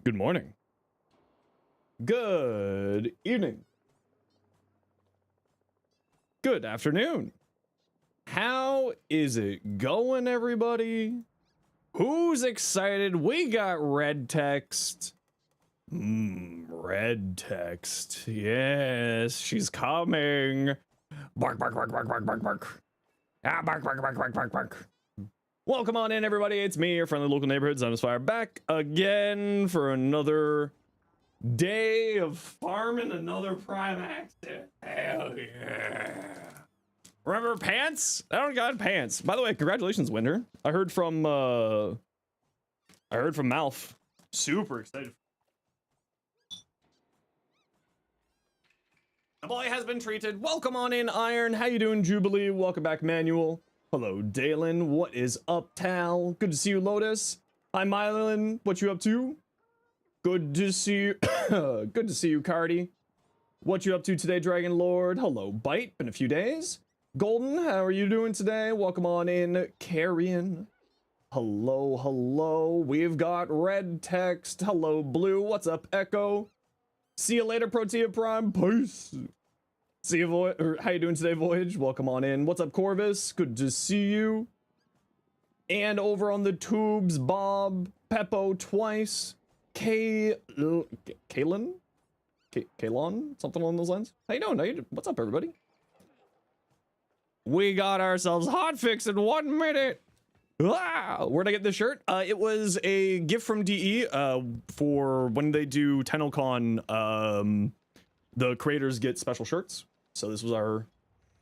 Good morning. Good evening. Good afternoon. How is it going, everybody? Who's excited? We got red text. Red text. Yes, she's coming. Bark, bark, bark, bark, bark, bark, bark. Ah, bark, bark, bark, bark, bark, bark. Welcome on in, everybody. It's me, your friendly local neighborhood Zenosfire, back again for another day of farming another prime accident. Hell yeah. Remember pants? I don't got pants. By the way, congratulations, winner. I heard from Malf. Super excited. The boy has been treated. Welcome on in, Iron. How you doing, Jubilee? Welcome back, Manuel. Hello, Dalen. What is up, Tal? Good to see you, Lotus. Hi, Mylan. What you up to? Good to see you. Good to see you, Cardi. What you up to today, Dragon Lord? Hello, Bite. Been a few days. Golden, how are you doing today? Welcome on in, Carrion. Hello, hello. We've got red text. Hello, Blue. What's up, Echo? See you later, Protea Prime. Peace. See you, how you doing today, Voyage? Welcome on in. What's up, Corvus? Good to see you. And over on the tubes, Bob, Peppo twice, Kaylon? Something along those lines? How you doing? What's up, everybody? We got ourselves hotfix in 1 minute. Ah, where'd I get this shirt? It was a gift from DE for when they do TennoCon. The creators get special shirts. So this was our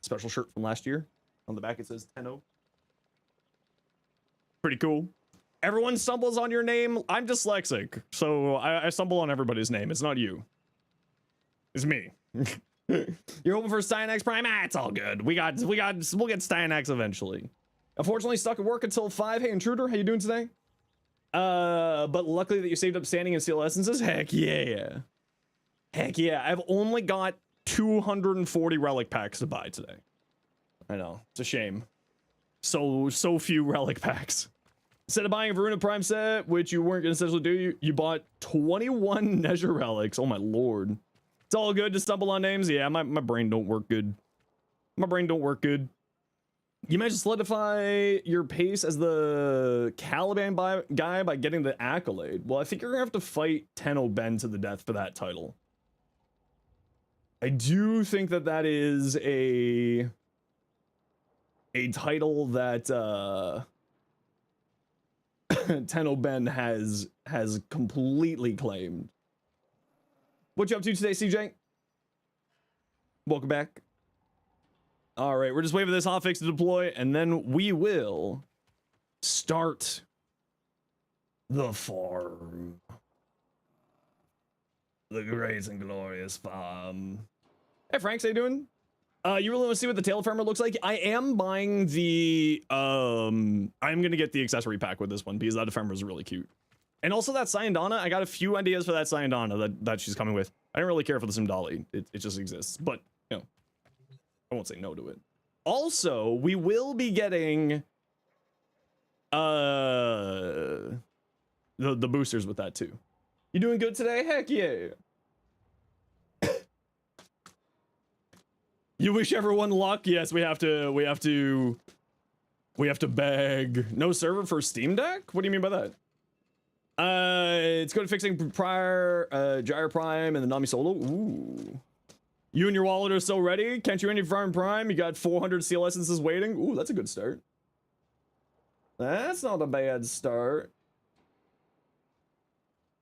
special shirt from last year. On the back it says Tenno. Pretty cool. Everyone stumbles on your name. I'm dyslexic, so I stumble on everybody's name. It's not you. It's me. You're hoping for Styanax Prime? Ah, it's all good. We'll get Styanax eventually. Unfortunately, stuck at work until 5. Hey, Intruder, how you doing today? But luckily that you saved up standing and steel essences. Heck yeah. Heck yeah. I've only got 240 relic packs to buy today. I know, it's a shame. So few relic packs. Instead of buying a Voruna Prime set, which you weren't gonna essentially do, you bought 21 Nezha relics. Oh my lord. It's all good to stumble on names. Yeah, my brain don't work good. My brain don't work good. You managed to solidify your pace as the Caliban guy by getting the accolade. Well, I think you're gonna have to fight Tenno Ben to the death for that title. I do think that is a title that Tenno Ben has completely claimed. What you up to today, CJ? Welcome back. All right, we're just waiting for this hotfix to deploy, and then we will start the farm. The great and glorious farm. Hey, Frank, how you doing? You really want to see what the tail farmer looks like? I am buying the, I'm gonna get the accessory pack with this one because that farmer is really cute. And also that Syandana, I got a few ideas for that Syandana that she's coming with. I don't really care for the Simdali. It just exists, but, you know, I won't say no to it. Also, we will be getting, the boosters with that too. You doing good today? Heck yeah. You wish everyone luck? Yes, we have to beg. No server for Steam Deck? What do you mean by that? It's good at fixing Gyre Prime and the Nami Solo. Ooh. You and your wallet are so ready. Can't you any farm Prime? You got 400 seal essences waiting. Ooh, that's a good start. That's not a bad start.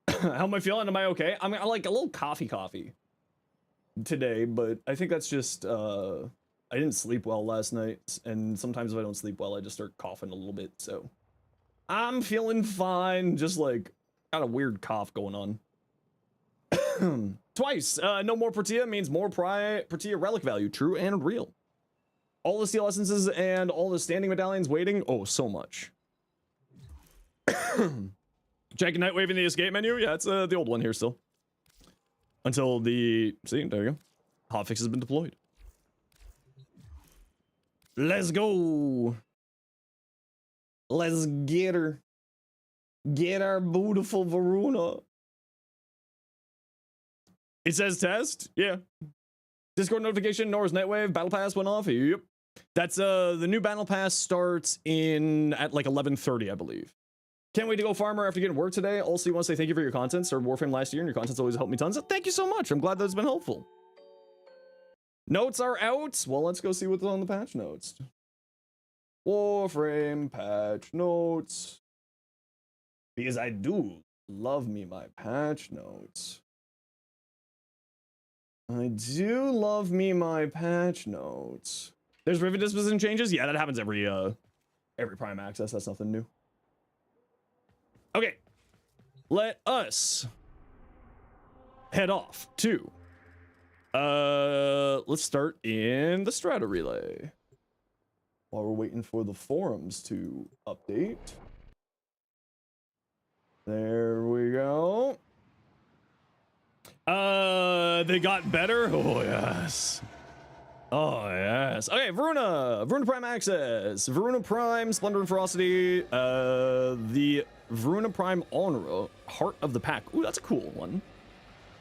How am I feeling? Am I okay? I mean, I like a little coffee today, but I think that's just I didn't sleep well last night, and sometimes if I don't sleep well I just start coughing a little bit, so I'm feeling fine. Just like got a weird cough going on. Twice. No more Protea means more Protea relic value. True and real. All the steel essences and all the standing medallions waiting. Oh, so much. Jack and Nightwave in the escape menu. Yeah, it's the old one here still. Until the... See, there you go. Hotfix has been deployed. Let's go. Let's get her. Get our beautiful Voruna. It says test. Yeah. Discord notification. Nora's Nightwave battle pass went off. Yep. That's the new battle pass starts at like 11:30, I believe. Can't wait to go farmer after getting work today. Also, want to say thank you for your content. Started Warframe last year, and your content's always helped me tons. So thank you so much. I'm glad that's been helpful. Notes are out. Well, let's go see what's on the patch notes. Warframe patch notes. Because I do love me my patch notes. I do love me my patch notes. There's Rivet disposition changes? Yeah, that happens every Prime Access. That's nothing new. Okay. Let us head off to let's start in the Strata Relay. While we're waiting for the forums to update. There we go. They got better? Oh, yes. Oh, yes. Okay, Voruna. Voruna Prime Access. Voruna Prime, Splendor and Ferocity. The Voruna Prime Honor, Heart of the Pack. Ooh, that's a cool one.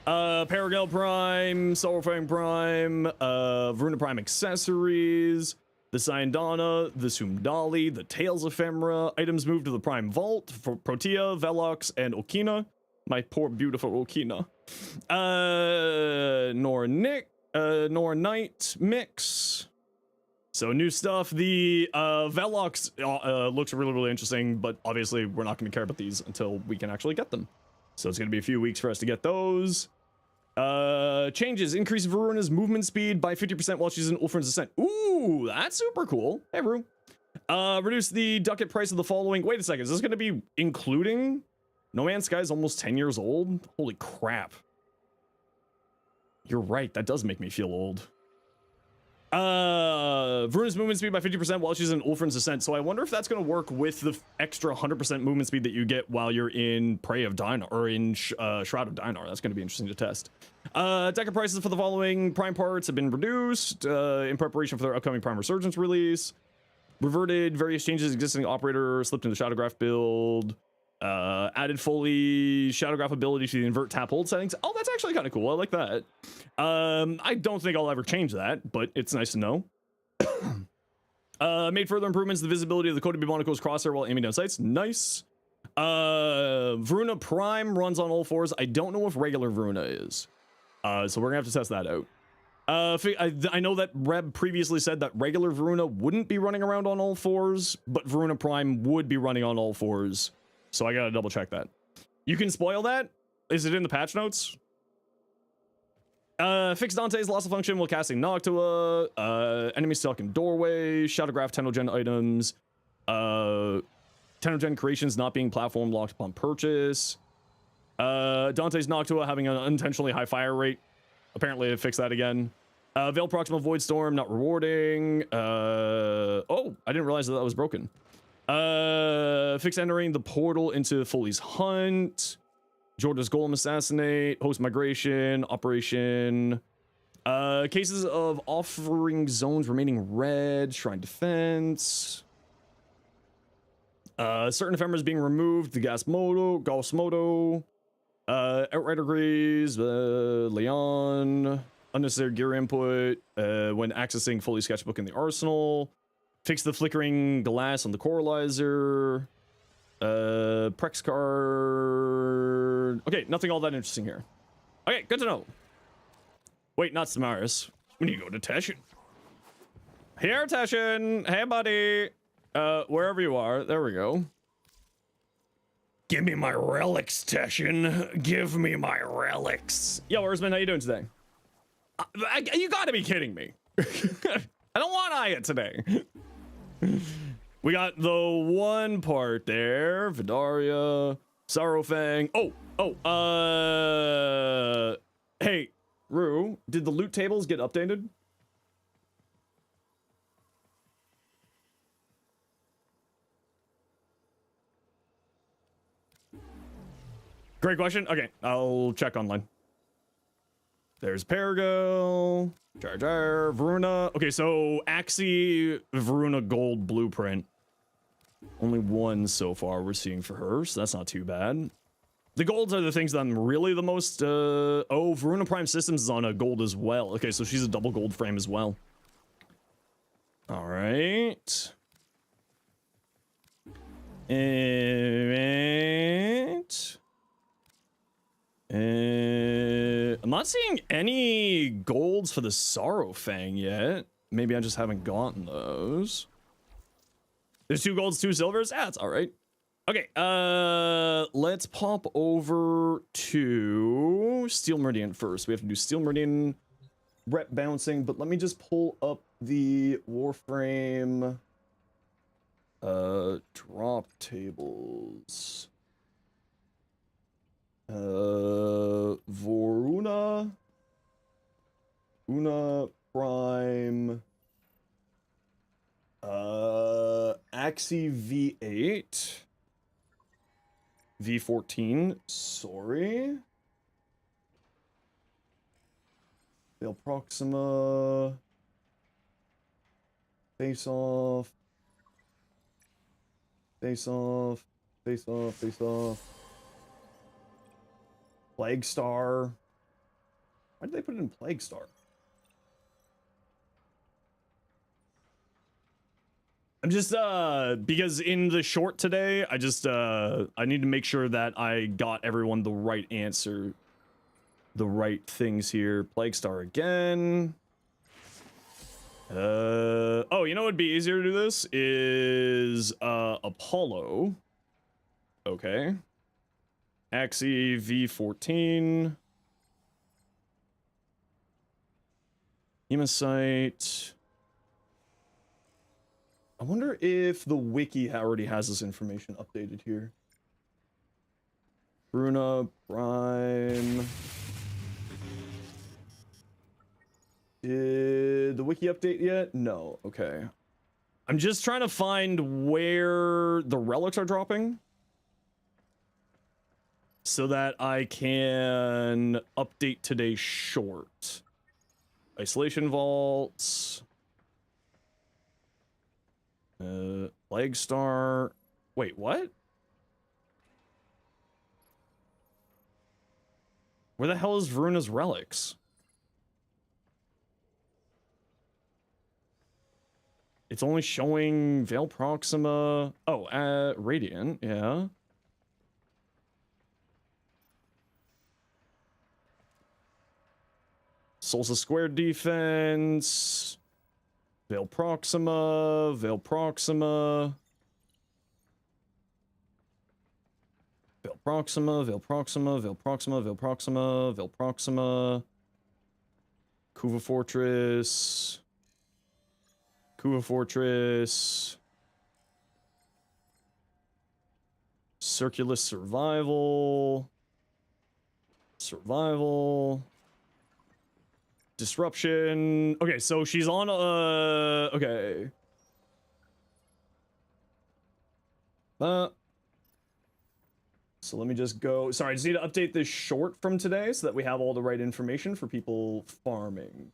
Paragel Prime, Warframe Prime, Voruna Prime Accessories, the Syandana, the Sumdali, the Tails Ephemera, items moved to the Prime Vault for Protea, Velox, and Okina. My poor beautiful Okina. Nor Knight mix. So new stuff. The Velox looks really, really interesting, but obviously we're not going to care about these until we can actually get them. So it's going to be a few weeks for us to get those. Changes. Increase Voruna's movement speed by 50% while she's in Ulfrin's Ascent. Ooh, that's super cool. Hey, Vru. Reduce the ducat price of the following. Wait a second. Is this going to be including? No Man's Sky is almost 10 years old. Holy crap. You're right. That does make me feel old. Voruna's movement speed by 50% while she's in Ulfrin's Ascent. So I wonder if that's going to work with the extra 100% movement speed that you get while you're in Prey of Dinar or in Shroud of Dinar. That's going to be interesting to test. Decker prices for the following Prime parts have been reduced in preparation for their upcoming Prime Resurgence release. Reverted various changes existing operator slipped into the Shadowgraph build. Added fully Shadowgraph ability to the invert tap hold settings. Oh, that's actually kind of cool. I like that. I don't think I'll ever change that, but it's nice to know. Made further improvements to the visibility of the Coda Bimonicle's crosshair while aiming down sights. Nice. Voruna Prime runs on all fours. I don't know if regular Voruna is. So we're gonna have to test that out. I know that Reb previously said that regular Voruna wouldn't be running around on all fours, but Voruna Prime would be running on all fours. So I gotta double check that. You can spoil that? Is it in the patch notes? Fix Dante's loss of function while casting Noctua. Enemies stuck in doorway. Shadowgraph Tenogen items. Tenogen creations not being platform locked upon purchase. Dante's Noctua having an unintentionally high fire rate. Apparently it fixed that again. Veil Proximal Void Storm not rewarding. Oh, I didn't realize that was broken. Fix entering the portal into Foley's Hunt. Jorda's Golem Assassinate. Host Migration. Operation. Cases of offering zones remaining red. Shrine Defense. Certain ephemeras being removed. The Gasmodo. Outrider Grease. Leon. Unnecessary gear input. When accessing Foley's Sketchbook in the Arsenal. Fix the flickering glass on the Coralizer. Prex card. Okay, nothing all that interesting here. Okay, good to know. Wait, not Samaris. We need to go to Teshin. Here, Teshin. Hey, buddy. Wherever you are. There we go. Give me my relics, Teshin. Give me my relics. Yo, Erzman, how you doing today? You gotta be kidding me. I don't want Aya today. We got the one part there. Vidaria, Sorrowfang. Hey, Rue, did the loot tables get updated? Great question. Okay, I'll check online. There's Paragel, Jar Jar, Voruna. Okay, so Axie Voruna Gold Blueprint. Only one so far we're seeing for her, so that's not too bad. The golds are the things that I'm really the most, oh, Voruna Prime Systems is on a gold as well. Okay, so she's a double gold frame as well. All right. I'm not seeing any golds for the Sorrow Fang yet. Maybe I just haven't gotten those. There's 2 golds, 2 silvers. That's all right. Okay, let's pop over to Steel Meridian first. We have to do Steel Meridian rep bouncing, but let me just pull up the Warframe drop tables. Voruna Prime Axie V8 V14, sorry. Veil Proxima. Face off. Face off. Face off. Face off. Plague Star. Why did they put it in Plague Star? I'm just, because in the short today, I just, I need to make sure that I got everyone the right answer. The right things here. Plague Star again. Oh, you know what'd be easier to do this? Is, Apollo. Okay. Axie V14. Hemocyte. I wonder if the wiki already has this information updated here. Voruna Prime. Did the wiki update yet? No. Okay. I'm just trying to find where the relics are dropping so that I can update today's short. Isolation vaults. Plague Star. Wait, what? Where the hell is Voruna's relics? It's only showing Veil Proxima. Oh, Radiant, yeah. Solstice Square defense. Veil Proxima, Veil Proxima. Veil Proxima, Veil Proxima, Veil Proxima, Veil Proxima, Veil Proxima. Kuva Fortress. Kuva Fortress. Circulus Survival. Survival. Disruption. Okay, so she's on okay. So let me just go. Sorry, I just need to update this short from today so that we have all the right information for people farming.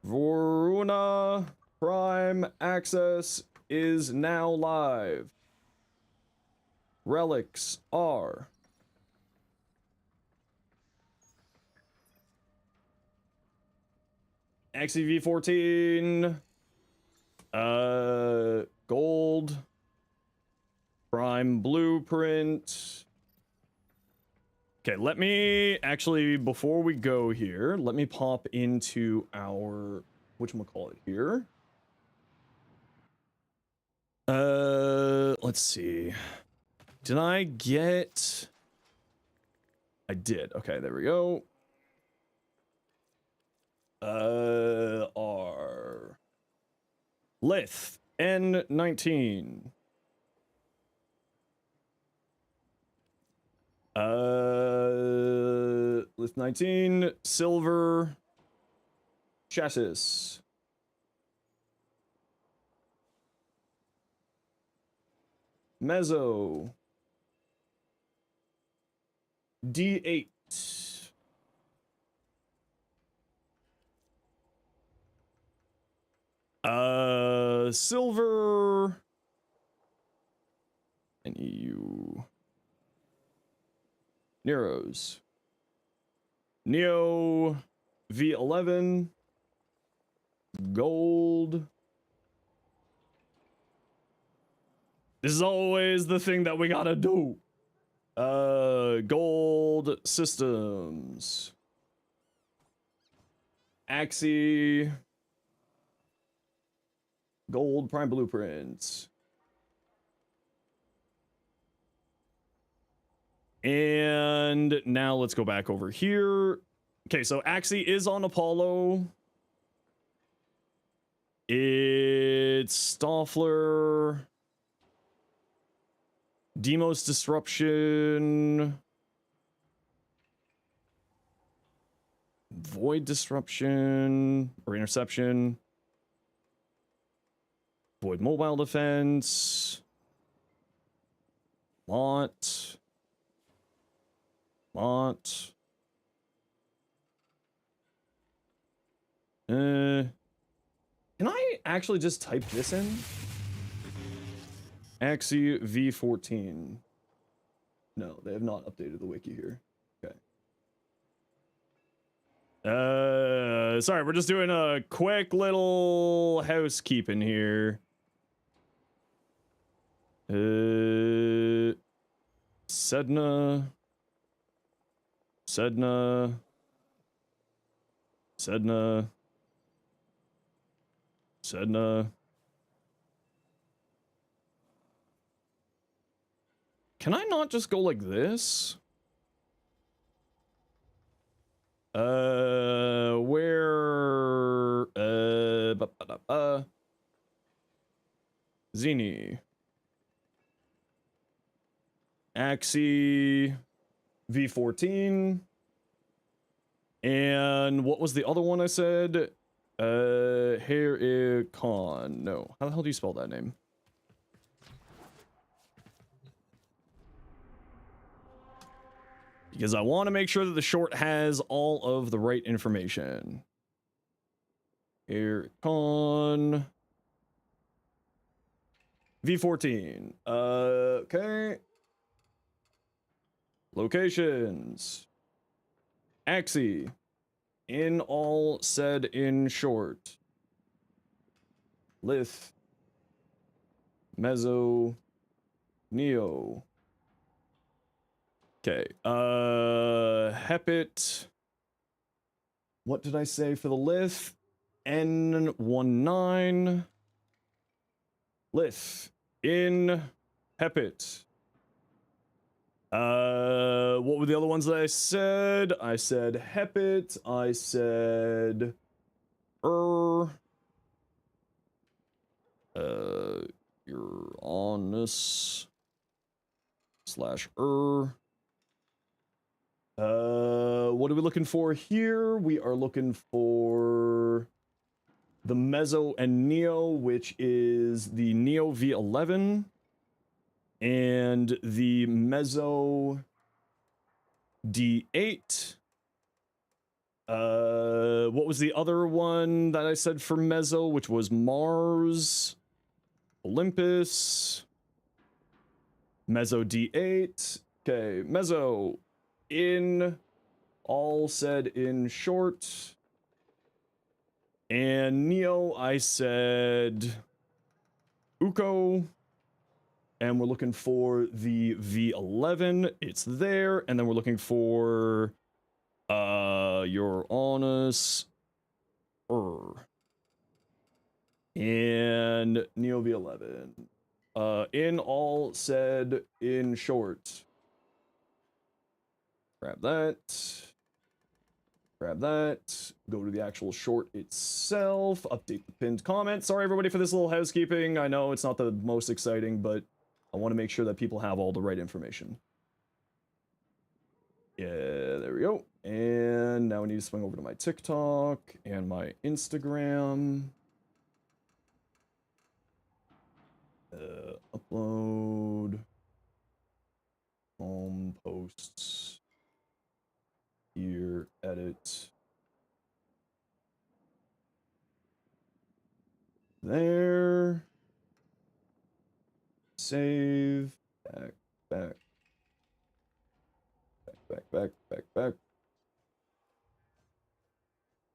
Voruna Prime access is now live. Relics are Axie V14, gold, prime blueprint. Okay, let me actually, before we go here, let me pop into our, whatchamacallit here. Let's see. Did I get, I did. Okay, there we go. R Lith N19. Lith 19 silver chassis. Mezzo D8. Silver and EU. Neros. Neo V11. Gold. This is always the thing that we gotta do. Gold systems. Axie. Gold prime blueprints. And now let's go back over here. Okay, so Axie is on Apollo. It's Stoffler. Demos Disruption. Void Disruption or Interception. Void Mobile Defense. Lot. Can I actually just type this in? Axie V14. No, they have not updated the wiki here. Okay. Sorry, we're just doing a quick little housekeeping here. Sedna. Can I not just go like this? Where? Zini. Axie V14. And what was the other one I said? Con. No. How the hell do you spell that name? Because I want to make sure that the short has all of the right information. Con. V14. Okay. Locations. Axie. In all said in short. Lith. Mezzo. Neo. Okay. Hepit. What did I say for the Lith? N19. Lith. In Hepit. What were the other ones that I said? I said Hepit. I said Uranus / what are we looking for here? We are looking for the Mezzo and Neo, which is the Neo V11 and the Mezzo D8. What was the other one that I said for Mezzo, which was Mars, Olympus, Mezzo D8. Okay, Mezzo in all said in short. And Neo, I said Uko. And we're looking for the V11. It's there. And then we're looking for Uranus. And Neo V11. In all said in short. Grab that. Grab that. Go to the actual short itself. Update the pinned comment. Sorry, everybody, for this little housekeeping. I know it's not the most exciting, but I want to make sure that people have all the right information. Yeah, there we go. And now we need to swing over to my TikTok and my Instagram. Upload. Home posts. Here, edit. There. Save. Back. back.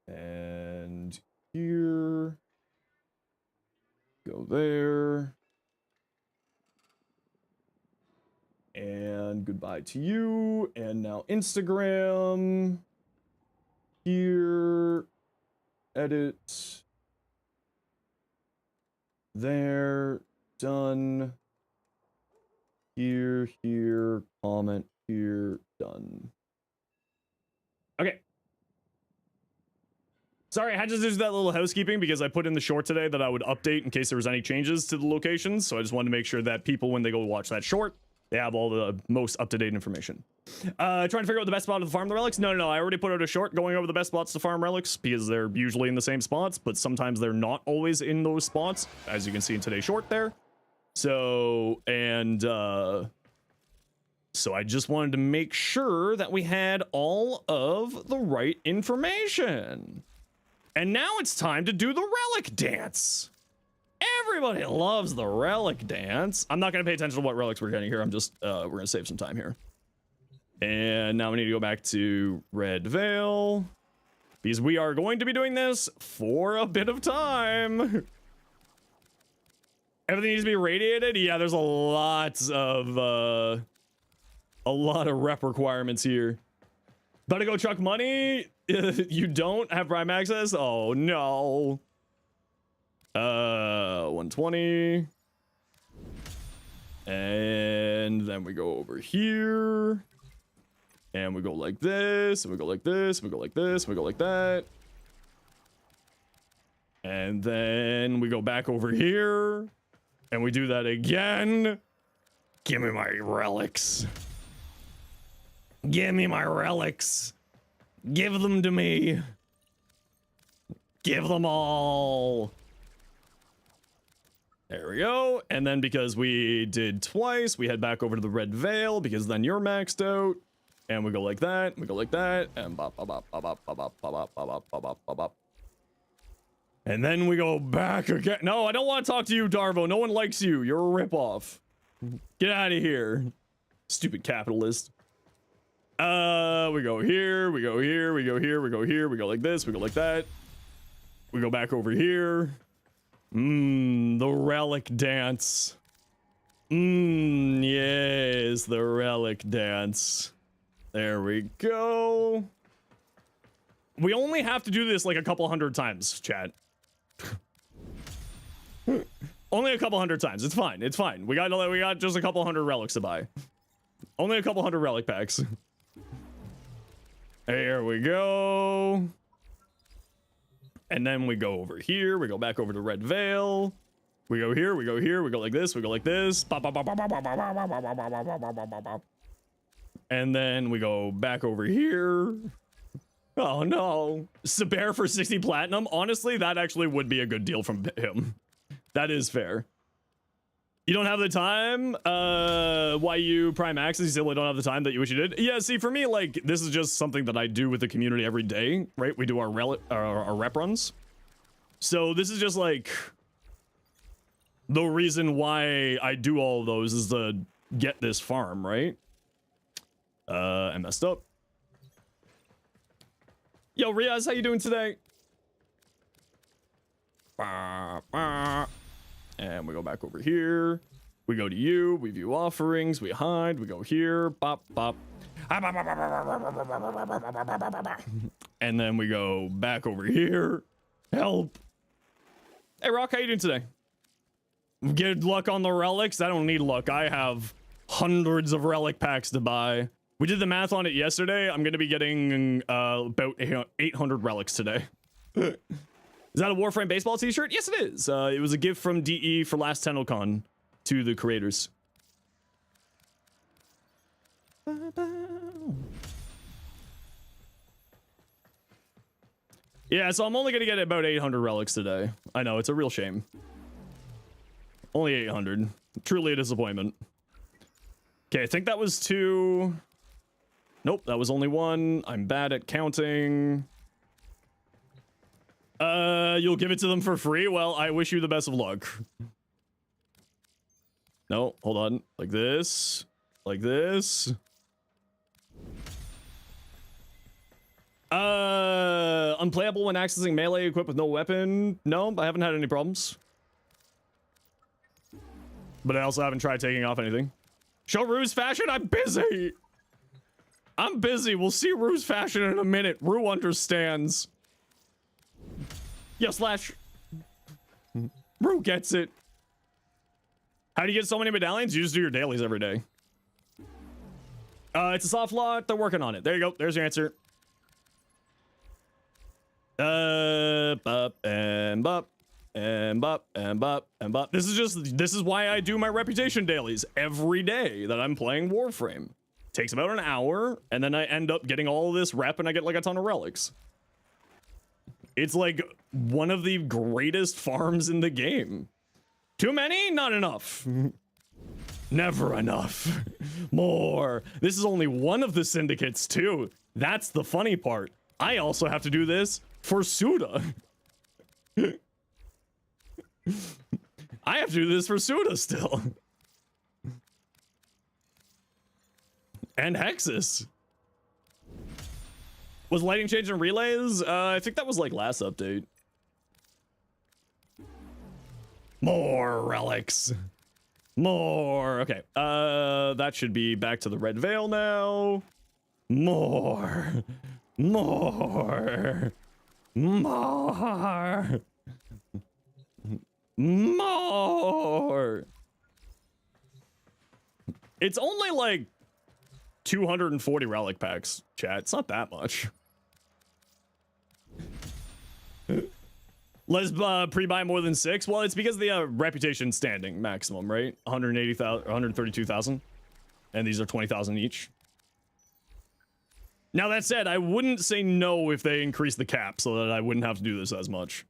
And here. Go there. And goodbye to you. And now Instagram. Here. Edit. There. Done. Here. Comment. Here. Done. Okay. Sorry, I had to do that little housekeeping because I put in the short today that I would update in case there was any changes to the locations. So I just wanted to make sure that people, when they go watch that short, they have all the most up-to-date information. Trying to figure out the best spot to farm the relics? No. I already put out a short going over the best spots to farm relics because they're usually in the same spots, but sometimes they're not always in those spots, as you can see in today's short there. So I just wanted to make sure that we had all of the right information. And now it's time to do the relic dance. Everybody loves the relic dance. I'm not going to pay attention to what relics we're getting here. I'm just, we're going to save some time here. And now we need to go back to Red Veil, because we are going to be doing this for a bit of time. Everything needs to be radiated. Yeah, there's a lot of rep requirements here. About to go chuck money? You don't have Prime access? Oh no. 120. And then we go over here. And we go like this, and we go like this, and we go like this, and we go like that. And then we go back over here. And we do that again. Give me my relics. Give me my relics. Give them to me. Give them all. There we go. And then because we did twice, we head back over to the Red Veil because then you're maxed out. And we go like that. We go like that. And bop, bop, bop, bop, bop, bop, bop, bop, bop, bop, bop, bop, bop. And then we go back again. No, I don't want to talk to you, Darvo. No one likes you. You're a ripoff. Get out of here. Stupid capitalist. We go here, we go here, we go here, we go here, we go like this, we go like that. We go back over here. The relic dance. Yes, the relic dance. There we go. We only have to do this like a couple hundred times, chat. Only a couple hundred times. It's fine. It's fine. We got just a couple hundred relics to buy. Only a couple hundred relic packs. There we go. And then we go over here. We go back over to Red Veil. We go here. We go here. We go like this. We go like this. And then we go back over here. Oh no. Saber for 60 platinum. Honestly, that actually would be a good deal from him. That is fair. You don't have the time? Why you Prime Access? You simply don't have the time that you wish you did? Yeah, see, for me, like, this is just something that I do with the community every day, right? We do our rep runs. So this is just, like, the reason why I do all of those is to get this farm, right? I messed up. Yo, Riaz, how you doing today? And we go back over here. We go to you. We view offerings. We hide. We go here. Bop, bop. And then we go back over here. Help. Hey, Rock, how you doing today? Good luck on the relics. I don't need luck. I have hundreds of relic packs to buy. We did the math on it yesterday. I'm going to be getting about 800 relics today. Is that a Warframe baseball t-shirt? Yes, it is. It was a gift from DE for last TennoCon to the creators. Yeah, so I'm only going to get about 800 relics today. I know, it's a real shame. Only 800. Truly a disappointment. Okay, I think that was 2. Nope, that was only 1. I'm bad at counting. You'll give it to them for free? Well, I wish you the best of luck. No, hold on. Like this. like this. Unplayable when accessing melee equipped with no weapon. No, I haven't had any problems. But I also haven't tried taking off anything. Show Rue's fashion? I'm busy. I'm busy. We'll see Rue's fashion in a minute. Rue understands. Yo, Slash. Rue gets it. How do you get so many medallions? You just do your dailies every day. It's a soft lock. They're working on it. There you go. There's your answer. Bup and bup and bup and bup and bup. This is why I do my reputation dailies every day that I'm playing Warframe. Takes about an hour, and then I end up getting all of this rep, and I get like a ton of relics. It's like one of the greatest farms in the game. Too many? Not enough. Never enough. More. This is only one of the syndicates too. That's the funny part. I also have to do this for Suda. I have to do this for Suda still. And Hexus. Was lighting change in relays? I think that was like last update. More relics. More. Okay. That should be back to the red veil now. More. More. More. More. It's only like 240 relic packs, chat. It's not that much. Let's pre-buy more than 6. Well, it's because the reputation standing maximum, right? 180,000, 132,000, and these are 20,000 each. Now that said, I wouldn't say no if they increase the cap so that I wouldn't have to do this as much.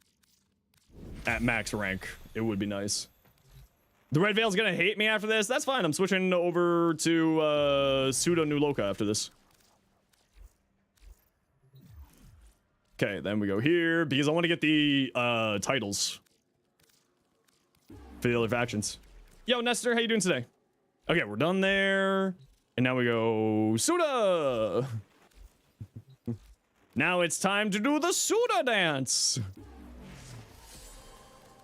At max rank, it would be nice. The Red Veil's gonna hate me after this. That's fine. I'm switching over to Pseudo New Loca after this. Okay, then we go here because I want to get the titles for the other factions. Yo, Nestor, how you doing today? Okay, we're done there. And now we go Suda. Now it's time to do the Suda dance.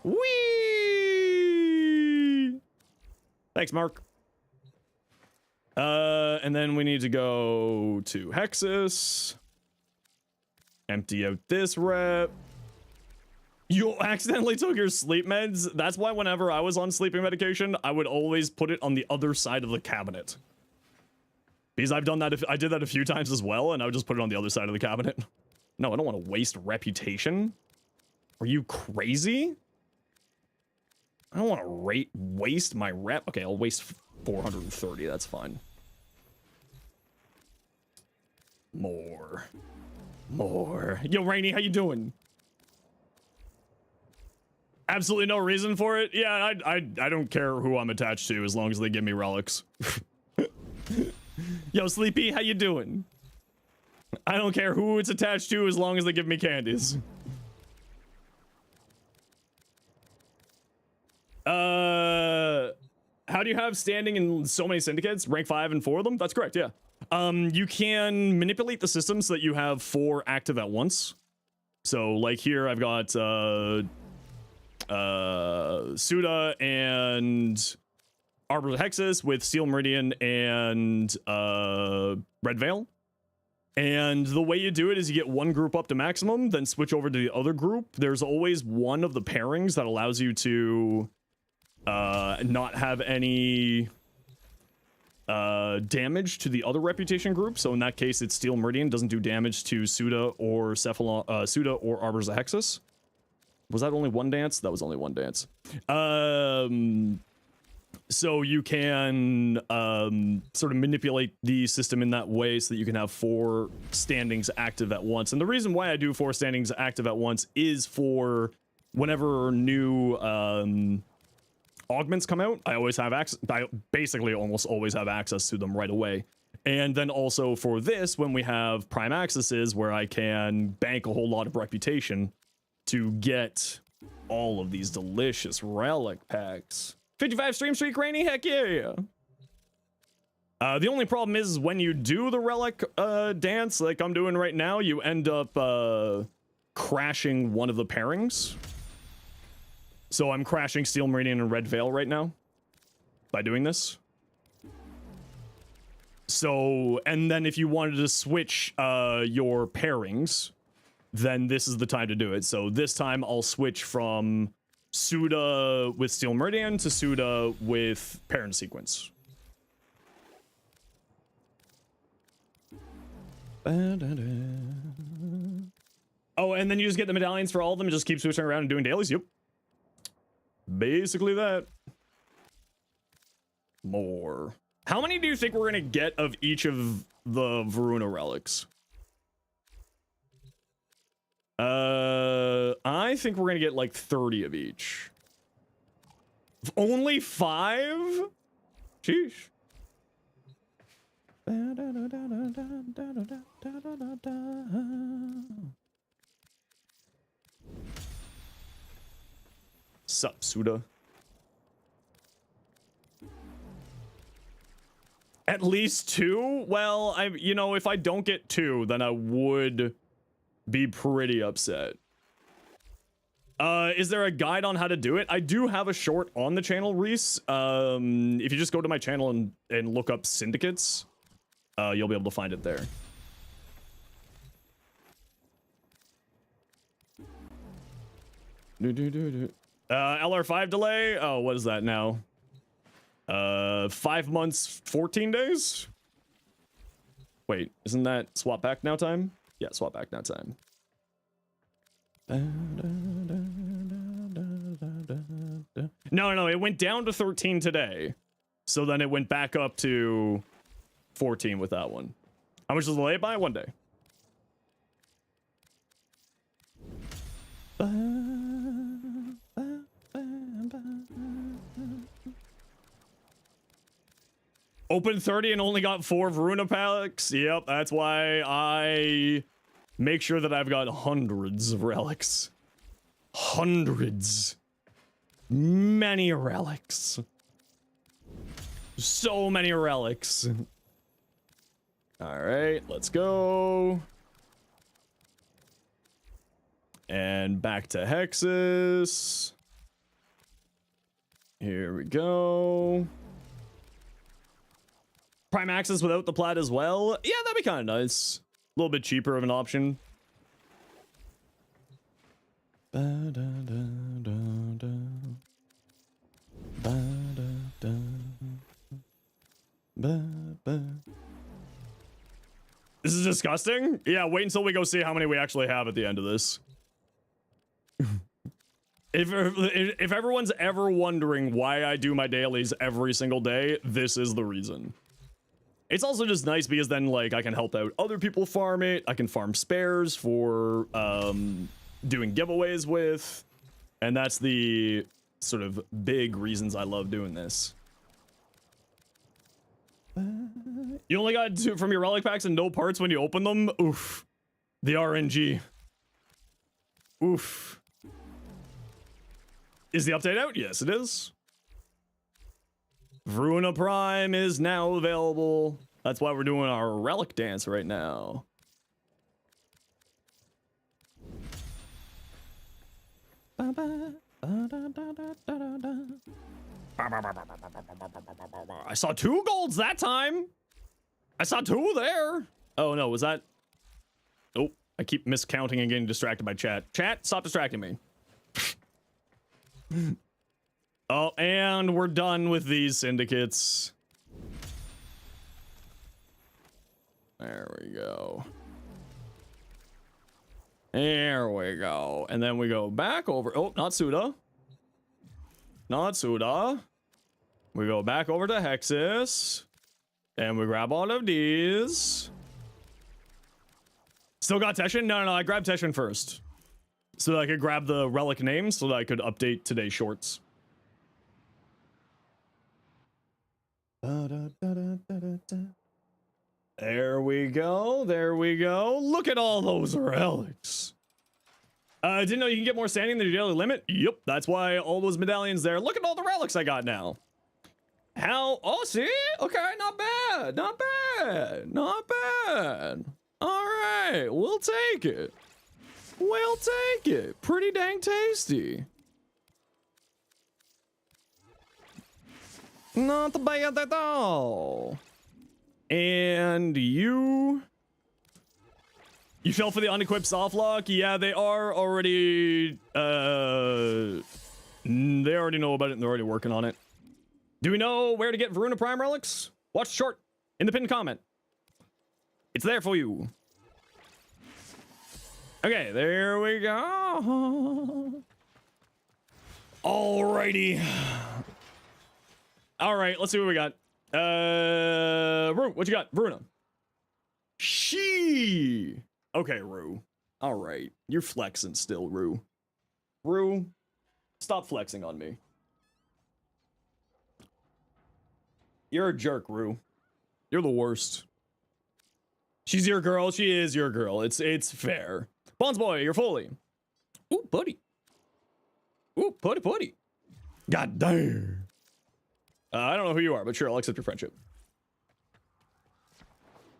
Whee! Thanks, Mark. And then we need to go to Hexus. Empty out this rep. You accidentally took your sleep meds. That's why whenever I was on sleeping medication, I would always put it on the other side of the cabinet. Because I've done that. I did that a few times as well, and I would just put it on the other side of the cabinet. No, I don't want to waste reputation. Are you crazy? I don't want to waste my rep. Okay, I'll waste 430. That's fine. More. More. Yo, Rainy, how you doing? Absolutely no reason for it. Yeah, I don't care who I'm attached to as long as they give me relics. Yo, Sleepy, how you doing? I don't care who it's attached to as long as they give me candies. How do you have standing in so many syndicates? Rank 5 and 4 of them? That's correct, yeah. You can manipulate the system so that you have 4 active at once. So, like here, I've got Suda and Arbor of Hexus with Steel Meridian and Red Veil. And the way you do it is you get one group up to maximum, then switch over to the other group. There's always one of the pairings that allows you to not have any damage to the other reputation group. So in that case, it's Steel Meridian, doesn't do damage to Suda or Suda or Arbors of Hexus. Was that only one dance? That was only one dance. So you can sort of manipulate the system in that way so that you can have 4 standings active at once. And the reason why I do 4 standings active at once is for whenever new augments come out, I always have access. I basically almost always have access to them right away. And then also for this, when we have prime accesses where I can bank a whole lot of reputation to get all of these delicious relic packs. 55 stream streak, Rainy, heck yeah. The only problem is when you do the relic dance, like I'm doing right now, you end up crashing one of the pairings. So I'm crashing Steel Meridian and Red Veil right now by doing this. So, and then if you wanted to switch your pairings, then this is the time to do it. So this time I'll switch from Suda with Steel Meridian to Suda with Parent Sequence. Oh, and then you just get the medallions for all of them and just keep switching around and doing dailies? Yep. Basically that. More. How many do you think we're gonna get of each of the Voruna relics? I think we're gonna get like 30 of each. Only 5? Sheesh. Sup, Suda? At least 2? Well, you know, if I don't get 2, then I would be pretty upset. Is there a guide on how to do it? I do have a short on the channel, Reese. If you just go to my channel and look up syndicates, you'll be able to find it there. LR5 delay? Oh, what is that now? 5 months, 14 days? Wait, isn't that swap back now time? Yeah, swap back now time. No, it went down to 13 today. So then it went back up to 14 with that one. How much is the delay by? 1 day. Open 30 and only got 4 Voruna packs. Yep, that's why I make sure that I've got hundreds of relics. Hundreds. Many relics. So many relics. All right, let's go. And back to Hexes. Here we go. Prime access without the plat as well. Yeah, that'd be kind of nice. A little bit cheaper of an option. This is disgusting. Yeah, wait until we go see how many we actually have at the end of this. If everyone's ever wondering why I do my dailies every single day, this is the reason. It's also just nice because then, like, I can help out other people farm it. I can farm spares for doing giveaways with. And that's the sort of big reasons I love doing this. You only got 2 from your relic packs and no parts when you open them? Oof. The RNG. Oof. Is the update out? Yes, it is. Voruna Prime is now available. That's why we're doing our relic dance right now. I saw 2 golds that time. I saw 2 there. Oh no, was that? Oh, I keep miscounting and getting distracted by chat. Chat, stop distracting me. Oh, and we're done with these syndicates. There we go. There we go. And then we go back over. Oh, not Suda. Not Suda. We go back over to Hexus. And we grab all of these. Still got Teshin? No, I grabbed Teshin first. So that I could grab the relic names so that I could update today's shorts. There we go. There we go. Look at all those relics. Didn't know you can get more standing than your daily limit. Yep, that's why all those medallions there. Look at all the relics I got now. How? Oh, see? Okay, not bad. Not bad. Not bad. All right, we'll take it. We'll take it. Pretty dang tasty. Not bad at all. And you fell for the unequipped soft lock? Yeah, they are already, they already know about it and they're already working on it. Do we know where to get Voruna Prime relics? Watch the short in the pinned comment. It's there for you. Okay, there we go. Alrighty. All right, let's see what we got. Rue, what you got? Voruna. She. Okay, Rue. All right, you're flexing still, Rue. Rue, stop flexing on me. You're a jerk, Rue. You're the worst. She's your girl. She is your girl. It's fair. Bonds boy, you're fully. Ooh, buddy. Ooh, putty. God damn. I don't know who you are, but sure, I'll accept your friendship.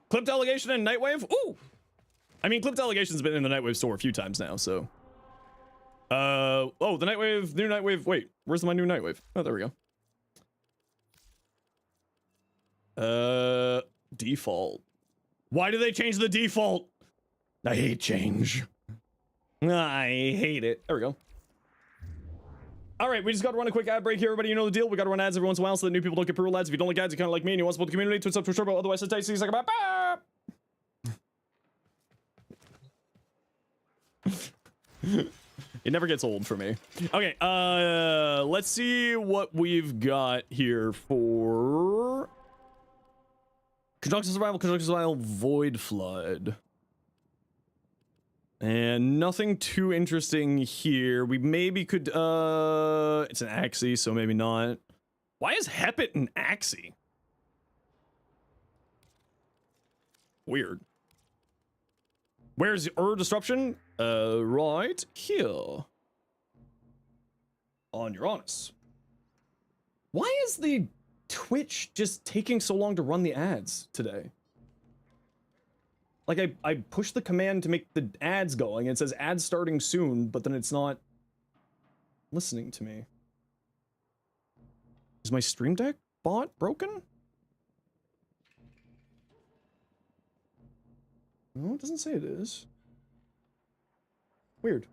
Clip delegation and Nightwave? Ooh! I mean, clip delegation's been in the Nightwave store a few times now, so. Oh, the Nightwave, new Nightwave. Wait, where's my new Nightwave? Oh, there we go. Default. Why do they change the default? I hate change. I hate it. There we go. All right, we just got to run a quick ad break here. Everybody, you know the deal. We got to run ads every once in a while so that new people don't get pro ads. If you don't like ads, you kind of like me and you want to support the community, twitch up to a turbo. Otherwise, it's tasty. Like it never gets old for me. Okay, let's see what we've got here for Construction Survival, Void Flood. And nothing too interesting here. We maybe could, it's an Axie, so maybe not. Why is Hepit an Axie? Weird. Where's Disruption? Right here. On Uranus. Why is the Twitch just taking so long to run the ads today? Like, I push the command to make the ads going, and it says ads starting soon, but then it's not listening to me. Is my Stream Deck bot broken? No, it doesn't say it is. Weird.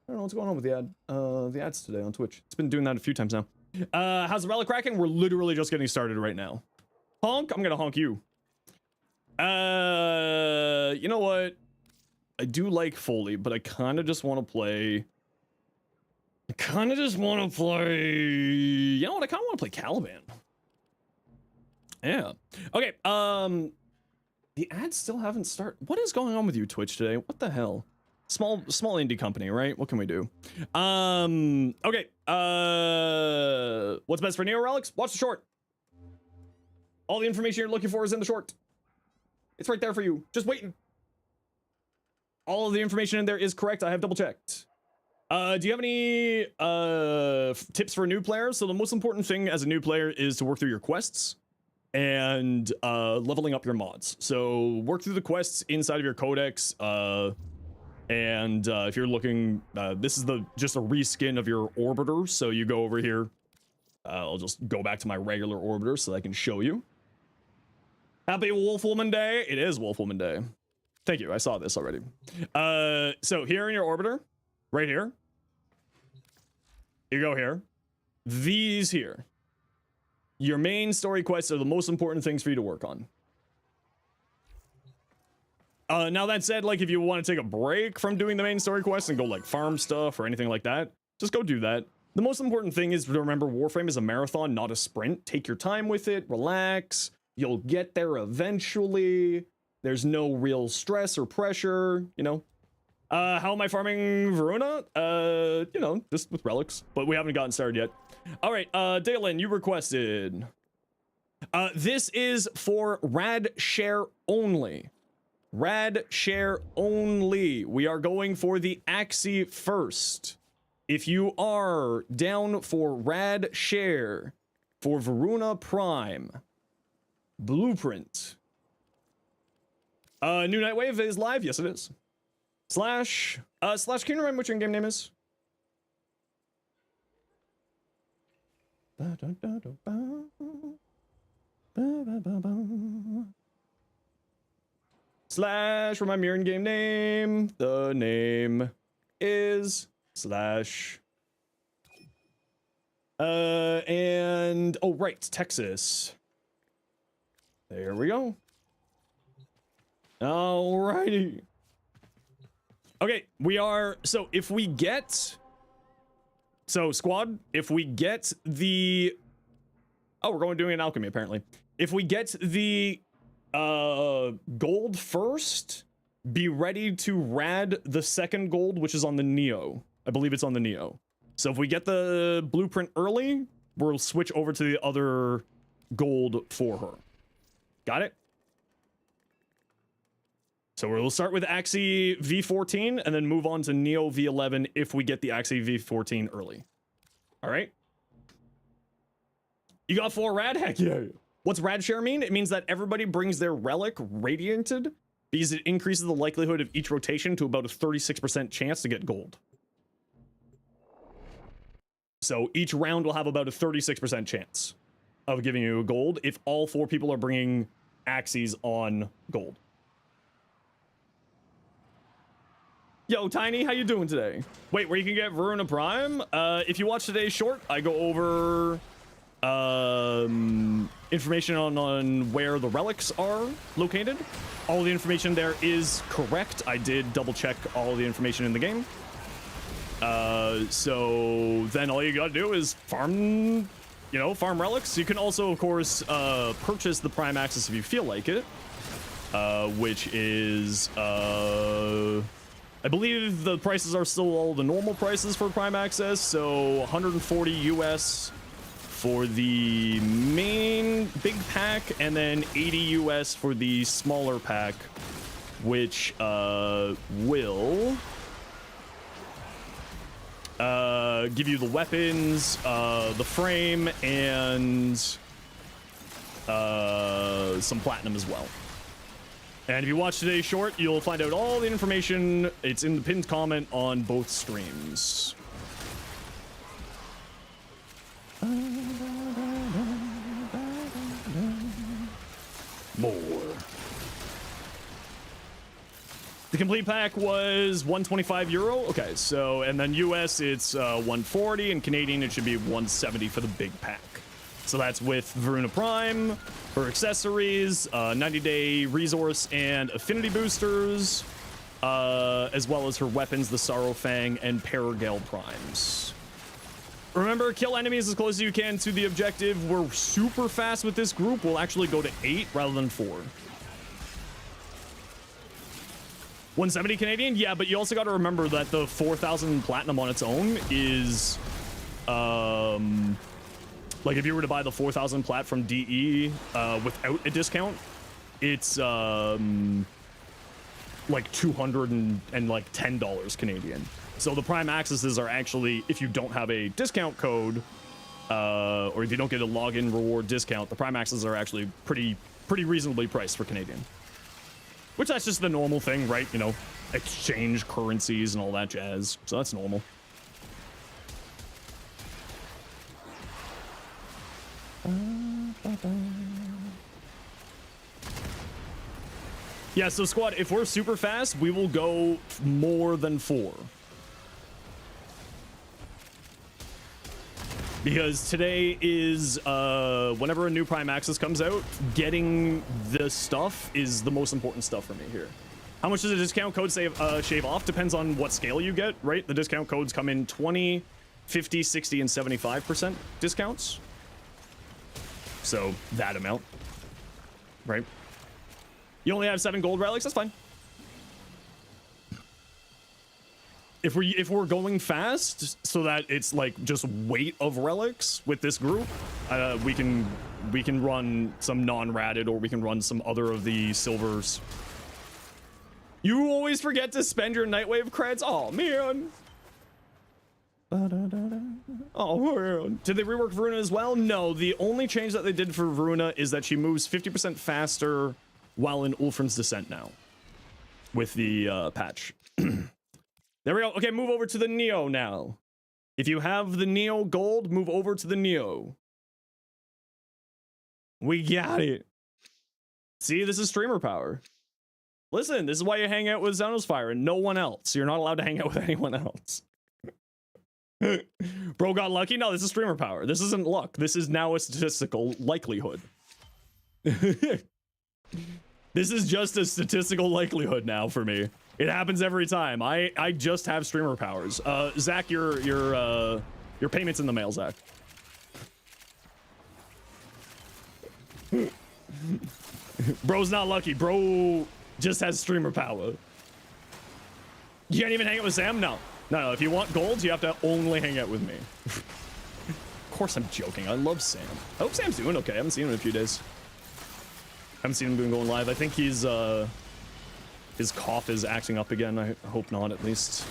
I don't know what's going on with the ads today on Twitch. It's been doing that a few times now. How's the relic cracking? We're literally just getting started right now. Honk? I'm gonna honk you. You know what? I do like Foley, but I kind of just want to play. You know what? I kind of want to play Caliban. Yeah. Okay. The ads still haven't started. What is going on with you, Twitch, today? What the hell? Small indie company, right? What can we do? Okay. What's best for Neo Relics? Watch the short. All the information you're looking for is in the short. It's right there for you. Just waiting. All of the information in there is correct. I have double checked. Do you have any tips for new players? So the most important thing as a new player is to work through your quests and leveling up your mods. So work through the quests inside of your codex. And if you're looking, this is just a reskin of your orbiter. So you go over here. I'll just go back to my regular orbiter so I can show you. Happy Wolfwoman Day. It is Wolfwoman Day. Thank you. I saw this already. So here in your orbiter, right here, you go here. These here. Your main story quests are the most important things for you to work on. Now that said, like if you want to take a break from doing the main story quests and go like farm stuff or anything like that, just go do that. The most important thing is to remember Warframe is a marathon, not a sprint. Take your time with it, relax. You'll get there eventually. There's no real stress or pressure, you know. How am I farming Voruna? You know, just with relics, but we haven't gotten started yet. All right, Dalen, you requested. This is for rad share only. Rad share only. We are going for the Axie first. If you are down for rad share for Voruna Prime. Blueprint. New Nightwave is live. Yes, it is. Slash, can you remember what your in-game name is? Slash, remind me your in-game name. The name is slash. And, oh, right, Texas. There we go. Alrighty. Okay, we are, so if we get, so squad, if we get the, oh, we're going doing an alchemy apparently. If we get the gold first, be ready to rad the second gold, which is on the Neo. I believe it's on the Neo. So if we get the blueprint early, we'll switch over to the other gold for her. Got it? So we'll start with Axie V14 and then move on to Neo V11 if we get the Axie V14 early. All right. You got 4 rad? Heck yeah. What's rad share mean? It means that everybody brings their relic radianted because it increases the likelihood of each rotation to about a 36% chance to get gold. So each round will have about a 36% chance of giving you gold if all 4 people are bringing Axies on gold. Yo, Tiny, how you doing today? Wait, where you can get Voruna Prime? If you watch today's short, I go over information on where the relics are located. All the information there is correct. I did double check all the information in the game. So then all you gotta do is farm, you know, farm relics. You can also, of course, purchase the Prime Access if you feel like it, which is, I believe the prices are still all the normal prices for Prime Access, so 140 US for the main big pack, and then 80 US for the smaller pack, which will give you the weapons, the frame, and some platinum as well. And if you watch today's short, you'll find out all the information. It's in the pinned comment on both streams. More. The complete pack was 125 euro. Okay, so, and then US it's 140, and Canadian it should be 170 for the big pack. So that's with Voruna Prime, her accessories, 90-day resource and affinity boosters, as well as her weapons, the Sorrow Fang and Paragale Primes. Remember, kill enemies as close as you can to the objective. We're super fast with this group. We'll actually go to 8 rather than 4. 170 Canadian? Yeah, but you also got to remember that the 4,000 platinum on its own is, like if you were to buy the 4,000 plat from DE without a discount, it's like $210 Canadian. So the Prime Accesses are actually, if you don't have a discount code, or if you don't get a login reward discount, the Prime Accesses are actually pretty reasonably priced for Canadian. Which that's just the normal thing, right? You know, exchange currencies and all that jazz. So that's normal. Yeah, so squad, if we're super fast, we will go more than 4. Because today is, whenever a new Prime Access comes out, getting the stuff is the most important stuff for me here. How much does a discount code shave off? Depends on what scale you get, right? The discount codes come in 20, 50, 60, and 75% discounts. So that amount, right? You only have 7 gold relics, that's fine. If we're going fast so that it's like just weight of relics with this group, we can run some non-ratted, or we can run some other of the silvers. You always forget to spend your Nightwave creds. Oh man. Oh, did they rework Voruna as well? No, the only change that they did for Voruna is that she moves 50% faster while in Ulfrin's Descent now. With the patch. There we go. Okay, move over to the Neo now. If you have the Neo gold, move over to the Neo. We got it. See, this is streamer power. Listen, this is why you hang out with Zenosfire and no one else. You're not allowed to hang out with anyone else. Bro got lucky? No, this is streamer power. This isn't luck. This is now a statistical likelihood. This is just a statistical likelihood now for me. It happens every time. I just have streamer powers. Zach, your payment's in the mail, Zach. Bro's not lucky. Bro just has streamer power. You can't even hang out with Sam? No. No, if you want golds, you have to only hang out with me. Of course I'm joking. I love Sam. I hope Sam's doing okay. I haven't seen him in a few days. Haven't seen him going live. I think he's, his cough is acting up again. I hope not, at least.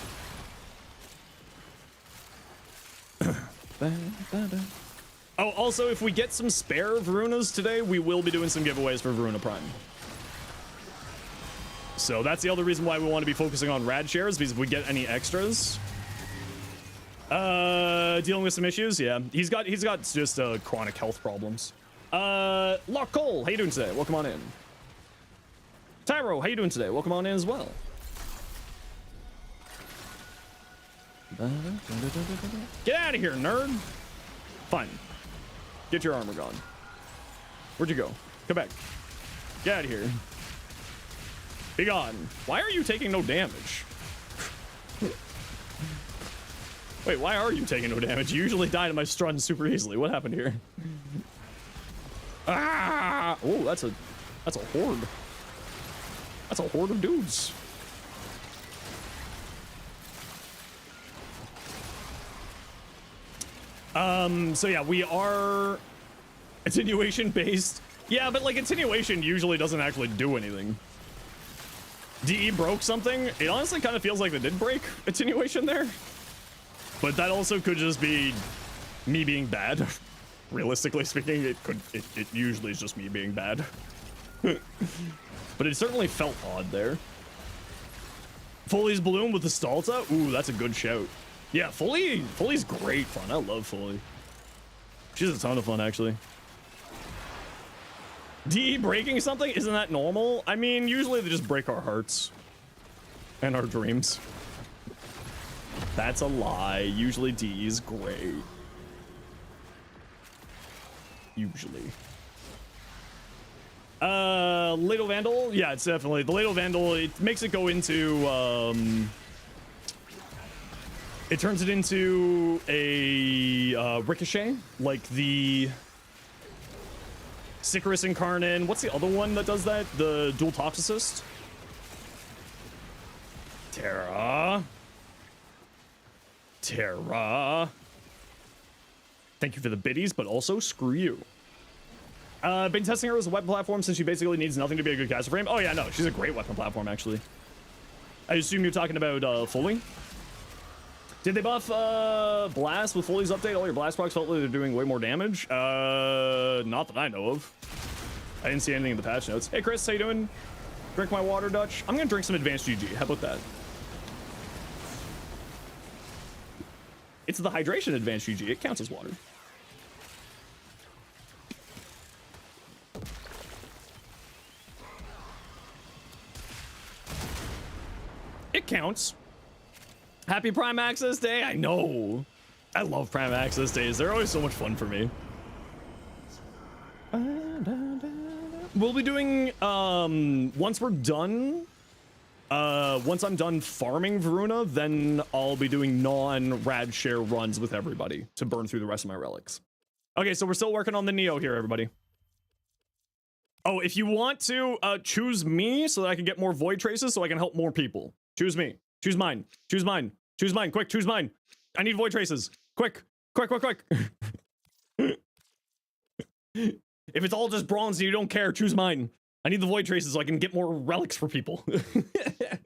Oh, also, if we get some spare Vorunas today, we will be doing some giveaways for Voruna Prime. So that's the other reason why we want to be focusing on rad shares, because if we get any extras. Dealing with some issues, yeah. He's got just chronic health problems. Lock Cole, how you doing today? Welcome on in. Tyro, how you doing today? Welcome on in as well. Get out of here, nerd. Fine. Get your armor gone. Where'd you go? Come back. Get out of here. Be gone. Why are you taking no damage? Wait, why are you taking no damage? You usually die to my stun super easily. What happened here? Ah! Oh, that's a horde. That's a horde of dudes. So yeah, we are attenuation based. Yeah, but like attenuation usually doesn't actually do anything. DE broke something. It honestly kind of feels like they did break attenuation there. But that also could just be me being bad. Realistically speaking, it usually is just me being bad. But it certainly felt odd there. Foley's balloon with the Stalta? Ooh, that's a good shout. Yeah, Foley's great fun. I love Foley. She's a ton of fun, actually. DE breaking something? Isn't that normal? I mean, usually they just break our hearts. And our dreams. That's a lie. Usually DE is great. Usually. Lado Vandal? Yeah, it's definitely... The Lado Vandal, it makes it go into, it turns it into a, Ricochet. Like the... Sicarus Incarnate. What's the other one that does that? The Dual Toxicist? Terra. Thank you for the biddies, but also screw you. Been testing her as a weapon platform since she basically needs nothing to be a good caster frame. Oh yeah, no, she's a great weapon platform, actually. I assume you're talking about Foley. Did they buff Blast with Foley's update? All your Blast procs felt like they're doing way more damage? Not that I know of. I didn't see anything in the patch notes. Hey Chris, how you doing? Drink my water, Dutch. I'm gonna drink some Advanced GG. How about that? It's the hydration Advanced GG. It counts as water. It counts. Happy Prime Access Day. I know. I love Prime Access Days. They're always so much fun for me. We'll be doing, once we're done, once I'm done farming Voruna, then I'll be doing non-rad share runs with everybody to burn through the rest of my relics. Okay, so we're still working on the Neo here, everybody. Oh, if you want to, choose me so that I can get more void traces so I can help more people. Choose me. Choose mine. Choose mine. Choose mine. Quick, choose mine. I need void traces. Quick. Quick, quick, quick. If it's all just bronze and you don't care, choose mine. I need the void traces so I can get more relics for people. Get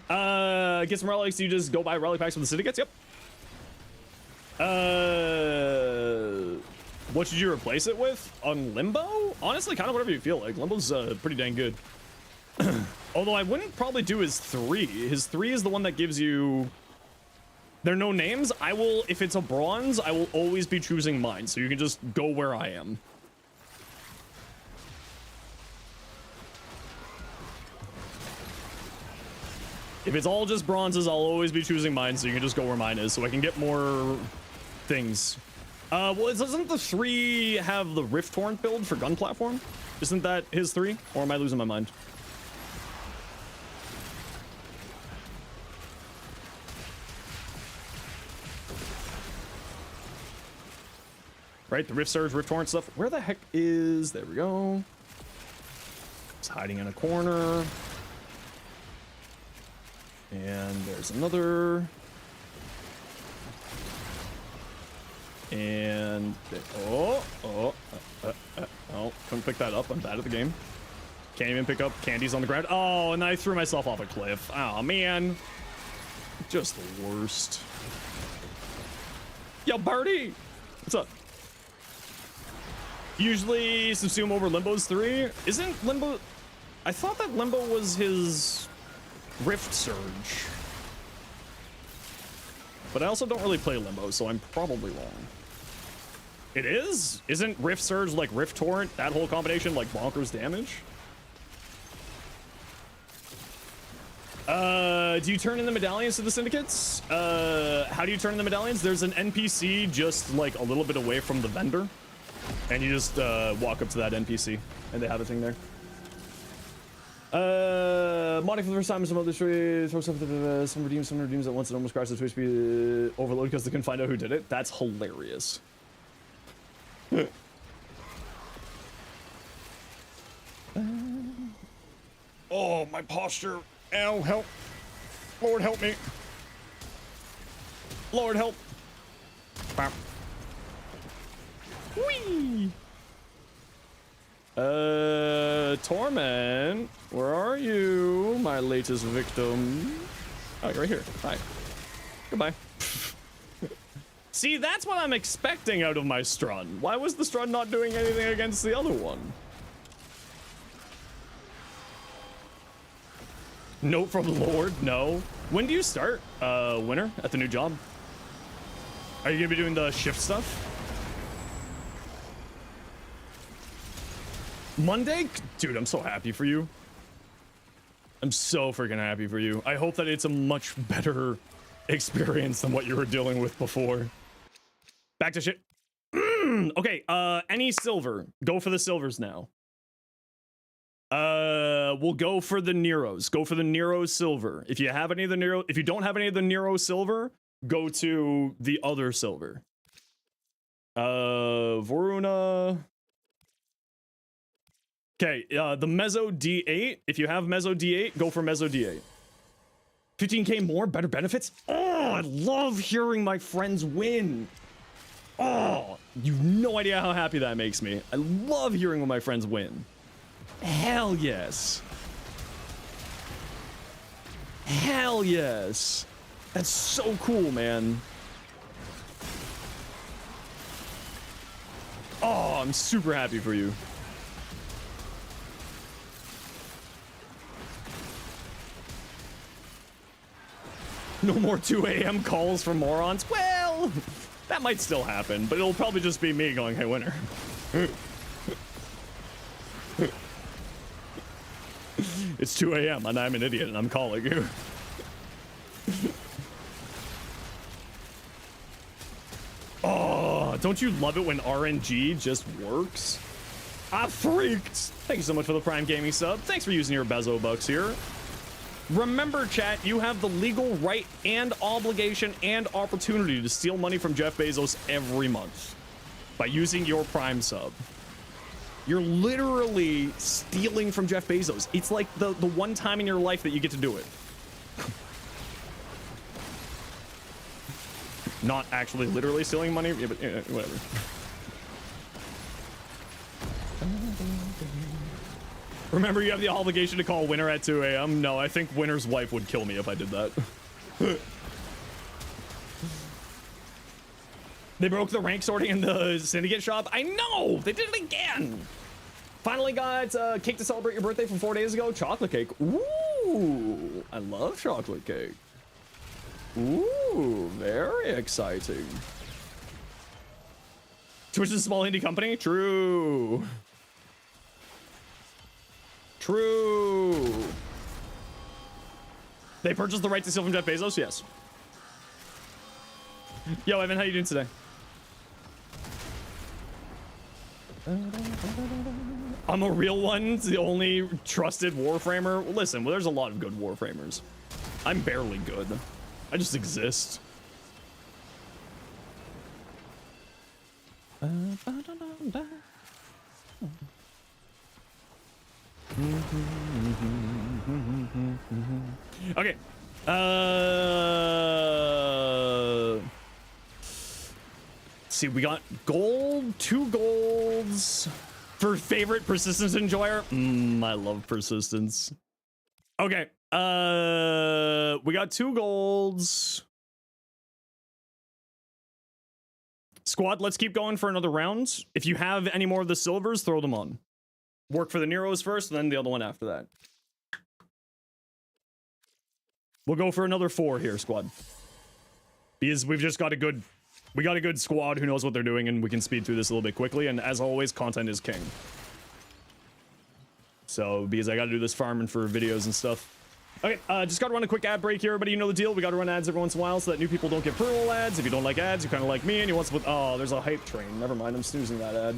some relics, you just go buy relic packs from the city gets? Yep. What should you replace it with? On Limbo? Honestly, kind of whatever you feel like. Limbo's pretty dang good. Although I wouldn't probably do his 3. His 3 is the one that gives you... There are no names. I will, if it's a bronze, I will always be choosing mine, so you can just go where I am. If it's all just bronzes, I'll always be choosing mine, so you can just go where mine is, so I can get more things. Well, doesn't the 3 have the Rift Torrent build for gun platform? Isn't that his 3? Or am I losing my mind? Right, the Rift Surge, Rift Torrent stuff. Where the heck is... There we go. It's hiding in a corner. And there's another. And... Oh, couldn't pick that up. I'm bad at the game. Can't even pick up candies on the ground. Oh, and I threw myself off a cliff. Oh, man. Just the worst. Yo, Birdie! What's up? Usually subsume over Limbo's 3. Isn't Limbo... I thought that Limbo was his Rift Surge. But I also don't really play Limbo, so I'm probably wrong. It is? Isn't Rift Surge like Rift Torrent, that whole combination, like bonkers damage? Do you turn in the medallions to the syndicates? How do you turn in the medallions? There's an NPC just like a little bit away from the vendor. And you just walk up to that NPC, and they have a thing there. Modding for the first time, some other story, throw something, some redeems at once and almost crashes the Twitch speed overload because they can find out who did it. That's hilarious. Oh, my posture. Ow, help. Lord, help me. Lord, help. Bam. Whee! Torment, where are you, my latest victim? Oh, you're right here. Hi. Goodbye. See, that's what I'm expecting out of my Strun. Why was the Strun not doing anything against the other one? Note from the Lord, no. When do you start, Winter, at the new job? Are you gonna be doing the shift stuff? Monday? Dude, I'm so happy for you. I'm so freaking happy for you. I hope that it's a much better experience than what you were dealing with before. Back to shit. Okay, any silver. Go for the silvers now. We'll go for the Neros. Go for the Nero silver. If you have any of the Nero, if you don't have any of the Nero silver, go to the other silver. Voruna. Okay, the Mezzo D8. If you have Mezzo D8, go for Mezzo D8. 15k more, better benefits. Oh, I love hearing my friends win. Oh, you've no idea how happy that makes me. I love hearing when my friends win. Hell yes. Hell yes. That's so cool, man. Oh, I'm super happy for you. No more 2 a.m. calls from morons. Well, that might still happen, but it'll probably just be me going, hey, Winter. It's 2 a.m. and I'm an idiot and I'm calling you. Oh, don't you love it when RNG just works? I freaked. Thank you so much for the Prime Gaming sub. Thanks for using your Bezo bucks here. Remember, chat, you have the legal right and obligation and opportunity to steal money from Jeff Bezos every month by using your Prime sub. You're literally stealing from Jeff Bezos. It's like the one time in your life that you get to do it. Not actually literally stealing money, yeah, but whatever. Remember, you have the obligation to call Winter at 2 a.m. No, I think Winter's wife would kill me if I did that. They broke the rank sorting in the syndicate shop. I know! They did it again! Finally got cake to celebrate your birthday from 4 days ago. Chocolate cake. Ooh! I love chocolate cake. Ooh, very exciting. Twitch is a small indie company? True. True. They purchased the right to steal from Jeff Bezos? Yes. Yo, Evan, how you doing today? I'm a real one, the only trusted Warframer. Listen, well, there's a lot of good Warframers. I'm barely good. I just exist. Okay. Let's see, we got gold, 2 golds for favorite persistence enjoyer. I love persistence. Okay. We got 2 golds. Squad, let's keep going for another round. If you have any more of the silvers, throw them on. Work for the Neros first, and then the other one after that. We'll go for another 4 here, squad. Because we've just got a good... We got a good squad who knows what they're doing, and we can speed through this a little bit quickly. And as always, content is king. So, because I gotta do this farming for videos and stuff. Okay, just gotta run a quick ad break here, everybody. You know the deal. We gotta run ads every once in a while so that new people don't get pro ads. If you don't like ads, you're kind of like me, and you want to... Oh, there's a hype train. Never mind, I'm snoozing that ad.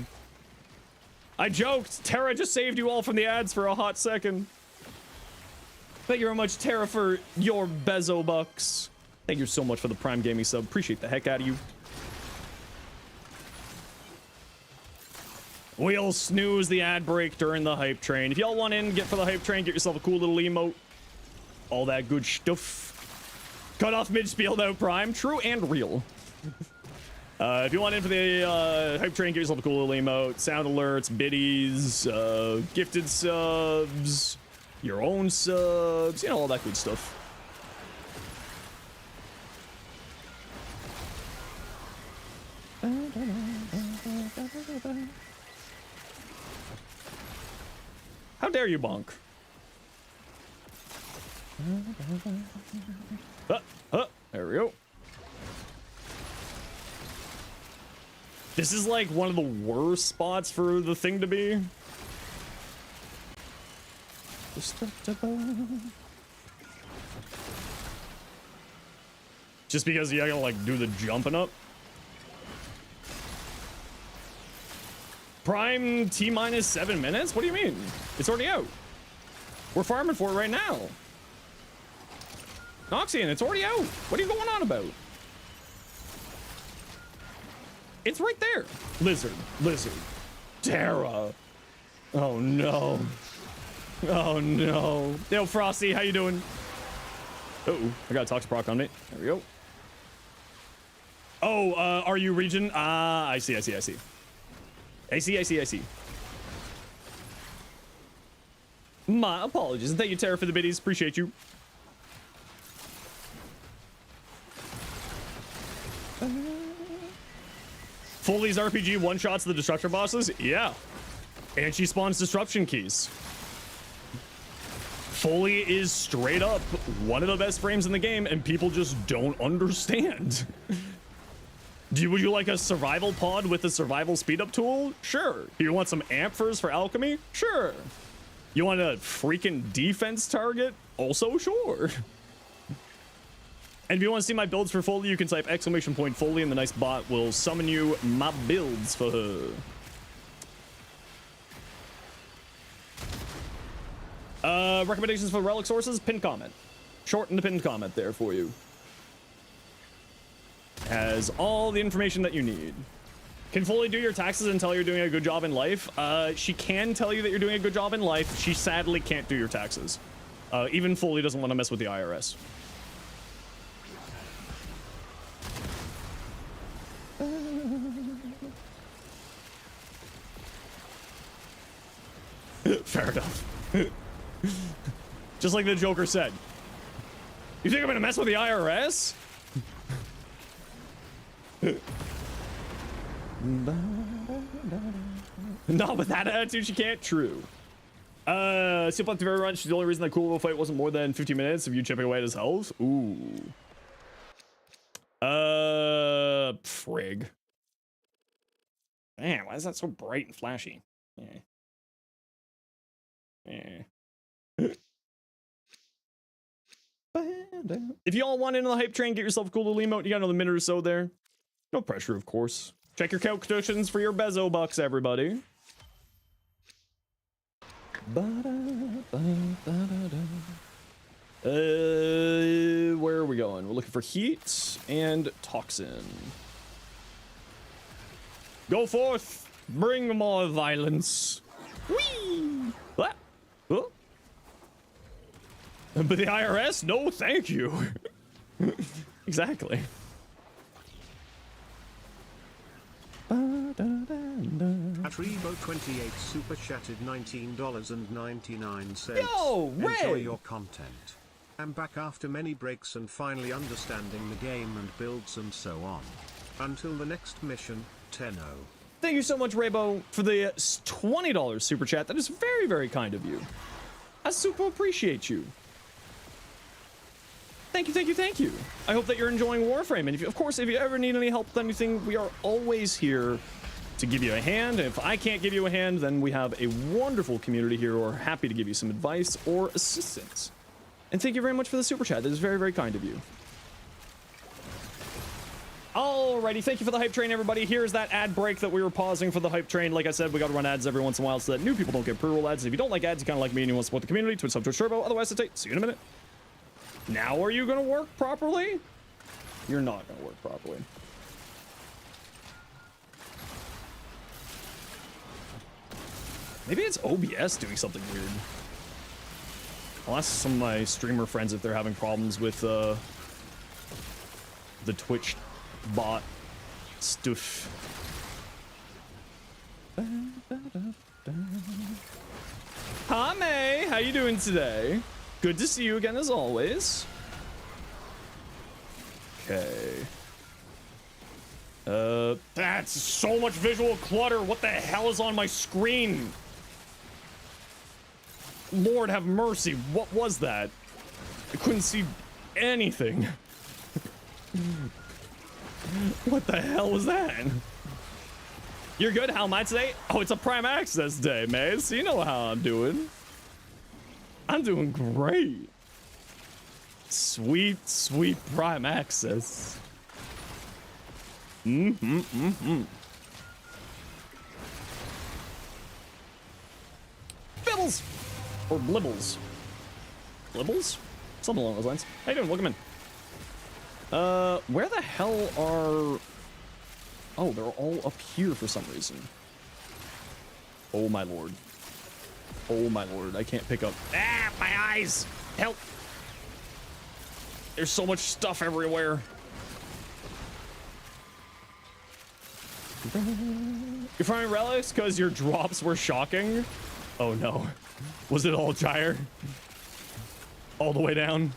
I joked. Tara just saved you all from the ads for a hot second. Thank you very much, Tara, for your Bezo bucks. Thank you so much for the Prime Gaming sub. Appreciate the heck out of you. We'll snooze the ad break during the hype train. If y'all want in, get for the hype train, get yourself a cool little emote. All that good stuff. Cut off mid-spiel though, Prime. True and real. If you want in for the hype train, get yourself a cool little emote. Sound alerts, biddies, gifted subs, your own subs, you know, all that good stuff. How dare you, bonk? There we go. This is like one of the worst spots for the thing to be. Just because you gotta like do the jumping up. Prime T-minus 7 minutes? What do you mean? It's already out. We're farming for it right now. Noxian, it's already out. What are you going on about? It's right there. Lizard. Terra. Oh no. Oh no. Yo, Frosty, how you doing? Uh-oh, I got a toxic proc on me. There we go. Oh, are you region? I see. I see. My apologies. And thank you, Tara, for the biddies. Appreciate you. Foley's RPG one-shots the destructor bosses? Yeah. And she spawns disruption keys. Foley is straight up one of the best frames in the game, and people just don't understand. Would you like a survival pod with a survival speed-up tool? Sure. You want some amphers for alchemy? Sure. You want a freaking defense target? Also sure. And if you want to see my builds for Foley, you can type !Foley and the nice bot will summon you my builds for her. Recommendations for relic sources? Pinned comment. Shorten the pinned comment there for you. Has all the information that you need. Can Foley do your taxes and tell you're doing a good job in life? She can tell you that you're doing a good job in life. She sadly can't do your taxes. Even Foley doesn't want to mess with the IRS. Fair enough. Just like the Joker said. You think I'm gonna mess with the IRS? Not with that attitude, she can't. True. Seal left very run. She's the only reason that cool fight wasn't more than 15 minutes of you chipping away at his health. Ooh. Frig. Man, why is that so bright and flashy? If you all want into the hype train, get yourself a cool little emote. You got another minute or so there. No pressure, of course. Check your calculations for your Bezo bucks, everybody. Where are we going? We're looking for heat and toxin. Go forth, bring more violence. Whee! What? Oh. But the IRS? No, thank you. Exactly. Atrebo28 super chatted $19.99. Yo, Ray! Enjoy your content. I'm back after many breaks and finally understanding the game and builds and so on. Until the next mission, 10-0. Thank you so much, Raybo, for the $20 super chat. That is very, very kind of you. I super appreciate you. Thank you, thank you, thank you. I hope that you're enjoying Warframe. And if you, of course, if you ever need any help with anything, we are always here to give you a hand. And if I can't give you a hand, then we have a wonderful community here who are happy to give you some advice or assistance. And thank you very much for the super chat. That is very, very kind of you. Alrighty, thank you for the hype train, everybody. Here's that ad break that we were pausing for the hype train. Like I said, we got to run ads every once in a while so that new people don't get pre-roll ads. If you don't like ads, you kind of like me and you want to support the community, Twitch sub, Twitch Turbo. Otherwise, see you in a minute. Now are you going to work properly? You're not going to work properly. Maybe it's OBS doing something weird. I'll ask some of my streamer friends if they're having problems with the Twitch bot stuff. Hi, May. How you doing today? Good to see you again, as always. Okay. That's so much visual clutter. What the hell is on my screen? Lord have mercy. What was that? I couldn't see anything. What the hell was that? You're good? How am I today? Oh, it's a Prime Access day, man. So you know how I'm doing. I'm doing great. Sweet, sweet Prime Access. Bibbles! Or blibbles. Blibbles? Something along those lines. How you doing? Welcome in. Where the hell are... Oh, they're all up here for some reason. Oh my lord. Oh my lord, I can't pick up. Ah, my eyes! Help! There's so much stuff everywhere. You're finding relics because your drops were shocking? Oh no. Was it all gyre? All the way down?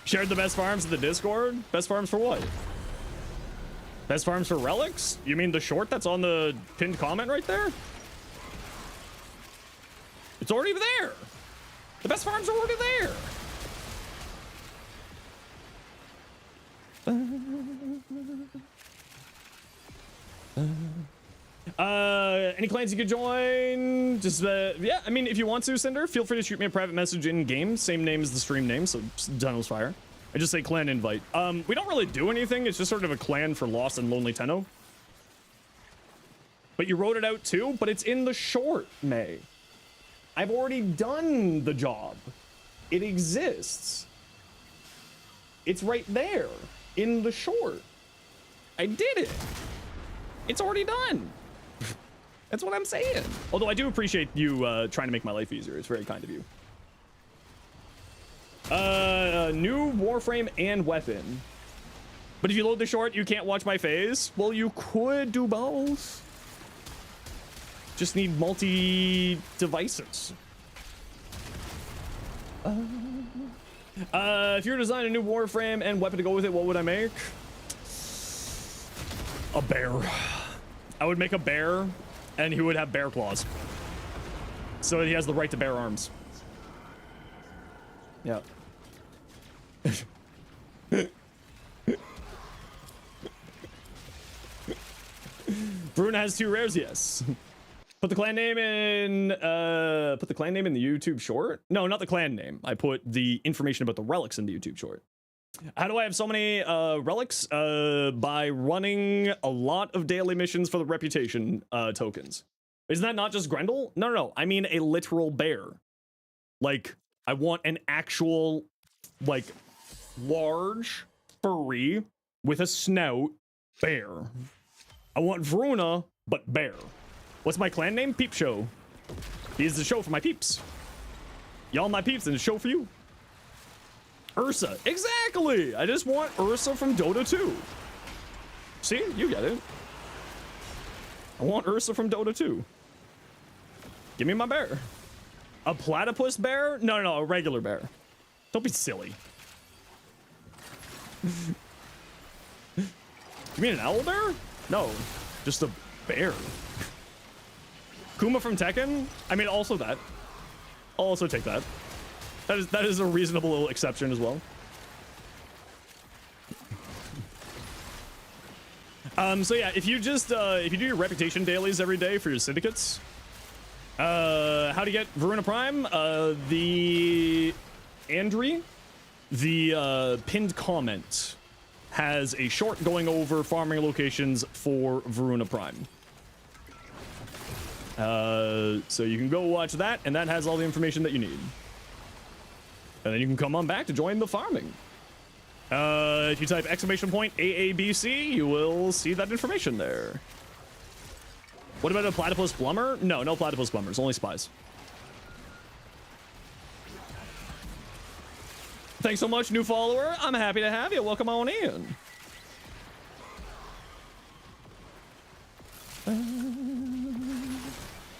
Shared the best farms in the Discord? Best farms for what? Best farms for relics? You mean the short that's on the pinned comment right there? It's already there. The best farms are already there. Any clans you could join? Just yeah, I mean, if you want to, Cinder, feel free to shoot me a private message in game. Same name as the stream name, so Zenosfire. I just say clan invite. We don't really do anything. It's just sort of a clan for Lost and Lonely Tenno. But you wrote it out too, but it's in the short, May. I've already done the job. It exists. It's right there in the short. I did it. It's already done. That's what I'm saying. Although I do appreciate you trying to make my life easier. It's very kind of you. New Warframe and weapon. But if you load the short, you can't watch my face. Well, you could do both. Just need multi-devices. If you were to design a new Warframe and weapon to go with it, what would I make? A bear. I would make a bear, and he would have bear claws. So that he has the right to bear arms. Yeah. Voruna has 2 rares, yes. Put the clan name in the YouTube short? No, not the clan name. I put the information about the relics in the YouTube short. How do I have so many relics? By running a lot of daily missions for the reputation tokens. Isn't that not just Grendel? No, no, no. I mean a literal bear. Like, I want an actual, like, large, furry, with a snout bear. I want Voruna, but bear. What's my clan name? Peep Show. Here's the show for my peeps. Y'all my peeps, and a show for you. Ursa. Exactly! I just want Ursa from Dota 2. See? You get it. I want Ursa from Dota 2. Give me my bear. A platypus bear? No, no, no, a regular bear. Don't be silly. You mean an owl bear? No, just a bear. Kuma from Tekken? I mean, also that. I'll also take that. That is a reasonable little exception as well. So yeah, if you just if you do your reputation dailies every day for your syndicates, how to get Voruna Prime? The Andri, the pinned comment has a short going over farming locations for Voruna Prime. So you can go watch that, and that has all the information that you need. And then you can come on back to join the farming. If you type !AABC, you will see that information there. What about a platypus plumber? No, no platypus plumbers, only spies. Thanks so much, new follower. I'm happy to have you. Welcome on in.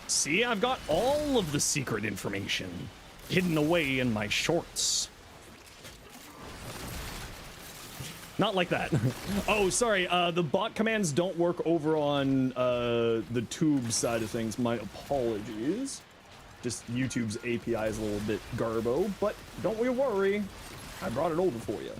See, I've got all of the secret information hidden away in my shorts. Not like that. Oh, sorry. The bot commands don't work over on the tube side of things. My apologies. Just YouTube's API is a little bit garbo, but don't we worry. I brought it over for you.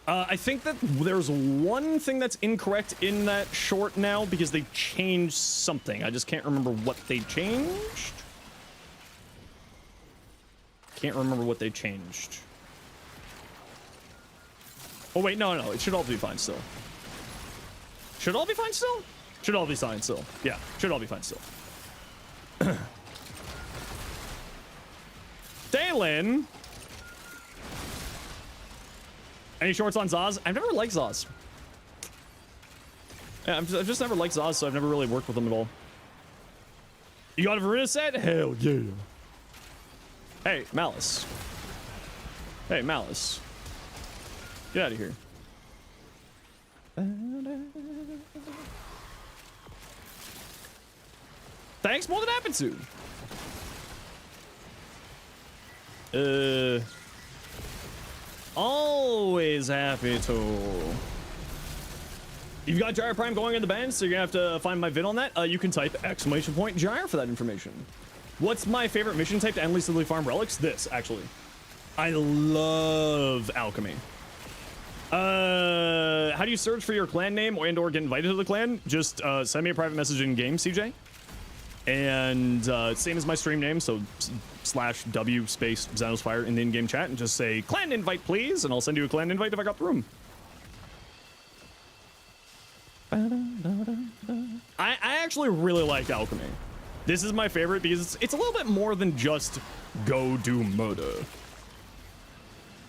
I think that there's one thing that's incorrect in that short now because they changed something. I just can't remember what they changed. Can't remember what they changed. Oh wait, no, no, it should all be fine still. Should all be fine still? Should all be fine still. Yeah, should all be fine still. Dalen! Any shorts on Zaz? I've never liked Zaz. Yeah, I've just never liked Zaz, so I've never really worked with them at all. You got a Voruna set? Hell yeah. Hey, Malice. Hey, Malice. Get out of here. Thanks more than happened to. Always happy to. You've got Gyre Prime going in the band, so you're gonna have to find my vid on that. You can type !Gyre for that information. What's my favorite mission type to endlessly simply farm relics? This, actually. I love alchemy. How do you search for your clan name and/or get invited to the clan? Just send me a private message in game, CJ. And same as my stream name, so /W space Zenosfire in the in-game chat, and just say clan invite, please, and I'll send you a clan invite if I got the room. I actually really like alchemy. This is my favorite because it's a little bit more than just go do murder.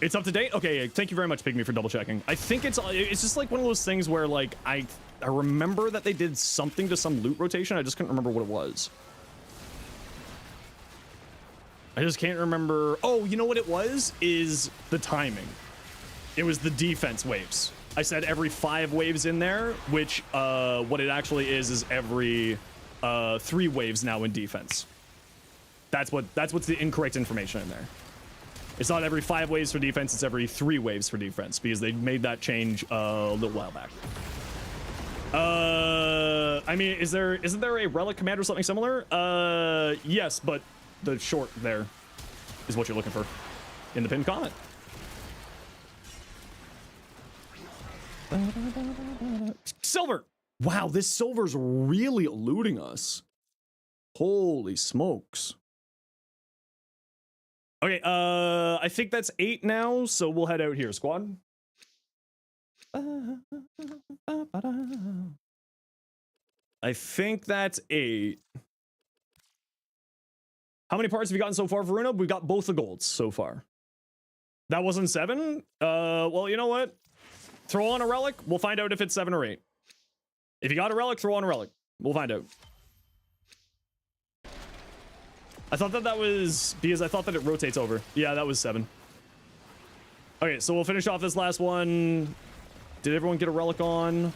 It's up to date? Okay, thank you very much, Pygmy, for double checking. I think it's just like one of those things where like I remember that they did something to some loot rotation. I just couldn't remember what it was. I just can't remember. Oh, you know what it was? Is the timing. It was the defense waves. I said every 5 waves in there, which what it actually is every 3 waves now in defense. That's what's the incorrect information in there. It's not every 5 waves for defense, it's every 3 waves for defense, because they made that change a little while back. I mean, isn't there a relic command or something similar? Yes, but the short there is what you're looking for in the pinned comment. Silver! Wow, this silver's really eluding us. Holy smokes. Okay, I think that's 8 now, so we'll head out here, squad. I think that's 8. How many parts have you gotten so far, Voruna? We've got both the golds so far. That wasn't 7? Well, you know what? Throw on a relic. We'll find out if it's 7 or 8. If you got a relic, throw on a relic. We'll find out. I thought that was because I thought that it rotates over. Yeah, that was 7. Okay, so we'll finish off this last one. Did everyone get a relic on?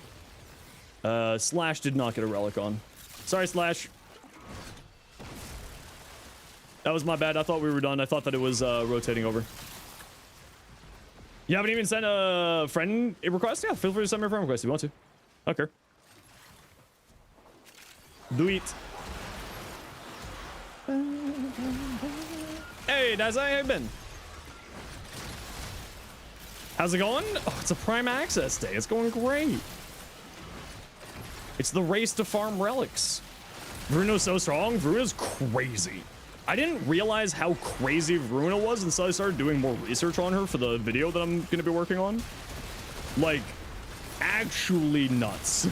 Slash did not get a relic on. Sorry, Slash. That was my bad. I thought we were done. I thought that it was rotating over. You haven't even sent a friend request? Yeah, feel free to send me a friend request if you want to. Okay. Do it. Hey, Dazai, how you been? How's it going? Oh, it's a Prime Access Day. It's going great. It's the race to farm relics. Voruna's so strong. Voruna's crazy. I didn't realize how crazy Voruna was until I started doing more research on her for the video that I'm going to be working on. Like, actually nuts.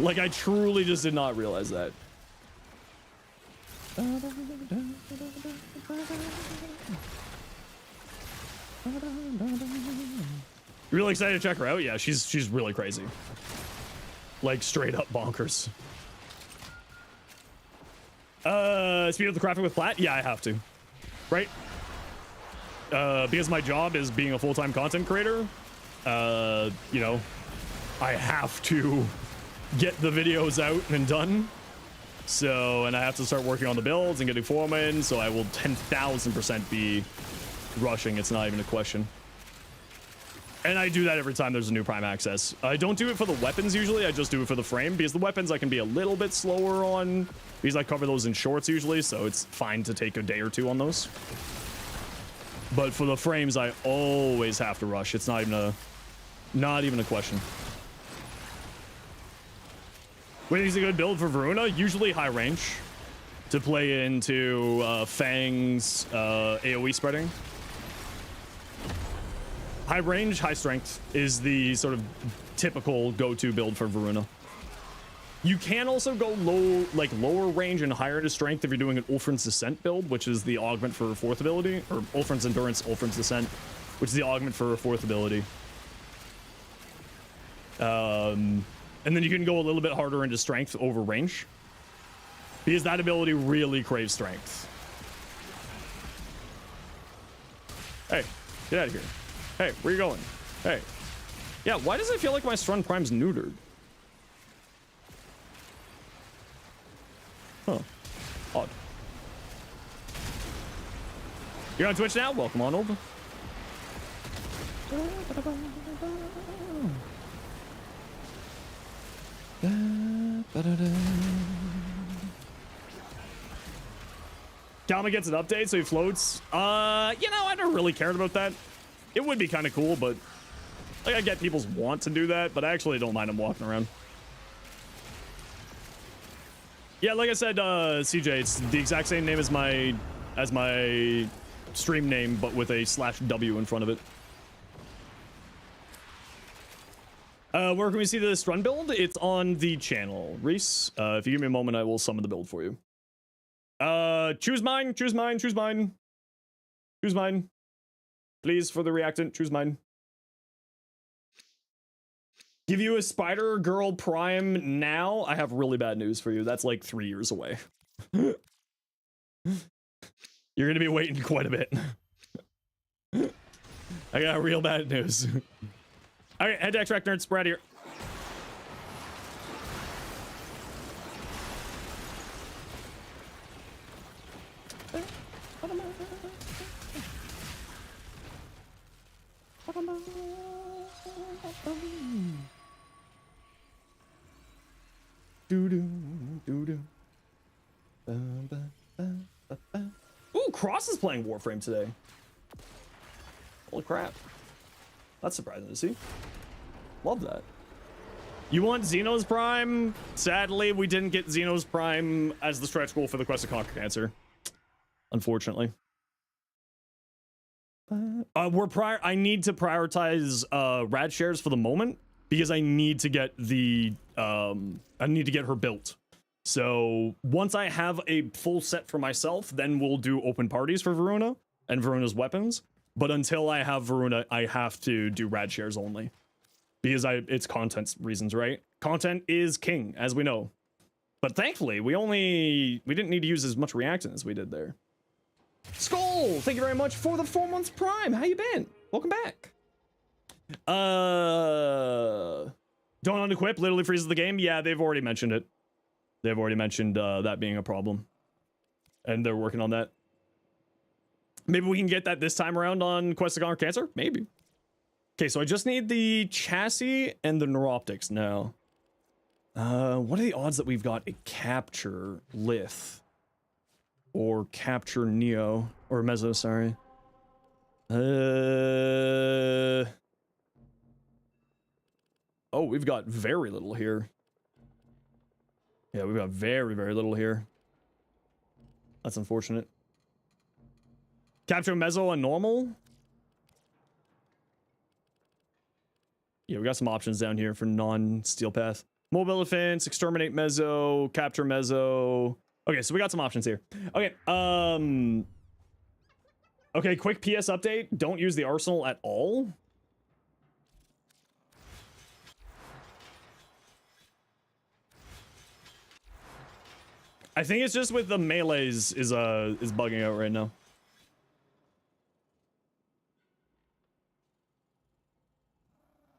Like, I truly just did not realize that. Really excited to check her out? Yeah, she's really crazy. Like, straight up bonkers. Speed up the crafting with plat? Yeah, I have to. Right? Because my job is being a full-time content creator, you know, I have to get the videos out and done. So, and I have to start working on the builds and getting foremen, so I will 10,000% be rushing. It's not even a question. And I do that every time there's a new Prime Access. I don't do it for the weapons usually, I just do it for the frame, because the weapons I can be a little bit slower on, because I cover those in shorts usually, so it's fine to take a day or 2 on those. But for the frames, I always have to rush. It's not even a question. What is a good build for Voruna? Usually high range to play into Fang's AoE spreading. High range, high strength is the sort of typical go-to build for Voruna. You can also go lower range and higher into strength if you're doing an Ulfrin's Descent build, which is the augment for 4th ability, or Ulfrin's Endurance, Ulfrin's Descent, which is the augment for 4th ability. And then you can go a little bit harder into strength over range, because that ability really craves strength. Hey, get out of here. Hey, where you going? Hey. Yeah, why does it feel like my Strun Prime's neutered? Huh. Odd. You're on Twitch now? Welcome on over. Kalma gets an update, so he floats. You know, I never really cared about that. It would be kind of cool, but like, I get people's want to do that, but I actually don't mind him walking around. Yeah, like I said, CJ, it's the exact same name as my stream name, but with a /W in front of it. Where can we see this run build? It's on the channel. Reese, if you give me a moment, I will summon the build for you. Choose mine, choose mine, choose mine. Choose mine. Please, for the reactant, choose mine. Give you a Spider Girl Prime now? I have really bad news for you. That's like 3 years away. You're gonna be waiting quite a bit. I got real bad news. Alright, head to extract nerds, spread here. Ooh, Cross is playing Warframe today. Holy crap. That's surprising to see. Love that. You want Xenos Prime? Sadly, we didn't get Xenos Prime as the stretch goal for the Quest to Conquer Cancer. Unfortunately. I need to prioritize rad shares for the moment because I need to get the I need to get her built. So once I have a full set for myself, then we'll do open parties for Voruna and Varuna's weapons. But until I have Voruna, I have to do rad shares only. Because it's content reasons, right? Content is king, as we know. But thankfully, we didn't need to use as much reactant as we did there. Skull, thank you very much for the 4 months prime. How you been? Welcome back. Don't unequip literally freezes the game. Yeah, they've already mentioned it. They've already mentioned that being a problem. And they're working on that. Maybe we can get that this time around on Quest to Conquer Cancer? Maybe. Okay, so I just need the chassis and the neuroptics now. What are the odds that we've got a capture lith? Or capture neo? Or meso, sorry. Oh, we've got very little here. Yeah, we've got very, very little here. That's unfortunate. Capture meso and normal? Yeah, we got some options down here for non-steel path. Mobile Elephants, Exterminate Meso, Capture Meso. Okay, so we got some options here. Okay, okay, quick PS update. Don't use the arsenal at all. I think it's just with the melees is bugging out right now.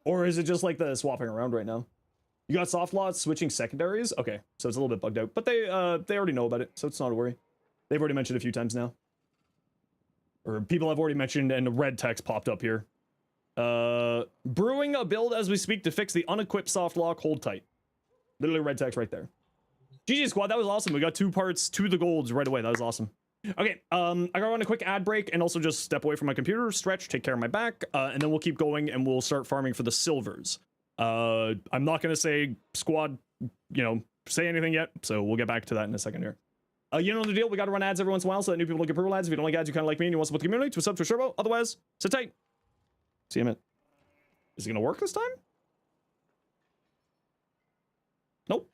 Or is it just like the swapping around right now? You got soft lots switching secondaries? Okay, so it's a little bit bugged out. But they already know about it, so it's not a worry. They've already mentioned it a few times now. Or people have already mentioned, and the red text popped up here. Brewing a build as we speak to fix the unequipped soft lock, hold tight. Literally red text right there. GG squad, that was awesome. We got 2 parts to the golds right away. That was awesome. Okay, I gotta run a quick ad break and also just step away from my computer, stretch, take care of my back, and then we'll keep going and we'll start farming for the silvers. I'm not gonna say squad, you know, say anything yet, so we'll get back to that in a second here. You know the deal, we gotta run ads every once in a while so that new people don't get pro ads. If you don't like ads, you kinda like me and you want to support the community, to sub to a Sherbo. Otherwise, sit tight. See you in a minute. Is it gonna work this time? Nope.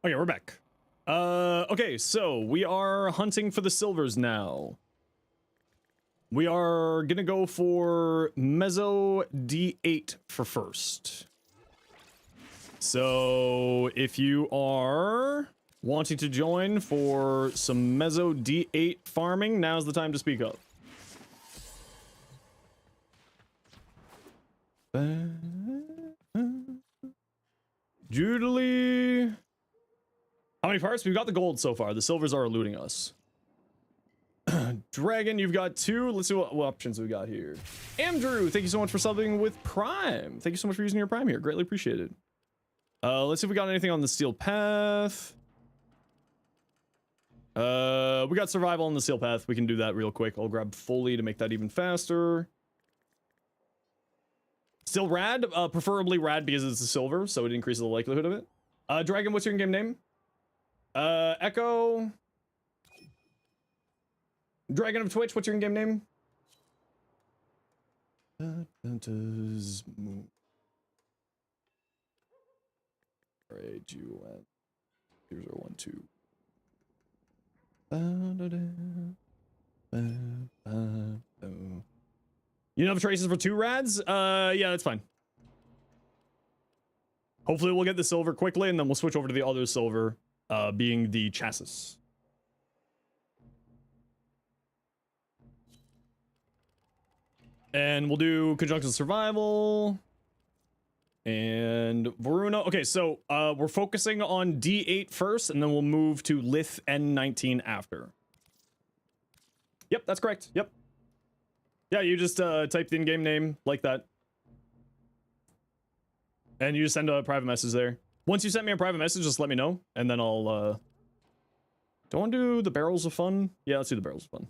Okay, we're back. Okay, so we are hunting for the silvers now. We are gonna go for Mezzo D8 for first. So if you are wanting to join for some Mezzo D8 farming, now's the time to speak up. Jubilee. How many parts? We've got the gold so far. The silvers are eluding us. Dragon, you've got 2. Let's see what options we got here. Andrew, thank you so much for subbing with Prime. Thank you so much for using your Prime here. Greatly appreciated. Let's see if we got anything on the steel path. We got survival on the steel path. We can do that real quick. I'll grab Foley to make that even faster. Still rad, preferably rad because it's a silver, so it increases the likelihood of it. Dragon, what's your in-game name? Echo. Dragon of Twitch, what's your in-game name? Alright, you went. Here's our 1, 2. You know the traces for 2 rads? Yeah, that's fine. Hopefully we'll get the silver quickly, and then we'll switch over to the other silver, being the chassis. And we'll do conjunctive survival. And Voruna. Okay, so we're focusing on D8 first, and then we'll move to Lith N19 after. Yep, that's correct. Yep. Yeah, you just type the in-game name like that. And you just send a private message there. Once you send me a private message, just let me know, and then I'll... Do I want to do the barrels of fun? Yeah, let's do the barrels of fun.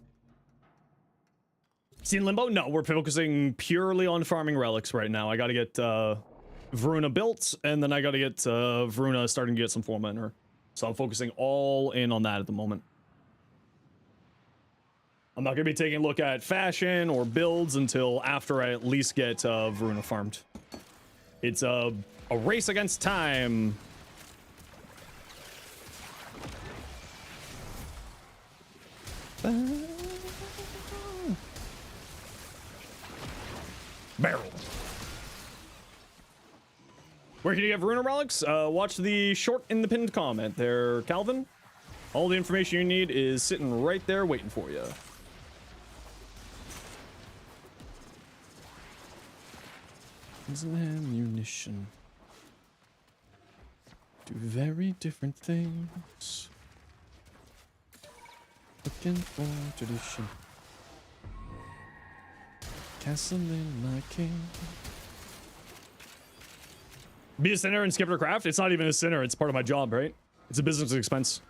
See in Limbo? No, we're focusing purely on farming relics right now. I gotta get Voruna built, and then I gotta get Voruna starting to get some form in her. So I'm focusing all in on that at the moment. I'm not gonna be taking a look at fashion or builds until after I at least get Voruna farmed. It's a race against time. Barrel. Where can you get Voruna relics? Watch the short in the pinned comment there, Calvin. All the information you need is sitting right there waiting for you. Ammunition. Do very different things. Looking for tradition. Castle in my king. Be a sinner and skip her craft? It's not even a sinner, it's part of my job, right? It's a business expense.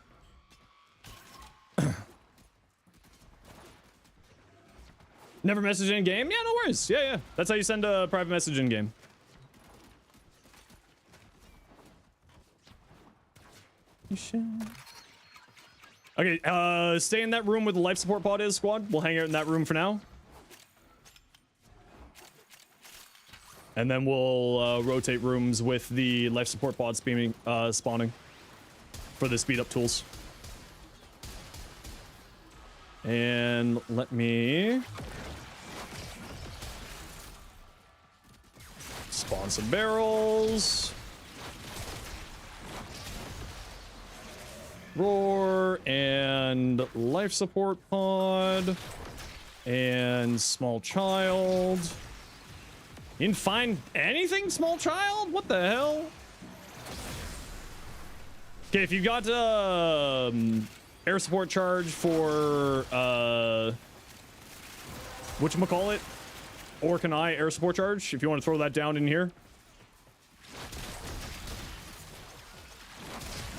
Never message in game? Yeah, no worries. Yeah. That's how you send a private message in game. Okay, stay in that room where the life support pod is, squad. We'll hang out in that room for now. And then we'll rotate rooms with the life support pod spawning for the speed up tools. And let me spawn some barrels. Roar and life support pod and small child. You didn't find anything, small child? What the hell? Okay, if you got air support charge for whatchamacallit, or can I air support charge if you want to throw that down in here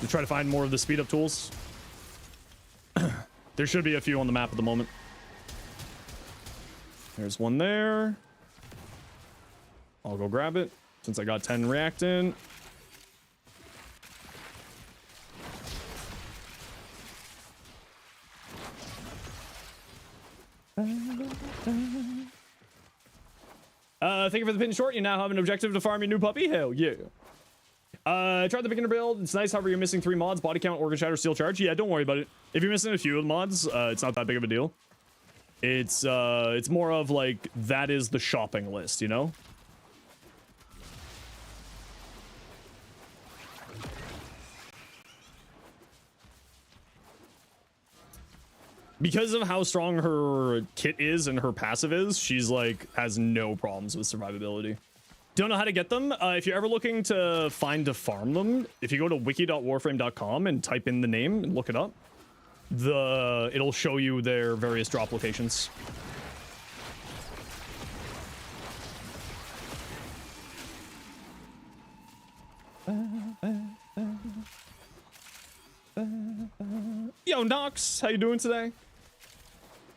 to try to find more of the speed up tools. There should be a few on the map at the moment. There's one there. I'll go grab it since I got 10 reactant. Thank you for the pin short. You now have an objective to farm your new puppy. Hell yeah. Tried the beginner build. It's nice, however, you're missing 3 mods: body count, organ shatter, steel charge. Yeah, don't worry about it. If you're missing a few of the mods, it's not that big of a deal. It's more of like, that is the shopping list, you know? Because of how strong her kit is and her passive is, she's like, has no problems with survivability. Don't know how to get them? If you're ever looking to farm them, if you go to wiki.warframe.com and type in the name and look it up, it'll show you their various drop locations. Yo, Nox, how you doing today?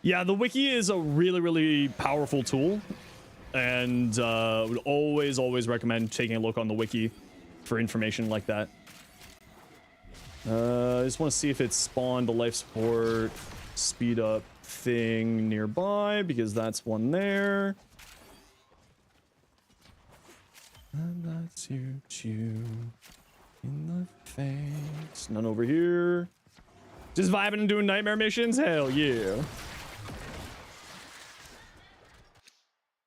Yeah, the wiki is a really, really powerful tool, and would always recommend taking a look on the wiki for information like that. I just want to see if it spawned a life support speed up thing nearby, because that's one there. And that's you in the face. None over here. Just vibing and doing nightmare missions? Hell yeah.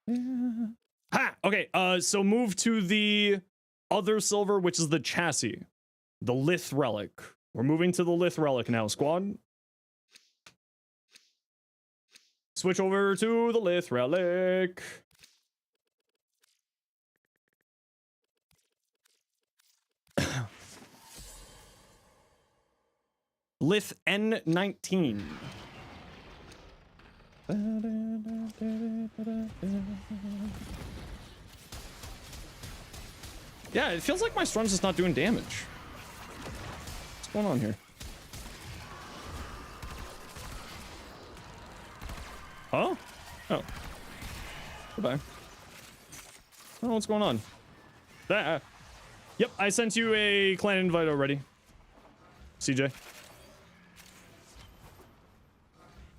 Yeah. Ha! Okay, so move to the other silver, which is the chassis. The Lith Relic. We're moving to the Lith Relic now, squad. Switch over to the Lith Relic. Lith N19. Yeah, it feels like my storm's just not doing damage. What's going on here? Huh? Oh. Goodbye. I don't know what's going on. Yep, I sent you a clan invite already. CJ.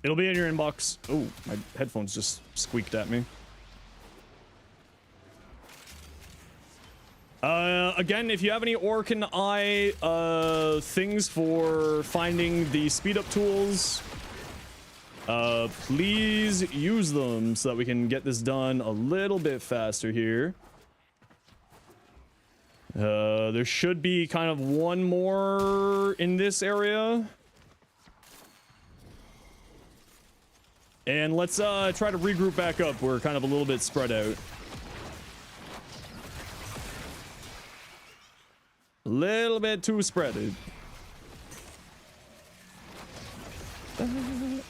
It'll be in your inbox. Oh, my headphones just squeaked at me. Again, if you have any Orc and Eye things for finding the speed up tools, please use them so that we can get this done a little bit faster here. There should be kind of one more in this area. And let's try to regroup back up. We're kind of a little bit spread out. A little bit too spreaded.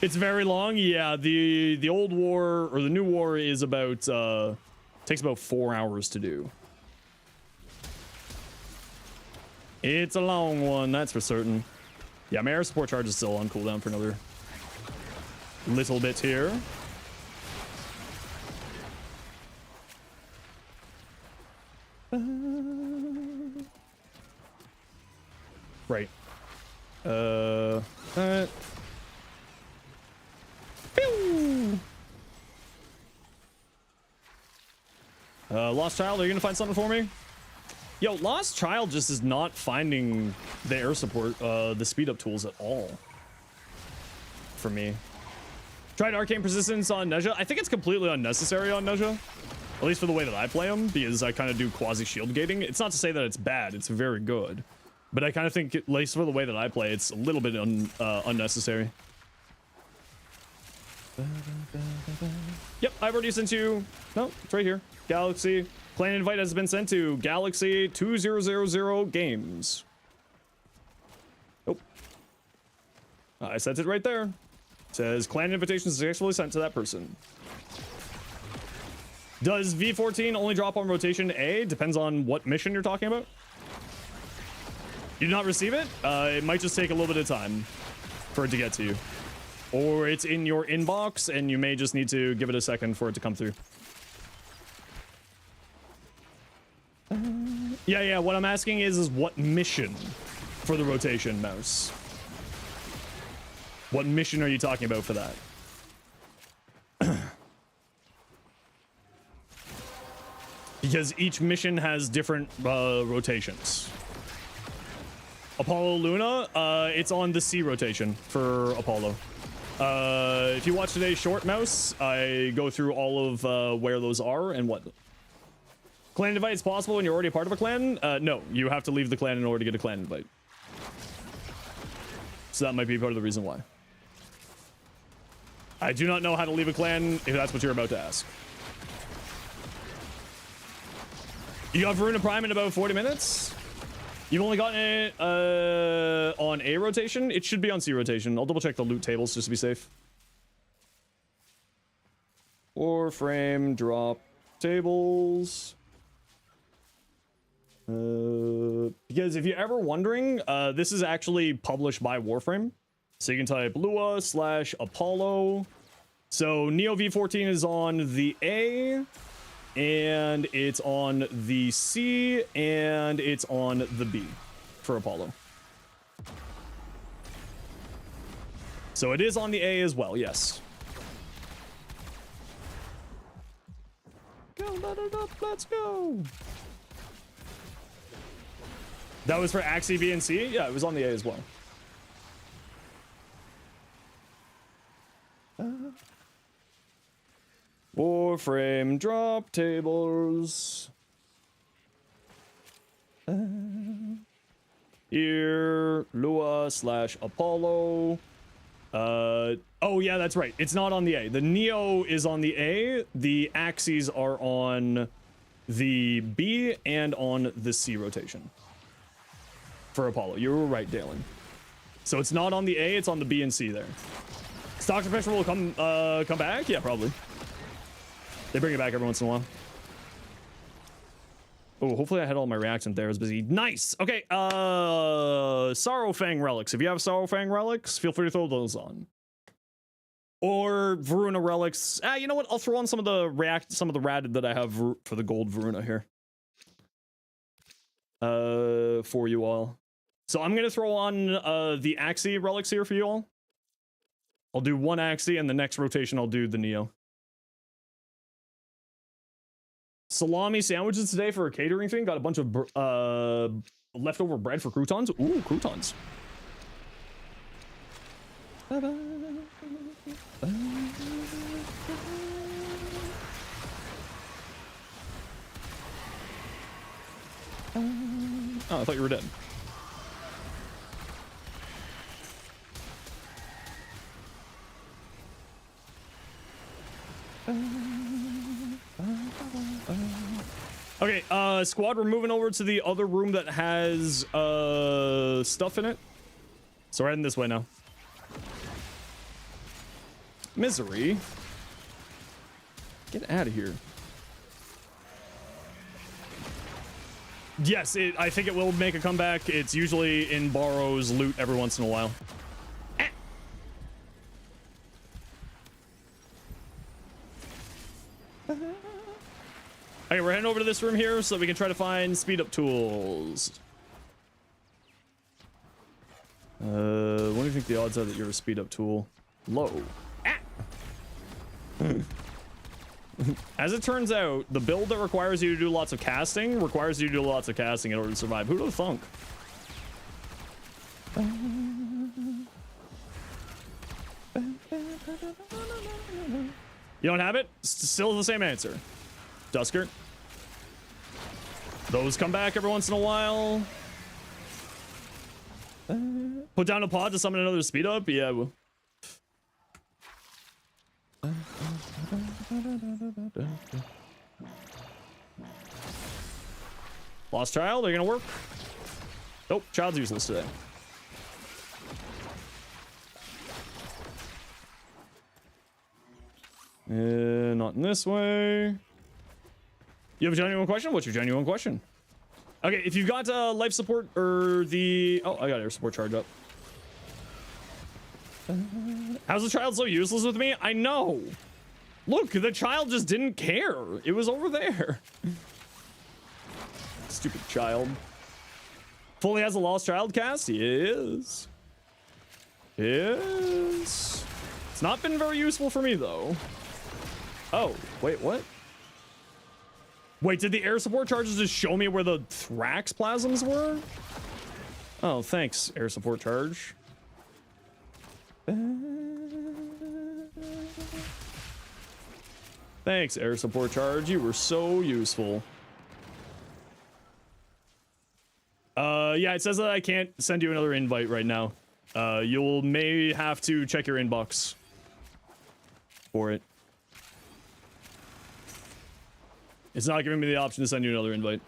It's very long. Yeah, the old war or the new war is about takes about 4 hours to do. It's a long one, that's for certain. Yeah, my air support charge is still on cooldown for another little bit here. Right. Pew! Lost Child, are you gonna find something for me? Yo, Lost Child just is not finding the air support, the speed up tools at all. For me. Tried Arcane Persistence on Nezha. I think it's completely unnecessary on Nezha. At least for the way that I play him, because I kind of do quasi-shield gating. It's not to say that it's bad, it's very good. But I kind of think, at least for the way that I play, it's a little bit unnecessary. Yep, I've already sent you... No, it's right here. Galaxy. Clan invite has been sent to Galaxy 2000 Games. Nope. I sent it right there. It says clan invitation successfully sent to that person. Does V14 only drop on rotation A? Depends on what mission you're talking about. You did not receive it? It might just take a little bit of time for it to get to you. Or it's in your inbox and you may just need to give it a second for it to come through. Yeah, what I'm asking is what mission for the rotation, Mouse? What mission are you talking about for that? because each mission has different rotations. Apollo Luna, it's on the C rotation for Apollo. If you watch today's short mouse, I go through all of where those are and what. Clan invite is possible when you're already a part of a clan? No, you have to leave the clan in order to get a clan invite. So that might be part of the reason why. I do not know how to leave a clan if that's what you're about to ask. You got Voruna Prime in about 40 minutes? You've only gotten it on A rotation? It should be on C rotation. I'll double check the loot tables just to be safe. Warframe drop tables. Because if you're ever wondering, this is actually published by Warframe. So you can type Lua/Apollo. So Neo V14 is on the A, and it's on the C, and it's on the B for Apollo. So it is on the A as well, yes. Go, let it up, let's go. That was for Axie B and C? Yeah, it was on the A as well. Warframe drop tables. Here, Lua/Apollo. Oh yeah, that's right. It's not on the A. The Neo is on the A. The Axies are on the B and on the C rotation. For Apollo. You were right, Dalen. So it's not on the A, it's on the B and C there. Stock Festival will come back? Yeah, probably. They bring it back every once in a while. Oh, hopefully I had all my reactant there. I was busy. Nice! Okay, Sorrowfang relics. If you have Sorrowfang relics, feel free to throw those on. Or Voruna relics. You know what? I'll throw on some of the rad that I have for the gold Voruna here. For you all. So I'm gonna throw on the Axie relics here for you all. I'll do one Axie, and the next rotation I'll do the Neo. Salami sandwiches today for a catering thing. Got a bunch of leftover bread for croutons. Ooh, croutons. Oh, I thought you were dead. Okay, squad, we're moving over to the other room that has stuff in it. So we're heading this way now. Misery. Get out of here. Yes, I think it will make a comeback. It's usually in Borrow's loot every once in a while. Okay, we're heading over to this room here so we can try to find speed up tools. What do you think the odds are that you're a speed up tool? Low. As it turns out, the build that requires you to do lots of casting requires you to do lots of casting in order to survive. Who'd have thunk? You don't have it? Still the same answer. Dusker. Those come back every once in a while. Put down a pod to summon another speed up? Yeah, well. Lost Child, are you gonna work? Nope, Child's useless today. Not in this way. You have a genuine question? What's your genuine question? Okay, if you've got life support or the... Oh, I got air support charge up. How's the child so useless with me? I know. Look, the child just didn't care. It was over there. Stupid child. Fully has a Lost Child cast? He is. Yes. It's not been very useful for me, though. Oh, wait, what? Wait, did the air support charges just show me where the Thrax plasms were? Oh, thanks, air support charge. Thanks, air support charge. You were so useful. Yeah, it says that I can't send you another invite right now. You'll may have to check your inbox for it. It's not giving me the option to send you another invite.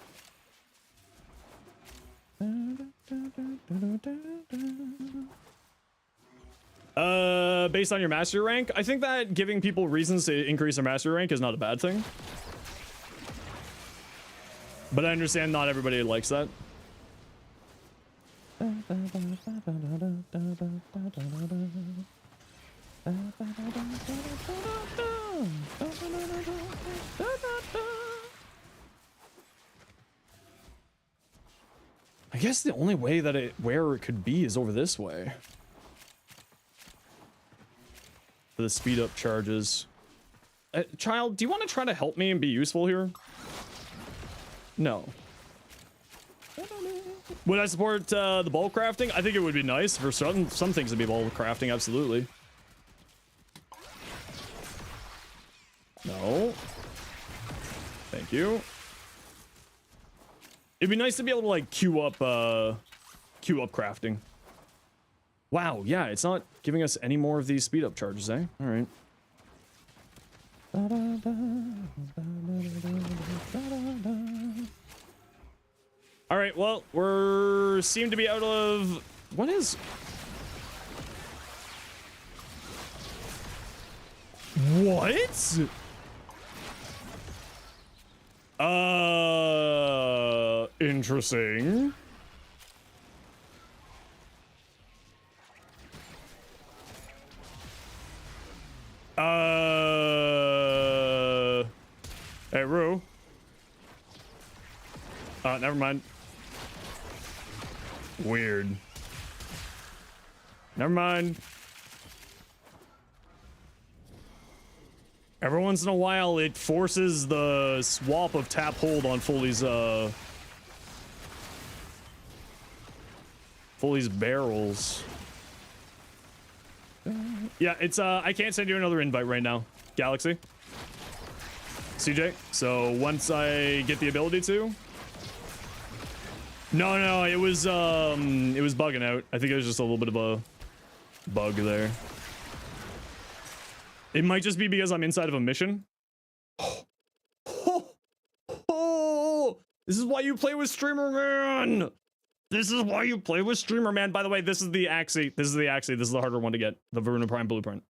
Based on your mastery rank, I think that giving people reasons to increase their mastery rank is not a bad thing. But I understand not everybody likes that. I guess the only way that where it could be is over this way. For the speed up charges. Child, do you want to try to help me and be useful here? No. Would I support the bulk crafting? I think it would be nice for some things to be bulk crafting, absolutely. No. Thank you. It'd be nice to be able to like queue up crafting. Wow, yeah, it's not giving us any more of these speed up charges, eh? All right. All right, well, we're seem to be out of what is what? Interesting. Hey, Rue. Never mind. Weird. Never mind. Every once in a while, it forces the swap of tap hold on Foley's barrels. Yeah, it's I can't send you another invite right now, Galaxy. CJ. So once I get the ability to. No, it was bugging out. I think it was just a little bit of a bug there. It might just be because I'm inside of a mission. This is why you play with Streamer Man. This is why you play with Streamer Man. By the way, this is the Axie. This is the harder one to get. The Voruna Prime Blueprint.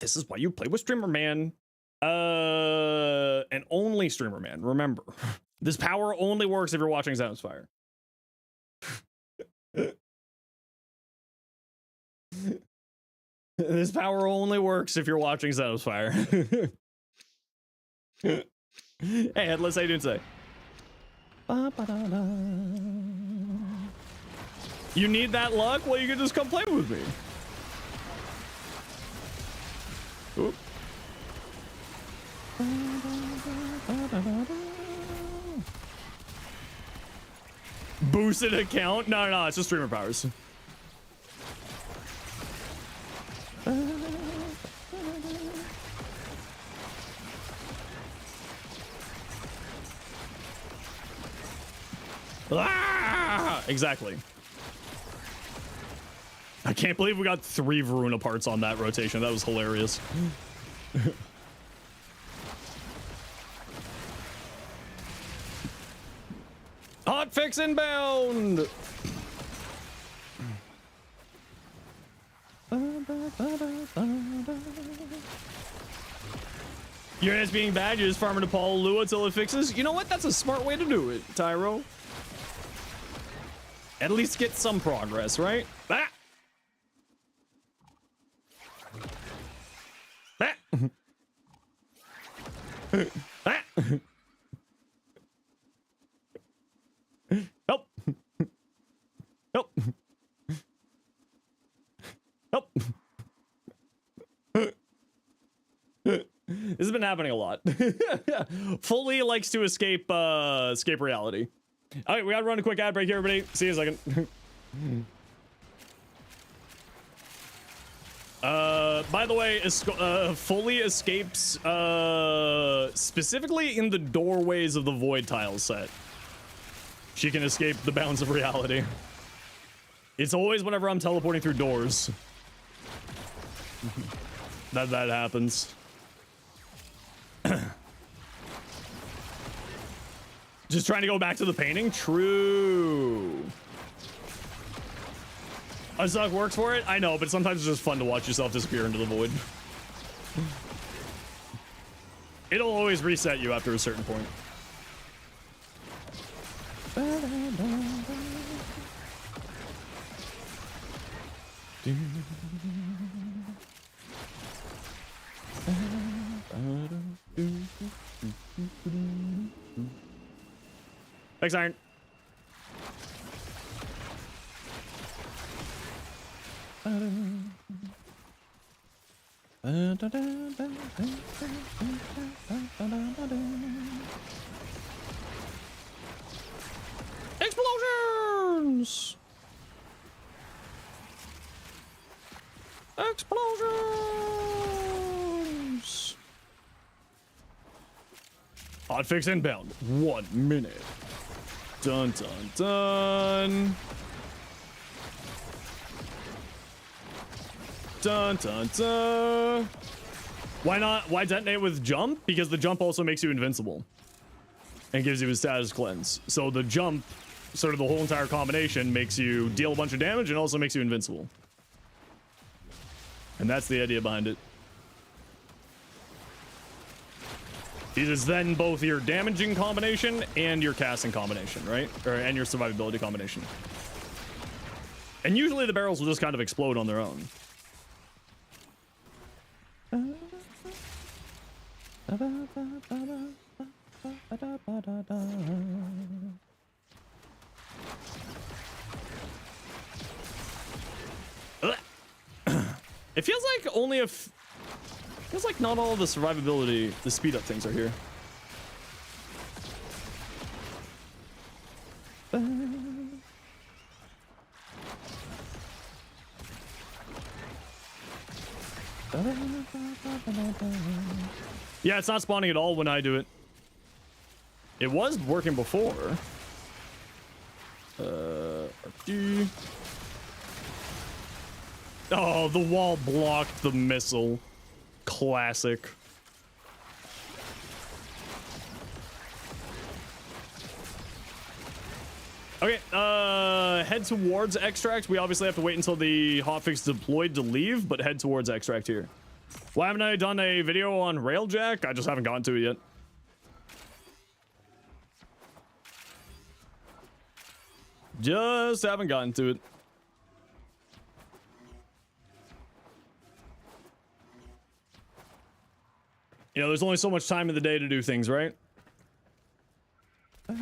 This is why you play with Streamer Man. And only Streamer Man. Remember, this power only works if you're watching Zenosfire. This power only works if you're watching Zenosfire. Hey, Headless, how you doing today? You need that luck? Well, you can just come play with me. Oop. Boosted account? No, it's just streamer powers. Ah! Exactly. I can't believe we got 3 Voruna parts on that rotation. That was hilarious. Hot fix inbound! Units being bad, you're just farming to Paul Lua till it fixes. You know what? That's a smart way to do it, Tyro. At least get some progress, right? Ah! Ah! Ah! Help! Help! Help! has been happening a lot. Fully likes to escape reality. All right, we gotta run a quick ad break here, everybody. See you in a second. By the way, fully escapes specifically in the doorways of the void tile set. She can escape the bounds of reality. It's always whenever I'm teleporting through doors that happens. Just trying to go back to the painting? True. Unstuck works for it? I know, but sometimes it's just fun to watch yourself disappear into the void. It'll always reset you after a certain point. Thanks, Iron. Explosions! Explosions! Hotfix inbound. 1 minute. Dun dun dun. Dun dun dun. Why not? Why detonate with jump? Because the jump also makes you invincible and gives you a status cleanse. So the jump, sort of the whole entire combination, makes you deal a bunch of damage and also makes you invincible. And that's the idea behind it. It is then both your damaging combination and your casting combination, right? And your survivability combination. And usually the barrels will just kind of explode on their own. It feels like only if... Feels like not all the survivability, the speed up things are here. Yeah, it's not spawning at all when I do it. It was working before. RD. Oh, the wall blocked the missile. Classic. Okay, head towards extract. We obviously have to wait until the hotfix deployed to leave, but head towards extract here. Why haven't I done a video on Railjack? I just haven't gotten to it yet. Just haven't gotten to it. You know, there's only so much time in the day to do things, right? The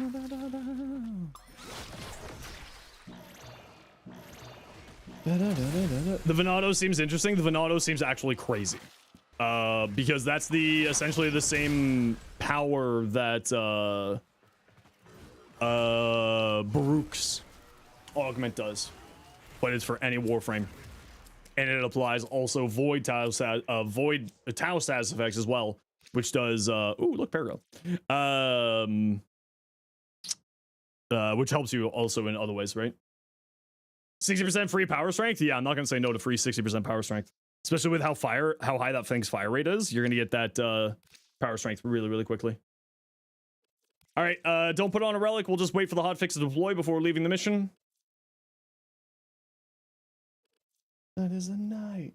Venado seems interesting. The Venado seems actually crazy. Because that's essentially the same power that Baruch's augment does. But it's for any Warframe. And it applies also void tau status effects as well, which does ooh, look, Paragraph. Which helps you also in other ways, right? 60% free power strength. Yeah, I'm not gonna say no to free 60% power strength, especially with how high that thing's fire rate is. You're gonna get that power strength really, really quickly. All right, don't put on a relic. We'll just wait for the hotfix to deploy before leaving the mission. That is a night.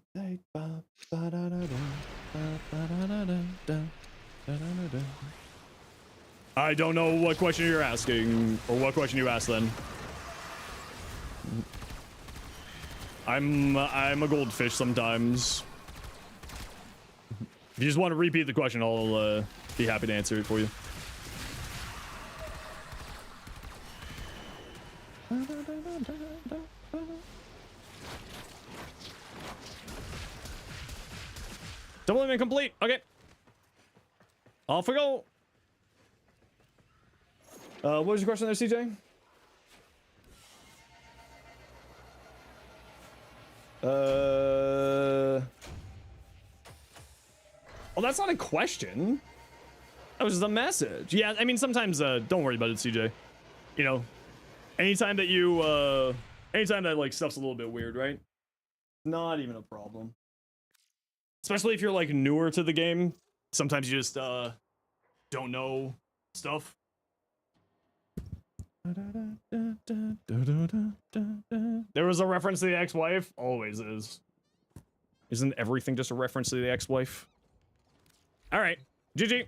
I don't know what question you're asking, or what question you asked then. I'm a goldfish sometimes. If you just want to repeat the question, I'll be happy to answer it for you. Double limit complete. Okay. Off we go. What was your question there, CJ? Well, that's not a question. That was just a message. Yeah, I mean, sometimes, don't worry about it, CJ. You know, anytime that you, anytime that, like, stuff's a little bit weird, right? Not even a problem. Especially if you're, like, newer to the game. Sometimes you just, don't know stuff. There was a reference to the ex-wife. Always is. Isn't everything just a reference to the ex-wife? All right, GG.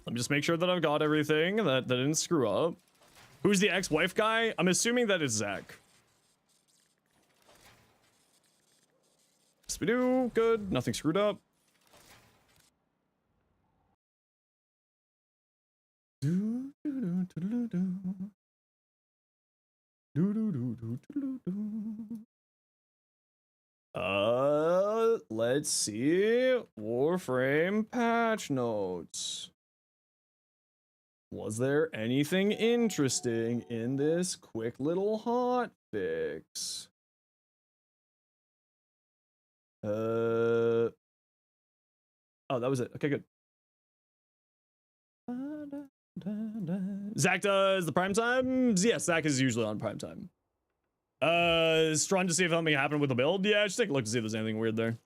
Let me just make sure that I've got everything, that didn't screw up. Who's the ex-wife guy? I'm assuming that is Zach. Yes, we do. Good. Nothing screwed up. Let's see. Warframe patch notes. Was there anything interesting in this quick little hot fix? Oh, that was it. Okay, good. Zach does the prime times? Yes, Zach is usually on prime time. Is trying to see if something happened with the build? Yeah, just take a look to see if there's anything weird there.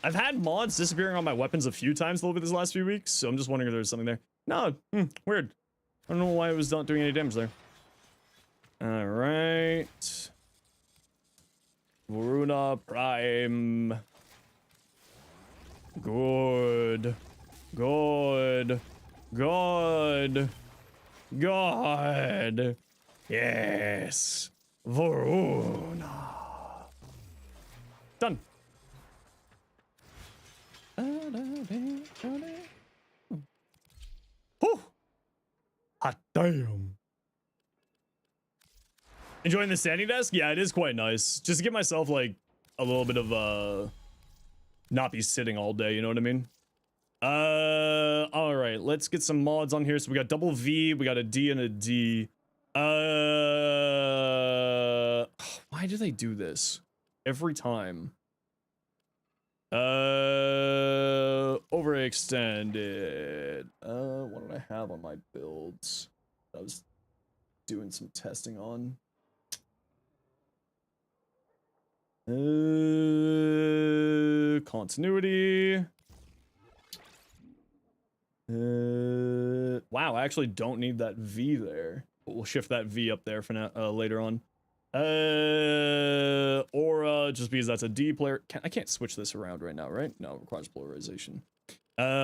I've had mods disappearing on my weapons a few times over these last few weeks, so I'm just wondering if there's something there. No, weird. I don't know why it was not doing any damage there. All right. Voruna Prime. Good. Good. Good. Good. Yes. Voruna. Done. Whew. Hot damn. Enjoying the standing desk? Yeah, it is quite nice. Just to give myself like a little bit of not be sitting all day, you know what I mean? All right, let's get some mods on here. So we got double V, we got a D and a D. Why do they do this every time? Overextended. What did I have on my builds? I was doing some testing on. Continuity. Wow, I actually don't need that V there, but we'll shift that V up there for now, later on. Aura, just because that's a D player. I can't switch this around right now, right? No, it requires polarization. Dreamer.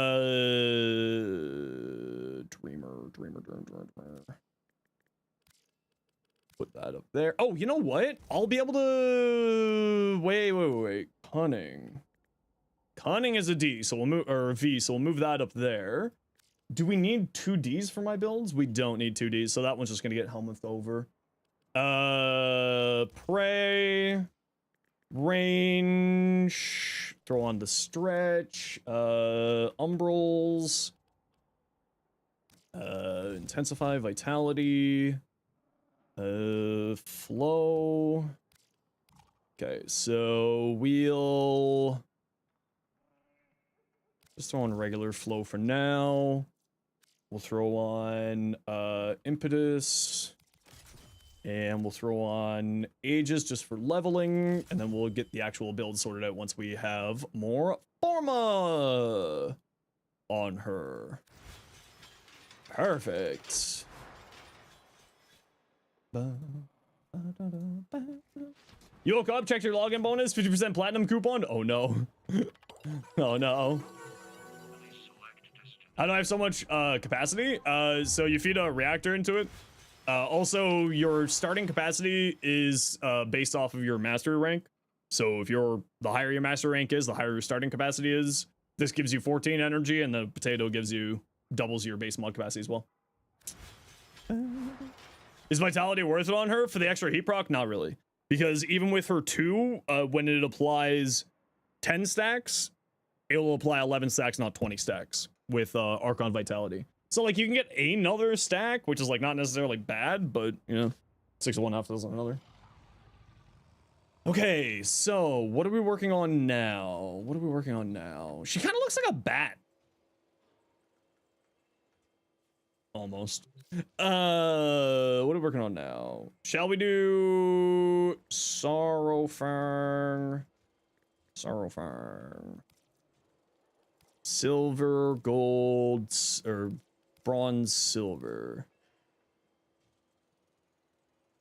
Put that up there. Oh, you know what? I'll be able to... Wait. Cunning is a D, so we'll move... Or a V, so we'll move that up there. Do we need 2 Ds for my builds? We don't need 2 Ds, so that one's just gonna get helmethed over. Prey. Range. Throw on the stretch. Umbrals. Intensify vitality. Flow. Okay, so we'll just throw on regular flow for now. We'll throw on impetus, and we'll throw on ages just for leveling, and then we'll get the actual build sorted out once we have more Forma on her. Perfect. You woke up, checked your login bonus, 50% platinum coupon. Oh no. Oh no. How do I have so much capacity? So you feed a reactor into it. Also, your starting capacity is based off of your master rank. So if the higher your master rank is, the higher your starting capacity is. This gives you 14 energy, and the potato doubles your base mod capacity as well. Is vitality worth it on her for the extra heat proc? Not really. Because even with her 2, when it applies 10 stacks, it will apply 11 stacks, not 20 stacks with Archon Vitality. So like you can get another stack, which is like not necessarily bad, but you know, 6 of one, half dozen another. Okay, so what are we working on now? What are we working on now? She kind of looks like a bat. Almost. What are we working on now? Shall we do Sorrowfang? Sorrowfang. Silver, gold, or bronze, silver.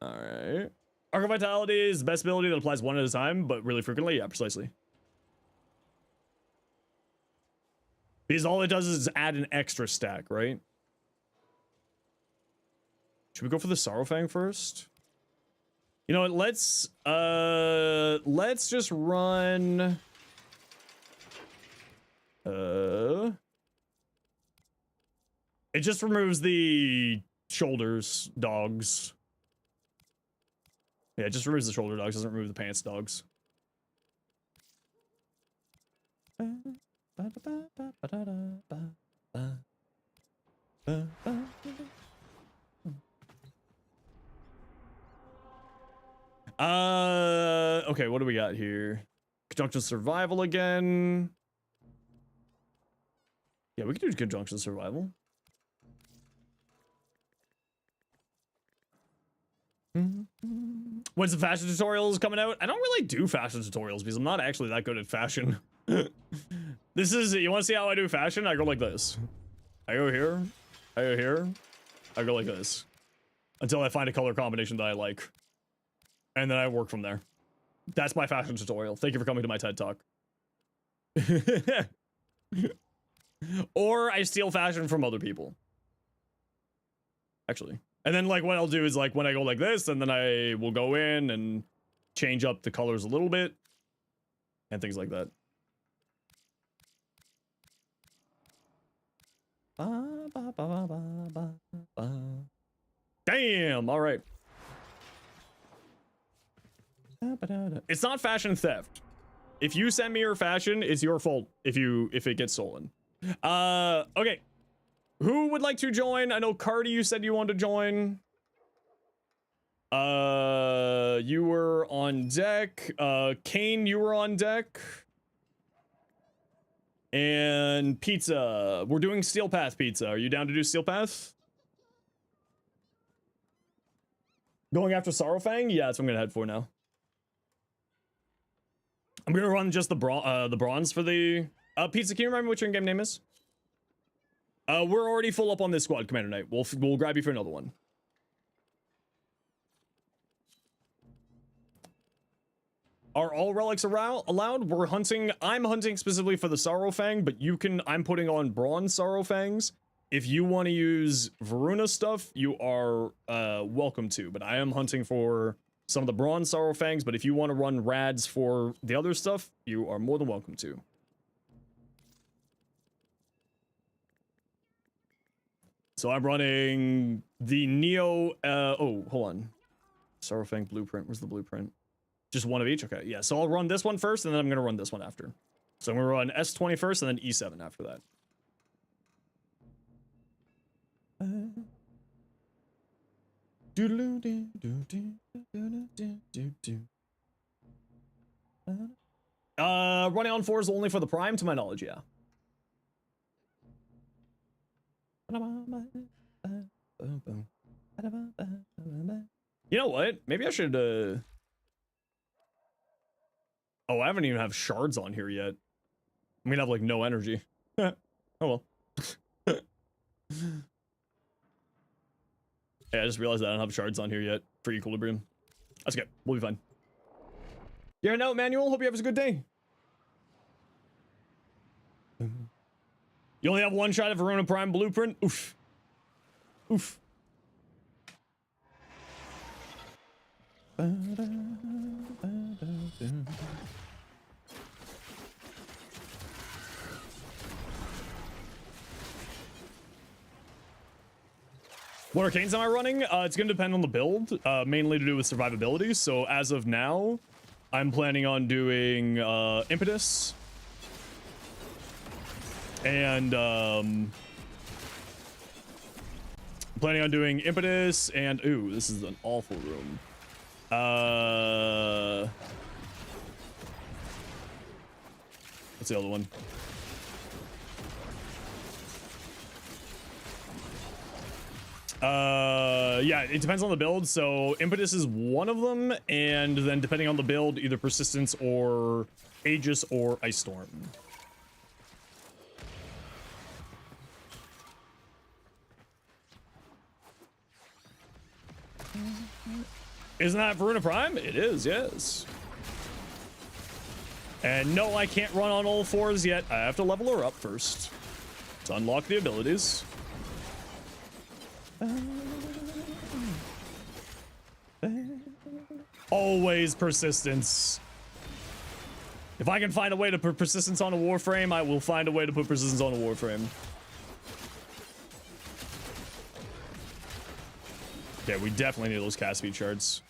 All right. Arc of Vitality is the best ability that applies one at a time, but really frequently. Yeah, precisely. Because all it does is add an extra stack, right? Should we go for the Sorrowfang first? You know what? Let's just run. It just removes the shoulders dogs. Yeah, it just removes the shoulder dogs, doesn't remove the pants dogs. Okay, what do we got here? Conjunction survival again. Yeah, we can do conjunction survival. When's the fashion tutorials coming out? I don't really do fashion tutorials because I'm not actually that good at fashion. This is, you want to see how I do fashion? I go like this. I go here, I go here, I go like this. Until I find a color combination that I like. And then I work from there. That's my fashion tutorial. Thank you for coming to my TED Talk. Or I steal fashion from other people. Actually. And then like what I'll do is like when I go like this, and then I will go in and change up the colors a little bit. And things like that. Damn, all right. It's not fashion theft. If you send me your fashion, it's your fault if it gets stolen. Okay. Who would like to join? I know Cardi, you said you wanted to join. You were on deck. Kane, you were on deck. And Pizza. We're doing Steel Path Pizza. Are you down to do Steel Path? Going after Sorrowfang? Yeah, that's what I'm gonna head for now. I'm gonna run just the bronze for the Pizza. Can you remember what your in-game name is? We're already full up on this squad, Commander Knight. We'll grab you for another one. Are all relics allowed? We're hunting. I'm hunting specifically for the Sorrowfang, but you can. I'm putting on bronze Sorrowfangs. If you want to use Voruna stuff, you are welcome to. But I am hunting for some of the bronze Sorrowfangs. But if you want to run rads for the other stuff, you are more than welcome to. So I'm running the Neo. Oh, hold on. Sorrowfang blueprint. Where's the blueprint? Just one of each? Okay, yeah. So I'll run this one first, and then I'm going to run this one after. So I'm going to run S20 first, and then E7 after that. Running on 4 is only for the Prime, to my knowledge, yeah. You know what? Maybe I should, Oh, I haven't even have shards on here yet. I'm gonna have, like, no energy. Oh, well. Yeah, I just realized that I don't have shards on here yet for Equilibrium. That's okay. We'll be fine. Yeah, no, Manuel. Hope you have a good day. You only have one shot at Voruna Prime Blueprint? Oof. Oof. What arcanes am I running? It's going to depend on the build, mainly to do with survivability. So as of now, I'm planning on doing Impetus and planning on doing Impetus and ooh, this is an awful room. What's the other one? Yeah, it depends on the build. So Impetus is one of them, and then depending on the build, either Persistence or Aegis or Ice Storm. Isn't that Voruna Prime? It is, yes. And no, I can't run on all fours yet. I have to level her up first to unlock the abilities. Always persistence. If I can find a way to put persistence on a Warframe, I will find a way to put persistence on a Warframe. Okay, we definitely need those cast speed shards.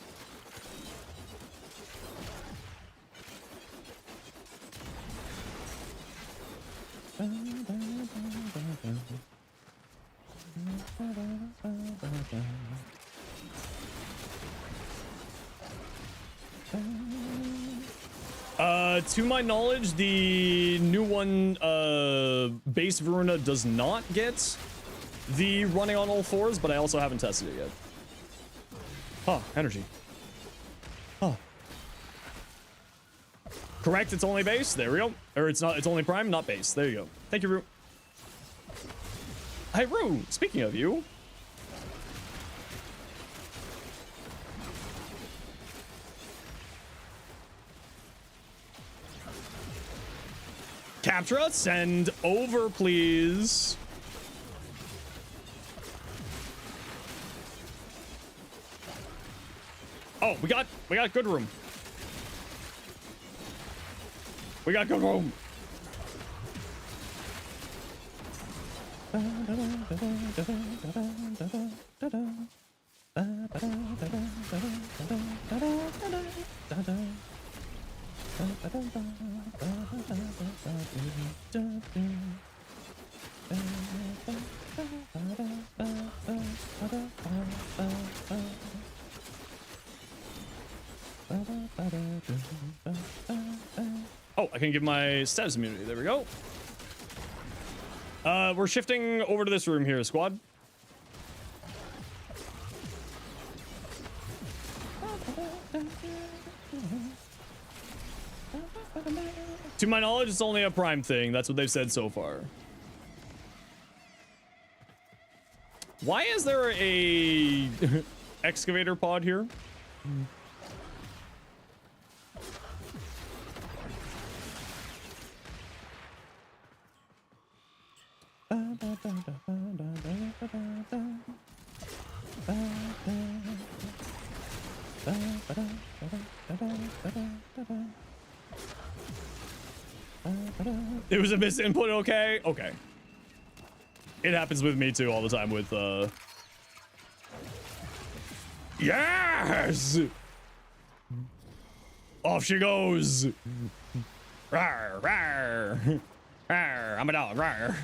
To my knowledge, the new one, base Voruna does not get the running on all fours, but I also haven't tested it yet. Huh, energy. Huh. Correct, it's only base. There we go. Or it's only prime, not base. There you go. Thank you, Rue. Hey, Rue, speaking of you. Captra, send over, please. Oh, we got good room. We got good room. Oh, I can give my status immunity. There we go. We're shifting over to this room here, squad. To my knowledge, it's only a prime thing. That's what they've said so far. Why is there a excavator pod here? It was a misinput, okay? Okay. It happens with me too all the time with, Yes! Off she goes! Rawr, rawr. Rawr, I'm a dog, rawr.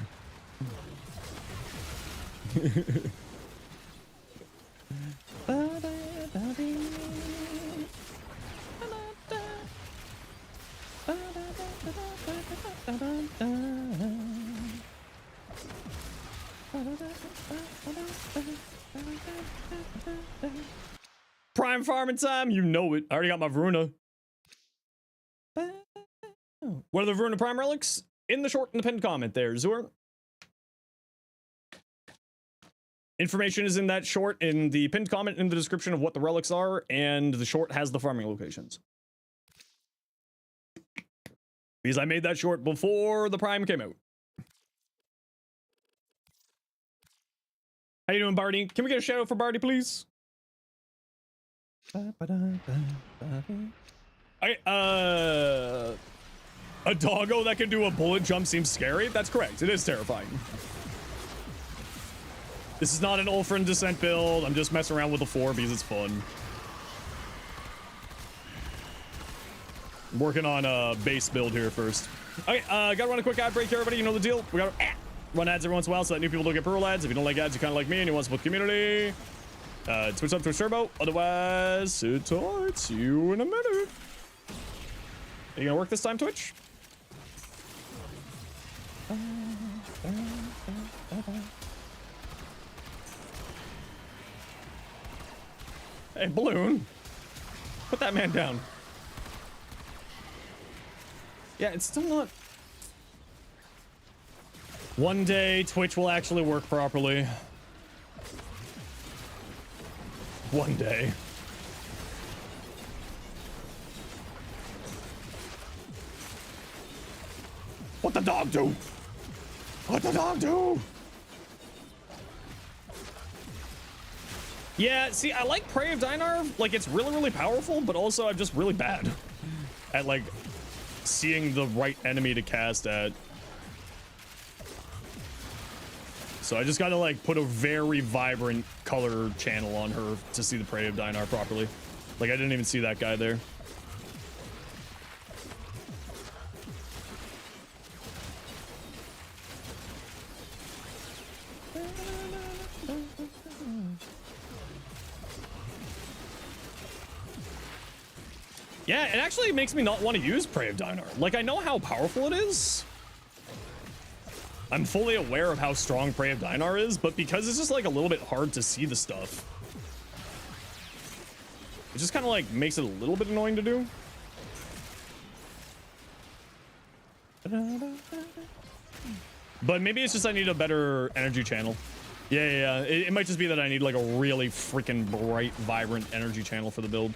Prime farming time, you know it. I already got my Voruna. What are the Voruna Prime relics? In the short and the pinned comment there, Zur. Information is in that short, in the pinned comment, in the description of what the relics are, and the short has the farming locations. Because I made that short before the Prime came out. How you doing, Barty? Can we get a shout out for Barty, please? A doggo that can do a bullet jump seems scary. That's correct. It is terrifying. This is not an Ulfrin Descent build. I'm just messing around with the 4 because it's fun. I'm working on a base build here first. Okay, gotta run a quick ad break here, everybody. You know the deal. We gotta run ads every once in a while so that new people don't get pearl ads. If you don't like ads, you kind of like me and you want to support the community. Twitch up, Twitch Turbo. Otherwise, sit tight. See you in a minute. Are you gonna work this time, Twitch? Hey, Balloon. Put that man down. Yeah, it's still not... One day, Twitch will actually work properly. One day. What the dog do? What the dog do? Yeah, see, I like Prey of Dinar. Like, it's really, really powerful, but also I'm just really bad at, like, seeing the right enemy to cast at. So I just gotta, like, put a very vibrant color channel on her to see the Prey of Dinar properly. Like, I didn't even see that guy there. Yeah, it actually makes me not want to use Prey of Dinar. Like, I know how powerful it is. I'm fully aware of how strong Prey of Dinar is, but because it's just, like, a little bit hard to see the stuff, it just kind of, like, makes it a little bit annoying to do. But maybe it's just I need a better energy channel. Yeah. It might just be that I need, like, a really freaking bright, vibrant energy channel for the build.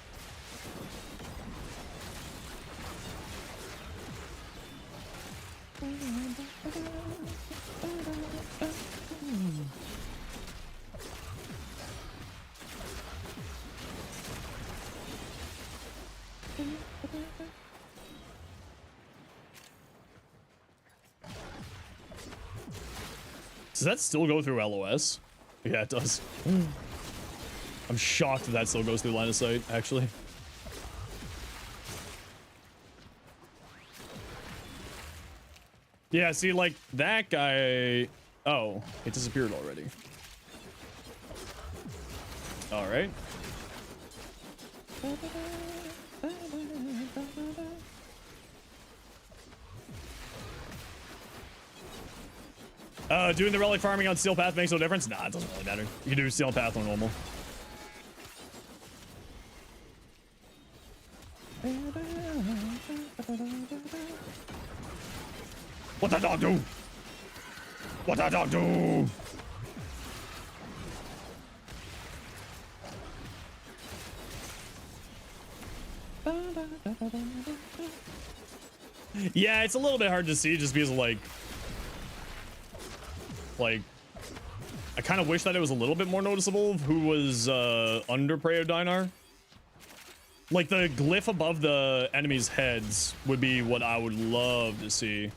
Does that still go through LOS? Yeah, it does. I'm shocked that still goes through line of sight, actually. Yeah, see, like, that guy... Oh, it disappeared already. All right. Doing the relic farming on Steel Path makes no difference? Nah, it doesn't really matter. You can do Steel Path on normal. What that dog do? What that dog do? Yeah, it's a little bit hard to see just because of, like, I kind of wish that it was a little bit more noticeable of who was under Prey of Dinar. Like, the glyph above the enemies' heads would be what I would love to see.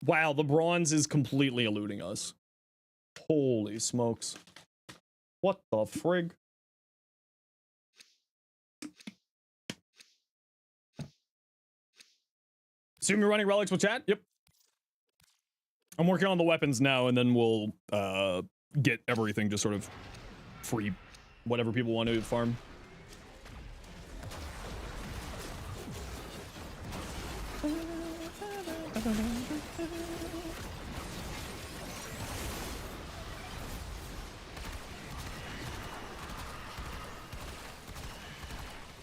Wow, the bronze is completely eluding us. Holy smokes. What the frig? Assume you're running relics with chat? Yep. I'm working on the weapons now, and then we'll get everything just sort of free, whatever people want to farm.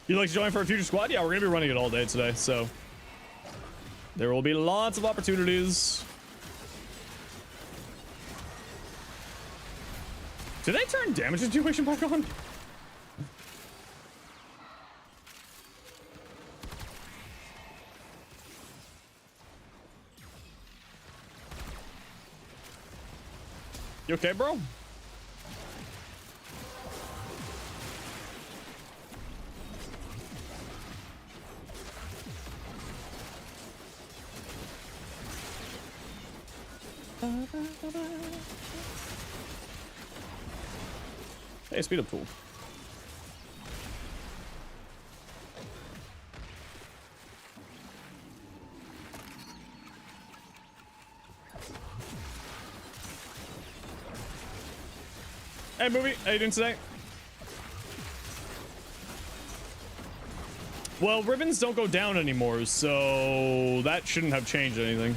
You'd like to join for a future squad? Yeah, we're gonna be running it all day today, so there will be lots of opportunities. Did they turn damage intuition back on? You okay, bro? Hey, speed up tool. Hey, movie, how you doing today? Well, ribbons don't go down anymore, so that shouldn't have changed anything.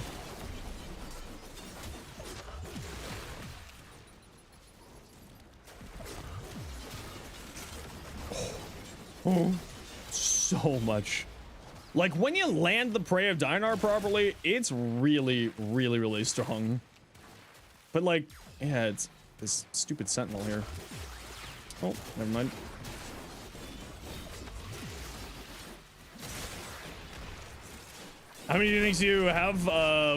Oh, so much. Like, when you land the Prey of Dinar properly, it's really, really, really strong. But, like, yeah, it's this stupid sentinel here. Oh, never mind. How many things do you have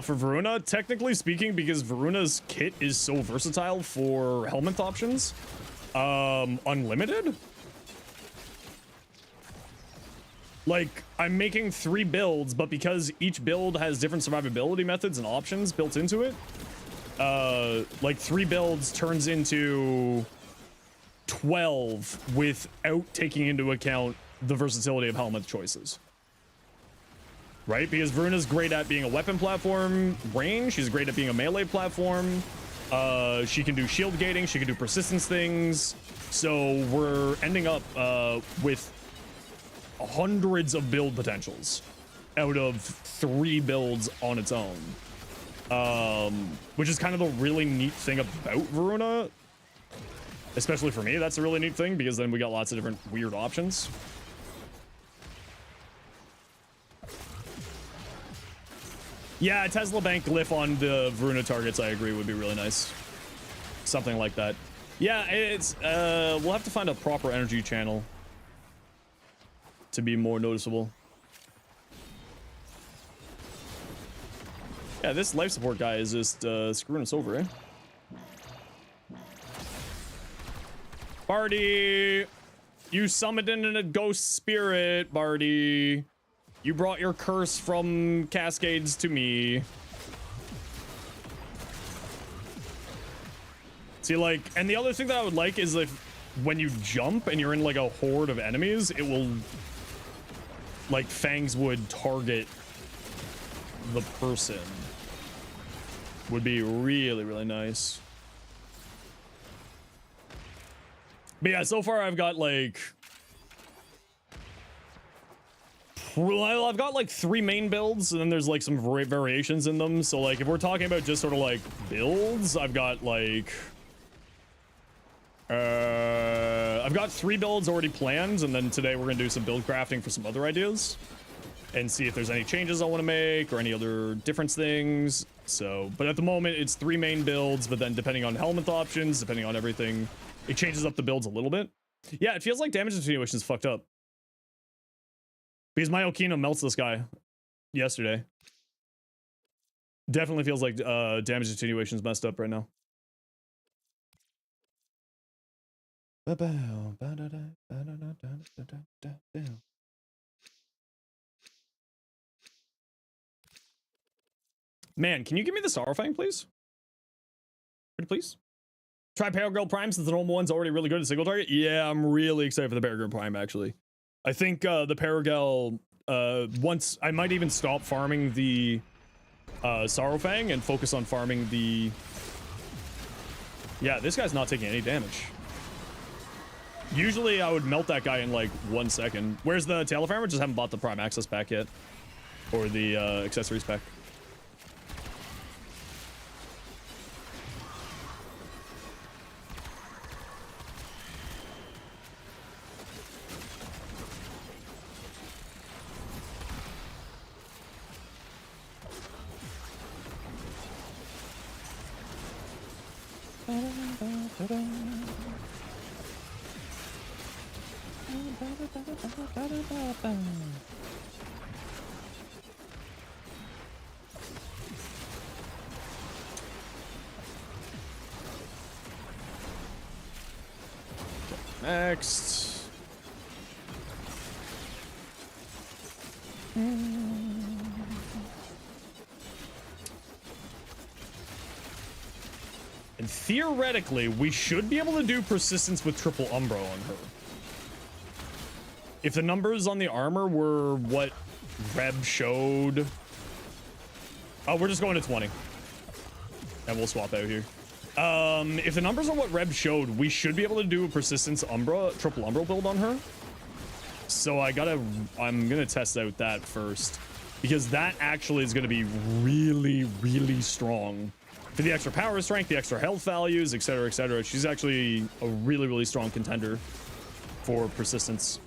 for Voruna? Technically speaking, because Varuna's kit is so versatile for helmet options, unlimited. Like, I'm making 3 builds, but because each build has different survivability methods and options built into it, like 3 builds turns into 12 without taking into account the versatility of helmet choices. Right? Because Varuna's great at being a weapon platform range. She's great at being a melee platform. She can do shield gating. She can do persistence things. So we're ending up with hundreds of build potentials out of 3 builds on its own. Which is kind of the really neat thing about Voruna. Especially for me, that's a really neat thing because then we got lots of different weird options. Yeah, a Tesla Bank glyph on the Voruna targets, I agree, would be really nice. Something like that. Yeah, it's, we'll have to find a proper energy channel to be more noticeable. Yeah, this life support guy is just, screwing us over, eh? Barty! You summoned in a ghost spirit, Barty. You brought your curse from Cascades to me. See, like, and the other thing that I would like is if when you jump and you're in like a horde of enemies, it will, like, fangs would target the person. Would be really, really nice. But yeah, so far I've got like, well, I've got like 3 main builds, and then there's like some variations in them. So like, if we're talking about just sort of like builds, I've got like, I've got 3 builds already planned, and then today we're gonna do some build crafting for some other ideas, and see if there's any changes I want to make or any other difference things. So, but at the moment it's 3 main builds, but then depending on helmet options, depending on everything, it changes up the builds a little bit. Yeah, it feels like damage attenuation is fucked up. Because my Okina melts this guy yesterday. Definitely feels like damage attenuation is messed up right now. Man, can you give me the Sorrowfang, please? Pretty please? Try Paragirl Prime since the normal one's already really good at single target. Yeah, I'm really excited for the Paragirl Prime, actually. I think the Paragirl, once I might even stop farming the Sorrowfang and focus on farming the... Yeah, this guy's not taking any damage. Usually I would melt that guy in like 1 second. Where's the Tail of Farmer? Just haven't bought the Prime Access pack yet. Or the accessories pack. Next. And theoretically, we should be able to do persistence with triple Umbro on her. If the numbers on the armor were what Reb showed. Oh, we're just going to 20. And we'll swap out here. If the numbers are what Reb showed, we should be able to do a persistence triple Umbro build on her. So I'm gonna test out that first. Because that actually is gonna be really, really strong. For the extra power strength, the extra health values, etc., etc. She's actually a really, really strong contender for persistence.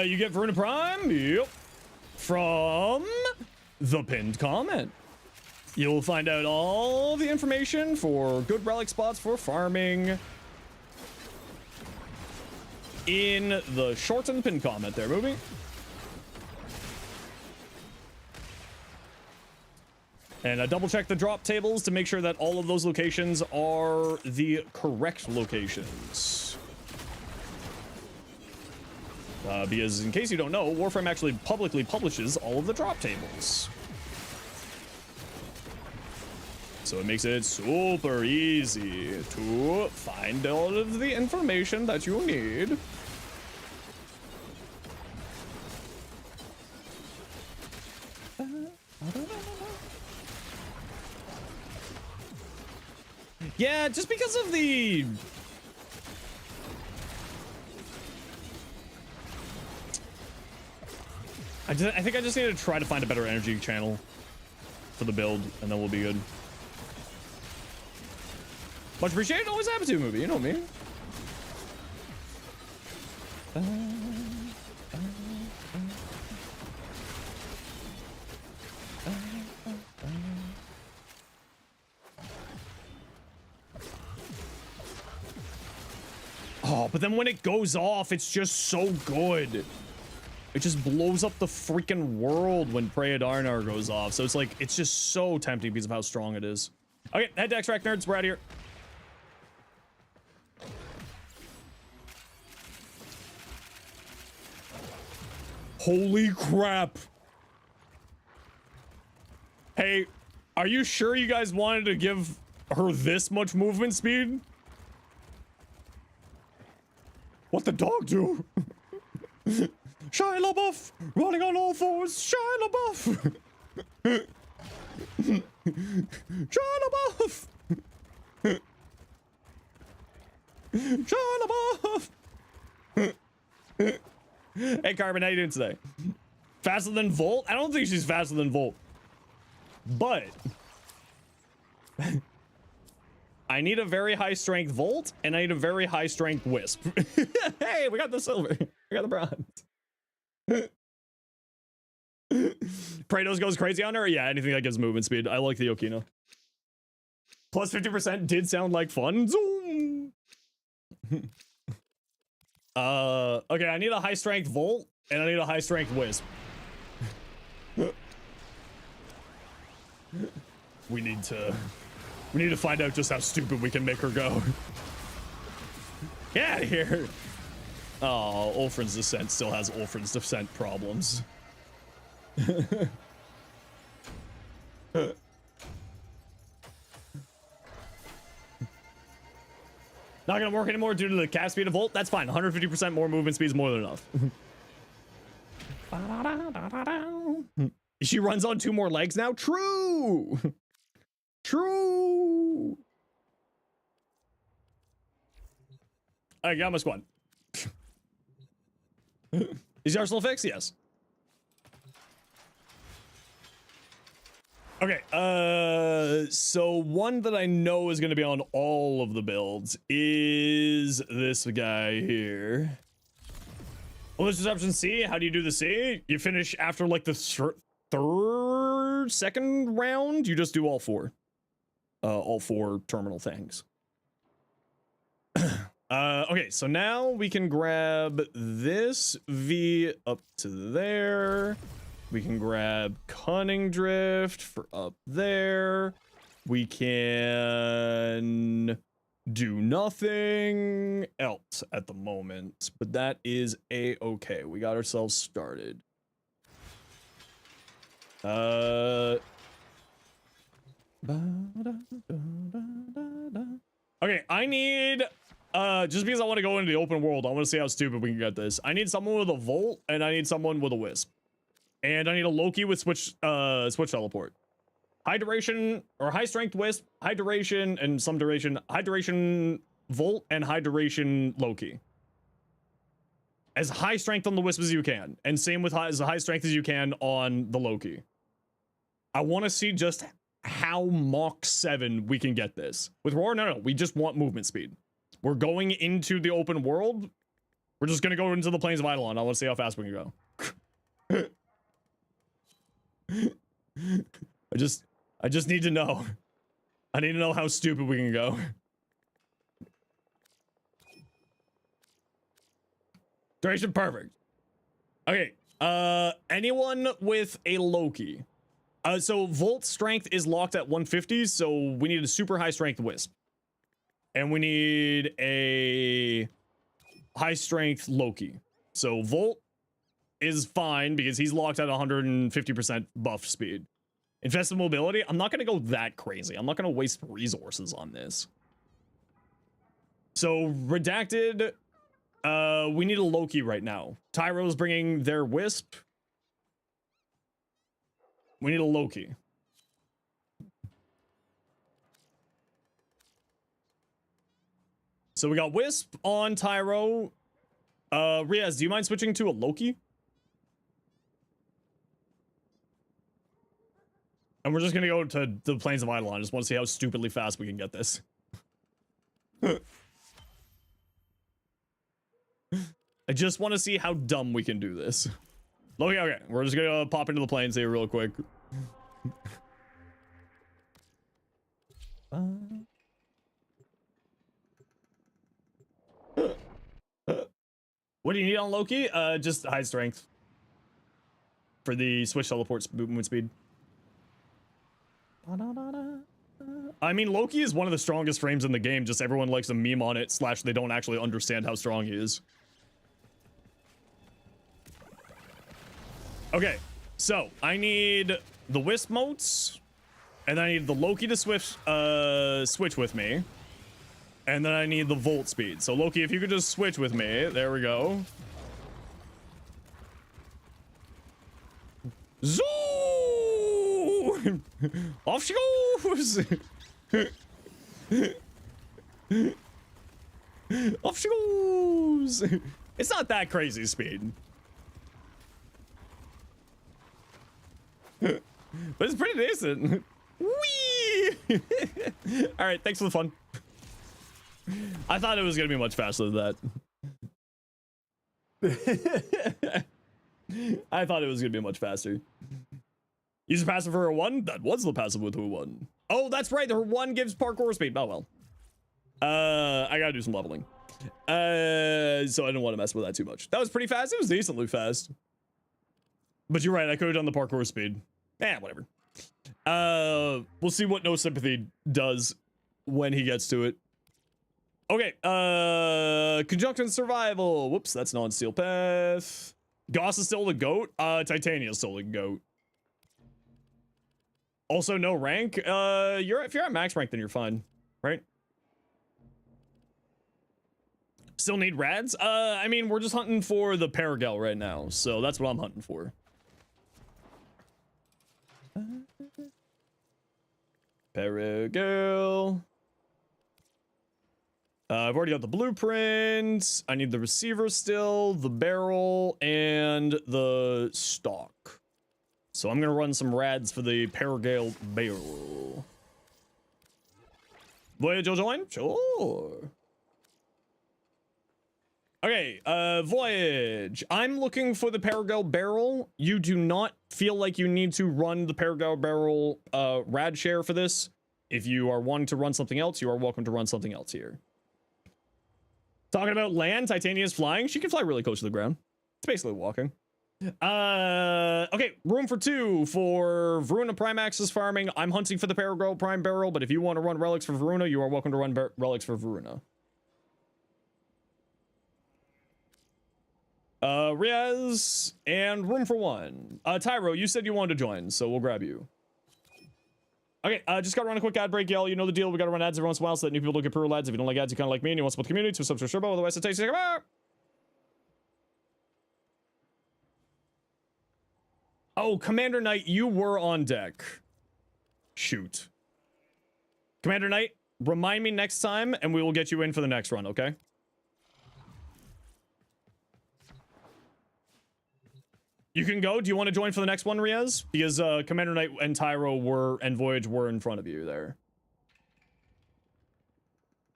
You get Voruna Prime? Yep. From the pinned comment. You'll find out all the information for good relic spots for farming in the shortened pinned comment there, movie. And I double check the drop tables to make sure that all of those locations are the correct locations. Because in case you don't know, Warframe actually publicly publishes all of the drop tables. So it makes it super easy to find all of the information that you need. Yeah, just because of the... I think I just need to try to find a better energy channel for the build, and then we'll be good. Much appreciated. Always happy to, movie. You know me. Oh, but then when it goes off, it's just so good. It just blows up the freaking world when Preya Darnar goes off. So it's like, it's just so tempting because of how strong it is. Okay, head to extract nerds. We're out of here. Holy crap. Hey, are you sure you guys wanted to give her this much movement speed? What the dog do? Shia LaBeouf running on all fours. Shia LaBeouf. Shia LaBeouf. Shia LaBeouf. Hey Carbon, how you doing today? Faster than Volt? I don't think she's faster than Volt. But I need a very high strength Volt and I need a very high strength Wisp. Hey, we got the silver. We got the bronze. Praetos goes crazy on her? Yeah, anything that gives movement speed. I like the Okina. Plus 50% did sound like fun. Zoom. Okay, I need a high strength Volt and I need a high strength Wisp. We need to find out just how stupid we can make her go. Get out of here. Oh, Ulfrin's Descent still has Ulfrin's Descent problems. Not gonna work anymore due to the cast speed of Volt. That's fine. 150% more movement speed is more than enough. She runs on 2 more legs now. True. True. I got my squad. Is the arsenal fixed? Yes. Okay, so one that I know is going to be on all of the builds is this guy here. Well, this is option C. How do you do the C? You finish after like the second round. You just do all 4 terminal things. Okay, so now we can grab this V up to there. We can grab Cunning Drift for up there. We can do nothing else at the moment, but that is a-okay. We got ourselves started. Okay, I need just because I want to go into the open world, I want to see how stupid we can get this. I need someone with a Volt, and I need someone with a Wisp. And I need a Loki with switch teleport. High duration or high strength Wisp, high duration and some duration, high duration Volt and high duration Loki. As high strength on the Wisp as you can, and same with as high strength as you can on the Loki. I want to see just how Mach 7 we can get this. With Roar, no, we just want movement speed. We're going into the open world. We're just gonna go into the plains of Eidolon. I want to see how fast we can go. I just need to know. I need to know how stupid we can go. Duration perfect. Okay, anyone with a Loki. So Volt strength is locked at 150, so we need a super high strength Wisp. And we need a high strength Loki. So Volt is fine because he's locked at 150% buff speed. Infested mobility, I'm not going to go that crazy. I'm not going to waste resources on this. So redacted, we need a Loki right now. Tyro's bringing their Wisp. We need a Loki. So we got Wisp on Tyro. Riaz, do you mind switching to a Loki? And we're just gonna go to the plains of Eidolon. I just want to see how stupidly fast we can get this. I just want to see how dumb we can do this. Okay, okay. We're just gonna pop into the plains here real quick. What do you need on Loki? Just high strength. For the switch teleport movement speed. I mean, Loki is one of the strongest frames in the game, just everyone likes a meme on it, / they don't actually understand how strong he is. Okay, so I need the Wisp motes, and I need the Loki to switch with me, and then I need the Volt speed. So Loki, if you could just switch with me, there we go. Zoo! Off she goes! Off she goes! It's not that crazy speed. But it's pretty decent. Whee! Alright, thanks for the fun. I thought it was gonna be much faster than that. I thought it was gonna be much faster. Use a passive for her 1? That was the passive with her 1. Oh, that's right. Her 1 gives parkour speed. Oh, well. I gotta do some leveling. So I didn't want to mess with that too much. That was pretty fast. It was decently fast. But you're right. I could have done the parkour speed. Whatever. We'll see what No Sympathy does when he gets to it. Okay. Conjunction survival. Whoops, that's non-steel path. Goss is still the goat. Titania is still the goat. Also, no rank. If you're at max rank, then you're fine, right? Still need rads? I mean, we're just hunting for the Paragel right now, so that's what I'm hunting for. Paragel. I've already got the blueprints. I need the receiver still, the barrel, and the stock. So I'm gonna run some rads for the Paragale barrel. Voyage will join? Sure. Okay, Voyage. I'm looking for the Paragale barrel. You do not feel like you need to run the Paragale barrel rad share for this. If you are wanting to run something else, you are welcome to run something else here. Talking about land, Titania is flying. She can fly really close to the ground. It's basically walking. Okay, room for 2 for Voruna Prime Axis farming. I'm hunting for the Paragirl Prime Barrel, but if you want to run relics for Voruna, you are welcome to run relics for Voruna. Riaz, and room for 1. Tyro, you said you wanted to join, so we'll grab you. Okay, just gotta run a quick ad break, y'all. You know the deal. We gotta run ads every once in a while so that new people don't get pro ads. If you don't like ads, you kind of like me and you want to support the community, so subscribe to Turbo. Otherwise, it takes you. Come on. Oh, Commander Knight, you were on deck. Shoot. Commander Knight, remind me next time, and we will get you in for the next run, okay? You can go. Do you want to join for the next one, Riaz? Because Commander Knight and Tyro and Voyage were in front of you there.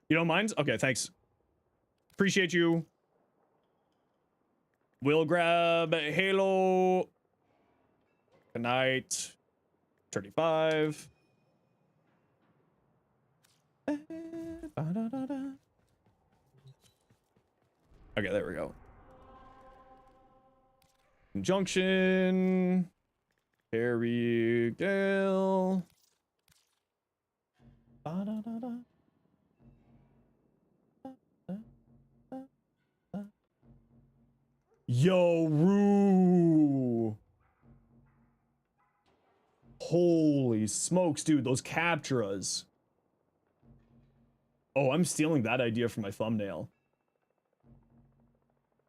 You don't mind? Okay, thanks. Appreciate you. We'll grab Halo. Good night. 35. Okay, there we go. Conjunction. Harry Gale. Yo, Roo. Holy smokes, dude, those Capturas. Oh, I'm stealing that idea for my thumbnail.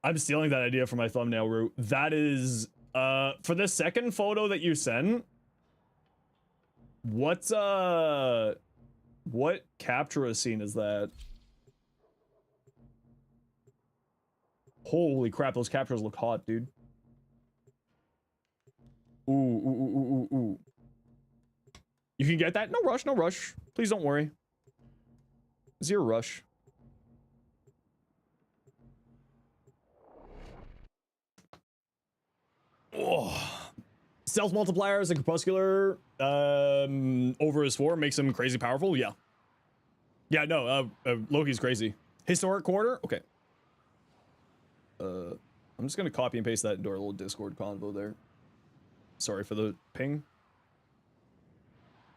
I'm stealing that idea for my thumbnail, Roo. That is, for the second photo that you sent, what Captura scene is that? Holy crap, those Capturas look hot, dude. Ooh, ooh, ooh, ooh, ooh, ooh. You can get that? No rush, no rush. Please don't worry. Zero rush. Oh. Stealth multipliers and Crepuscular over his 4 makes him crazy powerful. Yeah. Yeah, no, Loki's crazy. Historic quarter? Okay. I'm just gonna copy and paste that into our little Discord convo there. Sorry for the ping.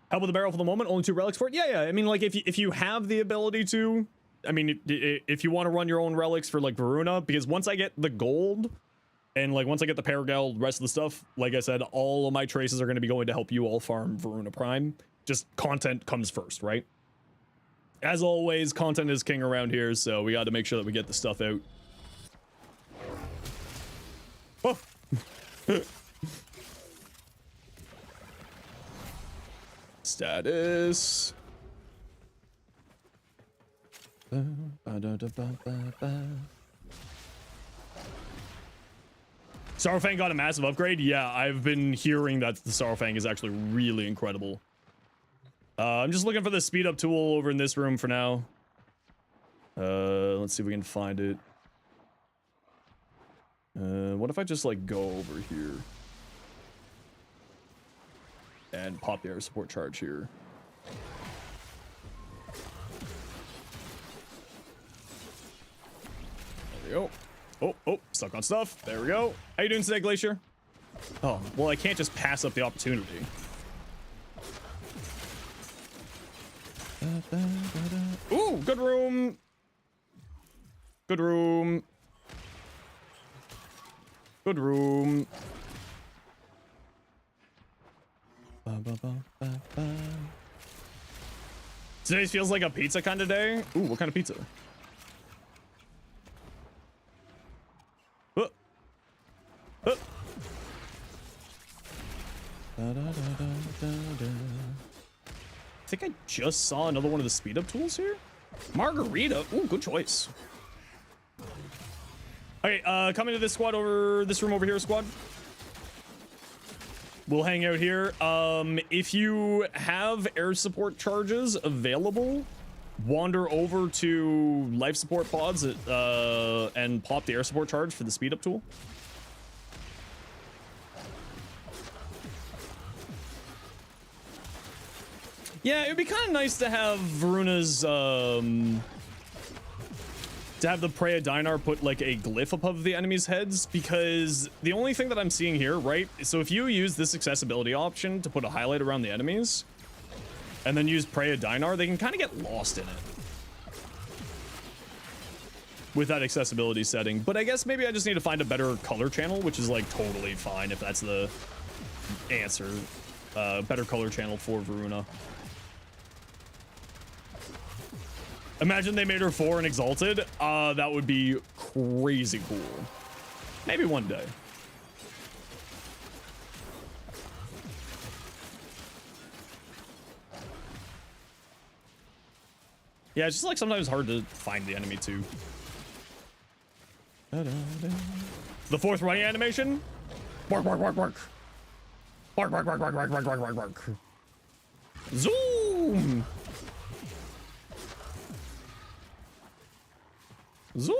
Help with the barrel for the moment. Only 2 relics for it. Yeah, yeah. I mean, like, if you have the ability to, I mean, if you want to run your own relics for like Voruna, because once I get the gold and like once I get the Paragal, rest of the stuff, like I said, all of my traces are going to be going to help you all farm Voruna Prime. Just content comes first, right? As always, content is king around here, so we got to make sure that we get the stuff out. Oh. Status. Starfang got a massive upgrade. Yeah, I've been hearing that the Starfang is actually really incredible. I'm just looking for the speed up tool over in this room for now. Let's see if we can find it. What if I just like go over here and pop the air support charge here? There we go. Oh, stuck on stuff. There we go. How you doing today, Glacier? Oh, well, I can't just pass up the opportunity. Ooh, good room. Good room. Good room. Today feels like a pizza kind of day. Ooh, what kind of pizza? I think I just saw another one of the speed up tools here. Margarita. Ooh, good choice. Okay, coming to this squad over this room over here, squad. We'll hang out here. If you have air support charges available, wander over to life support pods and pop the air support charge for the speed up tool. to have the Preya Dinar put like a glyph above the enemy's heads, because the only thing that I'm seeing here, right? So if you use this accessibility option to put a highlight around the enemies and then use Preya Dinar, they can kind of get lost in it with that accessibility setting. But I guess maybe I just need to find a better color channel, which is like totally fine if that's the answer. Better color channel for Voruna. Imagine they made her 4 and exalted. That would be crazy cool. Maybe one day. Yeah, it's just like sometimes hard to find the enemy too. The 4th running animation. Bark, bark, bark, bark. Bark, bark, bark, bark, bark, bark, bark, bark, bark. Zoom. Zoom.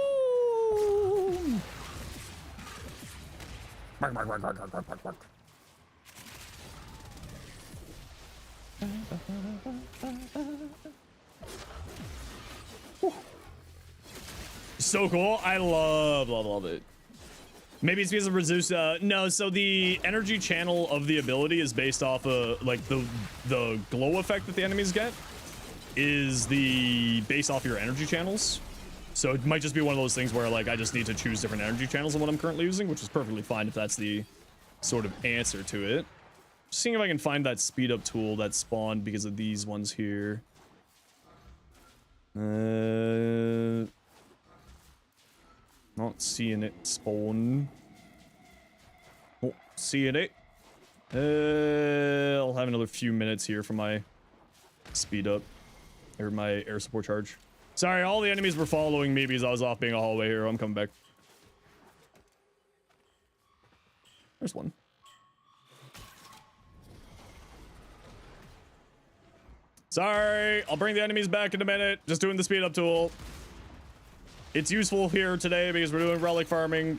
Bark, bark, bark, bark, bark, bark, bark, bark. So cool. I love it. Maybe it's because of reduce. No, so the energy channel of the ability is based off of like the glow effect that the enemies get is the based off your energy channels. So it might just be one of those things where like I just need to choose different energy channels than what I'm currently using, which is perfectly fine if that's the sort of answer to it. Just seeing if I can find that speed up tool that spawned because of these ones here. Not seeing it spawn. Oh, seeing it. I'll have another few minutes here for my speed up or my air support charge. Sorry, all the enemies were following me because I was off being a hallway here. I'm coming back. There's one. Sorry, I'll bring the enemies back in a minute. Just doing the speed up tool. It's useful here today because we're doing relic farming.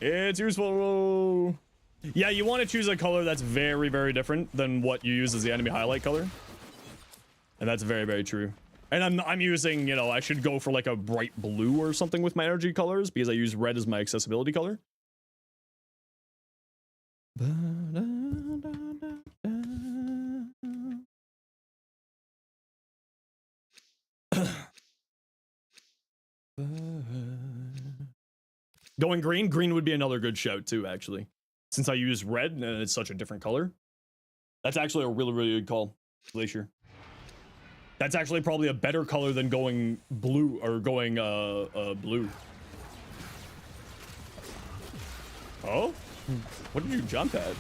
It's useful. Yeah, you want to choose a color that's very, very different than what you use as the enemy highlight color. And that's very, very true. And I'm using, you know, I should go for like a bright blue or something with my energy colors because I use red as my accessibility color. Going green? Green would be another good shout too, actually. Since I use red and it's such a different color. That's actually a really, really good call, Glacier. That's actually probably a better color than going blue or going blue. Oh? What did you jump at?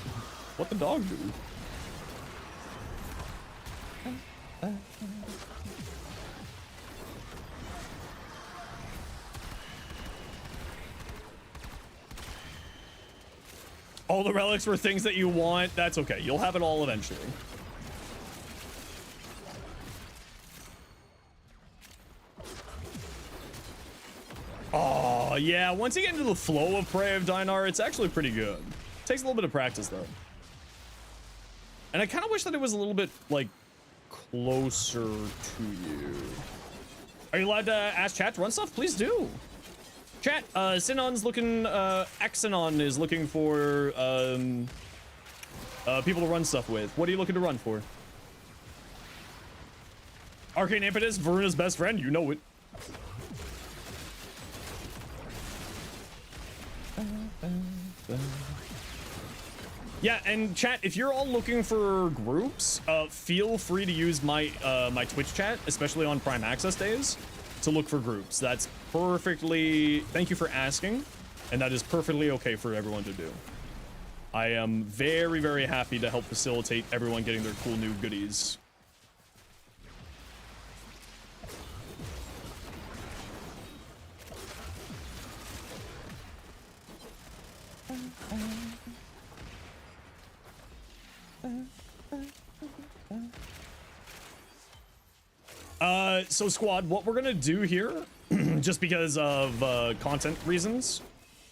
What the dog do? All the relics were things that you want. That's okay. You'll have it all eventually. Oh, yeah. Once you get into the flow of Prey of Dinar, it's actually pretty good. Takes a little bit of practice, though. And I kind of wish that it was a little bit, like, closer to you. Are you allowed to ask chat to run stuff? Please do. Chat, Sinon's looking, Axanon is looking for, people to run stuff with. What are you looking to run for? Arcane Impetus, Varuna's best friend, you know it. Yeah, and chat, if you're all looking for groups, feel free to use my my Twitch chat, especially on Prime Access days, to look for groups. That's perfectly, thank you for asking, and that is perfectly okay for everyone to do. I am very, very happy to help facilitate everyone getting their cool new goodies. So squad, what we're gonna do here, just because of content reasons,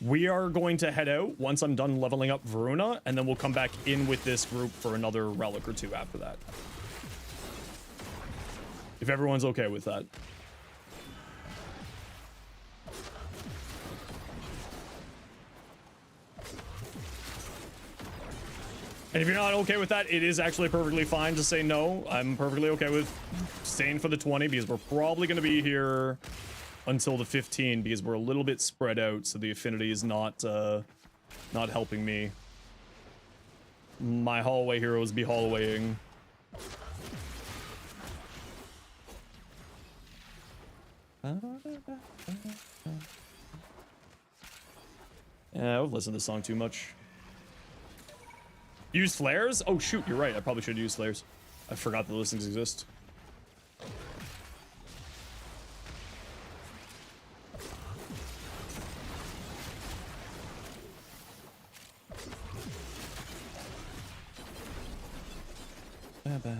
we are going to head out once I'm done leveling up Voruna, and then we'll come back in with this group for another relic or two after that. If everyone's okay with that. And if you're not okay with that, it is actually perfectly fine to say no. I'm perfectly okay with staying for the 20 because we're probably going to be here until the 15 because we're a little bit spread out, so the affinity is not helping me. My hallway heroes be hallwaying. Yeah, I've listened to this song too much. Use flares? Oh shoot, you're right. I probably should use flares. I forgot the listings exist. Bye-bye.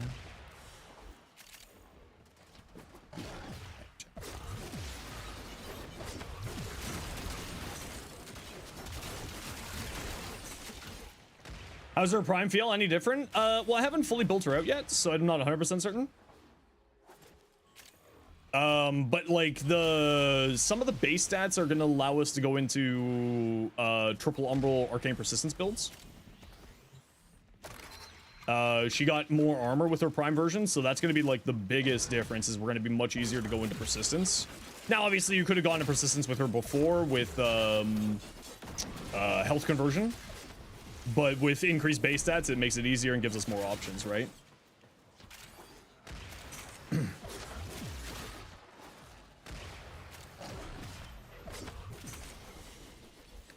How's her prime feel? Any different? Well, I haven't fully built her out yet, so I'm not 100% certain. But like some of the base stats are gonna allow us to go into triple umbral arcane persistence builds. She got more armor with her prime version, so that's gonna be like the biggest difference. Is we're gonna be much easier to go into persistence. Now, obviously, you could have gone to persistence with her before with health conversion. But with increased base stats, it makes it easier and gives us more options, right?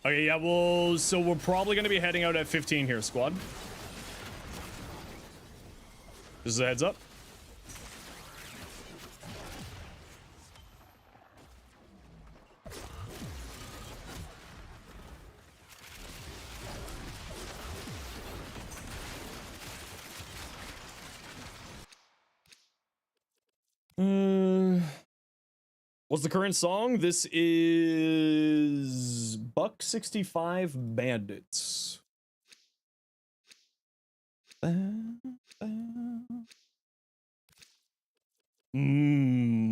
Okay, yeah, well, so we're probably going to be heading out at 15 here, squad. This is a heads up. What's the current song? This is Buck 65 Bandits.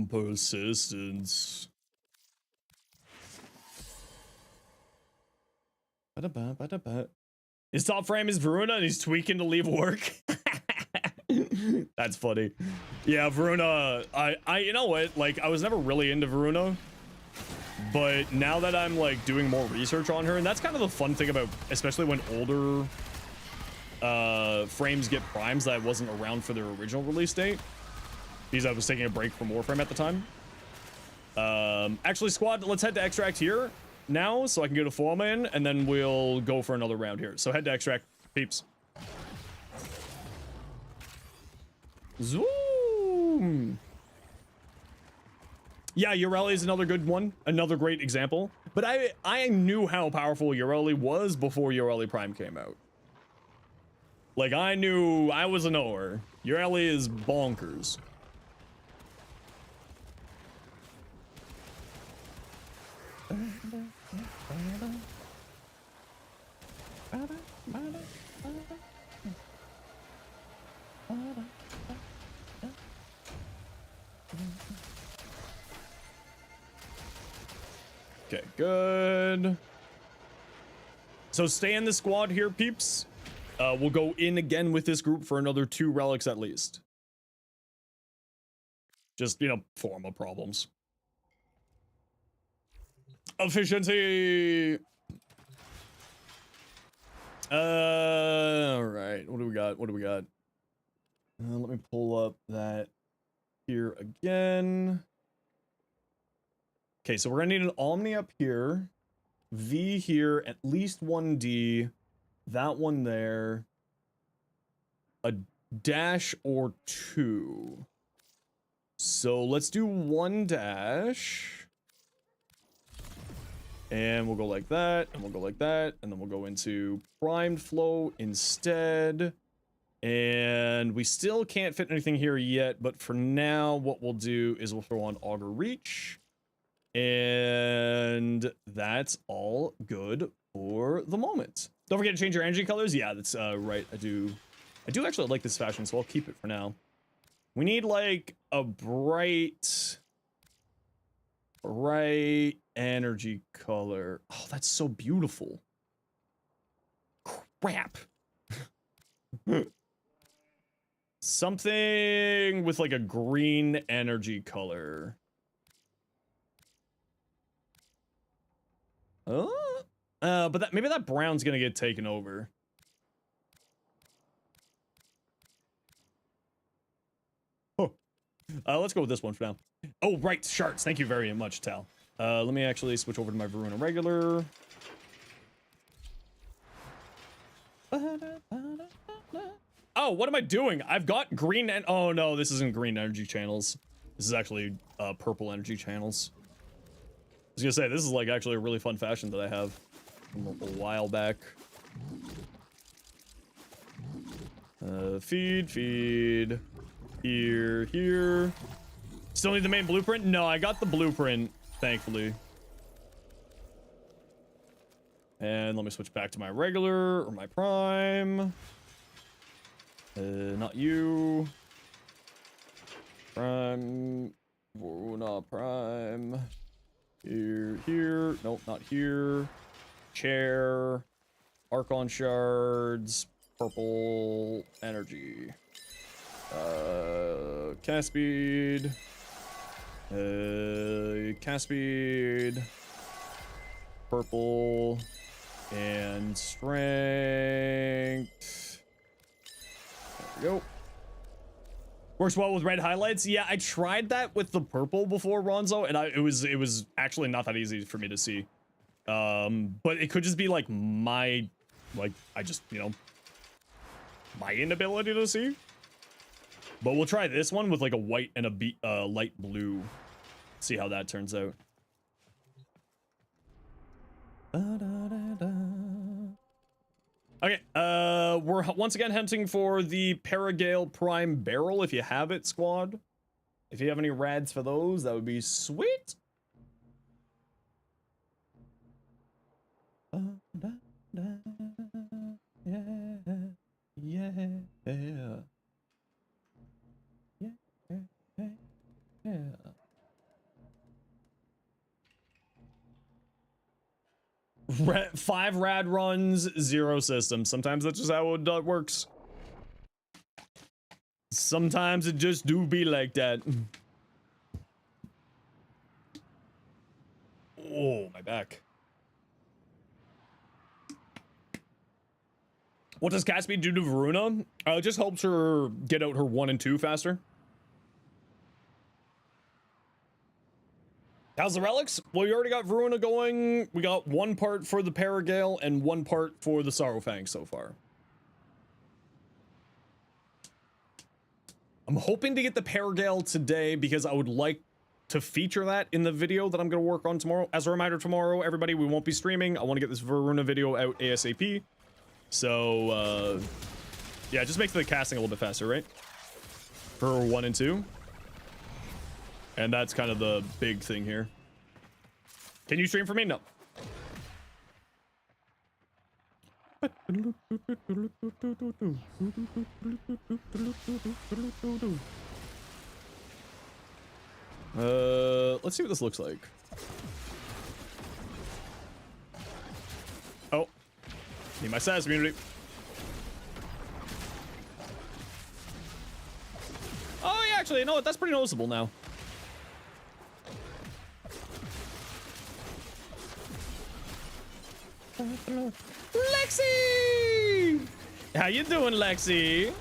Persistence. His top frame is Voruna and he's tweaking to leave work. That's funny. Yeah, Voruna, I you know what, like I was never really into Voruna, but now that I'm like doing more research on her, and that's kind of the fun thing about, especially when older frames get primes that wasn't around for their original release date, because I was taking a break from Warframe at the time. Actually, squad, let's head to extract here now so I can get a form in, and then we'll go for another round here. So head to extract, peeps. Zoom. Yeah, Ureli is another good one, another great example. But I knew how powerful Ureli was before Ureli Prime came out. Like I knew, I was a knower. Ureli is bonkers. Okay, good. So stay in the squad here, peeps. We'll go in again with this group for another 2 relics at least. Just, you know, formal problems. Efficiency. All right. What do we got? What do we got? Let me pull up that here again. Okay, so we're gonna need an Omni up here, V here, at least 1D, that one there, a dash or 2. So let's do 1 dash, and we'll go like that, and we'll go like that, and then we'll go into primed flow instead. And we still can't fit anything here yet, but for now, what we'll do is we'll throw on Augur Reach. And that's all good for the moment. Don't forget to change your energy colors. Yeah, that's right. I do actually like this fashion, so I'll keep it for now. We need like a bright energy color. Oh, that's so beautiful. Crap. Something with like a green energy color. Oh, but that maybe that brown's gonna get taken over. Oh, let's go with this one for now. Oh, right, shards. Thank you very much, Tal. Let me actually switch over to my Voruna regular. Oh, what am I doing? I've got green and oh no, this isn't green energy channels. This is actually purple energy channels. I was gonna say this is like actually a really fun fashion that I have from a while back. Feed. Here. Still need the main blueprint? No, I got the blueprint, thankfully. And let me switch back to my regular or my prime. Not you. Prime. Voruna prime. Here. Nope, not here. Chair. Archon shards. Purple energy. Cast speed. Cast speed. Purple. And strength. There we go. Works well with red highlights. Yeah, I tried that with the purple before, Ronzo, and it was actually not that easy for me to see. But it could just be like my, I just, you know, my inability to see. But we'll try this one with like a white and a light blue. See how that turns out. Okay, we're once again hunting for the Paragale Prime Barrel, if you have it, squad. If you have any rads for those, that would be sweet. Yeah. 5 rad runs, 0 systems. Sometimes that's just how it works. Sometimes it just do be like that. Oh, my back. What does cat speed do to Voruna? It just helps her get out her 1 and 2 faster. How's the relics? Well, you already got Voruna going. We got 1 part for the Paragale and 1 part for the Sorrowfang so far. I'm hoping to get the Paragale today because I would like to feature that in the video that I'm going to work on tomorrow. As a reminder, tomorrow, everybody, we won't be streaming. I want to get this Voruna video out ASAP. So, yeah, just makes the casting a little bit faster, right? For 1 and 2. And that's kind of the big thing here. Can you stream for me? No. Let's see what this looks like. Oh. Need my SAS immunity. Oh, yeah, actually, you know what? That's pretty noticeable now. Lexi! How you doing, Lexi?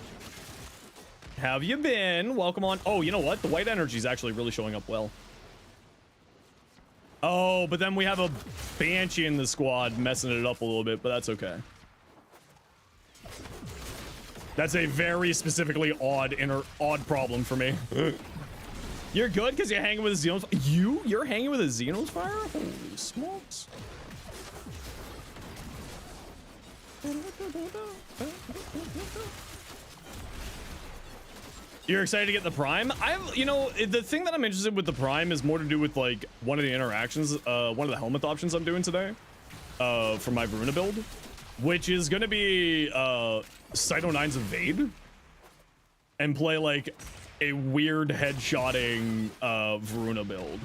How have you been? Welcome on. Oh, you know what? The white energy is actually really showing up well. Oh, but then we have a Banshee in the squad messing it up a little bit, but that's okay. That's a very specifically odd problem for me. You're good because you're hanging with a Zenosfire. You're hanging with a Zenosfire? Holy smokes. You're excited to get the Prime? You know, the thing that I'm interested with the Prime is more to do with like one of the interactions, one of the helmet options I'm doing today, for my Voruna build, which is gonna be Cyto 9's Evade, and play like a weird headshotting Voruna build.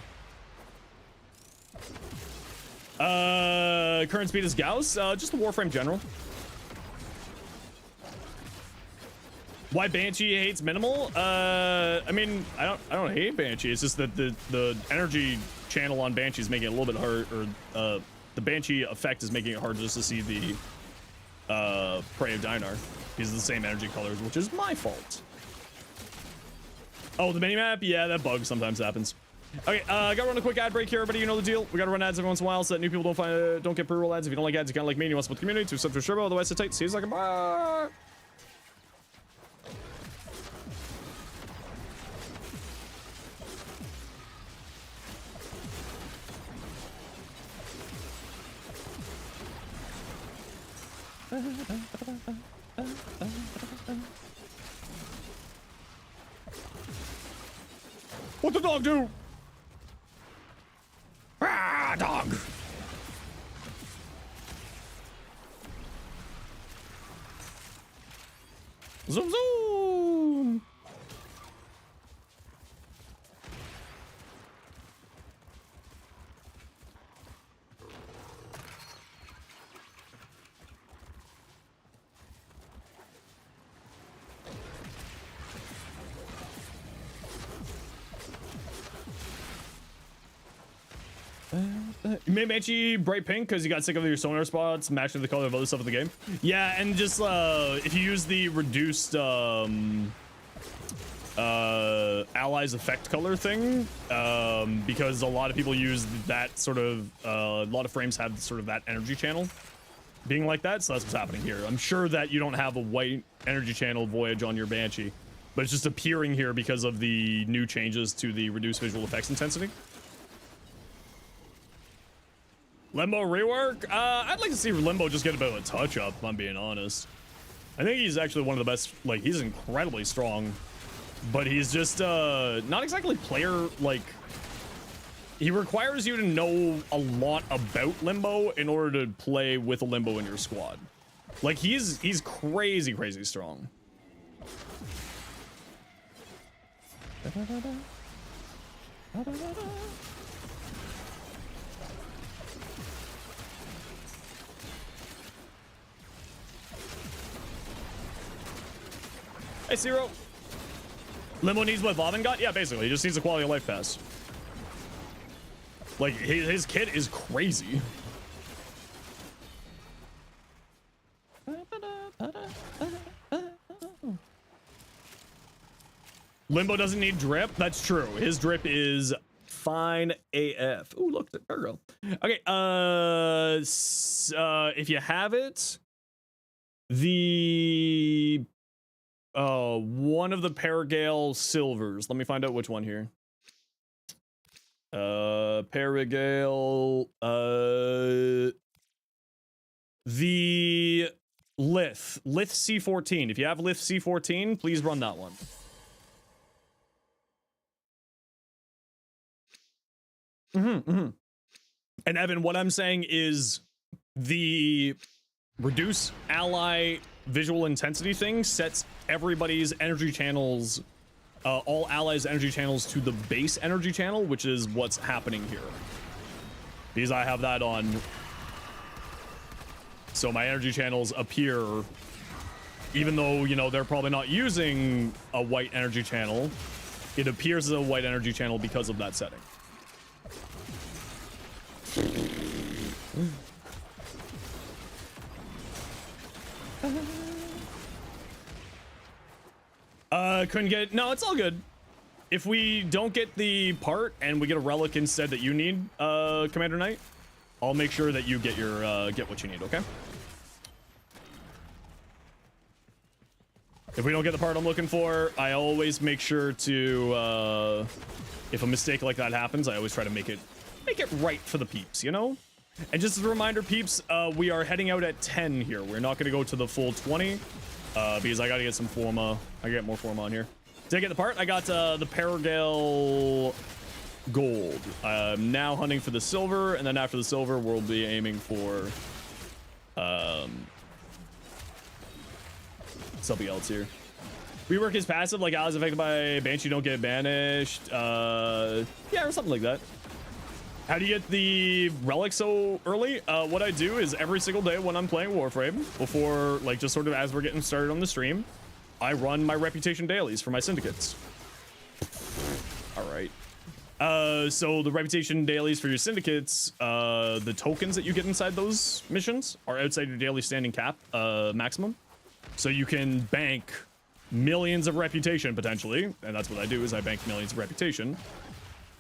Current speed is Gauss, just the Warframe general. Why Banshee hates minimal? I mean, I don't hate Banshee. It's just that the energy channel on Banshee is making it a little bit hard, or the Banshee effect is making it hard just to see the Prey of Dynar. These are the same energy colors, which is my fault. Oh, the minimap? Yeah, that bug sometimes happens. Okay, gotta run a quick ad break here, everybody. You know the deal. We gotta run ads every once in a while so that new people don't get pre-roll ads. If you don't like ads, you kind of like me and you want to support the community, to sub to Sherbo. Otherwise, sit tight. See you in a second. Bye. What the dog do? Ah, dog. Zoom, zoom. You made Banshee bright pink because you got sick of your sonar spots matching the color of other stuff in the game. Yeah, and just if you use the reduced allies effect color thing, because a lot of people use that sort of a lot of frames have sort of that energy channel being like that, so that's what's happening here. I'm sure that you don't have a white energy channel voyage on your Banshee, but it's just appearing here because of the new changes to the reduced visual effects intensity. Limbo rework? I'd like to see Limbo just get a bit of a touch up, if I'm being honest. I think he's actually one of the best. Like, he's incredibly strong, but he's just not exactly player, like, he requires you to know a lot about Limbo in order to play with a Limbo in your squad. Like, he's crazy strong. Hey, Zero. Limbo needs what Vaughn got? Yeah, basically. He just needs a quality of life pass. Like, his kit is crazy. Limbo doesn't need drip. That's true. His drip is fine AF. Ooh, look, there we go. Okay, if you have it, the one of the Paragale silvers. Let me find out which one here. Paragale, the Lith C14. If you have Lith C14, please run that one. And Evan, what I'm saying is the reduce ally visual intensity thing sets everybody's energy channels, all allies' energy channels to the base energy channel, which is what's happening here. Because I have that on. So my energy channels appear, even though, you know, they're probably not using a white energy channel, it appears as a white energy channel because of that setting. Couldn't get, no, it's all good. If we don't get the part and we get a relic instead that you need, Commander Knight, I'll make sure that you get your, get what you need, okay? If we don't get the part I'm looking for, I always make sure to, if a mistake like that happens, I always try to make it right for the peeps, you know? And just as a reminder, peeps, we are heading out at 10 here. We're not going to go to the full 20, because I got to get some Forma. I get more Forma on here. Did I get the part? I got the Paragale gold. I'm now hunting for the silver, and then after the silver, we'll be aiming for something else here. Rework is passive, like allies affected by Banshee don't get banished. Yeah, or something like that. How do you get the relic so early? What I do is every single day when I'm playing Warframe, before, like, just sort of as we're getting started on the stream, I run my reputation dailies for my syndicates. All right. So the reputation dailies for your syndicates, the tokens that you get inside those missions are outside your daily standing cap maximum. So you can bank millions of reputation potentially, and that's what I do is I bank millions of reputation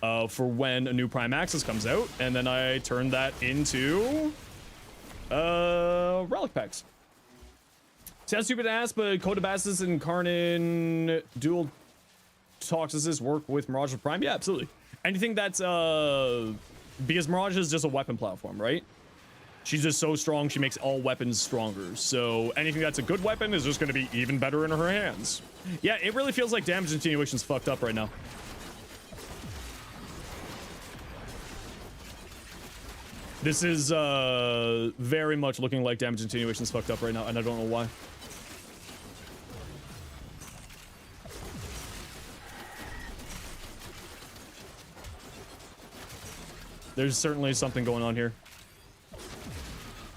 for when a new Prime Access comes out, and then I turn that into relic packs. Sounds stupid to ask, but Codabasis and Karnin dual toxicist work with Mirage of Prime? Yeah, absolutely. Anything that's because Mirage is just a weapon platform, right? She's just so strong, she makes all weapons stronger. So anything that's a good weapon is just going to be even better in her hands. Yeah, it really feels like damage continuation's fucked up right now. This is very much looking like damage continuation's fucked up right now, and I don't know why. There's certainly something going on here.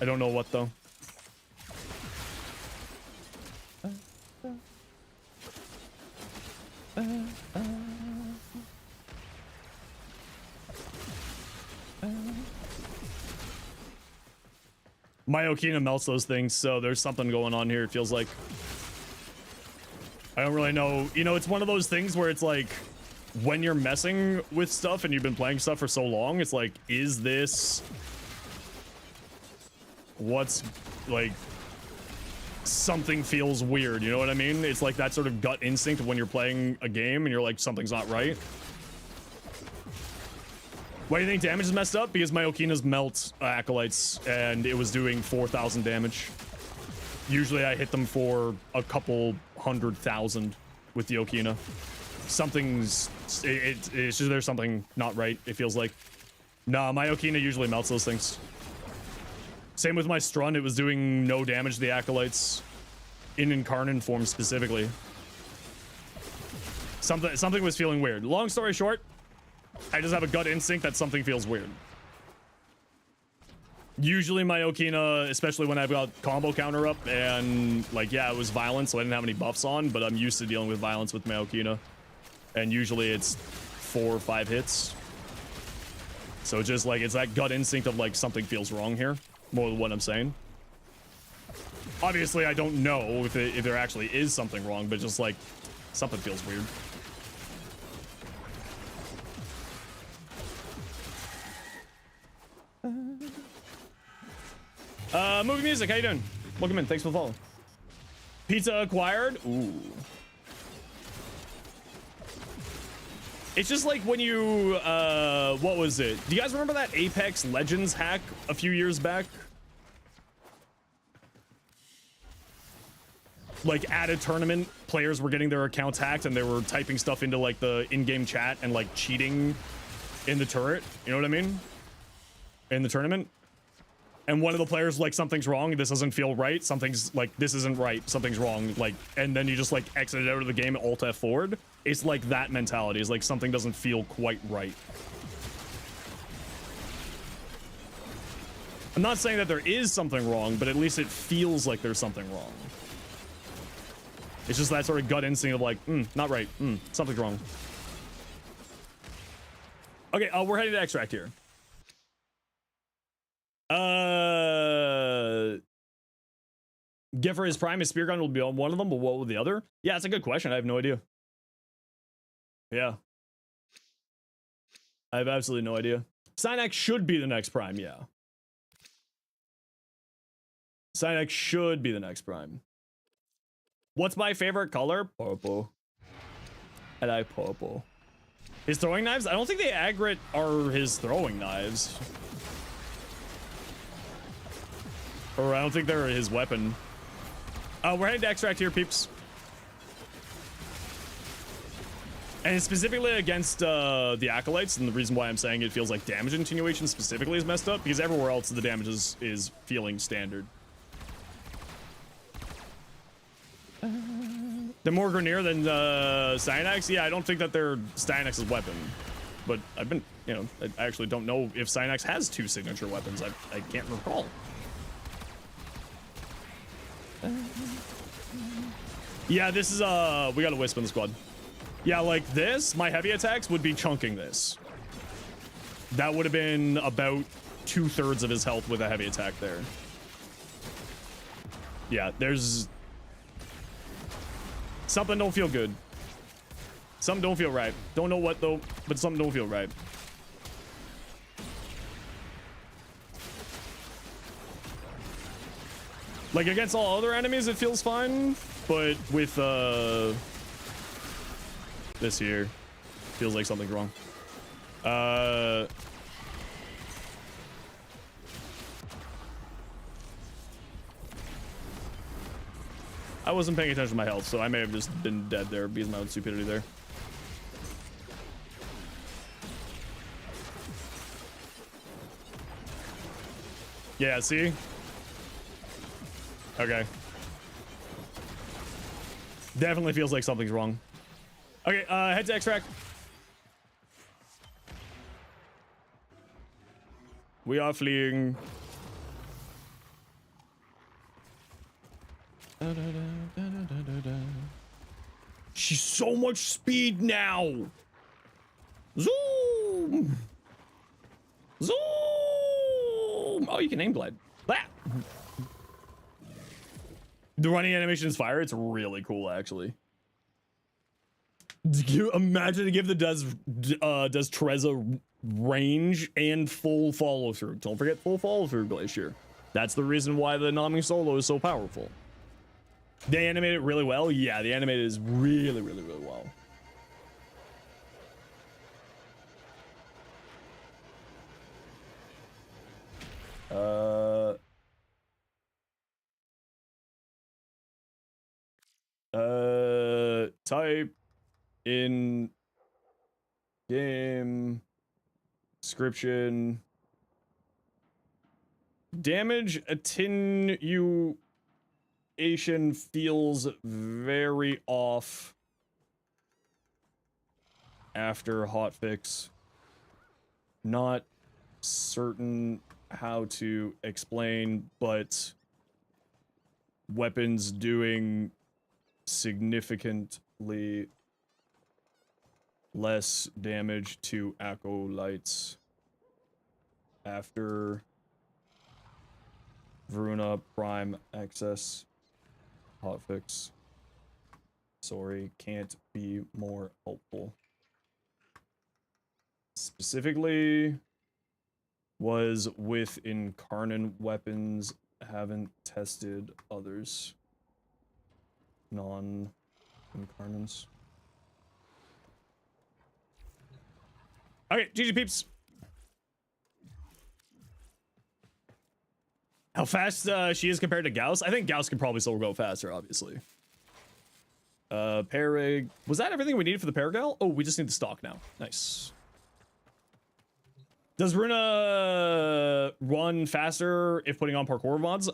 I don't know what though. Myokina melts those things, so there's something going on here, it feels like. I don't really know. You know, it's one of those things where it's like, when you're messing with stuff and you've been playing stuff for so long, it's like, is this... what's, like... something feels weird, you know what I mean? It's like that sort of gut instinct of when you're playing a game and you're like, something's not right. Why do you think damage is messed up? Because Myokina's melt acolytes, and it was doing 4,000 damage. Usually I hit them for a couple 100,000 with the Okina. Something's... it's just there's something not right, it feels like. Nah, my Okina usually melts those things. Same with my Strun, it was doing no damage to the acolytes. In Incarnate form specifically. Something was feeling weird. Long story short, I just have a gut instinct that something feels weird. Usually my Okina, especially when I've got combo counter up, and like, yeah, it was violent, so I didn't have any buffs on, but I'm used to dealing with violence with my Okina. And usually it's 4 or 5 hits. So just like, it's that gut instinct of like, something feels wrong here, more than what I'm saying. Obviously, I don't know if there actually is something wrong, but just like, something feels weird. Movie music, how you doing? Welcome in, thanks for the follow. Pizza acquired? Ooh. It's just like when you, what was it? Do you guys remember that Apex Legends hack a few years back? Like at a tournament, players were getting their accounts hacked and they were typing stuff into like the in-game chat and like cheating in the turret. You know what I mean? In the tournament. And one of the players like, something's wrong, this doesn't feel right, something's like, this isn't right, something's wrong, like, and then you just like exit out of the game, alt F forward. It's like that mentality, it's like something doesn't feel quite right. I'm not saying that there is something wrong, but at least it feels like there's something wrong. It's just that sort of gut instinct of like, not right, something's wrong. Okay, we're heading to extract here. Get for his prime, his spear gun will be on one of them, but what will the other? Yeah, that's a good question. I have no idea. Yeah. I have absolutely no idea. Synax should be the next prime, yeah. Synax should be the next prime. What's my favorite color? Purple. I like purple. His throwing knives? I don't think the Agrit are his throwing knives. Or I don't think they're his weapon. We're heading to extract here, peeps. And specifically against the acolytes, and the reason why I'm saying it feels like damage continuation specifically is messed up, because everywhere else the damage is feeling standard. They're more Grenier than Synax? Yeah, I don't think that they're Synax's weapon. But I've been, you know, I actually don't know if Synax has 2 signature weapons. I can't recall. Yeah, this is we got a wisp in the squad. Yeah, like this, my heavy attacks would be chunking this. That would have been about 2/3 of his health with a heavy attack there. Yeah, there's something don't feel good. Something don't feel right. Don't know what though, but something don't feel right. Like against all other enemies, it feels fine, but with this here, feels like something's wrong. I wasn't paying attention to my health, so I may have just been dead there because of my own stupidity there. Yeah, see? Okay. Definitely feels like something's wrong. Okay, head to extract. We are fleeing. She's so much speed now. Zoom. Zoom. Oh, you can aim glide. That. The running animation is fire. It's really cool, actually. Do you imagine to give the does Treza range and full follow through? Don't forget full follow through, Glacier. That's the reason why the Nami solo is so powerful. They animate it really well. Yeah, the animated is really well. Type in game description damage attenuation feels very off after hotfix. Not certain how to explain, but weapons doing significantly less damage to acolytes after Voruna Prime access hotfix. Sorry, can't be more helpful. Specifically was with incarnate weapons, haven't tested others. Non-incarnates. Okay, GG peeps. How fast she is compared to Gauss? I think Gauss can probably still go faster, obviously. Parig. Was that everything we needed for the Paragal? Oh, we just need the stock now. Nice. Does Runa run faster if putting on parkour mods?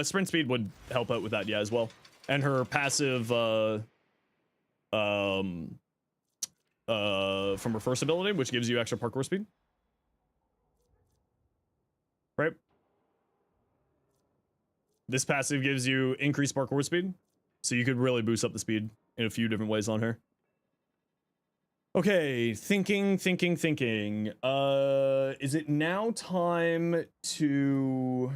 Sprint speed would help out with that, yeah, as well. And her passive from her first ability, which gives you extra parkour speed. Right? This passive gives you increased parkour speed, so you could really boost up the speed in a few different ways on her. Okay, thinking. Is it now time to...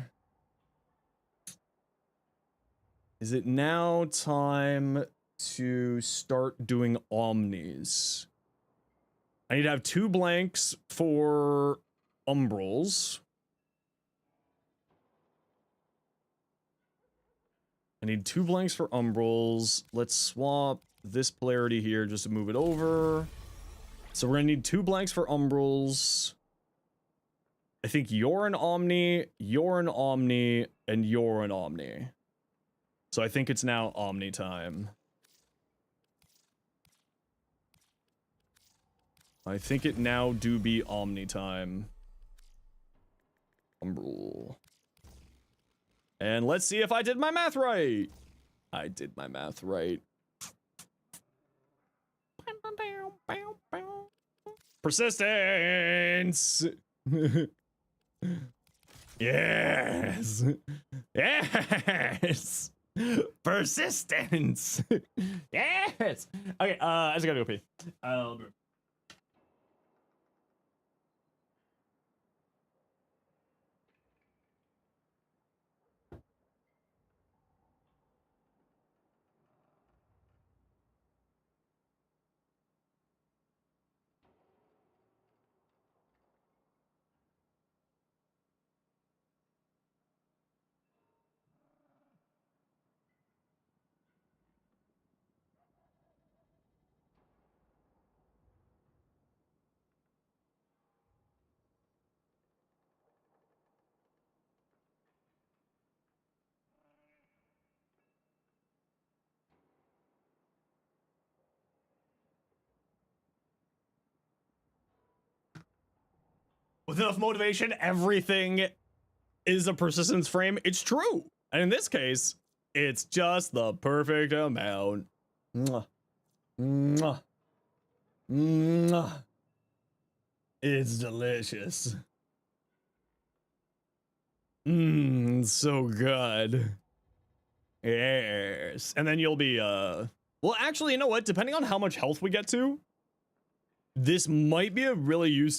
Is it now time to start doing omnis? I need to have 2 blanks for umbrals. I need 2 blanks for umbrals. Let's swap this polarity here just to move it over. So we're gonna need 2 blanks for umbrals. I think you're an omni, you're an omni, and you're an omni. So I think it's now omni time. I think it now do be omni time. Umbral. And let's see if I did my math right. I did my math right. Persistence. Yes. Yes. Persistence. Yes. Okay. I just gotta go pee. With enough motivation, everything is a persistence frame. It's true. And in this case, it's just the perfect amount. Mwah. Mwah. Mwah. It's delicious. So good. Yes. And then you'll be, well, actually, you know what? Depending on how much health we get to, this might be a really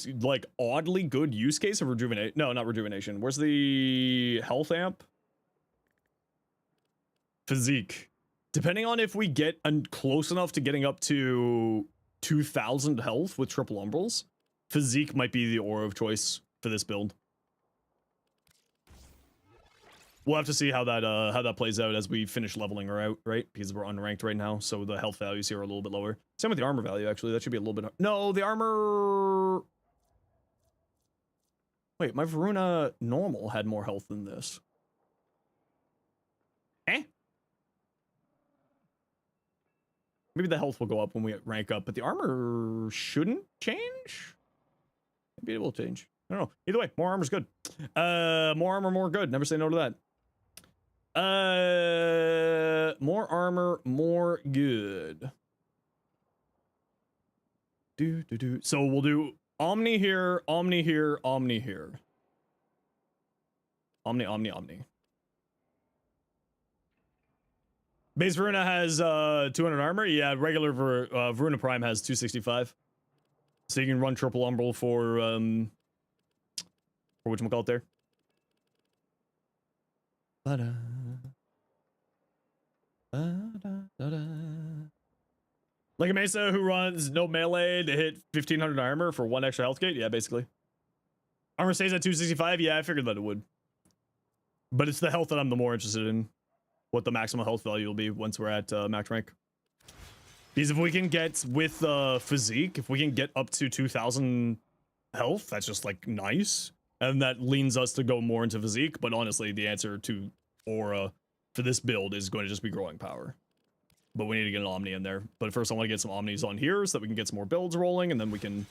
oddly good use case of rejuvenate. No, not rejuvenation. Where's the health amp? Physique. Depending on if we get close enough to getting up to 2,000 health with triple umbrals, physique might be the aura of choice for this build. We'll have to see how that plays out as we finish leveling her out, right? Because we're unranked right now, so the health values here are a little bit lower. Same with the armor value, actually. That should be a little bit... No, the armor... Wait, my Voruna normal had more health than this. Eh? Maybe the health will go up when we rank up, but the armor shouldn't change? Maybe it will change. I don't know. Either way, more armor's good. More armor, more good. Never say no to that. More armor, more good. So we'll do Omni here, Omni here, Omni here. Omni, Omni, Omni. Base Voruna has 200 armor. Yeah, regular Voruna Prime has 265. So you can run triple umbral for whatchamacallit there. Ba-da. Ba-da-da-da. Like a Mesa who runs no melee to hit 1500 armor for 1 extra health gate? Yeah, basically. Armor stays at 265? Yeah, I figured that it would. But it's the health that I'm the more interested in. What the maximum health value will be once we're at max rank. Because if we can get with physique, if we can get up to 2000 health, that's just like nice. And that leans us to go more into physique. But honestly, the answer to aura for this build is going to just be growing power. But we need to get an Omni in there. But first I want to get some Omnis on here so that we can get some more builds rolling, and then we can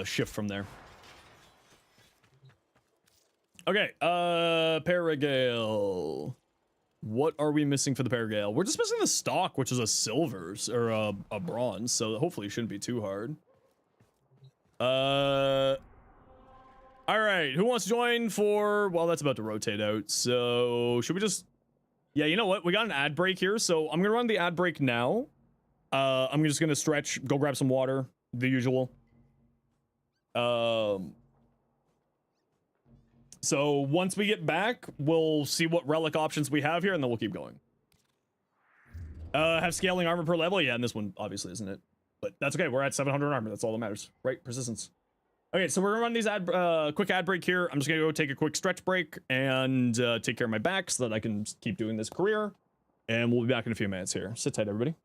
shift from there. Okay, Paragale. What are we missing for the Paragale? We're just missing the stock, which is a silver, or a bronze, so hopefully it shouldn't be too hard. Alright, who wants to join for... Well, that's about to rotate out, so should we just... Yeah, you know what? We got an ad break here, so I'm gonna run the ad break now. I'm just gonna stretch, go grab some water, the usual. So once we get back, we'll see what relic options we have here, and then we'll keep going. Have scaling armor per level? Yeah, and this one obviously isn't it. But that's okay, we're at 700 armor, that's all that matters, right? Persistence. Okay, so we're gonna run these quick ad break here. I'm just gonna go take a quick stretch break and take care of my back so that I can keep doing this career. And we'll be back in a few minutes here. Sit tight, everybody.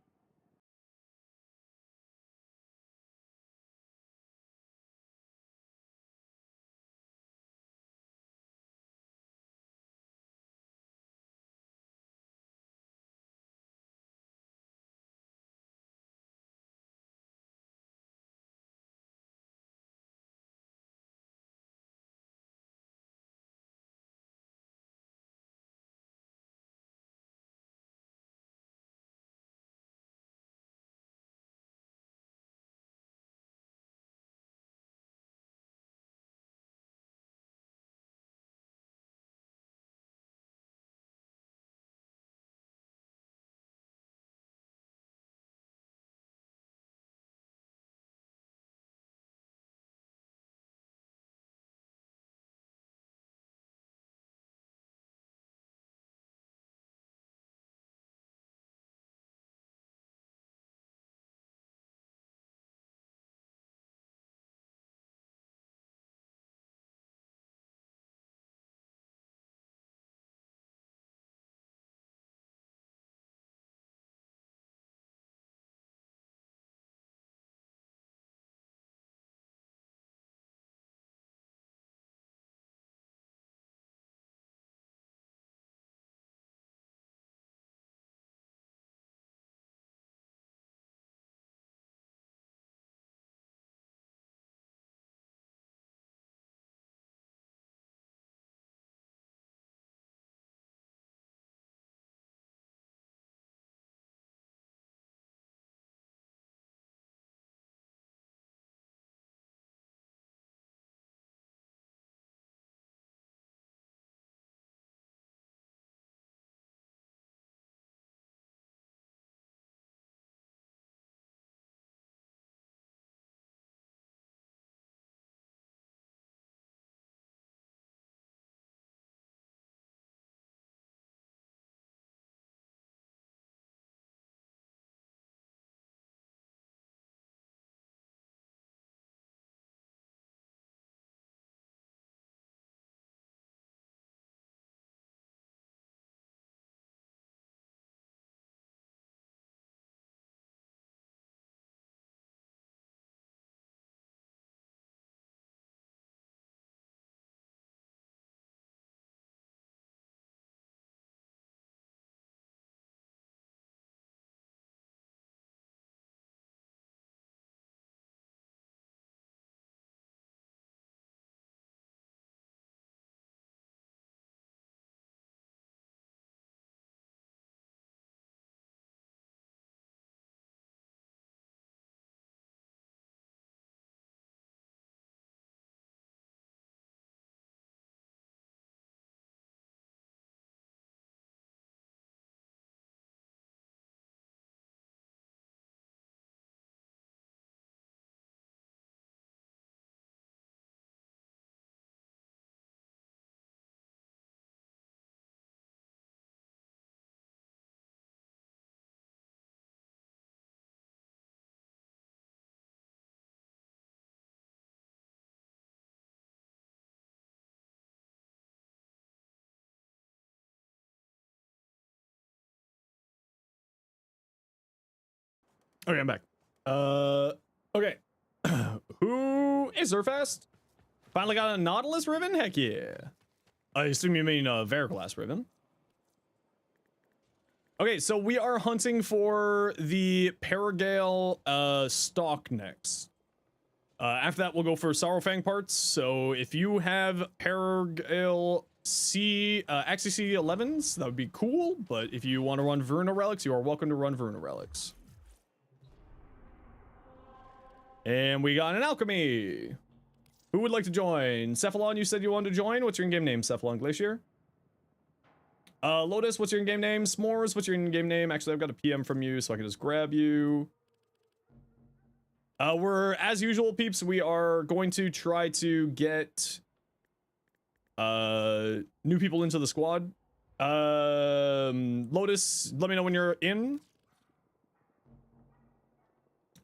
Okay, I'm back. Okay. Who is Surfast? Finally got a Nautilus ribbon? Heck yeah. I assume you mean a Veriglass ribbon. Okay, so we are hunting for the Paragale stock next. After that, we'll go for Sorrowfang parts. So if you have Paragale Axie C11s, that would be cool. But if you want to run Voruna relics, you are welcome to run Voruna relics. And we got an alchemy. Who would like to join? Cephalon, you said you wanted to join. What's your in-game name, Cephalon Glacier? Lotus, what's your in-game name? S'mores, what's your in-game name? Actually, I've got a PM from you, so I can just grab you. We're, as usual, peeps, we are going to try to get new people into the squad. Lotus, let me know when you're in.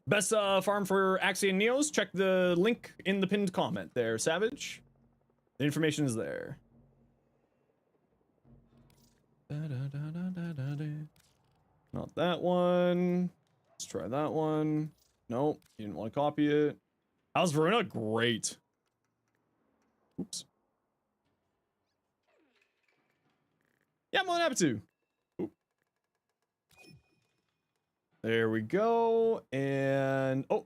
Best farm for Axie and Neos. Check the link in the pinned comment there, Savage. The information is there. Not that one. Let's try that one. Nope, you didn't want to copy it. How's Voruna? Great. Oops. Yeah, I'm more than happy to. Oop. There we go. And oh,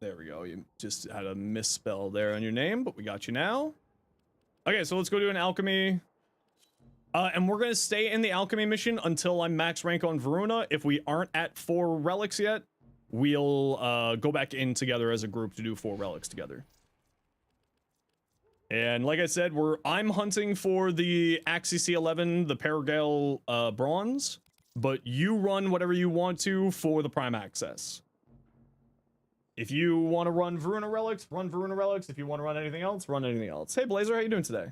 there we go. You just had a misspell there on your name, but we got you now. Okay, so let's go do an alchemy. And we're gonna stay in the alchemy mission until I'm max rank on Voruna. If we aren't at 4 relics yet, we'll go back in together as a group to do 4 relics together. And like I said, I'm hunting for the Axie C11, the Paragale bronze, but you run whatever you want to for the prime access. If you want to run Voruna relics, run Voruna relics. If you want to run anything else, run anything else. Hey Blazer, how you doing today?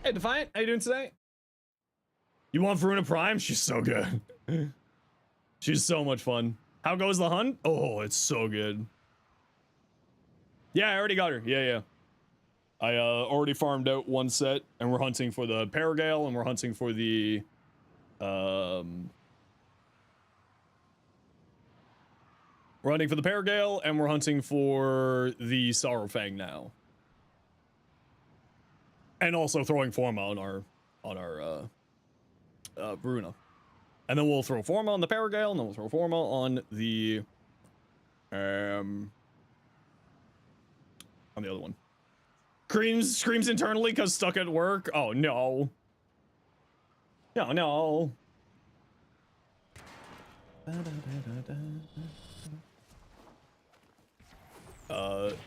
Hey Defiant, how you doing today? You want Voruna Prime? She's so good. She's so much fun. How goes the hunt? Oh, it's so good. Yeah, I already got her. Yeah. I already farmed out 1 set, and we're hunting for the Paragale, and we're hunting for the we're hunting for the Paragale, and we're hunting for the Sorrowfang now. And also throwing Forma on our Voruna. And then we'll throw Forma on the Paragale, and then we'll throw Forma on the other one. Screams internally because stuck at work. Oh no. No.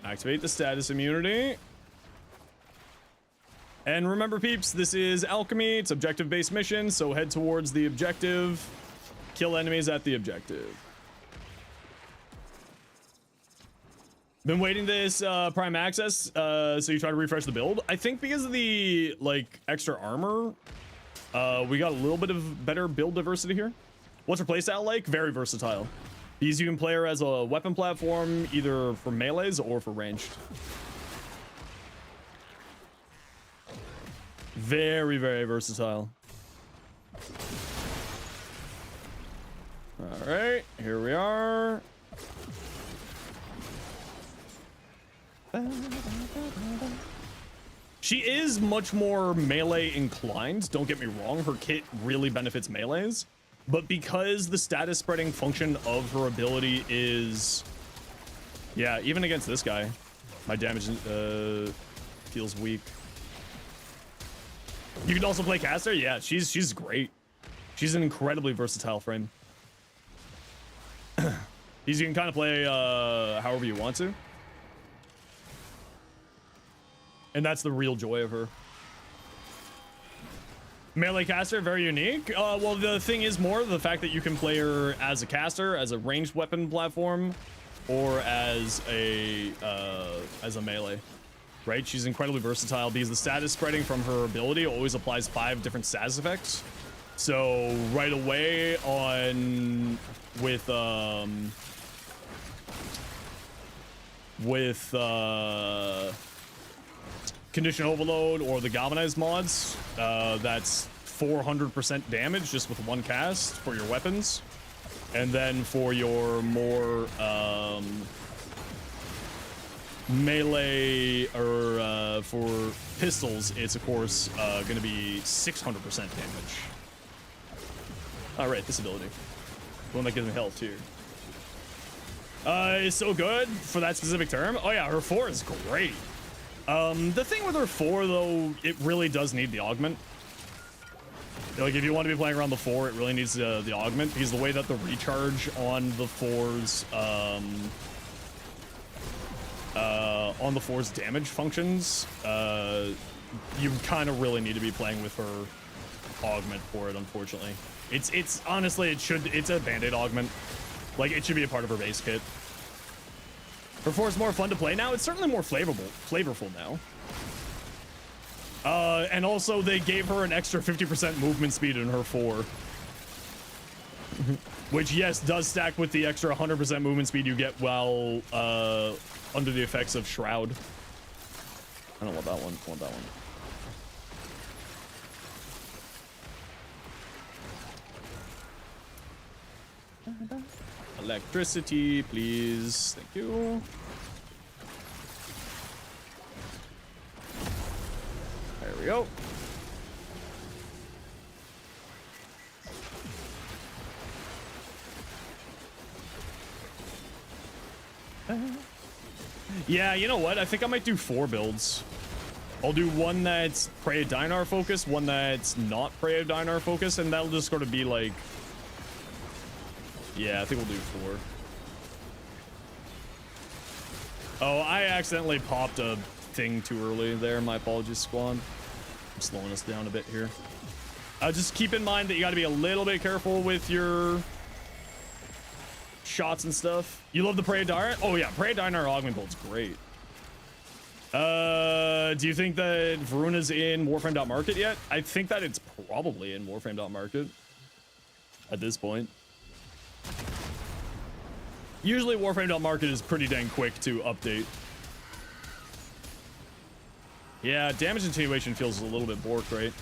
Activate the status immunity. And remember, peeps, this is alchemy. It's objective-based mission, so head towards the objective. Kill enemies at the objective. Been waiting this prime access, so you try to refresh the build. I think because of the like extra armor, we got a little bit of better build diversity here. What's her playstyle like? Very versatile. Because you can play her as a weapon platform, either for melees or for ranged. Very, very versatile. All right, here we are. She is much more melee inclined, don't get me wrong. Her kit really benefits melees, but because the status spreading function of her ability is, yeah, even against this guy, my damage feels weak. You can also play caster. Yeah, she's great. She's an incredibly versatile frame. You can kind of play however you want to. And that's the real joy of her. Melee caster, very unique. Well, the thing is more the fact that you can play her as a caster, as a ranged weapon platform, or as a melee. Right? She's incredibly versatile because the status spreading from her ability always applies 5 different status effects. So right away on with Condition Overload or the Galvanized mods, that's 400% damage just with one cast for your weapons. And then for your more melee or for pistols, it's of course going to be 600% damage. All right, this ability, the one that gives me health too, is so good for that specific term. Oh yeah, her 4 is great. The thing with her 4 though, it really does need the augment. Like if you want to be playing around the 4, it really needs the augment, because the way that the recharge on the 4's damage functions, you kind of really need to be playing with her augment for it. Unfortunately, it's honestly it's a band-aid augment. Like it should be a part of her base kit. Her 4 is more fun to play now. It's certainly more flavorful now. And also they gave her an extra 50% movement speed in her 4. Which, yes, does stack with the extra 100% movement speed you get while under the effects of Shroud. I don't want that one. I want that one. Electricity, please. Thank you. There we go. Yeah, you know what? I think I might do 4 builds. I'll do one that's Prey of Dinar focused, one that's not Prey of Dinar focused, and that'll just sort of be like... Yeah, I think we'll do 4. Oh, I accidentally popped a thing too early there. My apologies, squad. I'm slowing us down a bit here. Just keep in mind that you got to be a little bit careful with your shots and stuff. You love the Prey of Dinar? Oh yeah, Prey of Dinar augment build's great. Do you think that Voruna's in Warframe.market yet? I think that it's probably in Warframe.market at this point. Usually Warframe.market is pretty dang quick to update. Yeah, damage attenuation feels a little bit borked, right?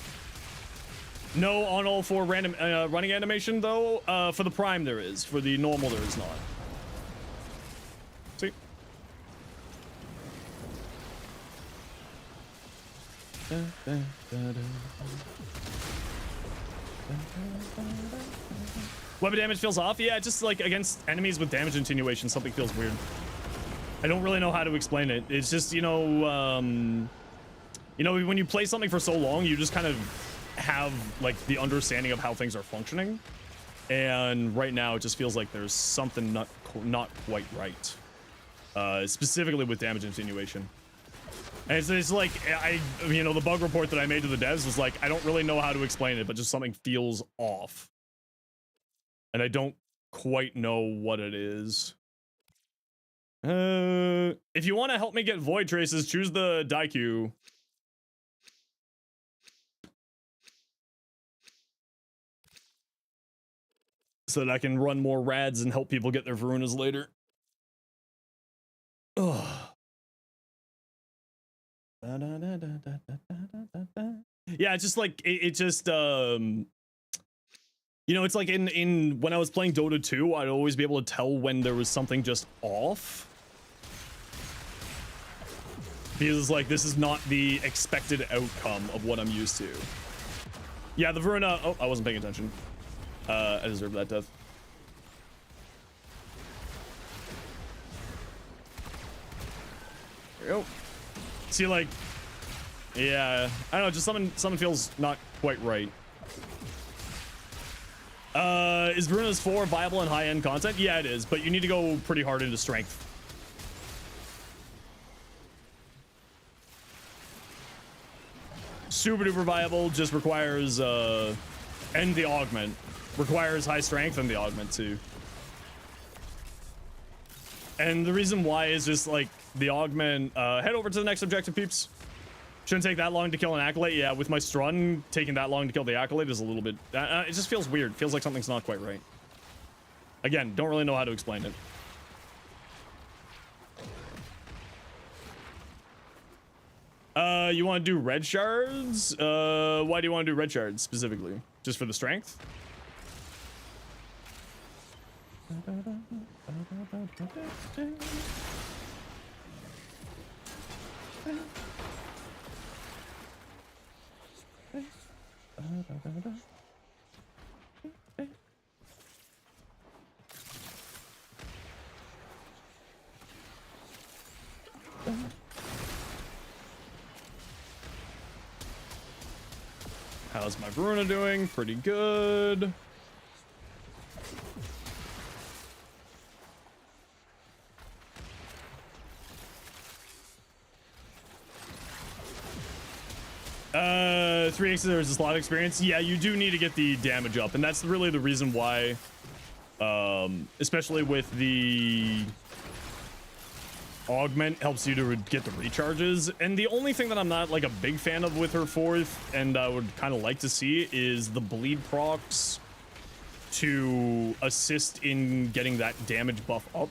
No on all 4 random running animation though. For the prime there is. For the normal there is not. See? Weapon damage feels off. Yeah, just like against enemies with damage attenuation, something feels weird. I don't really know how to explain it. It's just, you know, when you play something for so long, you just kind of have like the understanding of how things are functioning. And right now it just feels like there's something not quite right. Specifically with damage attenuation. And it's like, the bug report that I made to the devs was like, I don't really know how to explain it, but just something feels off. And I don't quite know what it is. If you want to help me get void traces, choose the Daikyu. So that I can run more rads and help people get their Vorunas later. Ugh. Yeah, it's just like it's just it's like in when I was playing Dota 2, I'd always be able to tell when there was something just off. Because it's like, this is not the expected outcome of what I'm used to. Yeah, the Voruna. Oh, I wasn't paying attention. I deserve that death. There we go. See, like, yeah, I don't know, just something feels not quite right. Is Voruna's 4 viable in high-end content? Yeah, it is, but you need to go pretty hard into strength. Super duper viable, just requires and the augment requires high strength, and the augment too. And the reason why is just like the augment. Head over to the next objective, peeps. Shouldn't take that long to kill an acolyte. Yeah, with my strun, taking that long to kill the acolyte is a little bit... it just feels weird. Feels like something's not quite right. Again, don't really know how to explain it. You want to do red shards? Why do you want to do red shards specifically? Just for the strength? How's my Voruna doing? Pretty good. Three X's there's a slot experience. Yeah, you do need to get the damage up, and that's really the reason why, especially with the augment helps you to get the recharges. And the only thing that I'm not like a big fan of with her fourth, and I would kind of like to see, is the bleed procs to assist in getting that damage buff up.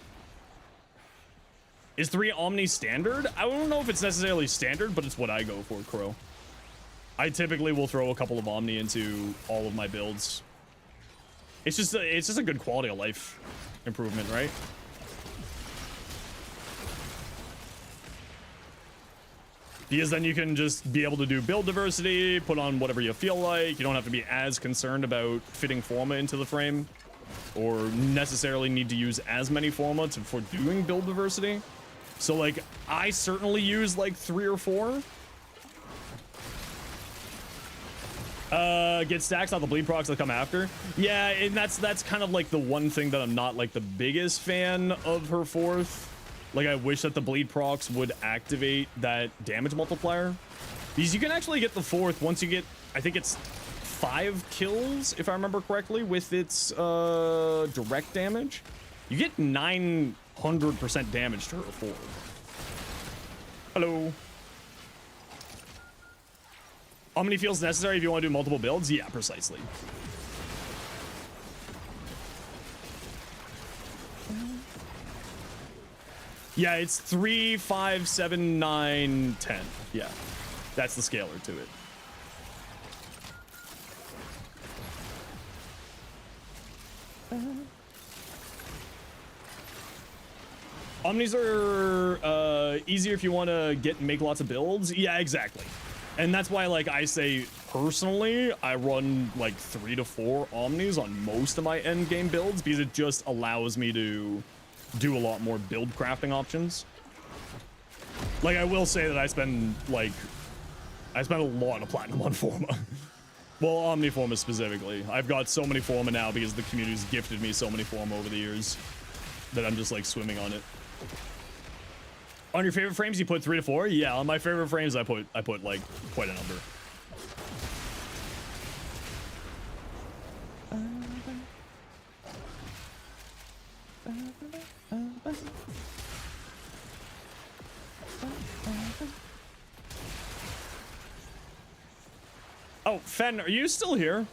Is 3 Omni standard? I don't know if it's necessarily standard, but it's what I go for, Crow. I typically will throw a couple of Omni into all of my builds. It's just a good quality of life improvement, right? Because then you can just be able to do build diversity, put on whatever you feel like. You don't have to be as concerned about fitting Forma into the frame, or necessarily need to use as many Forma for doing build diversity. So like, I certainly use like 3 or 4. Get stacks on the bleed procs that come after. Yeah, and that's kind of like the one thing that I'm not like the biggest fan of her fourth. Like, I wish that the bleed procs would activate that damage multiplier, because you can actually get the fourth once you get, I think it's 5 kills, if I remember correctly, with its direct damage. You get 900% damage to her fourth. Hello. Omni feels necessary if you want to do multiple builds? Yeah, precisely. Yeah, it's 3, 5, 7, 9, 10. Yeah, that's the scalar to it. Omnis are easier if you want to make lots of builds. Yeah, exactly. And that's why, like, I say personally, I run like 3 to 4 Omnis on most of my end game builds, because it just allows me to do a lot more build crafting options. Like, I will say that I spend a lot of platinum on Forma. Well, Omni Forma specifically. I've got so many Forma now because the community's gifted me so many Forma over the years that I'm just like swimming on it. On your favorite frames, you put 3 to 4? Yeah, on my favorite frames, I put like quite a number. Oh, Fen, are you still here?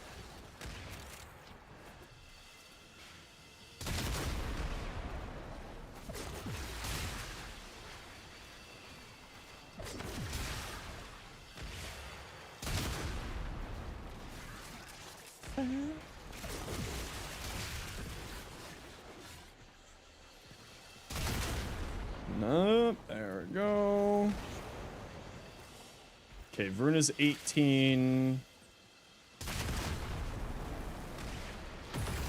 Nope, there we go. Okay, Voruna's 18.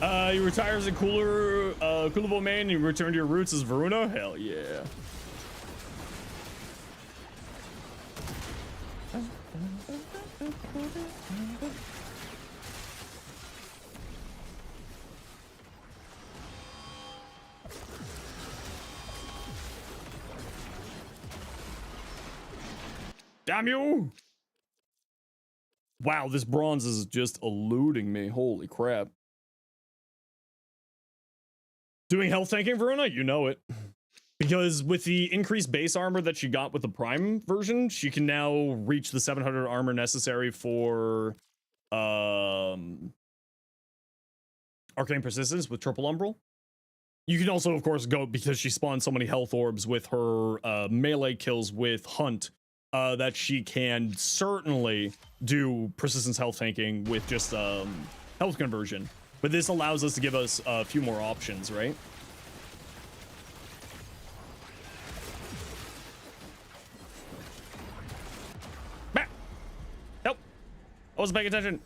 You retire as a Kulavo main and you return to your roots as Voruna? Hell yeah. Damn you! Wow, this bronze is just eluding me. Holy crap. Doing health tanking, Voruna? You know it. Because with the increased base armor that she got with the Prime version, she can now reach the 700 armor necessary for Arcane Persistence with Triple Umbral. You can also, of course, go, because she spawned so many health orbs with her melee kills with Hunt, that she can certainly do persistence health tanking with just health conversion. But this allows us to give us a few more options, right? Bah! Nope. I wasn't paying attention.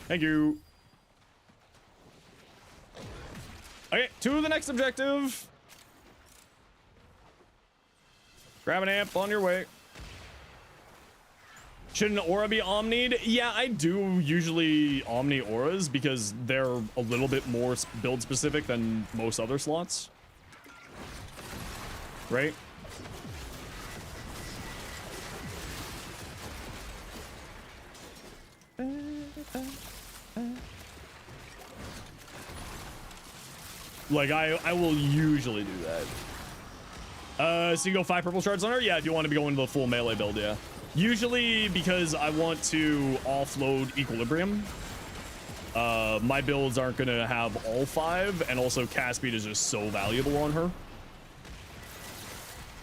Thank you. Okay, to the next objective. Grab an amp on your way. Should an aura be omnied? Yeah, I do usually omni auras because they're a little bit more build specific than most other slots. Right? Like, I will usually do that. So you go 5 purple shards on her? Yeah, if you want to be going to the full melee build, yeah. Usually because I want to offload equilibrium. My builds aren't going to have all 5, and also cast speed is just so valuable on her.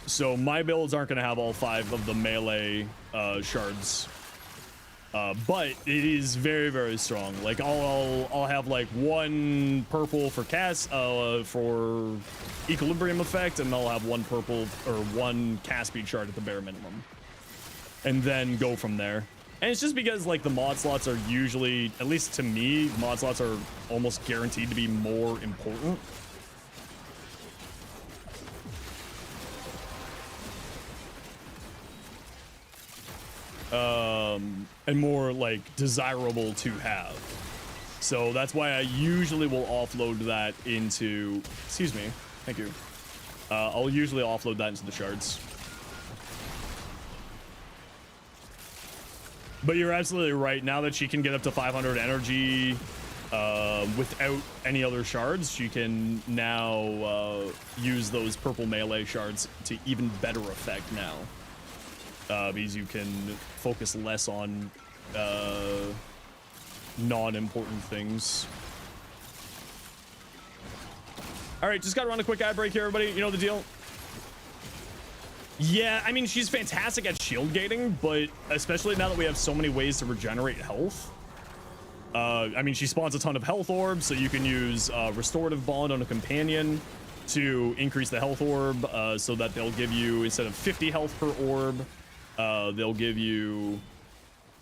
So my builds aren't going to have all 5 of the melee shards. But it is very, very strong. Like I'll have like 1 purple for cast for equilibrium effect, and I'll have 1 purple or 1 cast speed shard at the bare minimum, and then go from there. And it's just because like the mod slots are usually, at least to me, mod slots are almost guaranteed to be more important. And more like desirable to have. So that's why I usually will offload that into, excuse me, thank you. I'll usually offload that into the shards. But you're absolutely right. Now that she can get up to 500 energy without any other shards, she can now use those purple melee shards to even better effect now. Because you can focus less on non-important things. All right, just got to run a quick ad break here, everybody. You know the deal. Yeah, I mean, she's fantastic at shield gating, but especially now that we have so many ways to regenerate health. I mean, she spawns a ton of health orbs, so you can use restorative bond on a companion to increase the health orb, so that they'll give you, instead of 50 health per orb, they'll give you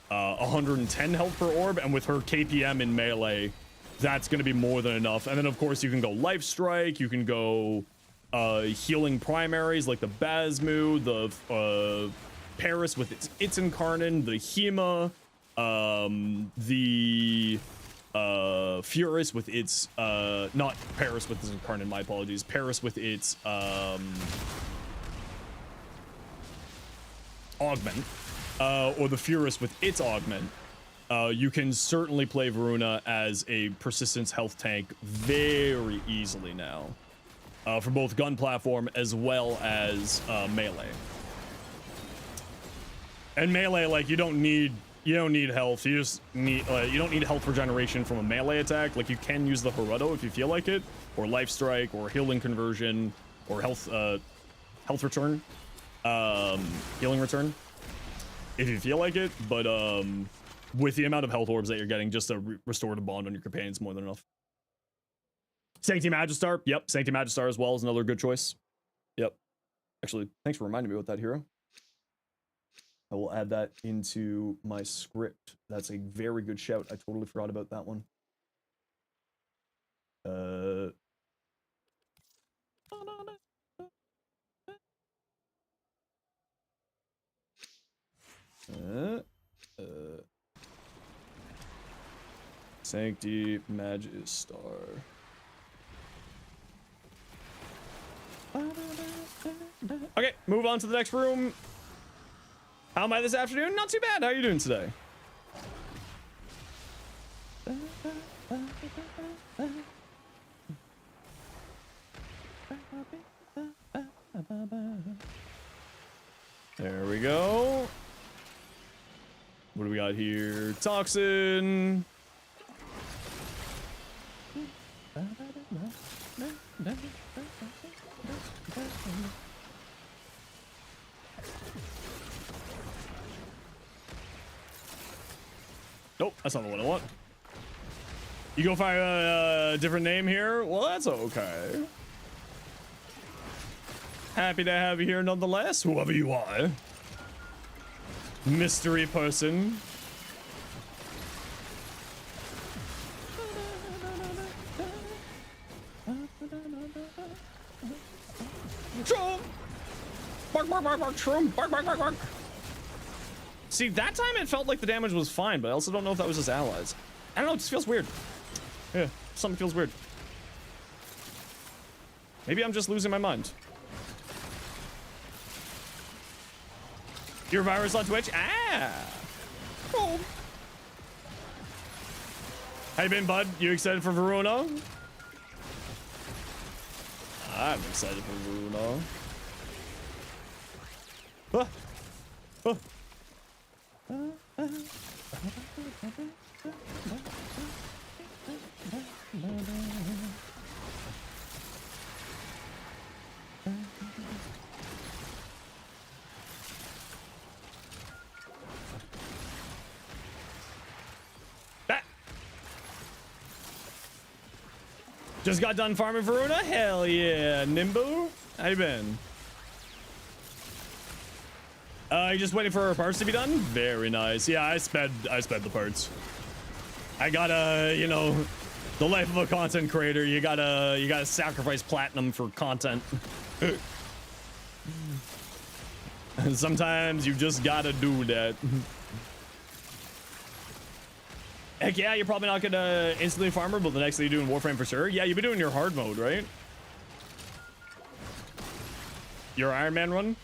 110 health per orb, and with her KPM in melee, that's going to be more than enough. And then of course you can go life strike, you can go healing primaries like the Basmu, the Paris with its incarnate, the Hema, the Furus with its not Paris with its incarnate, my apologies, Paris with its augment, or the Furus with its augment. You can certainly play Voruna as a persistence health tank very easily now, for both gun platform as well as melee. And melee, like, you don't need health. You just need you don't need health regeneration from a melee attack. Like, you can use the Haruto if you feel like it, or life strike, or healing conversion, or health return, healing return, if you feel like it. But with the amount of health orbs that you're getting, just a restorative bond on your companion is more than enough. Sancti Magistar, yep, Sancti Magistar as well is another good choice. Yep, actually, thanks for reminding me about that, hero. I will add that into my script. That's a very good shout. I totally forgot about that one. Sancti Magistar. Okay, move on to the next room. How am I this afternoon? Not too bad. How are you doing today? There we go. What do we got here? Toxin. Nope, that's not the one I want. You go find a different name here? Well, that's okay. Happy to have you here nonetheless, whoever you are. Mystery person. Shroom! Bark, bark, bark, bark, shroom! Bark, bark, bark, bark! See, that time it felt like the damage was fine, but I also don't know if that was just allies. I don't know, it just feels weird. Yeah, something feels weird. Maybe I'm just losing my mind. Your virus on Twitch? Ah! Oh. How you been, bud? You excited for Voruna? I'm excited for Voruna. Ah. Ah. Just got done farming Voruna? Hell yeah, Nimbu. How you been? You just waiting for our parts to be done? Very nice. Yeah, I sped the parts. I gotta, you know, the life of a content creator, you gotta sacrifice platinum for content. And sometimes you just gotta do that. Heck yeah, you're probably not gonna instantly farmer, but the next thing you do in Warframe for sure. Yeah, you've been doing your hard mode, right? Your Iron Man run?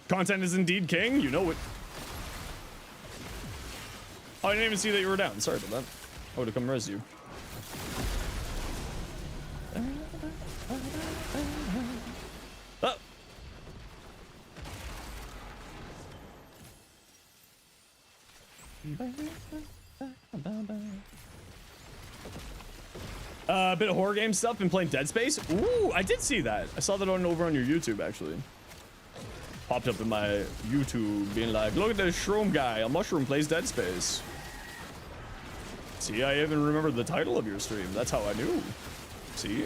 Content is indeed king, you know it. Oh, I didn't even see that you were down. Sorry about that. I would have come res you. Oh. A bit of horror game stuff. Been playing Dead Space. Ooh, I did see that. I saw that over on your YouTube actually. Popped up in my YouTube being like, look at this shroom guy. A mushroom plays Dead Space. See, I even remembered the title of your stream. That's how I knew. See?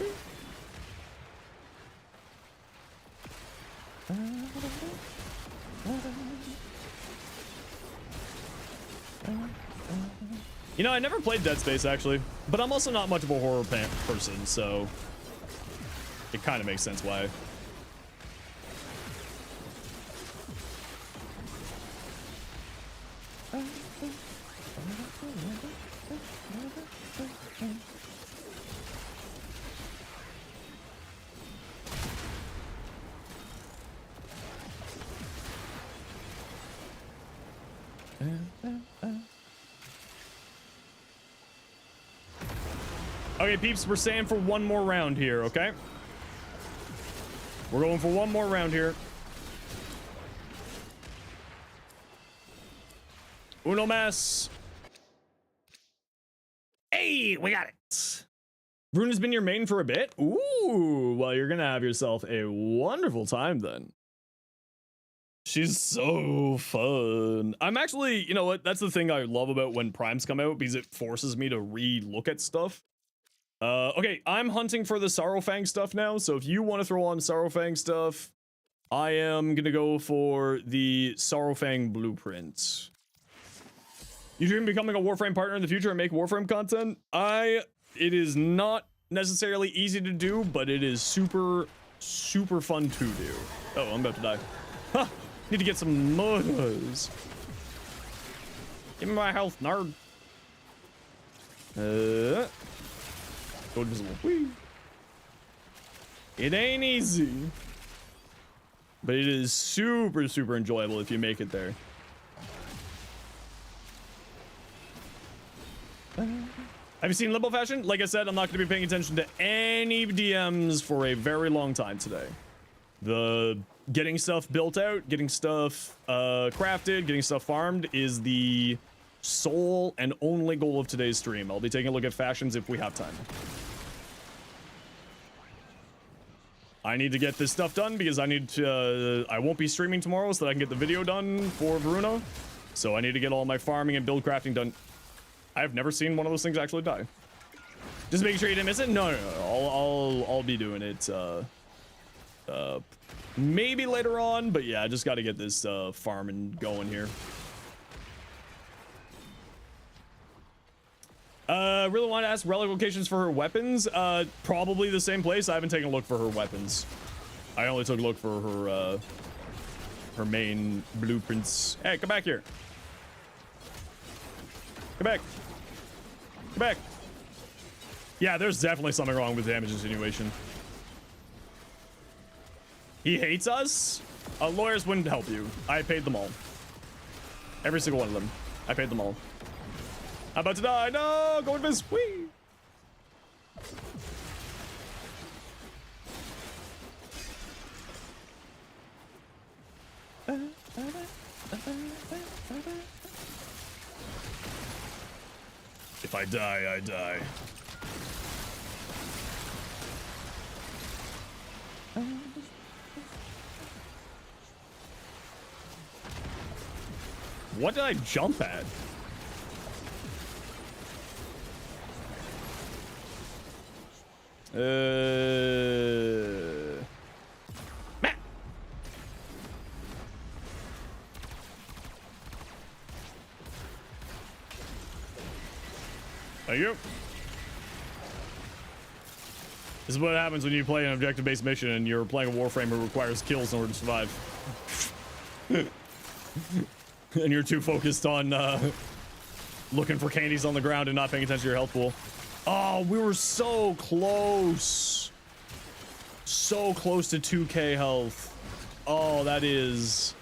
You know, I never played Dead Space actually, but I'm also not much of a horror person, so it kind of makes sense why. Okay, peeps, we're staying for one more round here, okay? We're going for one more round here. Uno mas. Hey, we got it. Voruna's been your main for a bit? Ooh, well, you're gonna have yourself a wonderful time then. She's so fun. I'm actually, you know what? That's the thing I love about when primes come out, because it forces me to re-look at stuff. Okay, I'm hunting for the Sorrowfang stuff now, so if you want to throw on Sorrowfang stuff, I am gonna go for the Sorrowfang blueprint. You dream of becoming a Warframe partner in the future and make Warframe content? It is not necessarily easy to do, but it is super, super fun to do. Oh, I'm about to die. Huh, need to get some mudders. Give me my health, nerd. Go invisible. Whee. It ain't easy, but it is super, super enjoyable if you make it there. Have you seen Limbo Fashion? Like I said, I'm not going to be paying attention to any DMs for a very long time today. The getting stuff built out, getting stuff crafted, getting stuff farmed is the sole and only goal of today's stream. I'll be taking a look at fashions if we have time. I need to get this stuff done because I need to, I won't be streaming tomorrow so that I can get the video done for Voruna. So I need to get all my farming and build crafting done. I've never seen one of those things actually die. Just making sure you didn't miss it. No. I'll be doing it. Maybe later on, but yeah, I just got to get this farming going here. Really want to ask relic locations for her weapons. Probably the same place. I haven't taken a look for her weapons. I only took a look for her main blueprints. Hey, come back here. Come back. Come back. Yeah, there's definitely something wrong with damage insinuation. He hates us? Lawyers wouldn't help you. I paid them all. Every single one of them. I paid them all. I'm about to die. No, go invis. Whee! If I die, I die. What did I jump at? Matt. Thank you. This is what happens when you play an objective-based mission and you're playing a Warframe that requires kills in order to survive. And you're too focused on looking for candies on the ground and not paying attention to your health pool. Oh, we were so close. So close to 2k health. Oh, that is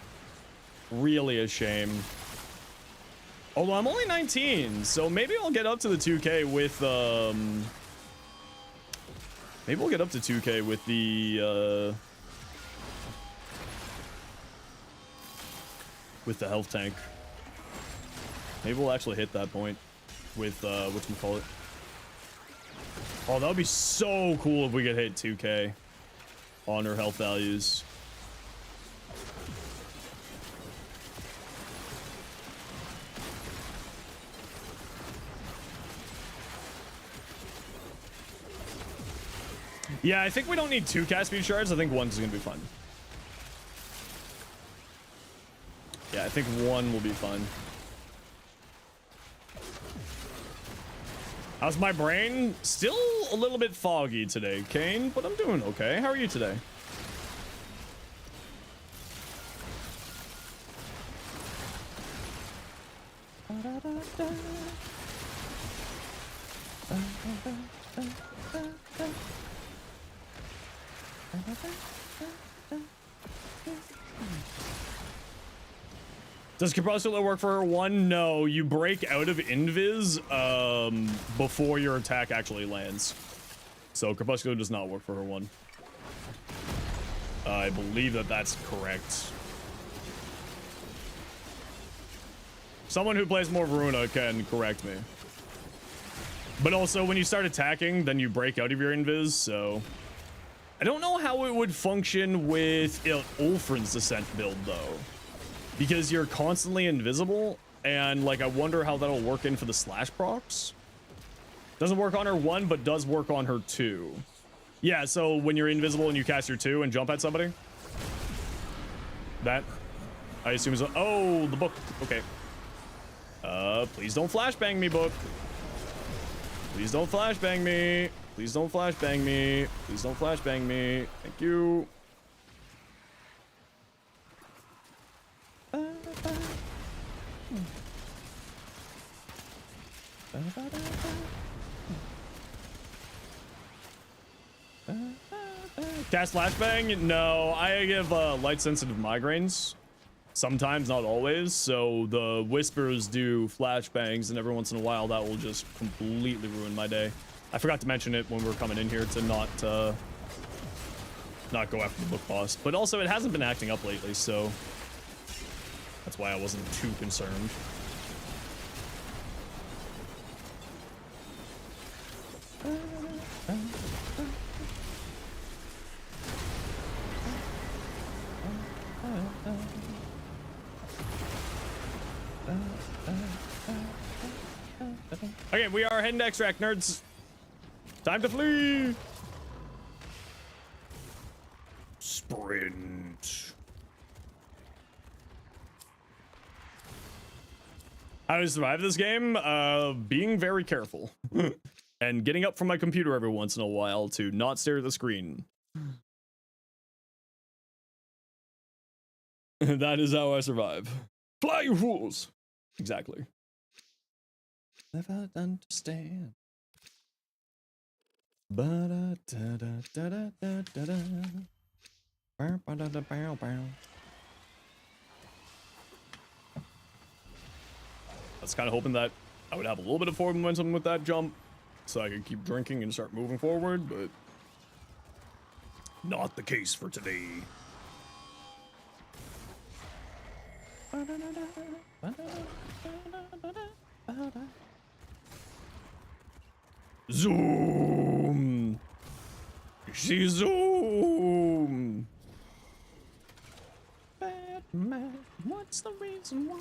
really a shame. Although I'm only 19, so maybe I'll get up to the 2k with maybe we'll get up to 2k with the health tank. Maybe we'll actually hit that point with whatchamacallit. Oh, that would be so cool if we could hit 2k on her health values. Yeah, I think we don't need 2 cast speed shards. I think 1 is gonna be fun. Yeah, I think 1 will be fun. How's my brain? Still a little bit foggy today, Kane, but I'm doing okay. How are you today? Does Crepuscular work for her 1? No, you break out of invis before your attack actually lands. So Crepuscular does not work for her 1. I believe that that's correct. Someone who plays more Voruna can correct me. But also, when you start attacking, then you break out of your invis, so... I don't know how it would function with Ulfrin's Descent build, though. Because you're constantly invisible, and like I wonder how that'll work in for the slash procs. Doesn't work on her 1, but does work on her 2. Yeah, so when you're invisible and you cast your 2 and jump at somebody, that I assume is oh, the book. Okay. Please don't flashbang me, book. Please don't flashbang me. Please don't flashbang me. Please don't flashbang me. Thank you. Cast flashbang? No, I give light sensitive migraines. Sometimes, not always. So the whispers do flashbangs, and every once in a while that will just completely ruin my day. I forgot to mention it when we were coming in here to not go after the book boss. But also, it hasn't been acting up lately, so that's why I wasn't too concerned. Okay, we are heading to extract, nerds. Time to flee. Sprint. How to survive this game? Being very careful. And getting up from my computer every once in a while to not stare at the screen. That is how I survive. Fly, you fools! Exactly. Never understand. I was kind of hoping that I would have a little bit of forward momentum with that jump, so I could keep drinking and start moving forward, but not the case for today. Zoom! She zoom! Batman, what's the reason why?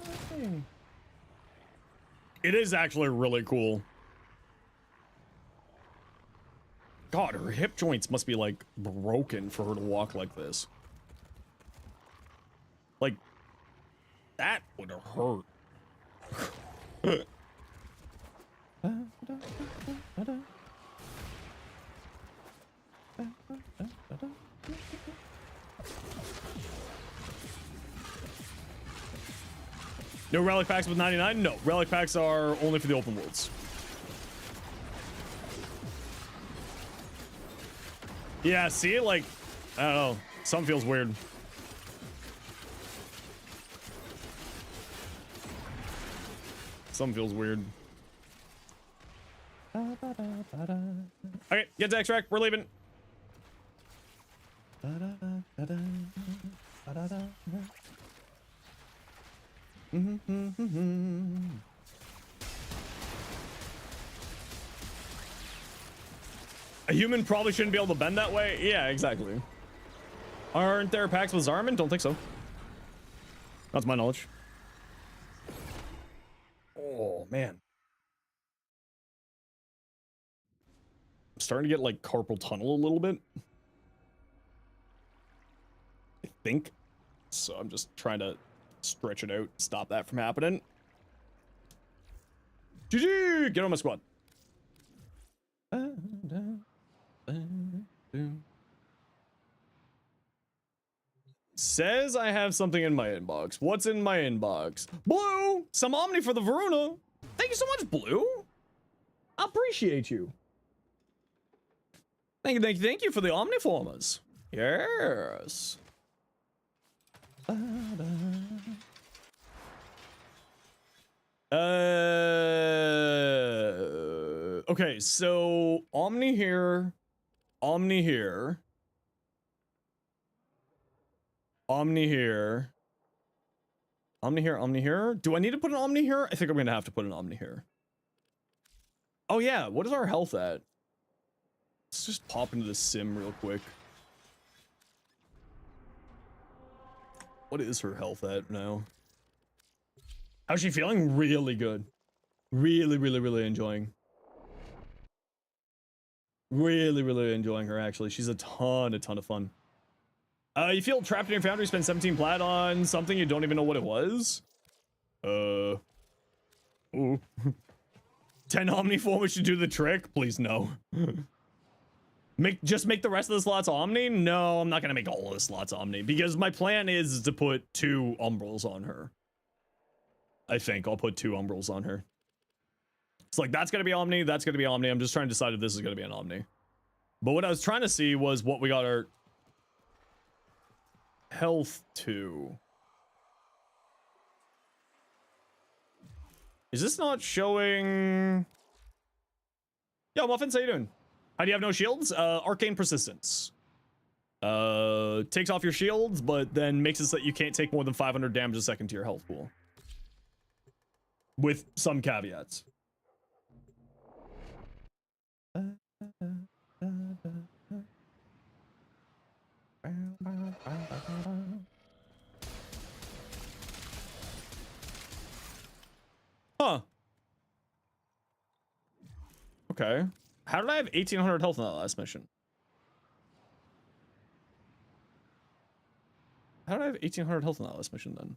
It is actually really cool. God, her hip joints must be like broken for her to walk like this. Like, that would hurt. No relic packs with 99? No, relic packs are only for the open worlds. Yeah, see, like, I don't know, something feels weird. Something feels weird. Okay, get to extract, we're leaving. A human probably shouldn't be able to bend that way. Yeah, exactly. Aren't there packs with Zarman? Don't think so. That's my knowledge. Oh, man. I'm starting to get, like, carpal tunnel a little bit. I think. So I'm just trying to stretch it out, stop that from happening. GG! Get on my squad. Says I have something in my inbox. What's in my inbox? Blue! Some Omni for the Voruna. Thank you so much, Blue. I appreciate you. Thank you for the Omniformers. Yes. Okay, so Omni here, Omni here, Omni here, Omni here, Omni here. Do I need to put an Omni here? I think I'm gonna have to put an Omni here. Oh yeah, what is our health at? Let's just pop into the sim real quick. What is her health at now? How's she feeling? Really good. Really enjoying. Really enjoying her, actually. She's a ton of fun. You feel trapped in your foundry, spend 17 plat on something you don't even know what it was? Ooh. 10 Omniformers should do the trick? Please, no. Just make the rest of the slots Omni? No, I'm not gonna make all of the slots Omni, because my plan is to put 2 Umbrals on her. I think I'll put 2 Umbrals on her. It's like, that's gonna be Omni, that's gonna be Omni. I'm just trying to decide if this is gonna be an Omni. But what I was trying to see was what we got our health to. Is this not showing? Yo, Muffins, how you doing? How do you have no shields? Arcane Persistence. Takes off your shields, but then makes it so that you can't take more than 500 damage a second to your health pool. With some caveats. Huh. Okay. How did I have 1,800 health in that last mission? How did I have 1,800 health in that last mission then?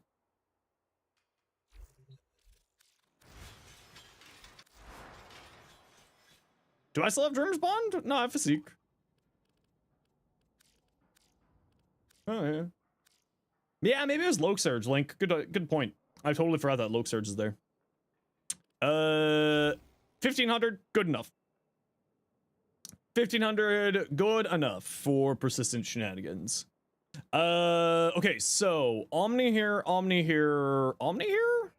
Do I still have Dream's Bond? No, I have Physique. Oh, yeah. Yeah, maybe it was Loke Surge, Link. Good point. I totally forgot that Loke Surge is there. 1,500, good enough. 1,500, good enough for persistent shenanigans. Okay, so Omni here, Omni here, Omni here?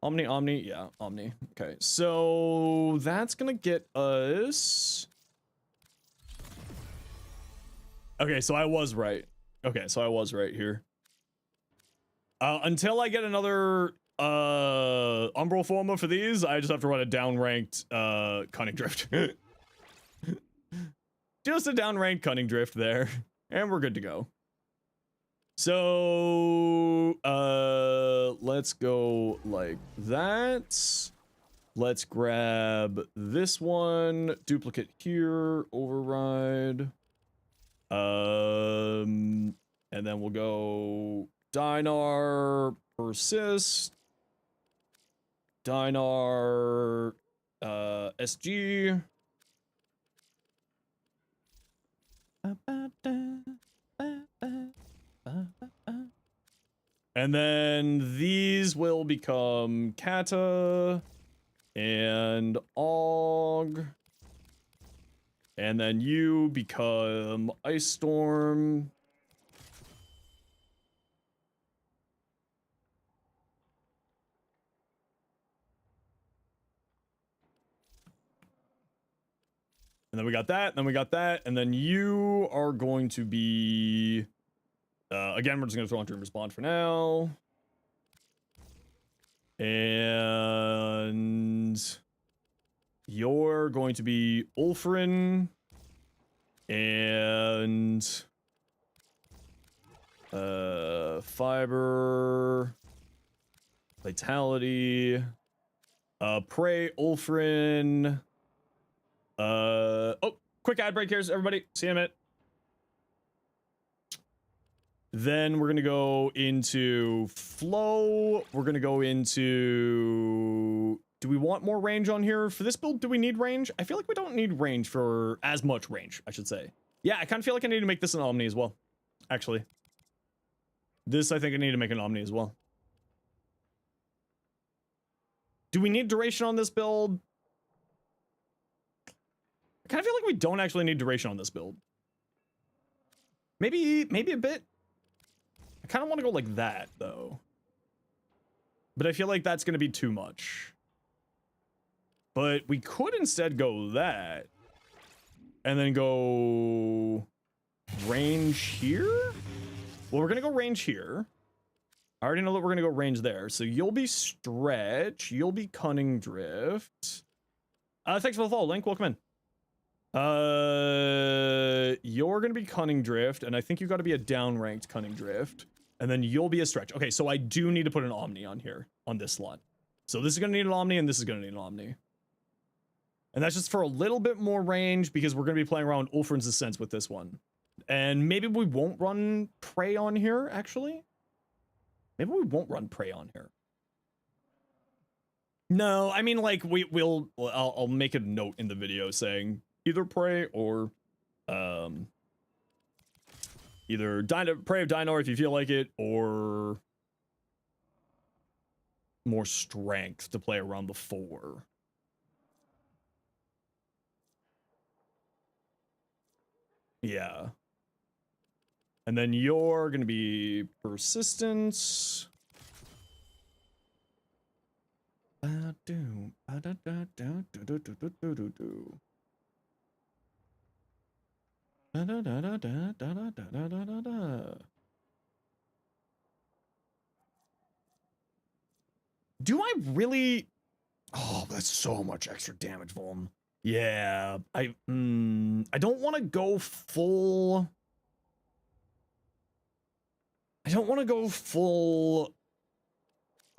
Omni, yeah, Omni. Okay, so that's gonna get us... Okay, so I was right. Okay, so I was right here. Until I get another Umbral Forma for these, I just have to run a downranked Cunning Drift. Just a downranked Cunning Drift there, and we're good to go. So let's go like that. Let's grab this one, duplicate here, override. And then we'll go Dinar, persist, Dinar, SG. And then these will become Kata and Og. And then you become Ice Storm. And then we got that, and then we got that, and then you are going to be... again, we're just going to throw on Dreamer's Bond for now. And... you're going to be Ulfrin. And... Fiber... Vitality... Prey, Ulfrin... oh, quick ad break here, everybody. See you in a minute. Then we're gonna go into flow. We're gonna go into... do we want more range on here? For this build, do we need range? I feel like we don't need range for... as much range, I should say. Yeah, I kind of feel like I need to make this an Omni as well. Actually. This, I think I need to make an Omni as well. Do we need duration on this build? I kind of feel like we don't actually need duration on this build. Maybe a bit. I kind of want to go like that, though. But I feel like that's going to be too much. But we could instead go that. And then go... range here? Well, we're going to go range here. I already know that we're going to go range there. So you'll be Stretch. You'll be Cunning Drift. Thanks for the follow, Link. Welcome in. You're gonna be Cunning Drift, and I think you gotta be a downranked Cunning Drift, and then you'll be a Stretch. Okay, so I do need to put an Omni on here, on this slot. So this is gonna need an Omni, and this is gonna need an Omni. And that's just for a little bit more range, because we're gonna be playing around Ulfrin's Ascent with this one. And maybe we won't run Prey on here, actually. Maybe we won't run Prey on here. No, I mean, like, I'll make a note in the video saying... either Prey or, either Prey of Dinar if you feel like it, or more strength to play around the 4. Yeah. And then you're gonna be Persistence. Do I really... oh, that's so much extra damage volume. Yeah, I don't want to go full... I don't want to go full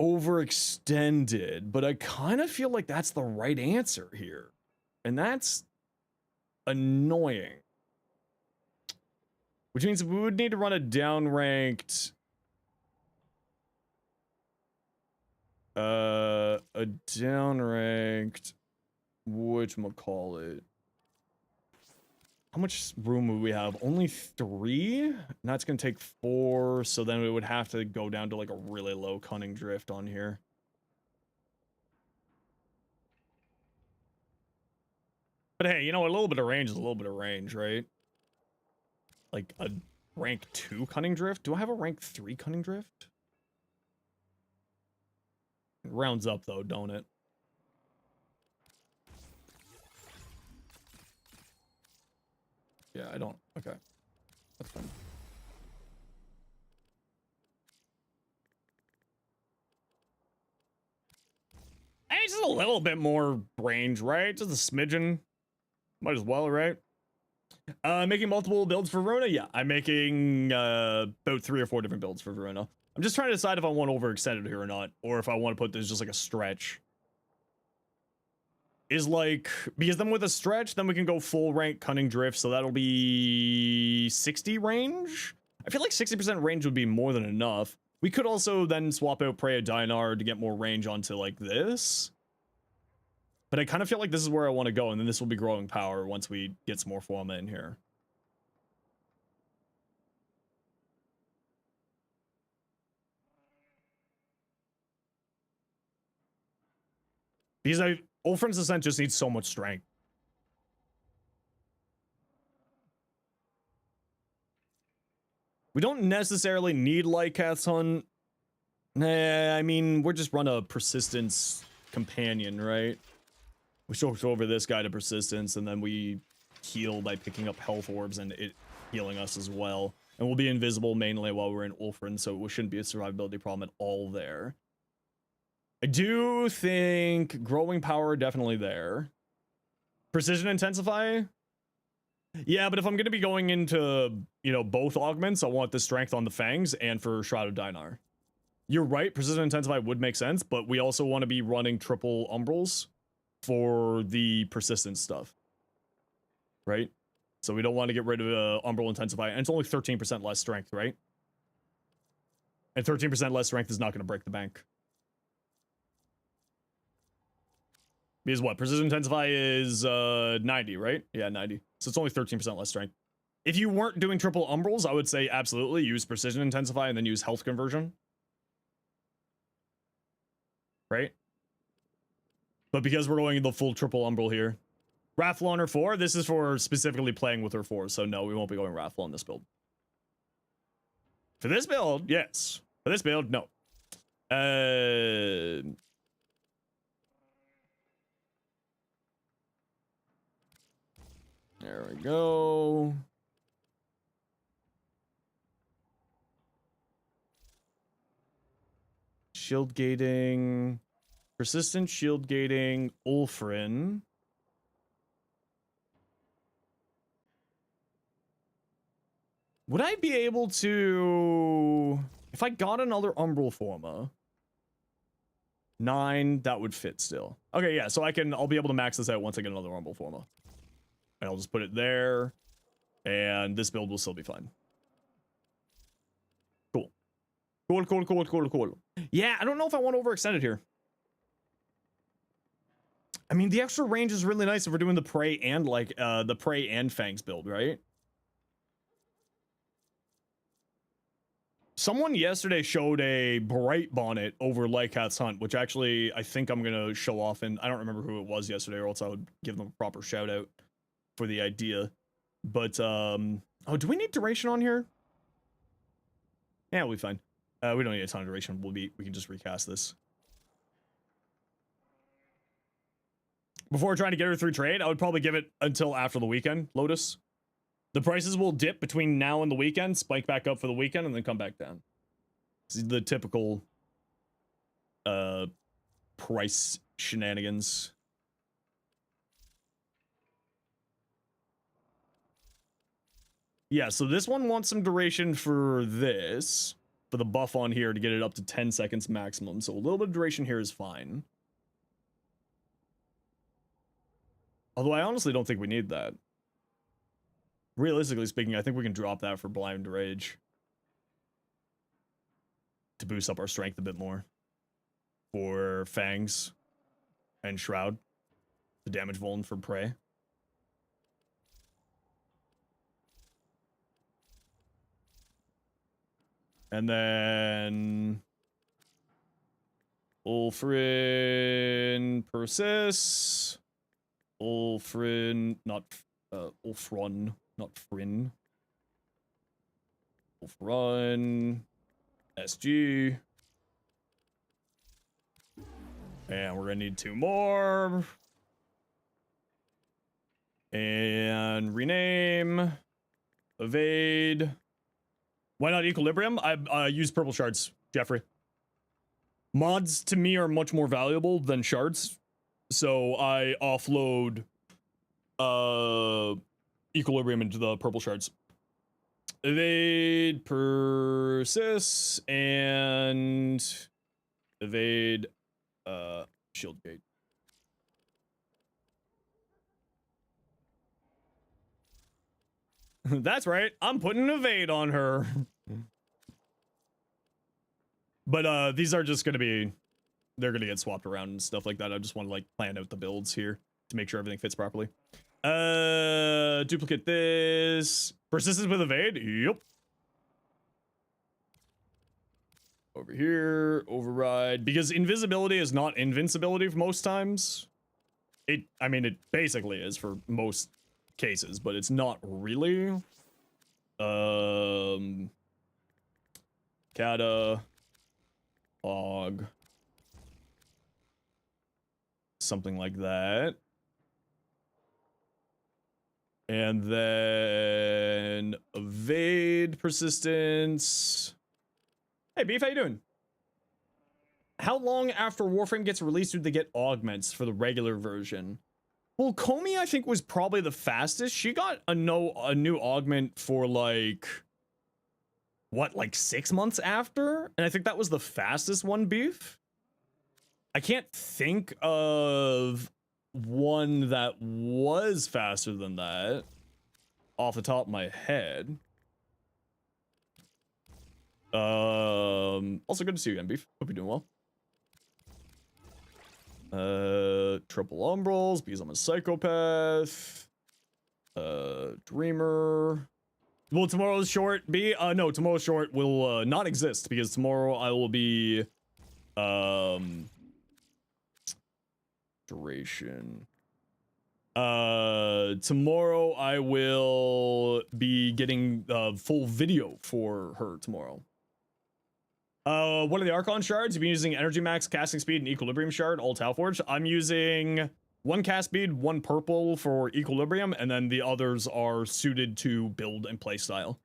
overextended, but I kind of feel like that's the right answer here. And that's annoying. Which means we would need to run a downranked... a downranked... whatchamacallit? How much room would we have? Only 3? And that's going to take 4, so then we would have to go down to like a really low cunning drift on here. But hey, you know, a little bit of range is a little bit of range, right? Like a rank 2 cunning drift? Do I have a rank 3 cunning drift? It rounds up though, don't it? Yeah, I don't. Okay. That's fine. Hey, just a little bit more range, right? Just a smidgen. Might as well, right? Making multiple builds for Voruna? Yeah, I'm making about 3 or 4 different builds for Voruna. I'm just trying to decide if I want to overextend it here or not, or if I want to put this just like a stretch. Is like, because then with a stretch, then we can go full rank cunning drift, so that'll be 60 range? I feel like 60% range would be more than enough. We could also then swap out Prey of Dinar to get more range onto like this. But I kind of feel like this is where I want to go, and then this will be growing power once we get some more Forma in here. Because Ulfrin's Ascent just needs so much strength. We don't necessarily need Lycath's Hunt. Nah, I mean, we're just run a Persistence Companion, right? We switch over this guy to Persistence, and then we heal by picking up Health Orbs and it healing us as well. And we'll be invisible mainly while we're in Ulfrin, so it shouldn't be a survivability problem at all there. I do think growing power definitely there. Precision intensify? Yeah, but if I'm going to be going into, you know, both augments, I want the strength on the fangs and for Shroud of Dinar. You're right, precision intensify would make sense, but we also want to be running triple umbrals for the persistence stuff. Right? So we don't want to get rid of umbral intensify, and it's only 13% less strength, right? And 13% less strength is not going to break the bank. Because what? Precision intensify is 90, right? Yeah, 90. So it's only 13% less strength. If you weren't doing triple umbrals, I would say absolutely use precision intensify and then use health conversion. Right? But because we're going the full triple umbral here. Raffle on her 4, this is for specifically playing with her 4, so no, we won't be going Raffle on this build. For this build, yes. For this build, no. There we go. Shield gating. Persistent shield gating. Ulfrin. Would I be able to... If I got another Umbral Forma... 9, that would fit still. Okay, yeah, so I'll be able to max this out once I get another Umbral Forma. And I'll just put it there. And this build will still be fine. Cool. Cool. Yeah, I don't know if I want to overextend it here. I mean, the extra range is really nice if we're doing the Prey and, like, the Prey and Fangs build, right? Someone yesterday showed a Bright Bonnet over Lycath's Hunt, which actually I think I'm going to show off, and I don't remember who it was yesterday, or else I would give them a proper shout out for the idea. But, oh, do we need duration on here? Yeah, we'll be fine. We don't need a ton of duration. We can just recast this. Before trying to get her through trade, I would probably give it until after the weekend, Lotus. The prices will dip between now and the weekend, spike back up for the weekend, and then come back down. This is the typical price shenanigans. Yeah, so this one wants some duration for this. for the buff on here to get it up to 10 seconds maximum. So a little bit of duration here is fine. Although I honestly don't think we need that. Realistically speaking, I think we can drop that for Blind Rage to boost up our strength a bit more. For Fangs and Shroud. The damage vuln for Prey. And then Ulfrin persists. Ulfrin, not Ulfron, not Frin. Ulfrun, SG. And we're gonna need 2 more. And rename, evade. Why not equilibrium? I use purple shards, Jeffrey. Mods to me are much more valuable than shards, so I offload equilibrium into the purple shards. Evade persists and evade shield gate. That's right. I'm putting evade on her. But these are just gonna be, they're gonna get swapped around and stuff like that. I just want to like plan out the builds here to make sure everything fits properly. Duplicate this. Persistence with evade. Yep. Over here, override, because invisibility is not invincibility for most times. I mean, it basically is for most cases, but it's not really. Kata, Og, something like that. And then evade persistence. Hey Beef, how you doing? How long after Warframe gets released do they get augments for the regular version? Well, Komi, I think, was probably the fastest. She got a new augment for like, what, like 6 months after? And I think that was the fastest one, Beef. I can't think of one that was faster than that off the top of my head. Also good to see you again, Beef. Hope you're doing well. Triple umbrals because I'm a psychopath. Dreamer. Will tomorrow's short be? No, tomorrow's short will not exist because tomorrow I will be duration. Tomorrow I will be getting full video for her tomorrow. What are the Archon shards? You've been using Energy Max, Casting Speed, and Equilibrium Shard, all Talforged. I'm using 1 cast speed, 1 purple for Equilibrium, and then the others are suited to build and play style.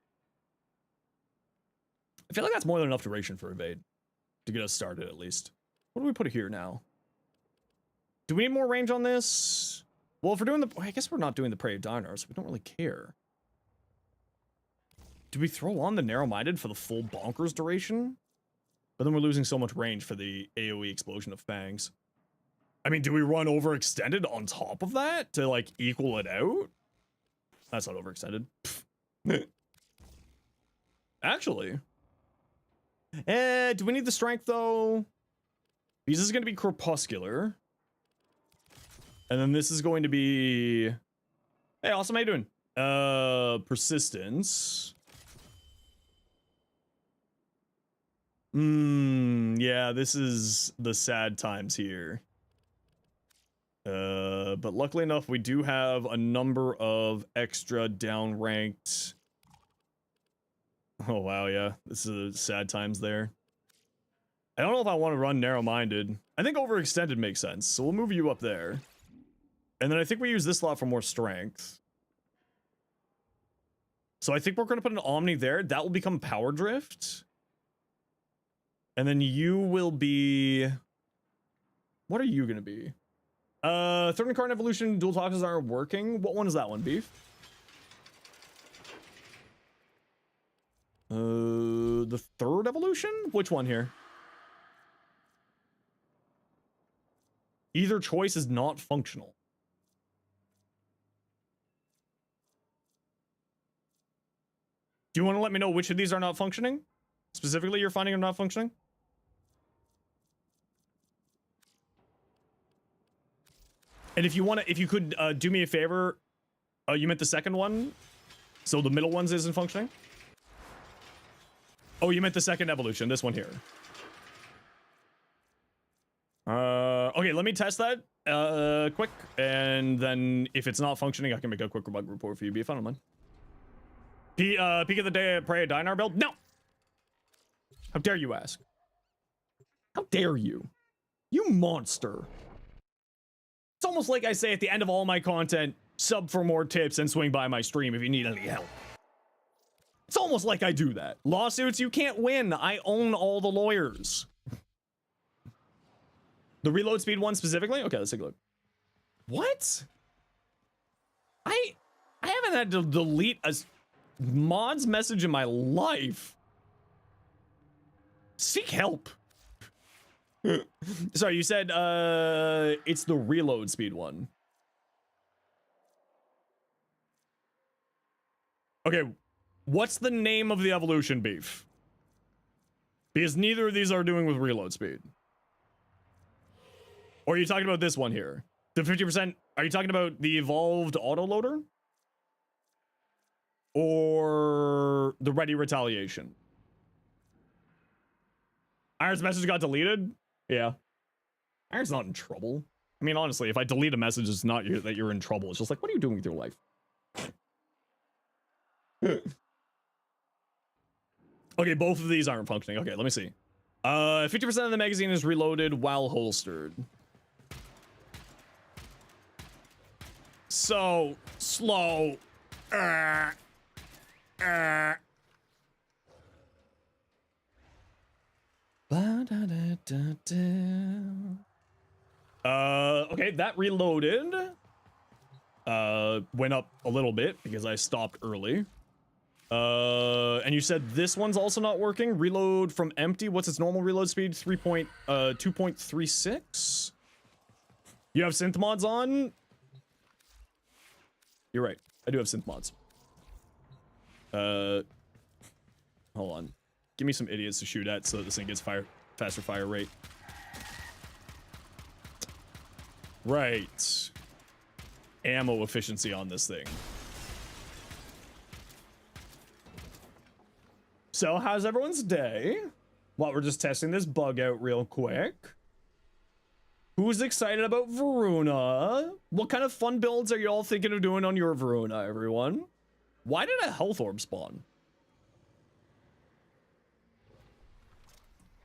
I feel like that's more than enough duration for Evade to get us started at least. What do we put here now? Do we need more range on this? Well, if we're doing the... I guess we're not doing the Prey of Dinar, so we don't really care. Do we throw on the Narrow-Minded for the full bonkers duration? But then we're losing so much range for the AoE explosion of Fangs. I mean, do we run overextended on top of that to, like, equal it out? That's not overextended. Actually. Do we need the strength, though? Because this is going to be Crepuscular. And then this is going to be... Hey, awesome, how you doing? Persistence. Yeah, this is the sad times here. But luckily enough, we do have a number of extra downranked... Oh, wow, yeah. This is sad times there. I don't know if I want to run narrow-minded. I think overextended makes sense, so we'll move you up there. And then I think we use this slot for more strength. So I think we're going to put an Omni there. That will become Power Drift. And then you will be... What are you going to be? Third Incarnate Evolution, dual toxins aren't working. What one is that one, Beef? the third evolution? Which one here? Either choice is not functional. Do you want to let me know which of these are not functioning? Specifically, you're finding them not functioning? And if you want to, if you could do me a favor, you meant the second one? So the middle ones isn't functioning? Oh, you meant the second evolution, this one here. Okay, let me test that quick, and then if it's not functioning, I can make a quick bug report for you. Be a fun one. Peak of the day, pray a Dinar build? No! How dare you ask? How dare you? You monster. It's almost like I say at the end of all my content, sub for more tips and swing by my stream if you need any help. It's almost like I do that. Lawsuits, you can't win. I own all the lawyers. The reload speed one specifically? Okay, let's take a look. What? I haven't had to delete a mod's message in my life. Seek help. Sorry, you said it's the reload speed one. Okay, what's the name of the evolution, Beef? Because neither of these are doing with reload speed. Or are you talking about this one here? The 50%, are you talking about the evolved autoloader? Or the ready retaliation? Iron's message got deleted? Yeah. Iron's not in trouble. I mean, honestly, if I delete a message, it's not that you're in trouble. It's just like, what are you doing with your life? Okay, both of these aren't functioning. Okay, let me see. 50% of the magazine is reloaded while holstered. So slow. Okay, that reloaded. Went up a little bit because I stopped early. And you said this one's also not working. Reload from empty. What's its normal reload speed? 2.36. You have synth mods on? You're right. I do have synth mods. Hold on. Give me some idiots to shoot at so that this thing gets faster fire rate. Right. Ammo efficiency on this thing. So, how's everyone's day? While we're just testing this bug out real quick. Who's excited about Voruna? What kind of fun builds are you all thinking of doing on your Voruna, everyone? Why did a health orb spawn?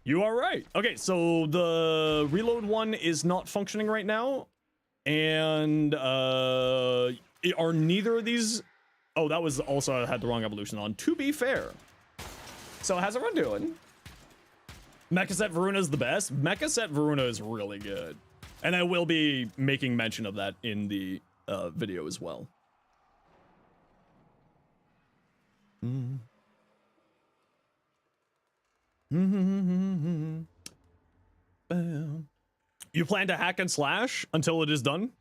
You are right. Okay, so the reload one is not functioning right now. And are neither of these... Oh, that was also, I had the wrong evolution on. To be fair. So how's everyone doing? Mecha set Voruna is the best. Mecha set Voruna is really good. And I will be making mention of that in the video as well. You plan to hack and slash until it is done?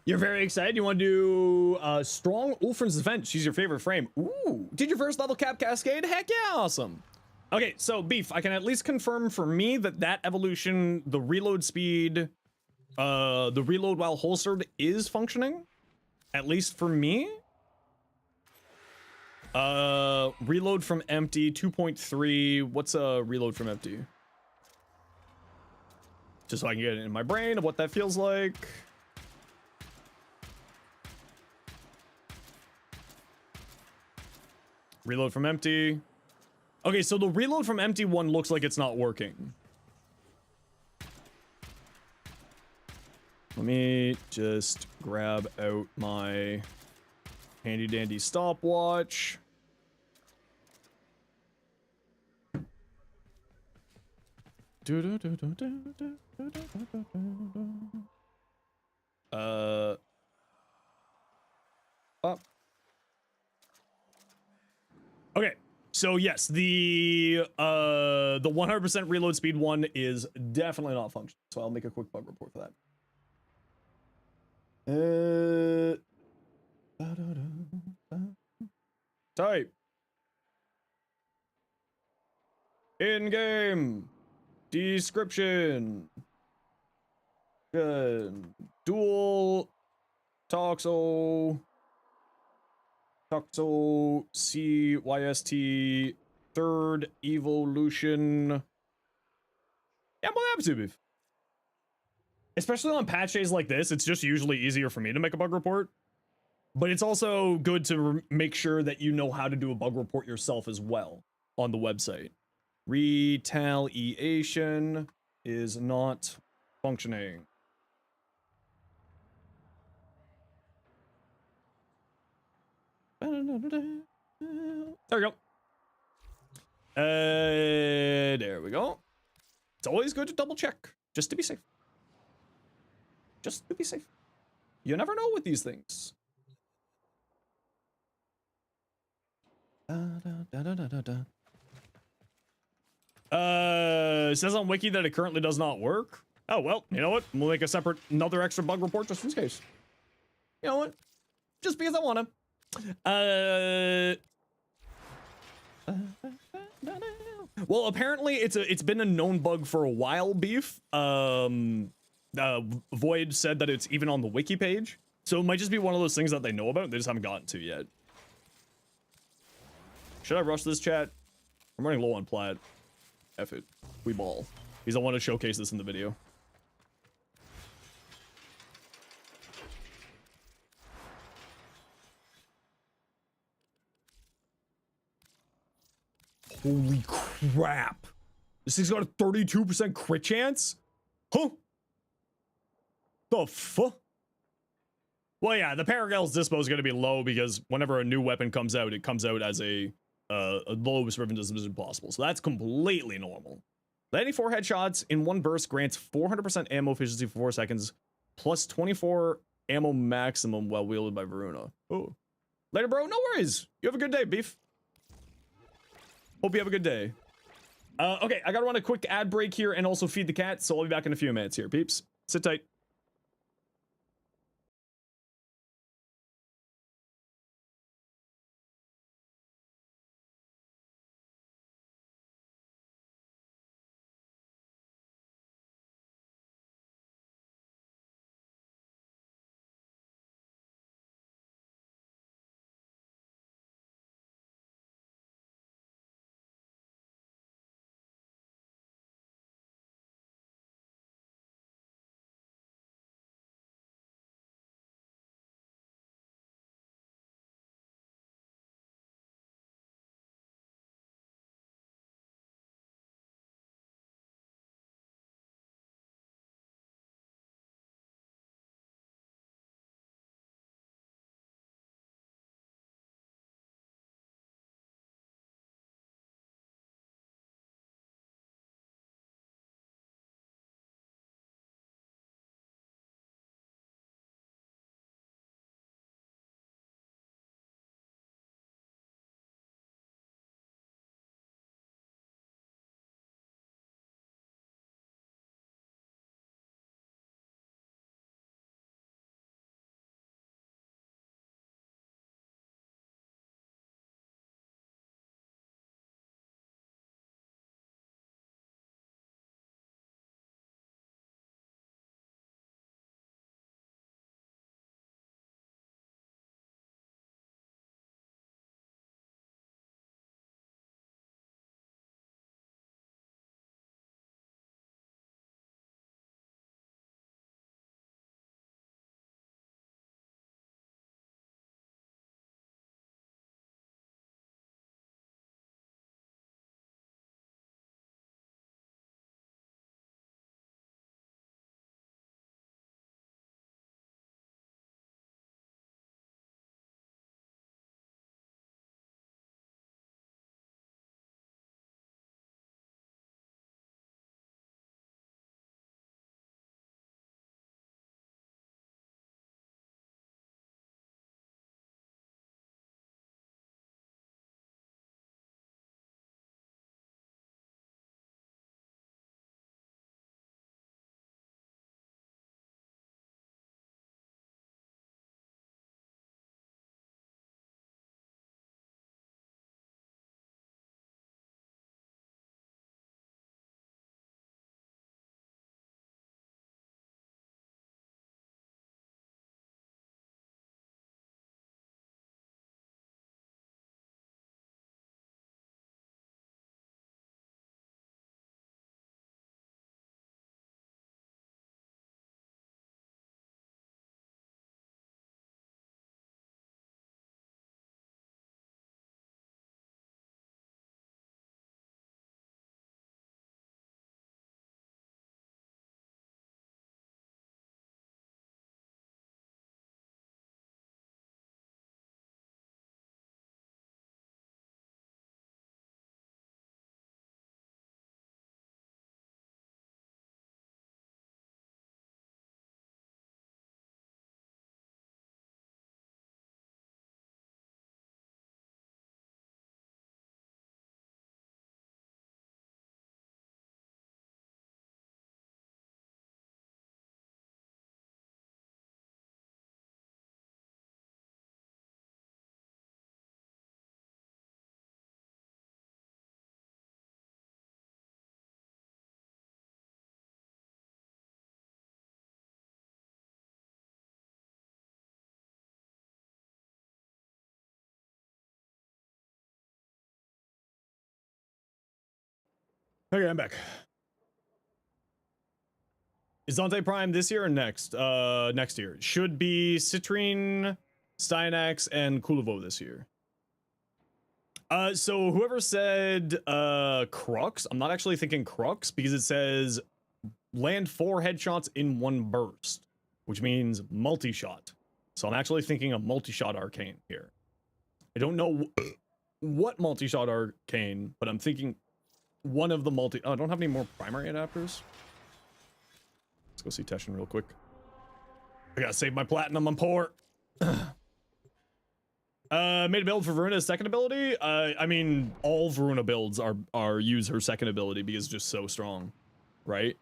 You're very excited. You want to do strong Ulfrin's defense. She's your favorite frame. Ooh, did your first level cap cascade? Heck yeah, awesome. Okay, so Beef, I can at least confirm for me that that evolution, the reload speed, the reload while holstered is functioning. At least for me. Reload from empty 2.3. What's a reload from empty? Just so I can get it in my brain of what that feels like. Reload from empty. Okay, so the reload from empty one looks like it's not working. Let me just grab out my handy dandy stopwatch. Up. Okay, so yes, the 100% reload speed one is definitely not functioning. So I'll make a quick bug report for that. Type in-game description. Dual toxo CYST third evolution. Yeah, I'm happy to beef. Especially on patch days like this, it's just usually easier for me to make a bug report. But it's also good to make sure that you know how to do a bug report yourself as well on the website. Retaliation is not functioning. There we go. There we go. It's always good to double check, just to be safe. Just to be safe. You never know with these things. It says on Wiki that it currently does not work. Oh, well, you know what? We'll make a separate, another extra bug report just in case. You know what? Just because I want to. Well, apparently it's been a known bug for a while, Beef. Void said that it's even on the wiki page. So it might just be one of those things that they know about, they just haven't gotten to yet. Should I rush this, chat? I'm running low on plat. F it. We ball. Because I want to showcase this in the video. Holy crap. This thing's got a 32% crit chance? Huh? The fuck? Well, yeah, the Paragal's dispo is going to be low because whenever a new weapon comes out, it comes out as a lowest riven disposition possible. So that's completely normal. Landing 4 headshots in one burst grants 400% ammo efficiency for 4 seconds, plus 24 ammo maximum while wielded by Voruna. Oh. Later, bro. No worries. You have a good day, Beef. Hope you have a good day. Okay, I gotta run a quick ad break here and also feed the cat, so I'll be back in a few minutes here, peeps. Sit tight. Okay, I'm back. Is Dante Prime this year or next? Next year. Should be Citrine, Stynax, and Kulivo this year. So whoever said Crux, I'm not actually thinking Crux because it says land 4 headshots in one burst, which means multi-shot. So I'm actually thinking a multi-shot arcane here. I don't know what multi-shot arcane, but I'm thinking one of the multi. Oh, I don't have any more primary adapters. Let's go see Teshin real quick. I gotta save my platinum. I'm poor. Made a build for Voruna's second ability. I mean, all Voruna builds are use her second ability because it's just so strong, right?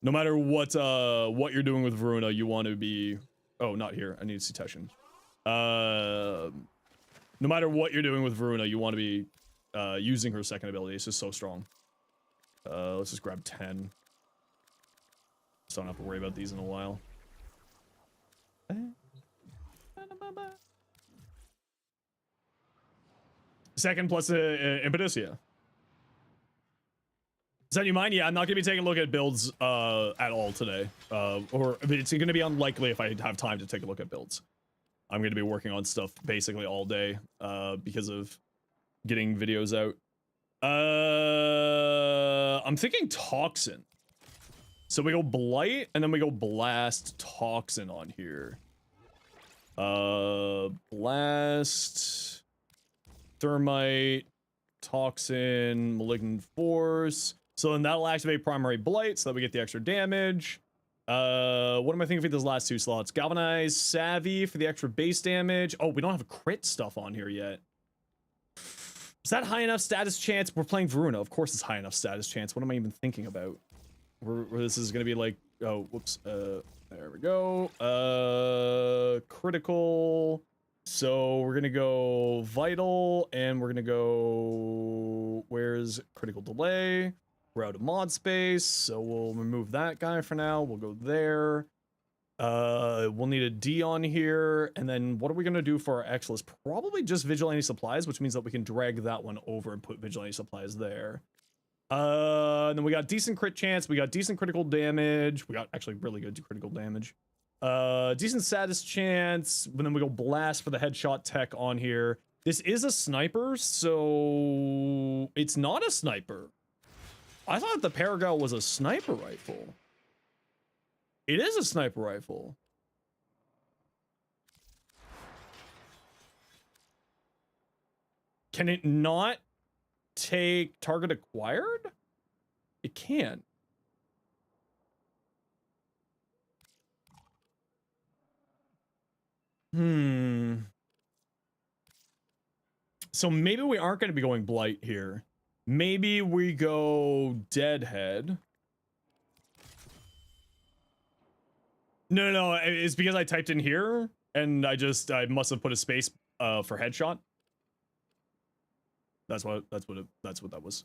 No matter what you're doing with Voruna, you want to be. Oh, not here. I need to see Teshin. No matter what you're doing with Voruna, you want to be using her second ability. It's just so strong. Let's just grab 10. So I don't have to worry about these in a while. Second plus impetus, yeah. Does that you mind? Yeah, I'm not gonna be taking a look at builds at all today. Or it's gonna be unlikely if I have time to take a look at builds. I'm gonna be working on stuff basically all day because of getting videos out. I'm thinking Toxin. So we go Blight, and then we go Blast Toxin on here. Blast, Thermite, Toxin, Malignant Force. So then that'll activate Primary Blight, so that we get the extra damage. What am I thinking for those last 2 slots? Galvanize, Savvy for the extra base damage. Oh, we don't have crit stuff on here yet. Is that high enough status chance? We're playing Voruna. Of course it's high enough status chance. What am I even thinking about? Where this is gonna be like, oh, whoops, there we go. Critical. So we're gonna go Vital, and we're gonna go, where's Critical Delay? We're out of mod space, so we'll remove that guy for now. We'll go there. We'll need a D on here, and then what are we gonna do for our X list? Probably just Vigilante Supplies, which means that we can drag that one over and put Vigilante Supplies there. And then we got decent crit chance, we got decent critical damage, we got actually really good critical damage. Decent status chance, but then we go Blast for the headshot tech on here. This is a sniper, so it's not a sniper. I thought the Paragal was a sniper rifle. It is a sniper rifle. Can it not take target acquired? It can. So maybe we aren't going to be going Blight here. Maybe we go Deadhead. No, it's because I typed in here and I must have put a space for headshot. That's what that was.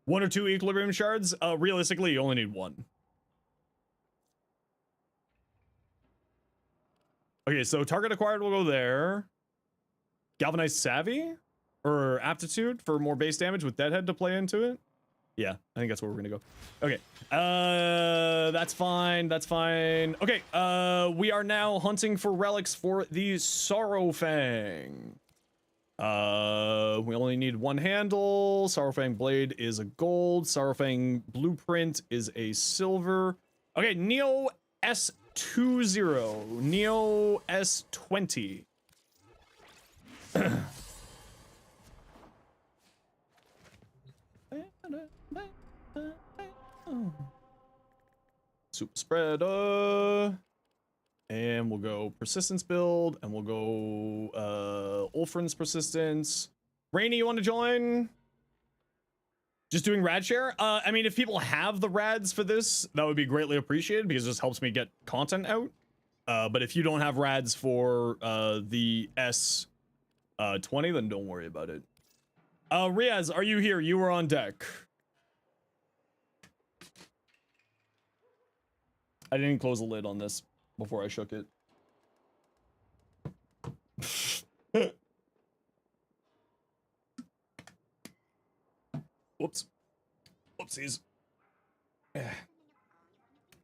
1 or 2 equilibrium shards. Realistically, you only need 1. Okay, so target acquired will go there. Galvanized Savvy or Aptitude for more base damage with Deadhead to play into it. Yeah, I think that's where we're gonna go. Okay, that's fine. That's fine. Okay, we are now hunting for relics for the Sorrowfang. We only need 1 handle. Sorrowfang blade is a gold. Sorrowfang blueprint is a silver. Okay, Neo S20. Neo S20. Super spreader. And we'll go persistence build, and we'll go Ulfrin's persistence. Rainy, you want to join? Just doing rad share? I mean, if people have the rads for this, that would be greatly appreciated because it just helps me get content out. But if you don't have rads for the S20, then don't worry about it. Riaz, are you here? You were on deck. I didn't close the lid on this before I shook it. Whoops. Whoopsies.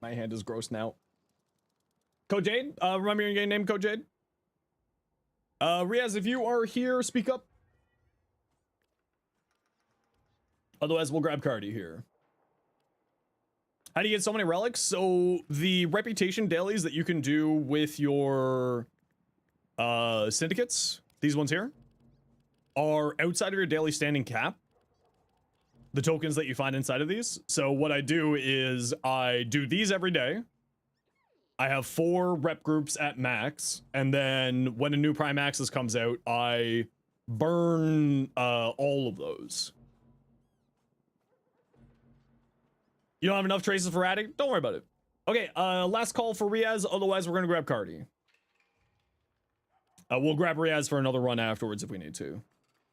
My hand is gross now. Code Jade, remember your game name, Code Jade? Riaz, if you are here, speak up. Otherwise, we'll grab Cardi here. How do you get so many relics? So the reputation dailies that you can do with your syndicates, these ones here, are outside of your daily standing cap. The tokens that you find inside of these. So what I do is I do these every day. I have 4 rep groups at max, and then when a new Prime Access comes out, I burn all of those. You don't have enough traces for adding? Don't worry about it. Okay, last call for Riaz, otherwise we're gonna grab Cardi. We'll grab Riaz for another run afterwards if we need to.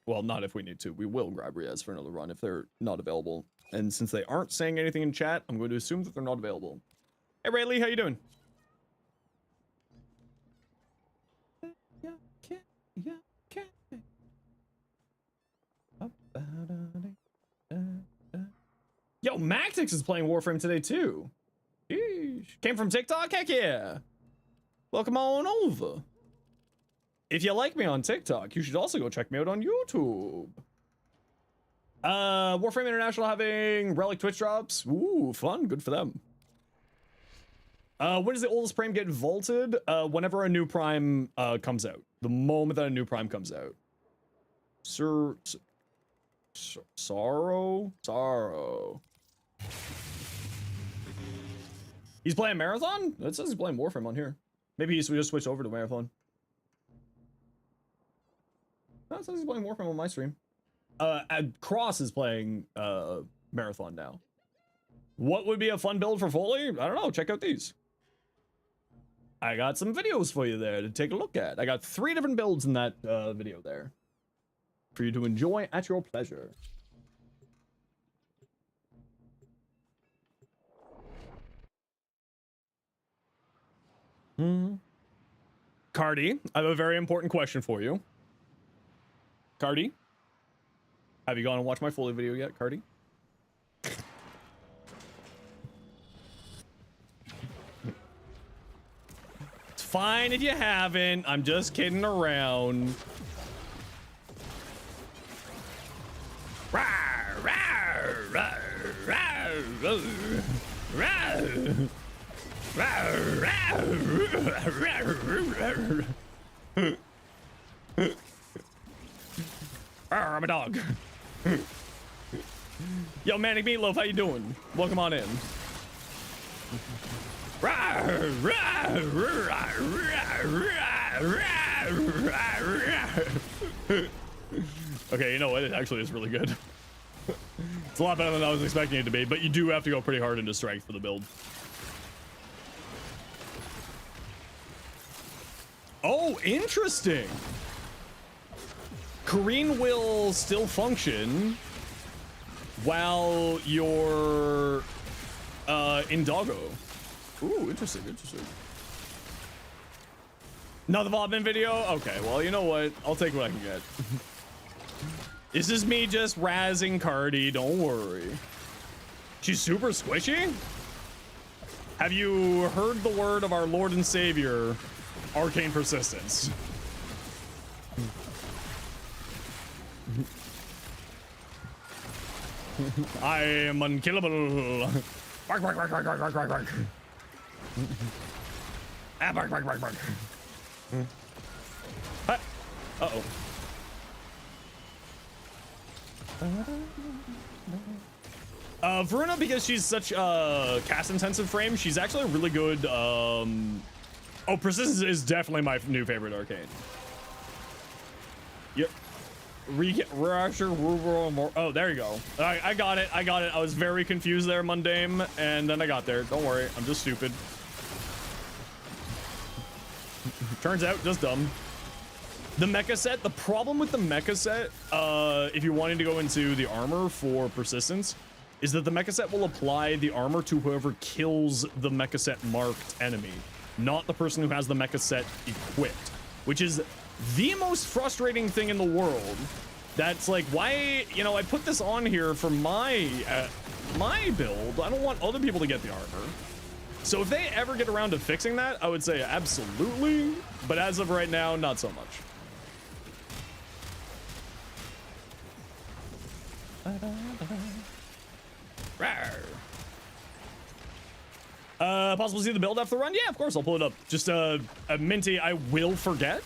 Well, not if we need to. We will grab Riaz for another run if they're not available. And since they aren't saying anything in chat, I'm going to assume that they're not available. Hey, Rayleigh, how you doing? Yo, Mactix is playing Warframe today too. Sheesh. Came from TikTok? Heck yeah. Welcome on over. If you like me on TikTok, you should also go check me out on YouTube. Warframe International having relic Twitch drops. Ooh, fun. Good for them. When does the oldest Prime get vaulted? Whenever a new Prime comes out. The moment that a new Prime comes out. Sorrow. He's playing Marathon? It says he's playing Warframe on here. Maybe we just switched over to Marathon. No, it says he's playing Warframe on my stream. Cross is playing Marathon now. What would be a fun build for Foley? I don't know. Check out these. I got some videos for you there to take a look at. I got 3 different builds in that video there for you to enjoy at your pleasure. Cardi, I have a very important question for you. Cardi, have you gone and watched my Foley video yet, Cardi? It's fine if you haven't. I'm just kidding around. I'm a dog. Yo, Manic Meatloaf, how you doing? Welcome on in. Okay, you know what? It actually is really good. It's a lot better than I was expecting it to be, but you do have to go pretty hard into strength for the build. Oh, interesting. Kareen will still function while you're in Doggo. Ooh, interesting. Another Vodman video? Okay, well, you know what? I'll take what I can get. This is me just razzing Cardi, don't worry. She's super squishy? Have you heard the word of our Lord and Savior, Arcane Persistence? I am unkillable. Bark, bark, bark, bark, bark, bark, bark, bark. Ah, bark, bark, bark, bark. Uh-oh. Voruna, because she's such a cast-intensive frame, she's actually a really good, Oh, Persistence is definitely my new favorite arcane. Yep. Oh, there you go. I got it. I was very confused there, Mundane, and then I got there. Don't worry, I'm just stupid. Turns out, just dumb. The mecha set, the problem with the mecha set, if you're wanting to go into the armor for Persistence, is that the mecha set will apply the armor to whoever kills the mecha set marked enemy, not the person who has the mecha set equipped, which is the most frustrating thing in the world. That's like, why, you know, I put this on here for my my build. I don't want other people to get the armor. So if they ever get around to fixing that, I would say absolutely. But as of right now, not so much. Possible to see the build after the run? Yeah, of course, I'll pull it up. Just a Minty, I will forget.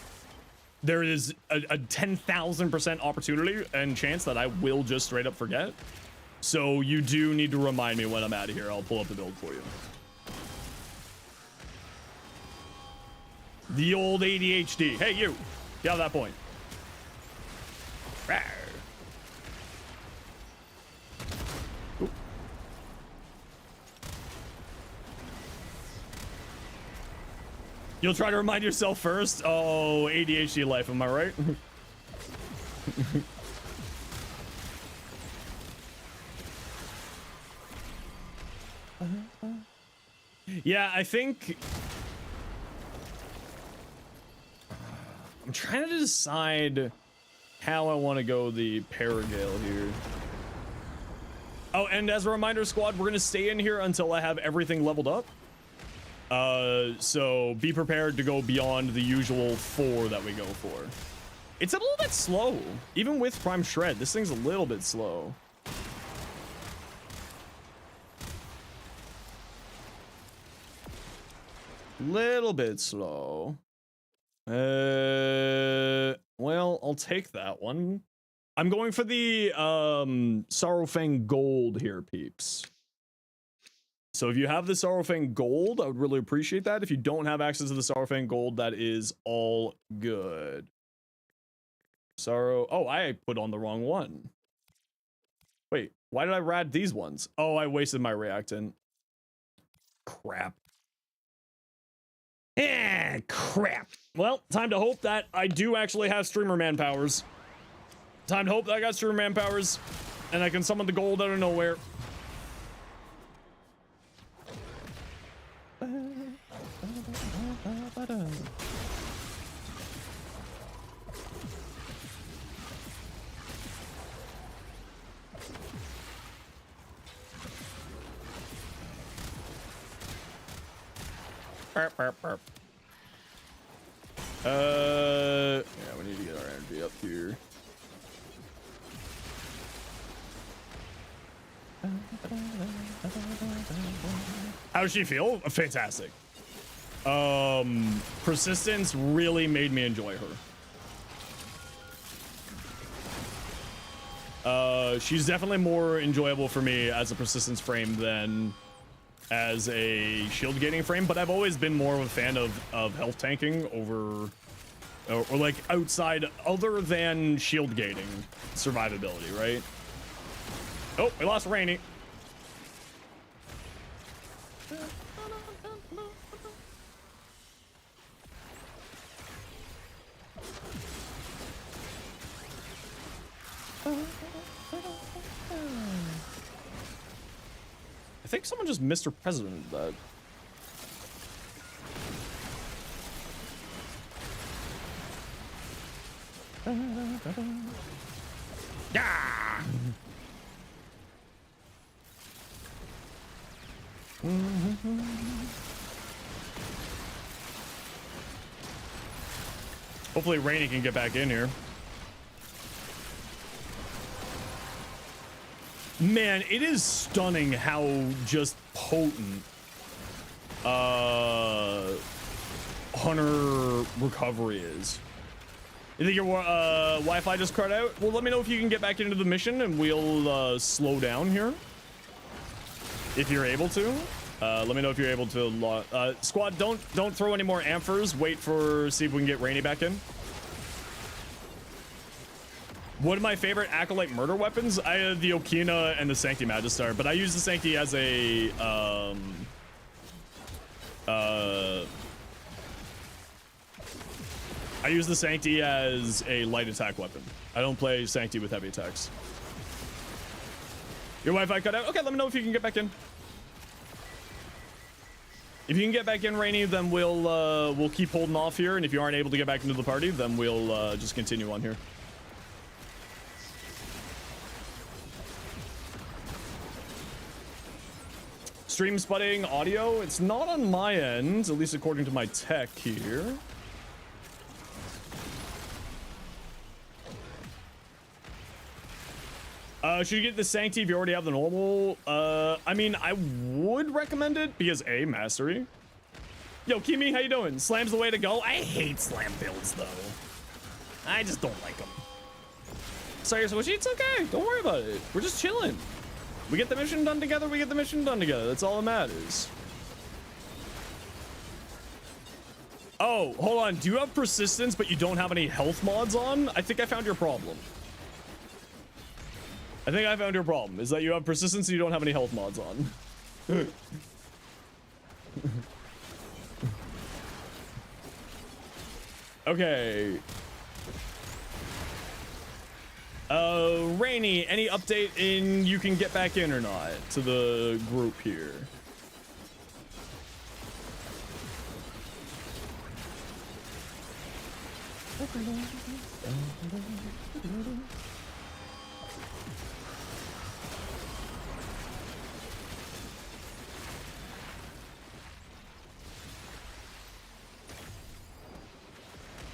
There is a 10,000% opportunity and chance that I will just straight up forget. So you do need to remind me when I'm out of here. I'll pull up the build for you. The old ADHD. Hey, you. Get out of that point. Rawr. Ooh. You'll try to remind yourself first? Oh, ADHD life, am I right? Yeah, I think... I'm trying to decide how I want to go the Paragale here. Oh, and as a reminder, squad, we're going to stay in here until I have everything leveled up. So be prepared to go beyond the usual 4 that we go for. It's a little bit slow. Even with Prime Shred, this thing's a little bit slow. Little bit slow. Well, I'll take that one. I'm going for the Sorrowfang Gold here, peeps. So if you have the Sorrowfang Gold, I would really appreciate that. If you don't have access to the Sorrowfang Gold, that is all good. Oh, I put on the wrong one. Wait, why did I rad these ones? Oh, I wasted my reactant. Crap. Crap. Well, time to hope that I do actually have streamer man powers. Time to hope that I got streamer man powers and I can summon the gold out of nowhere. Yeah, we need to get our energy up here. How does she feel? Fantastic. Persistence really made me enjoy her. She's definitely more enjoyable for me as a persistence frame than as a shield gating frame, but I've always been more of a fan of health tanking over or like outside other than shield gating survivability, right? Oh, we lost Rainy. I think someone just Mr. President that. Yeah. Hopefully Rainy can get back in here. Man, it is stunning how just potent Hunter recovery is. You think your Wi-Fi just cut out? Well, let me know if you can get back into the mission and we'll slow down here. If you're able to. Let me know if you're able to. Squad, don't throw any more amphers. Wait for, see if we can get Rainy back in. One of my favorite Acolyte murder weapons, I have the Okina and the Sancti Magistar, but I use the Sancti as a, I use the Sancti as a light attack weapon. I don't play Sancti with heavy attacks. Your Wi-Fi cut out? Okay, let me know if you can get back in. If you can get back in, Rainy, then we'll keep holding off here, and if you aren't able to get back into the party, then we'll just continue on here. Stream sputting audio. It's not on my end, at least according to my tech here. Should you get the Sancti if you already have the normal? I mean, I would recommend it because A, mastery. Yo, Kimi, how you doing? Slam's the way to go. I hate slam builds, though. I just don't like them. Sorry, Swishy, it's okay. Don't worry about it. We're just chilling. We get the mission done together, we get the mission done together. That's all that matters. Oh, hold on. Do you have persistence, but you don't have any health mods on? I think I found your problem. I think I found your problem, is that you have persistence and you don't have any health mods on. Okay. Rainy, any update in you can get back in or not to the group here?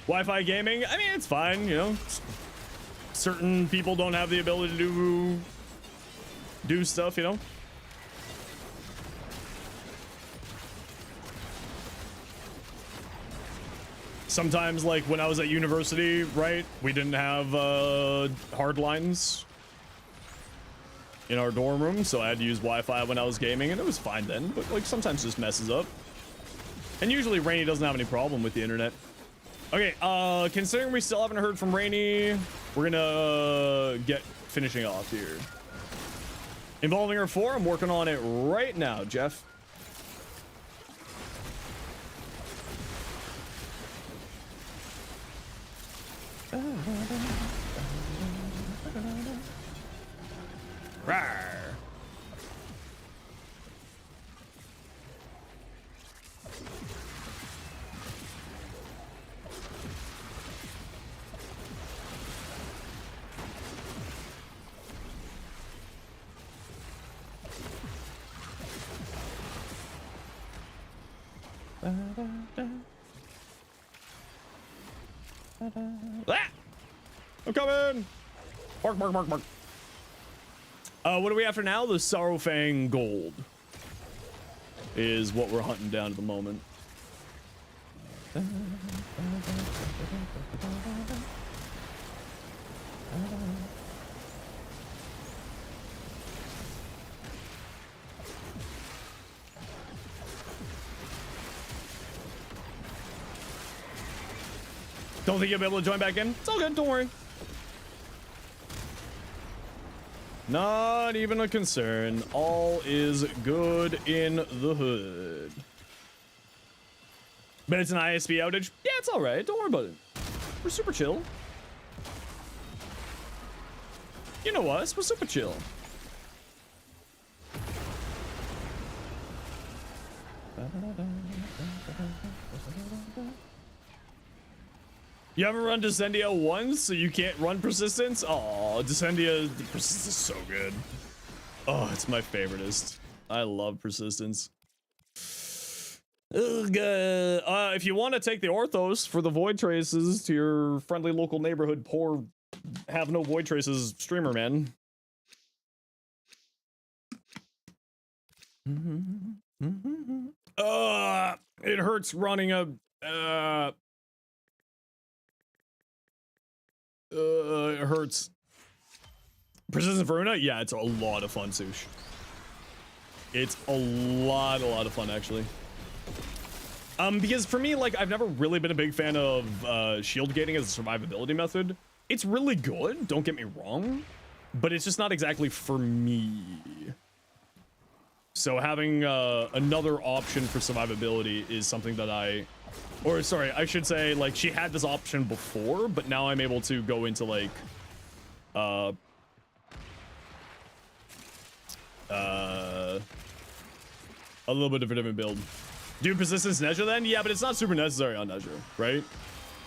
Wi-Fi gaming, I mean, it's fine, you know. Certain people don't have the ability to do stuff, you know. Sometimes, like when I was at university, right, we didn't have hard lines in our dorm room, so I had to use Wi-Fi when I was gaming, and it was fine then, but like sometimes it just messes up. And usually Rainy doesn't have any problem with the internet. Okay, considering we still haven't heard from Rainy, we're gonna get finishing off here. Involving her 4, I'm working on it right now, Jeff. Rawr. Ah! I'm coming! Bark, bark, bark, bark. What do we have for now? The Sorrowfang Gold is what we're hunting down at the moment. Don't think you'll be able to join back in? It's all good, don't worry. Not even a concern. All is good in the hood. But it's an ISP outage? Yeah, it's all right. Don't worry about it. We're super chill. You know us. We're super chill. You haven't run Descendia once, so you can't run Persistence? Oh, Descendia, the Persistence is so good. Oh, it's my favoriteest. I love Persistence. Ugh, if you want to take the Orthos for the Void Traces to your friendly local neighborhood poor have no Void Traces streamer, man. It hurts running a it hurts. Persistent Voruna? Yeah, it's a lot of fun, Sush. It's a lot of fun, actually. Because for me, like, I've never really been a big fan of shield gating as a survivability method. It's really good, don't get me wrong, but it's just not exactly for me. So having another option for survivability is something that or sorry, I should say, like, she had this option before, but now I'm able to go into, like, a little bit of a different build. Do Persistence Nezha then? Yeah, but it's not super necessary on Nezha, right?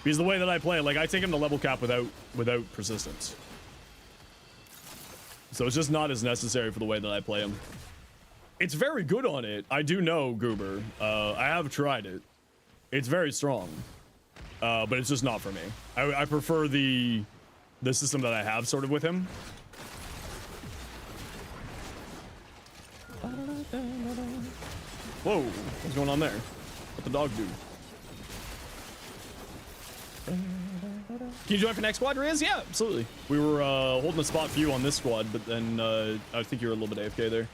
Because the way that I play, like, I take him to level cap without Persistence. So it's just not as necessary for the way that I play him. It's very good on it. I do know, Goober. I have tried it. It's very strong. But it's just not for me. I prefer the system that I have sort of with him. Whoa, what's going on there? What the dog do? Can you join for next squad, Riz? Yeah, absolutely. We were holding a spot for you on this squad, but then I think you were a little bit AFK there.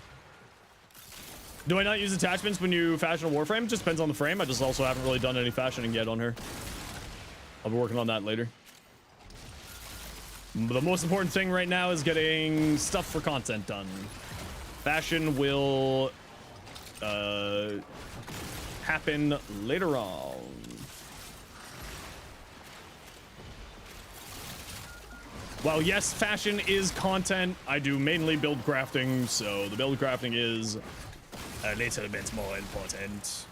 Do I not use attachments when you fashion a Warframe? Just depends on the frame. I just also haven't really done any fashioning yet on her. I'll be working on that later. But the most important thing right now is getting stuff for content done. Fashion will happen later on. While yes, fashion is content, I do mainly build crafting, so the build crafting is a little bit more important.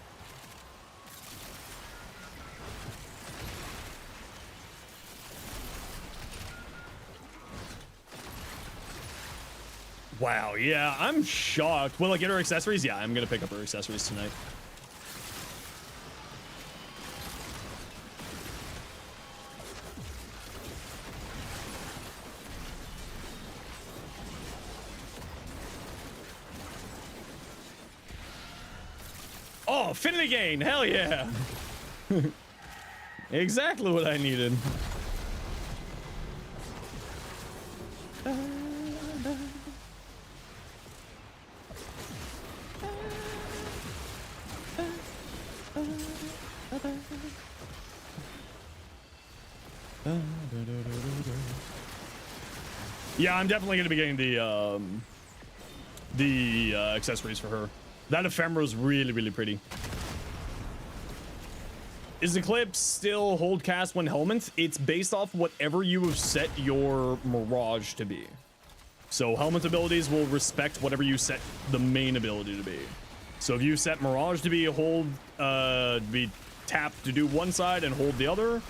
Wow, yeah, I'm shocked. Will I get her accessories? Yeah, I'm gonna pick up her accessories tonight. Oh, affinity gain, hell yeah. Exactly what I needed. Yeah, I'm definitely gonna be getting the accessories for her. That ephemera is really, really pretty. Is Eclipse still hold cast when helmet? It's based off whatever you have set your Mirage to be. So helmet abilities will respect whatever you set the main ability to be. So if you set Mirage to be hold, be tap to do one side and hold the other,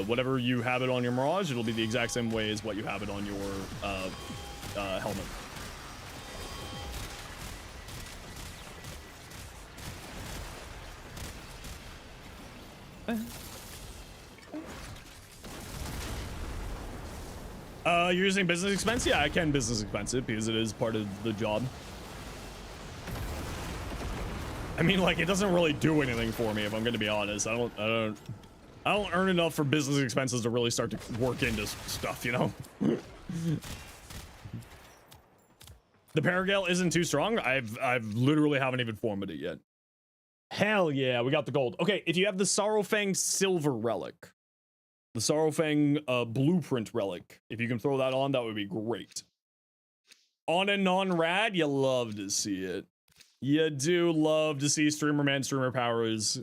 whatever you have it on your Mirage, it'll be the exact same way as what you have it on your helmet. You're using business expense? Yeah, I can business expense it because it is part of the job. I mean, like, it doesn't really do anything for me, if I'm gonna be honest. I don't earn enough for business expenses to really start to work into stuff, you know? The Paragale isn't too strong. I've literally haven't even formed it yet. Hell yeah, we got the gold. Okay, if you have the Sorrowfang Silver Relic, the Sorrowfang Blueprint Relic, if you can throw that on, that would be great. On a non-rad, you love to see it. You do love to see Streamer Man, Streamer Powers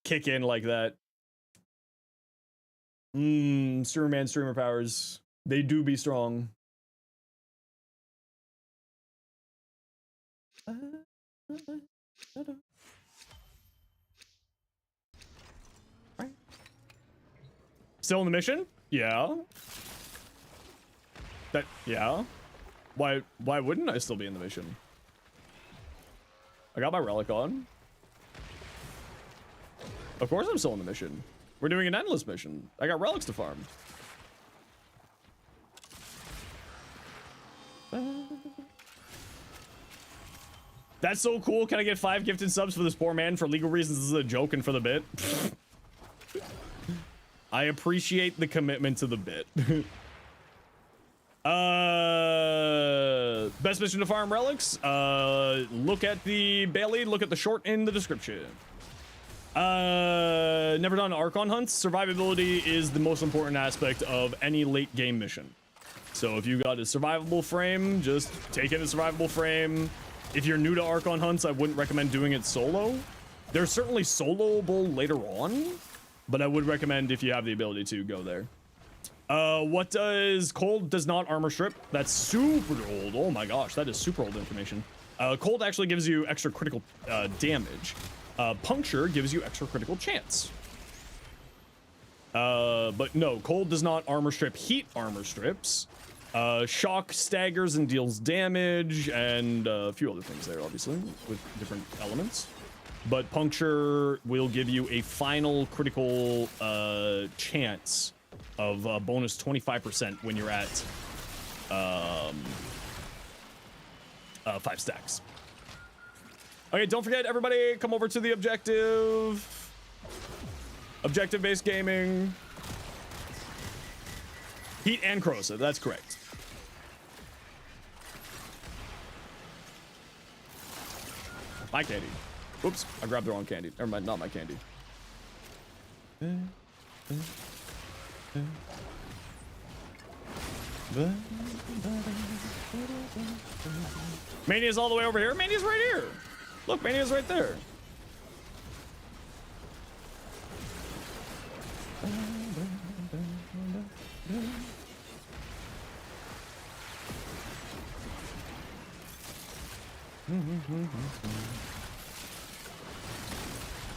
kick in like that. Streamer Man, Streamer Powers, they do be strong. Still in the mission? Yeah. Yeah. Why wouldn't I still be in the mission? I got my relic on. Of course I'm still in the mission. We're doing an endless mission. I got relics to farm. That's so cool. Can I get 5 gifted subs for this poor man? For legal reasons, this is a joke and for the bit. I appreciate the commitment to the bit. Best mission to farm relics? Look at the Bailey, look at the short in the description. Never done Archon hunts. Survivability is the most important aspect of any late game mission. So if you got a survivable frame, just take in a survivable frame. If you're new to Archon hunts, I wouldn't recommend doing it solo. They're certainly soloable later on, but I would recommend if you have the ability to go there. What does cold does not armor strip? That's super old. Oh my gosh, that is super old information. Cold actually gives you extra critical damage. Puncture gives you extra critical chance. But no, cold does not armor strip. Heat armor strips. Shock staggers and deals damage, and a few other things there, obviously, with different elements. But puncture will give you a final critical chance of bonus 25% when you're at 5 stacks. Okay, don't forget, everybody, come over to the objective. Objective-based gaming. Heat and corrosive, that's correct. My candy. Oops, I grabbed the wrong candy. Never mind, not my candy. Mania's all the way over here. Mania's right here. Look, Mania's right there.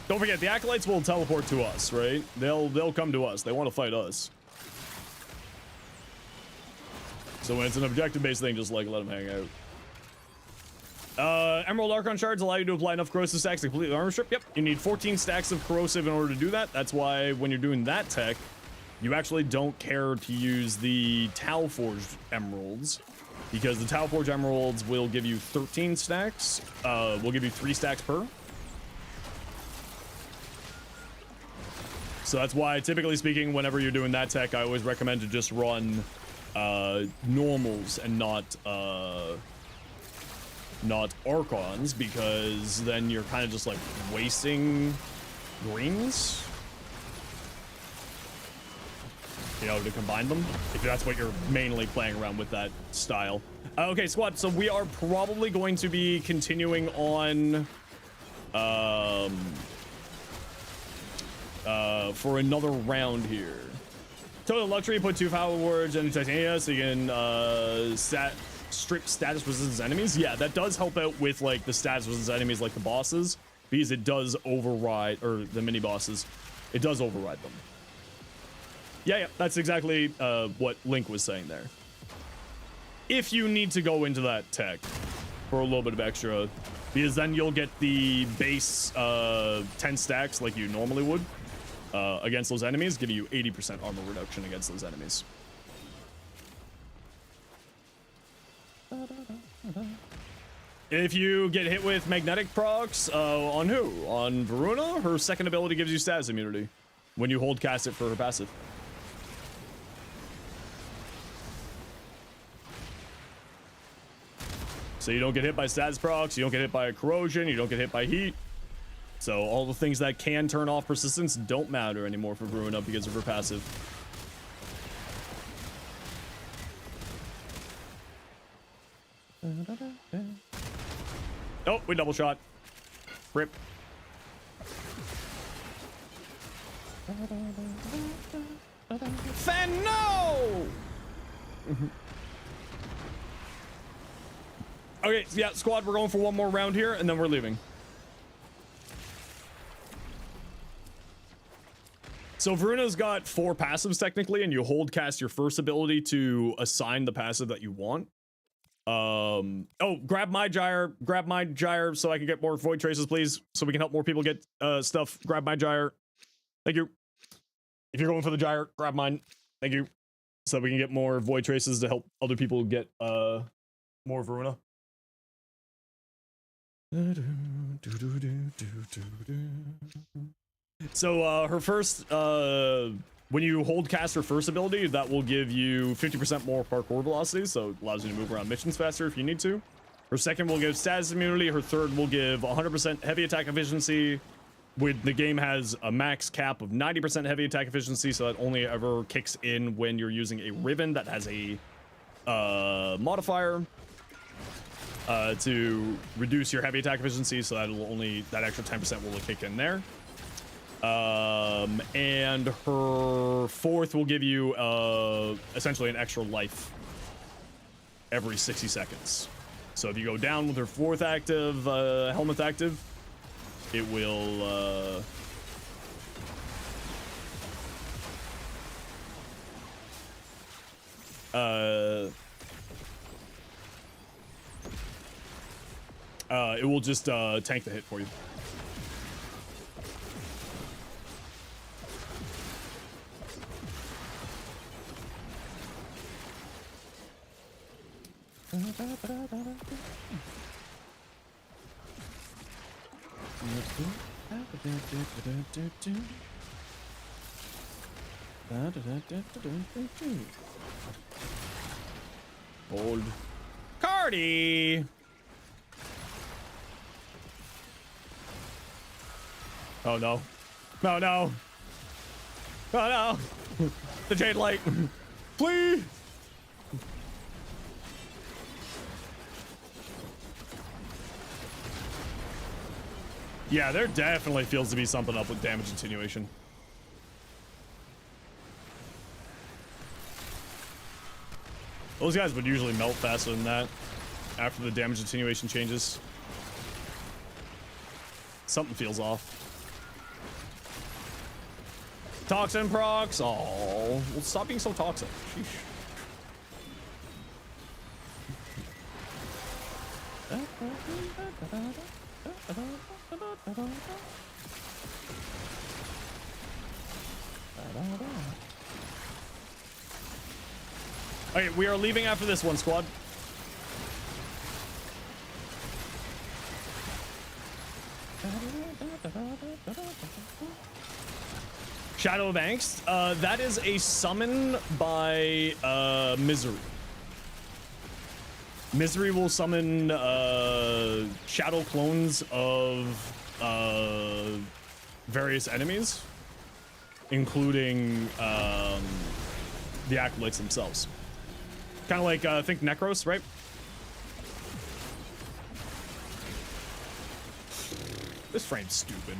Don't forget, the acolytes will teleport to us, right? They'll come to us. They want to fight us. So when it's an objective-based thing, just like let them hang out. Emerald Archon shards allow you to apply enough corrosive stacks to complete the armor strip. Yep, you need 14 stacks of corrosive in order to do that. That's why when you're doing that tech, you actually don't care to use the Tau Forged emeralds, because the Tau Forged emeralds will give you 13 stacks. Will give you 3 stacks per. So that's why, typically speaking, whenever you're doing that tech, I always recommend to just run normals and not Archons, because then you're kind of just like wasting greens, you know, to combine them, if that's what you're mainly playing around with that style. Okay, squad, so we are probably going to be continuing on for another round here. Total luxury, put 2 power words in titania so you can strip status resistance enemies. Yeah, that does help out with like the status resistance enemies, like the bosses, because it does override, or the mini bosses, it does override them. Yeah, that's exactly what Link was saying there. If you need to go into that tech for a little bit of extra, because then you'll get the base 10 stacks like you normally would against those enemies, give you 80% armor reduction against those enemies. If you get hit with magnetic procs, on who? On Voruna, her second ability gives you status immunity when you hold cast it for her passive. So you don't get hit by status procs, you don't get hit by corrosion, you don't get hit by heat. So all the things that can turn off persistence don't matter anymore for Voruna because of her passive. Oh, we double shot. Rip. Fan, no! Okay, yeah, squad, we're going for one more round here, and then we're leaving. So Varuna's got 4 passives technically, and you hold cast your first ability to assign the passive that you want. Oh, grab my gyre so I can get more void traces, please, so we can help more people get stuff. Grab my gyre. Thank you. If you're going for the gyre, grab mine. Thank you. So we can get more void traces to help other people get more Voruna. So her first when you hold cast her first ability, that will give you 50% more parkour velocity, so it allows you to move around missions faster if you need to. Her second will give status immunity. Her third will give 100% heavy attack efficiency. The game has a max cap of 90% heavy attack efficiency, so that only ever kicks in when you're using a ribbon that has a modifier to reduce your heavy attack efficiency, so that extra 10% will kick in there. And her fourth will give you essentially an extra life every 60 seconds. So if you go down with her fourth active, helmet active, it will it will just tank the hit for you. Hold. Cardi! Oh no. No, no. Oh no. The Jade Light. Please. Yeah, there definitely feels to be something up with damage attenuation. Those guys would usually melt faster than that after the damage attenuation changes. Something feels off. Toxin procs. Oh, well, stop being so toxic. Sheesh. Okay, we are leaving after this one, squad. Shadow of Angst. That is a summon by Misery. Misery will summon shadow clones of various enemies, including the acolytes themselves. Kind of like, think Necros, right? This frame's stupid.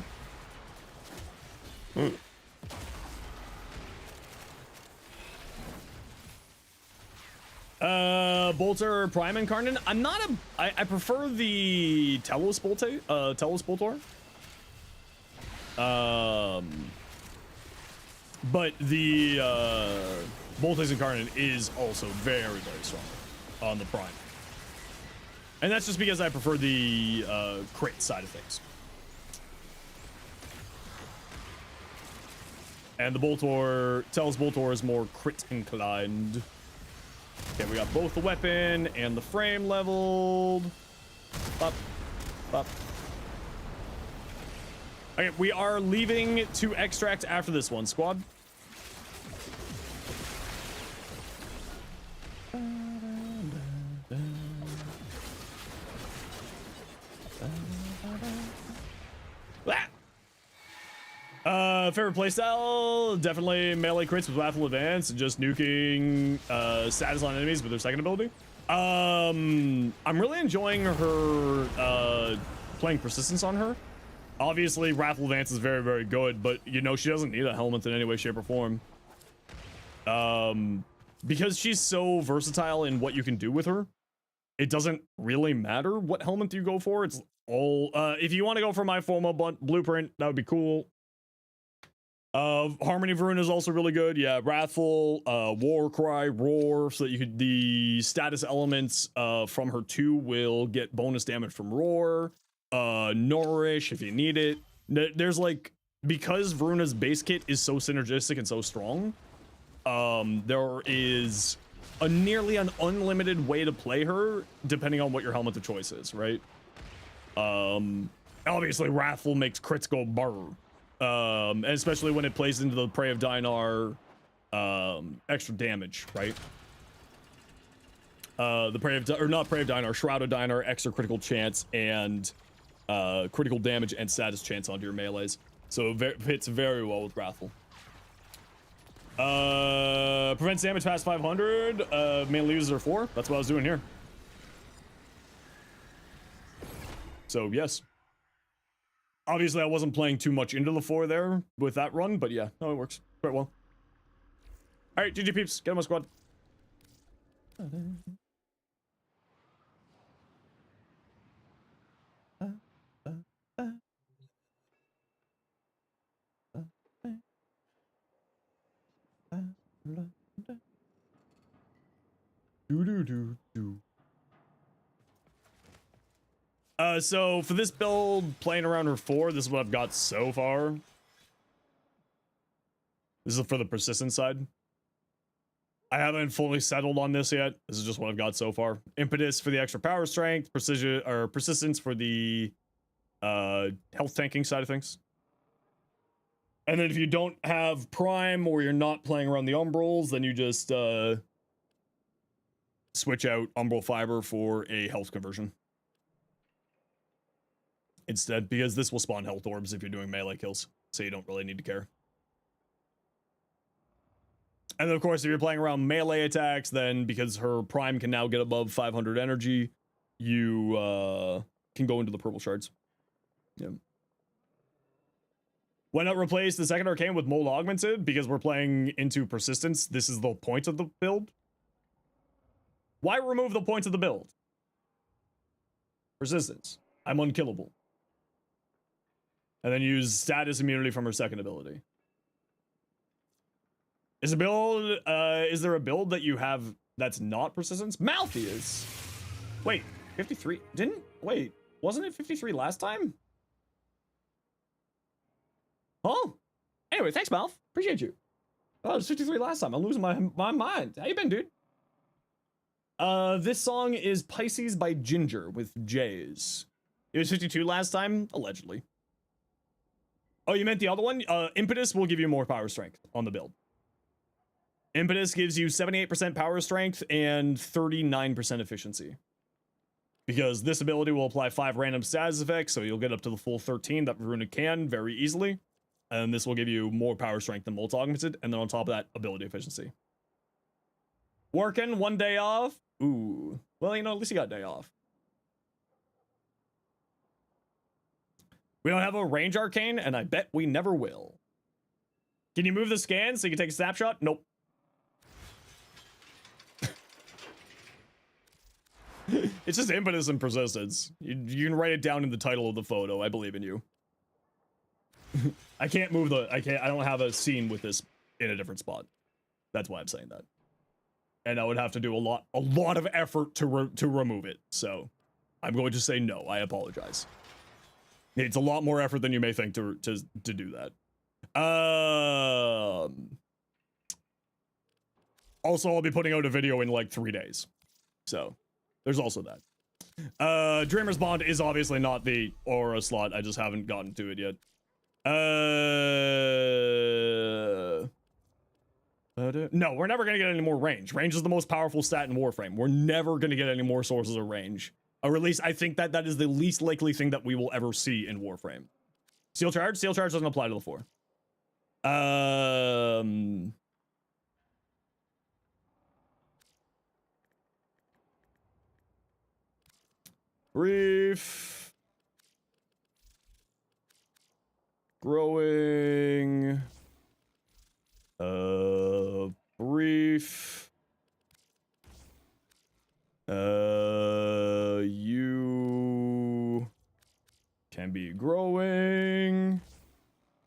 Bolter Prime Incarnate. I'm not a. I prefer the Telos Bolte. Telos Boltor. But the Boltes Incarnate is also very, very strong on the Prime. And that's just because I prefer the crit side of things. And the Boltor, Telos Boltor is more crit inclined. Okay, we got both the weapon and the frame leveled. Up, up. Okay, we are leaving to extract after this one, squad. Favorite playstyle? Definitely melee crits with Wrathful Advance and just nuking status on enemies with their second ability. I'm really enjoying her playing Persistence on her. Obviously, Wrathful Advance is very, very good, but you know, she doesn't need a helmet in any way, shape, or form. Because she's so versatile in what you can do with her, it doesn't really matter what helmet you go for. It's all, if you want to go for my Forma blueprint, that would be cool. Harmony Voruna is also really good. Yeah, Wrathful, War Cry, Roar, so that you could, the status elements from her 2 will get bonus damage from Roar. Nourish if you need it. There's like, because Voruna's base kit is so synergistic and so strong, there is a nearly an unlimited way to play her depending on what your helmet of choice is, right? Obviously Wrathful makes crits go burr. And especially when it plays into the Prey of Dinar extra damage, right? The Prey of, or not Prey of Dinar, Shroud of Dinar, extra critical chance and critical damage and status chance onto your melees. So it fits very well with Wrathful. Prevents damage past 500, mainly uses her 4. That's what I was doing here. So yes. Obviously, I wasn't playing too much into the 4 there with that run, but yeah, no, it works quite well. All right, GG peeps, get on my squad. Do do do do. So for this build, playing around her 4, this is what I've got so far. This is for the persistence side. I haven't fully settled on this yet. This is just what I've got so far. Impetus for the extra power strength, precision or persistence for the health tanking side of things. And then if you don't have Prime or you're not playing around the Umbrals, then you just switch out Umbral Fiber for a health conversion. Instead, because this will spawn health orbs if you're doing melee kills, so you don't really need to care. And then, of course, if you're playing around melee attacks, then because her Prime can now get above 500 energy, you can go into the purple shards. Yeah. Why not replace the second arcane with mold augmented? Because we're playing into persistence. This is the point of the build. Why remove the point of the build? Persistence. I'm unkillable. And then use status immunity from her second ability. Is there a build that you have that's not persistence? Mouthy is. Wait, 53. Wasn't it 53 last time? Oh, anyway, thanks, Mouth. Appreciate you. Oh, it was 53 last time. I'm losing my mind. How you been, dude? This song is Pisces by Ginger with J's. It was 52 last time, allegedly. Oh, you meant the other one? Impetus will give you more power strength on the build. Impetus gives you 78% power strength and 39% efficiency. Because this ability will apply 5 random status effects, so you'll get up to the full 13 that Voruna can very easily. And this will give you more power strength than Molt Augmented, and then on top of that, ability efficiency. Working 1 day off? Ooh. Well, you know, at least you got a day off. We don't have a range arcane, and I bet we never will. Can you move the scan so you can take a snapshot? Nope. It's just impetus and persistence. You can write it down in the title of the photo. I believe in you. I can't move I don't have a scene with this in a different spot. That's why I'm saying that. And I would have to do a lot of effort to remove it. So I'm going to say no. I apologize. It's a lot more effort than you may think to do that. Also, I'll be putting out a video in like 3 days. So there's also that. Dreamer's Bond is obviously not the aura slot. I just haven't gotten to it yet. No, we're never going to get any more range. Range is the most powerful stat in Warframe. We're never going to get any more sources of range. Or at least I think that is the least likely thing that we will ever see in Warframe. Steel Charge? Steel Charge doesn't apply to the 4. Brief. Growing. Brief. You can be growing.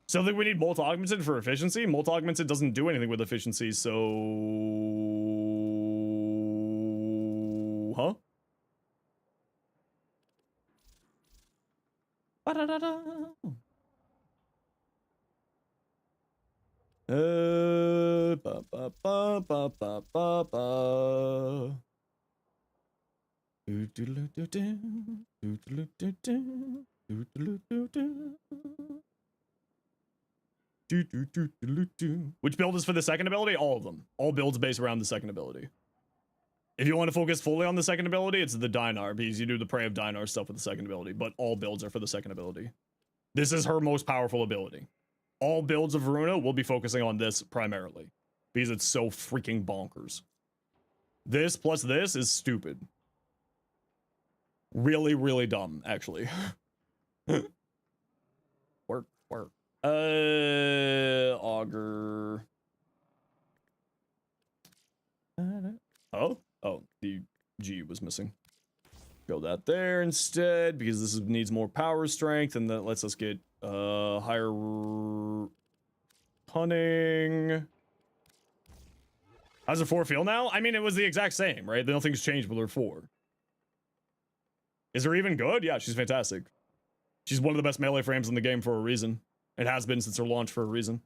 So I think we need Molt Augmented for efficiency. Molt Augmented doesn't do anything with efficiency, so... Huh? Ba-da-da-da. Ba-ba-ba-ba-ba-ba. Which build is for the second ability? All of them. All builds based around the second ability. If you want to focus fully on the second ability, it's the Dynar, because you do the Prey of Dynar stuff with the second ability, but all builds are for the second ability. This is her most powerful ability. All builds of Voruna will be focusing on this primarily, because it's so freaking bonkers. This plus this is stupid. Really, really dumb, actually. Work. Augur. Oh, the G was missing. Go that there instead, because this needs more power strength, and that lets us get higher punning. How's her 4 feel now? I mean, it was the exact same, right? Nothing's changed with her 4. Is her even good? Yeah, she's fantastic. She's one of the best melee frames in the game for a reason. It has been since her launch for a reason.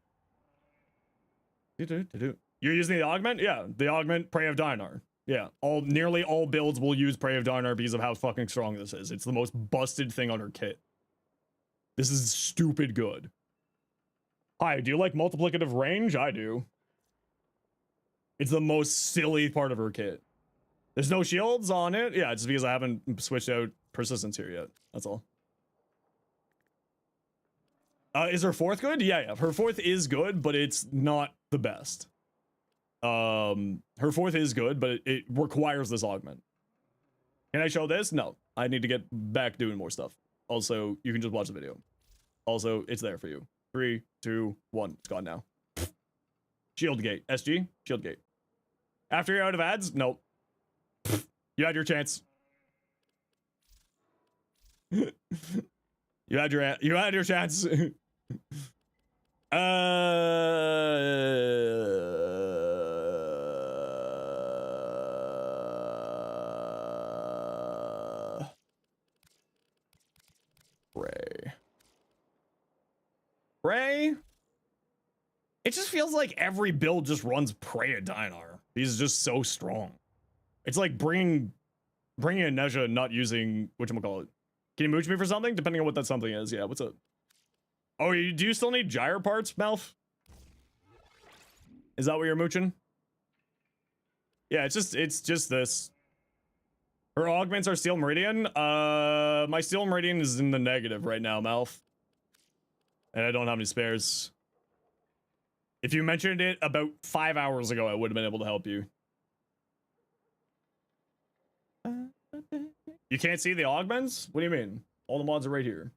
You're using the augment? Yeah, the augment, Prey of Dinar. Yeah, nearly all builds will use Prey of Dinar because of how fucking strong this is. It's the most busted thing on her kit. This is stupid good. Hi, do you like multiplicative range? I do. It's the most silly part of her kit. There's no shields on it. Yeah, it's because I haven't switched out persistence here yet. That's all. Is her fourth good? Yeah. Her fourth is good, but it's not the best. Her fourth is good, but it requires this augment. Can I show this? No. I need to get back doing more stuff. Also, you can just watch the video. Also, it's there for you. 3, 2, 1. It's gone now. Shield gate. SG? Shield gate. After you're out of ads? Nope. You had your chance. You had your chance. Prey? It just feels like every build just runs Prey at Dinar. He's just so strong. It's like bringing in Nezha and not using whatchamacallit. Can you mooch me for something? Depending on what that something is. Yeah, what's up? Oh, do you still need gyre parts, Melf? Is that what you're mooching? Yeah, it's just this. Her augments are Steel Meridian. My Steel Meridian is in the negative right now, Melf. And I don't have any spares. If you mentioned it about 5 hours ago, I would have been able to help you. You can't see the augments? What do you mean? All the mods are right here.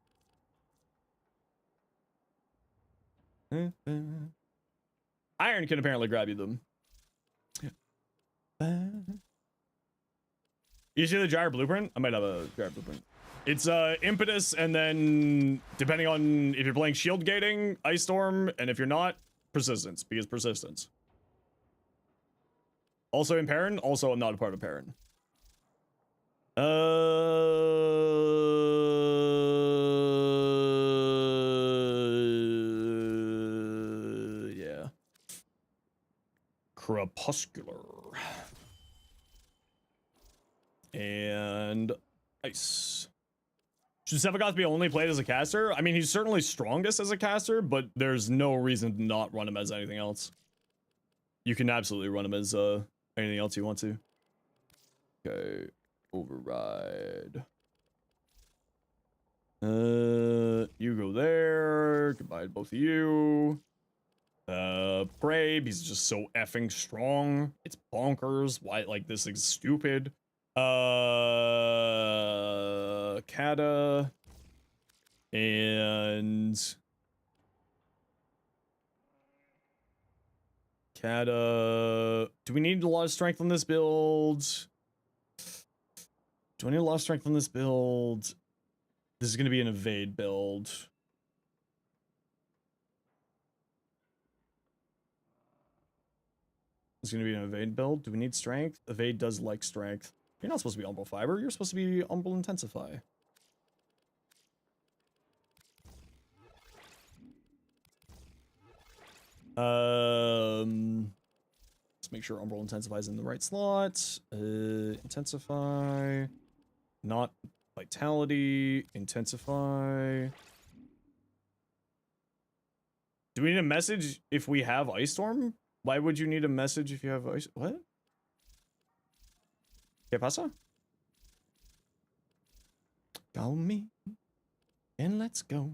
Iron can apparently grab you them. You see the gyre blueprint? I might have a gyre blueprint. It's impetus, and then depending on if you're playing shield gating, ice storm, and if you're not, persistence, because persistence. Also in Perrin? Also, I'm not a part of Perrin. Yeah. Crepuscular. And ice. Should Sevagoth be only played as a caster? I mean, he's certainly strongest as a caster, but there's no reason to not run him as anything else. You can absolutely run him as anything else you want to. Okay. Override. You go there. Goodbye, both of you. Prey, he's just so effing strong. It's bonkers. Why, like, this is stupid. Kata. And... Kata. Do we need a lot of strength on this build? Do I need a lot of strength on this build? This is going to be an evade build. It's going to be an evade build. Do we need strength? Evade does like strength. You're not supposed to be Umbral Fiber. You're supposed to be Umbral Intensify. Let's make sure Umbral Intensify is in the right slot. Intensify. Not Vitality. Intensify. Do we need a message if we have Ice Storm? Why would you need a message if you have Ice... What? ¿Qué pasa? Call me and let's go.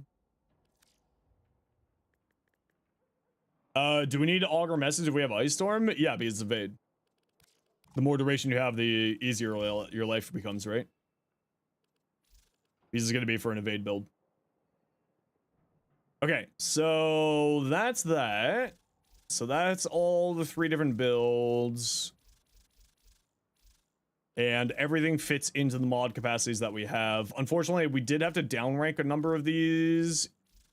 Do we need to augur message if we have Ice Storm? Yeah, because it's evade. The more duration you have, the easier your life becomes, right? This is going to be for an evade build. Okay, so that's that. So that's all the 3 different builds. And everything fits into the mod capacities that we have. Unfortunately, we did have to downrank a number of these.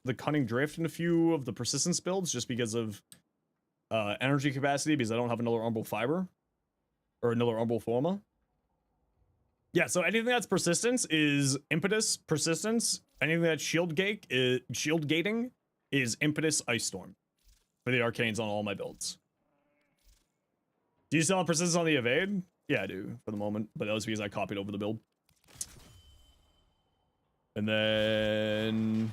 The Cunning Drift and a few of the Persistence builds just because of energy capacity, because I don't have another Umbral Fiber. Or another Umbral Forma. Yeah, so anything that's persistence is impetus, persistence. Anything that's shield gating is impetus, ice storm. For the arcanes on all my builds. Do you still have persistence on the evade? Yeah, I do for the moment, but that was because I copied over the build. And then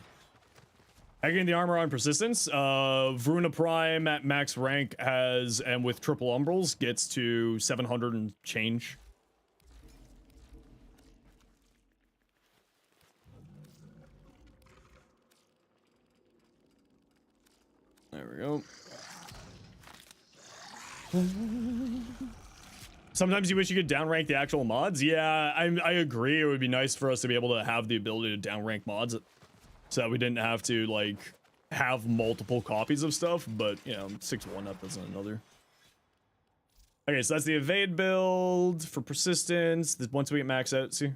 again, the armor on persistence. Voruna Prime at max rank has, and with triple umbrals, gets to 700 and change. There we go. Sometimes you wish you could downrank the actual mods. Yeah, I agree. It would be nice for us to be able to have the ability to downrank mods so that we didn't have to, like, have multiple copies of stuff. But, you know, 6-1 up isn't another. Okay, so that's the evade build for persistence. Once we get max out, see?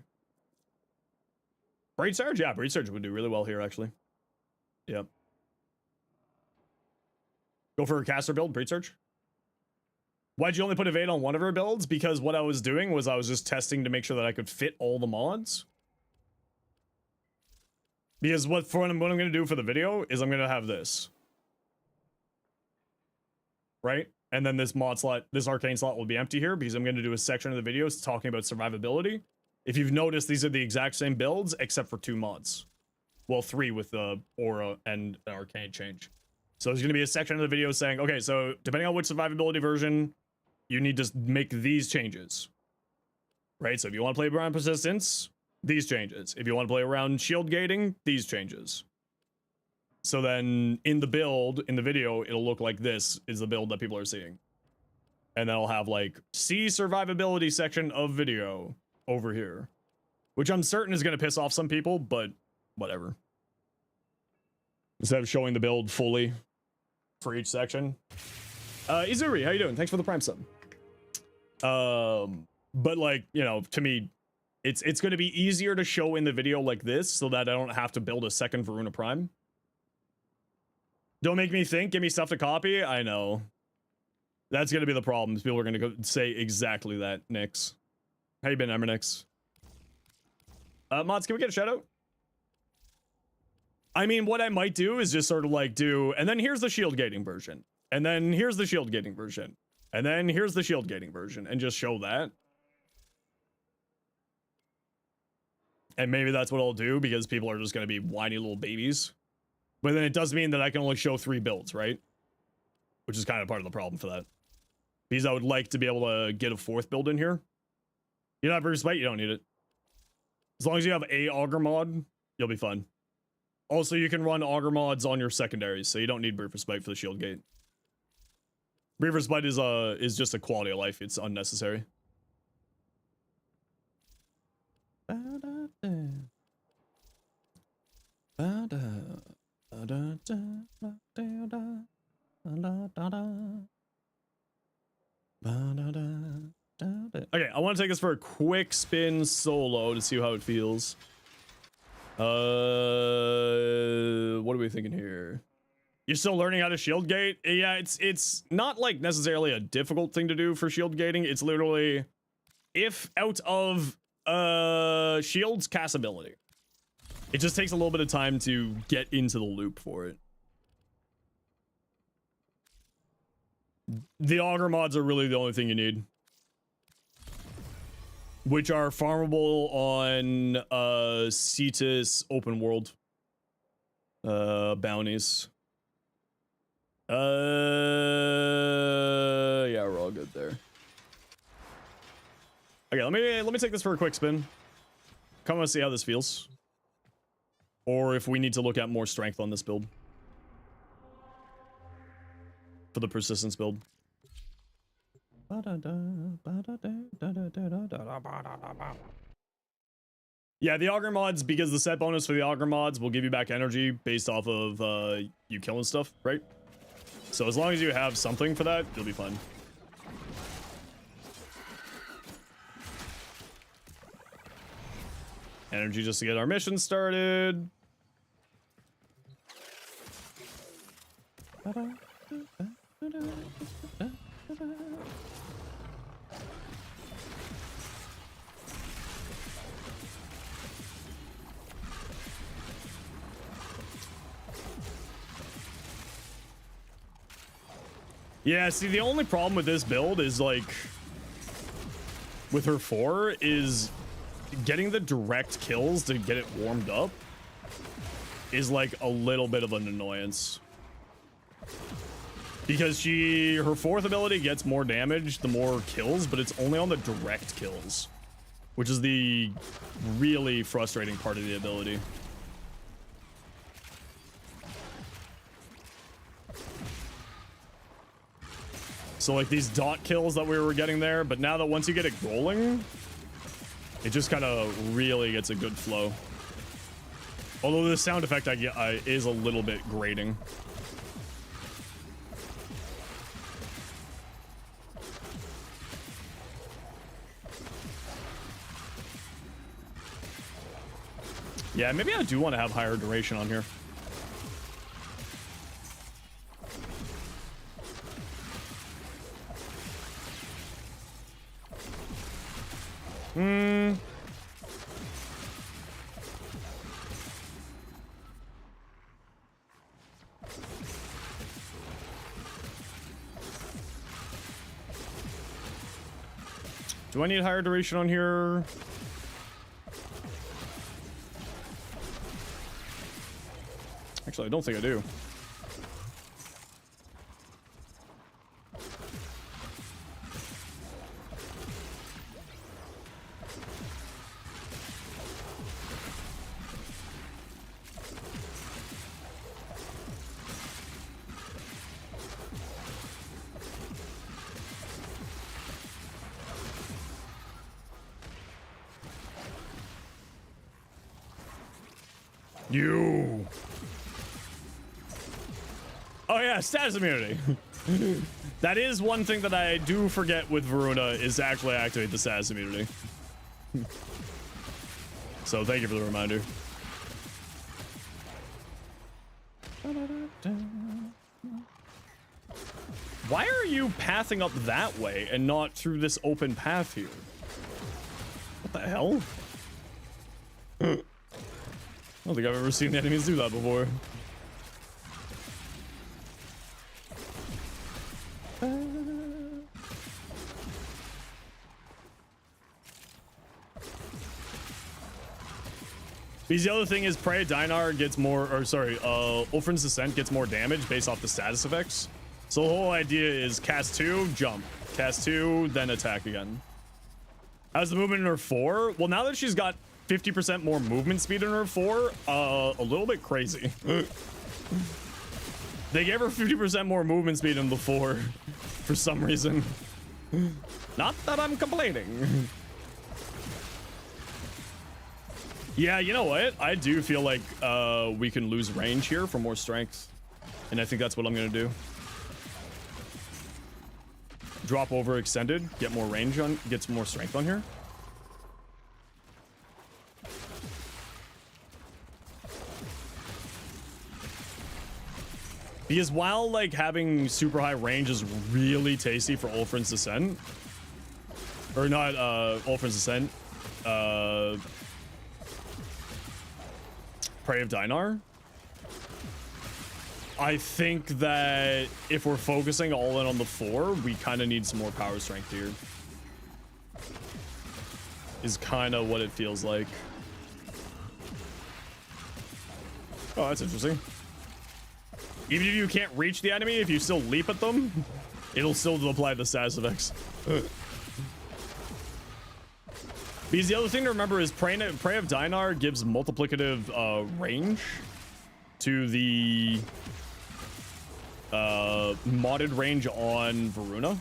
Braid Surge? Yeah, Braid Surge would do really well here, actually. Yep. Go for a caster build, Braid Surge. Why'd you only put evade on one of her builds? Because what I was doing was I was just testing to make sure that I could fit all the mods. Because what I'm going to do for the video is I'm going to have this. Right? And then this mod slot, this arcane slot will be empty here because I'm going to do a section of the video talking about survivability. If you've noticed, these are the exact same builds except for 2 mods. Well, 3 with the aura and an arcane change. So there's going to be a section of the video saying, okay, so depending on which survivability version, you need to make these changes. Right? So if you want to play around persistence, these changes. If you want to play around shield gating, these changes. So then in the build, in the video, it'll look like this is the build that people are seeing. And then I'll have like, see survivability section of video over here. Which I'm certain is going to piss off some people, but whatever. Instead of showing the build fully for each section. Izuri, how you doing? Thanks for the Prime sub. But like, you know, to me, it's going to be easier to show in the video like this so that I don't have to build a second Voruna Prime. Don't make me think, give me stuff to copy. I know. That's going to be the problem. People are going to go say exactly that, Nix. How you been, Emmernix? Mods, can we get a shout out? I mean, what I might do is just sort of like do, and then here's the shield gating version. And then here's the shield gating version. And then here's the shield gating version. And just show that. And maybe that's what I'll do because people are just going to be whiny little babies. But then it does mean that I can only show 3 builds, right? Which is kind of part of the problem for that. Because I would like to be able to get a 4th build in here. You don't have Reaper's Spite, you don't need it. As long as you have a Augur mod, you'll be fine. Also, you can run Augur mods on your secondaries, so you don't need Reaper's Spite for the shield gate. Reaper's Spite is just a quality of life. It's unnecessary. Okay, I want to take this for a quick spin solo to see how it feels. What are we thinking here? You're still learning how to shield gate? Yeah, it's not like necessarily a difficult thing to do for shield gating. It's literally if out of shields, cast ability. It just takes a little bit of time to get into the loop for it. The Augur mods are really the only thing you need. Which are farmable on Cetus open world bounties. Yeah, we're all good there. Okay, let me take this for a quick spin. Come on, see how this feels. Or if we need to look at more strength on this build. For the persistence build. Yeah, the Augur mods, because the set bonus for the Augur mods will give you back energy based off of you killing stuff, right? So as long as you have something for that, you'll be fine. Energy just to get our mission started. Yeah, see, the only problem with this build is, like, with her 4 is getting the direct kills to get it warmed up is, like, a little bit of an annoyance. Because her 4th ability gets more damage the more kills, but it's only on the direct kills, which is the really frustrating part of the ability. So like these dot kills that we were getting there, but now that once you get it rolling, it just kind of really gets a good flow. Although the sound effect is a little bit grating. Yeah, maybe I do want to have higher duration on here. Do I need higher duration on here? Actually, I don't think I do. You. Oh yeah, status immunity. That is one thing that I do forget with Voruna is to actually activate the status immunity. So thank you for the reminder. Why are you pathing up that way and not through this open path here? What the hell? I don't think I've ever seen enemies do that before. Because the other thing is Prey of Dinar gets more, or sorry, Ulfrin's Descent gets more damage based off the status effects. So the whole idea is cast 2, jump. Cast 2, then attack again. How's the movement in her 4? Well, now that she's got 50% more movement speed in her 4, a little bit crazy. They gave her 50% more movement speed in the 4 for some reason. Not that I'm complaining. Yeah, you know what? I do feel like we can lose range here for more strength. And I think that's what I'm going to do. Drop over extended, get more range on, get some more strength on here. Because while like having super high range is really tasty for Ulfrin's Descent, or not Ulfrin's Descent, Prey of Dinar, I think that if we're focusing all in on the 4, we kind of need some more power strength here. Is kind of what it feels like. Oh, that's interesting. Even if you can't reach the enemy, if you still leap at them, it'll still apply the status effects. Because the other thing to remember is Prey of Dinar gives multiplicative range to the modded range on Voruna.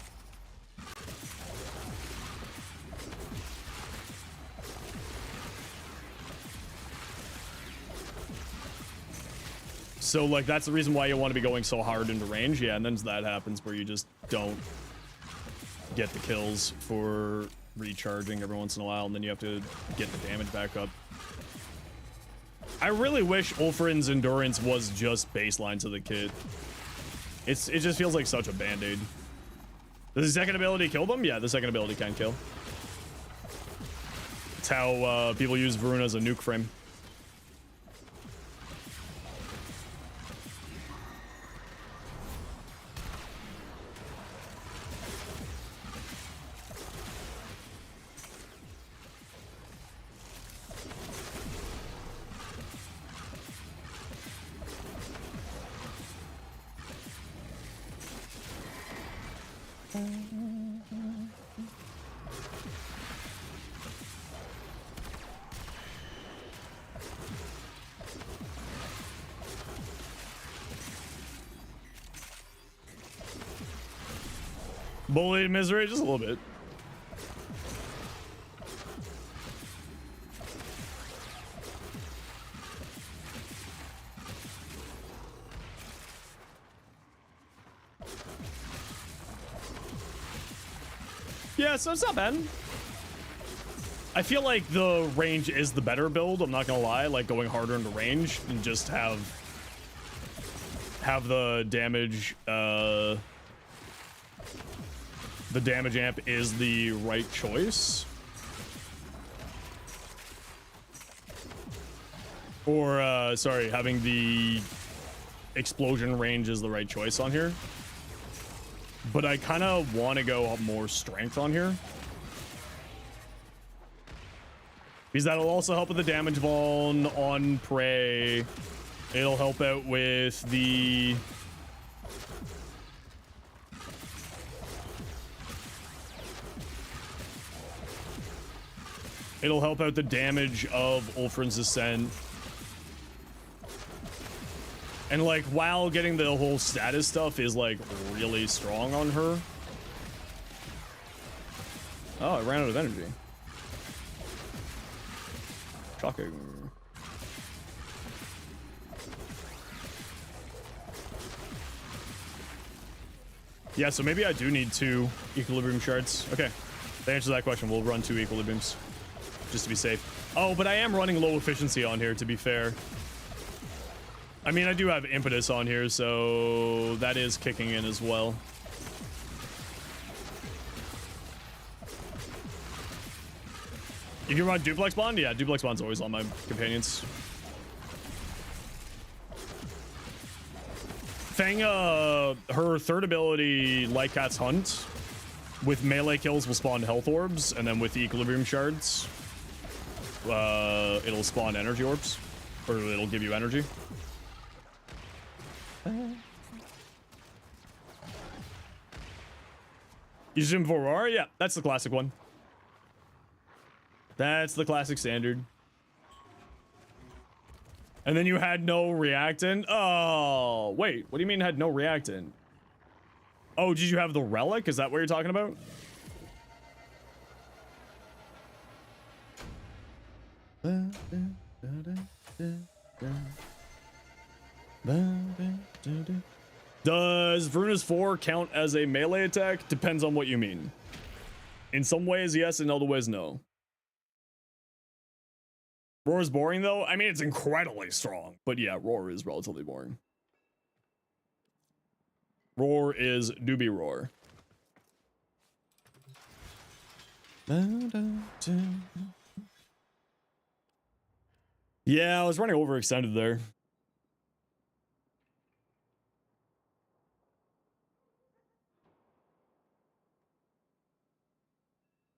So like that's the reason why you want to be going so hard into range. Yeah, and then that happens where you just don't get the kills for recharging every once in a while, and then you have to get the damage back up. I really wish Ulfrin's endurance was just baseline to the kit. It just feels like such a band-aid. Does the second ability kill them? Yeah, the second ability can kill. It's how people use Voruna as a nuke frame. Bullied misery, just a little bit. Yeah, so it's not bad. I feel like the range is the better build, I'm not gonna lie, like going harder into range and just have the damage, the damage amp is the right choice. Or, sorry, having the explosion range is the right choice on here. But I kind of want to go up more strength on here. Because that'll also help with the damage vuln on prey. It'll help out with the... It'll help out the damage of Ulfrin's Ascent. And like, while getting the whole status stuff is like really strong on her. Oh, I ran out of energy. Shocking. Yeah, so maybe I do need 2 equilibrium shards. Okay, to answer that question, we'll run 2 equilibriums just to be safe. Oh, but I am running low efficiency on here, to be fair. I mean, I do have impetus on here, so that is kicking in as well. You can run duplex bond? Yeah, duplex bond's always on my companions. Fang, her third ability, Light Cat's Hunt, with melee kills will spawn health orbs, and then with the equilibrium shards, it'll spawn energy orbs, or it'll give you energy. You zoom for Aurora? Yeah, that's the classic one. That's the classic standard. And then you had no reactant? Oh, wait. What do you mean had no reactant? Oh, did you have the relic? Is that what you're talking about? Does Voruna's 4 count as a melee attack? Depends on what you mean. In some ways, yes, in other ways, no. Roar is boring, though? I mean, it's incredibly strong. But yeah, Roar is relatively boring. Roar is doobie Roar. Yeah, I was running overextended there.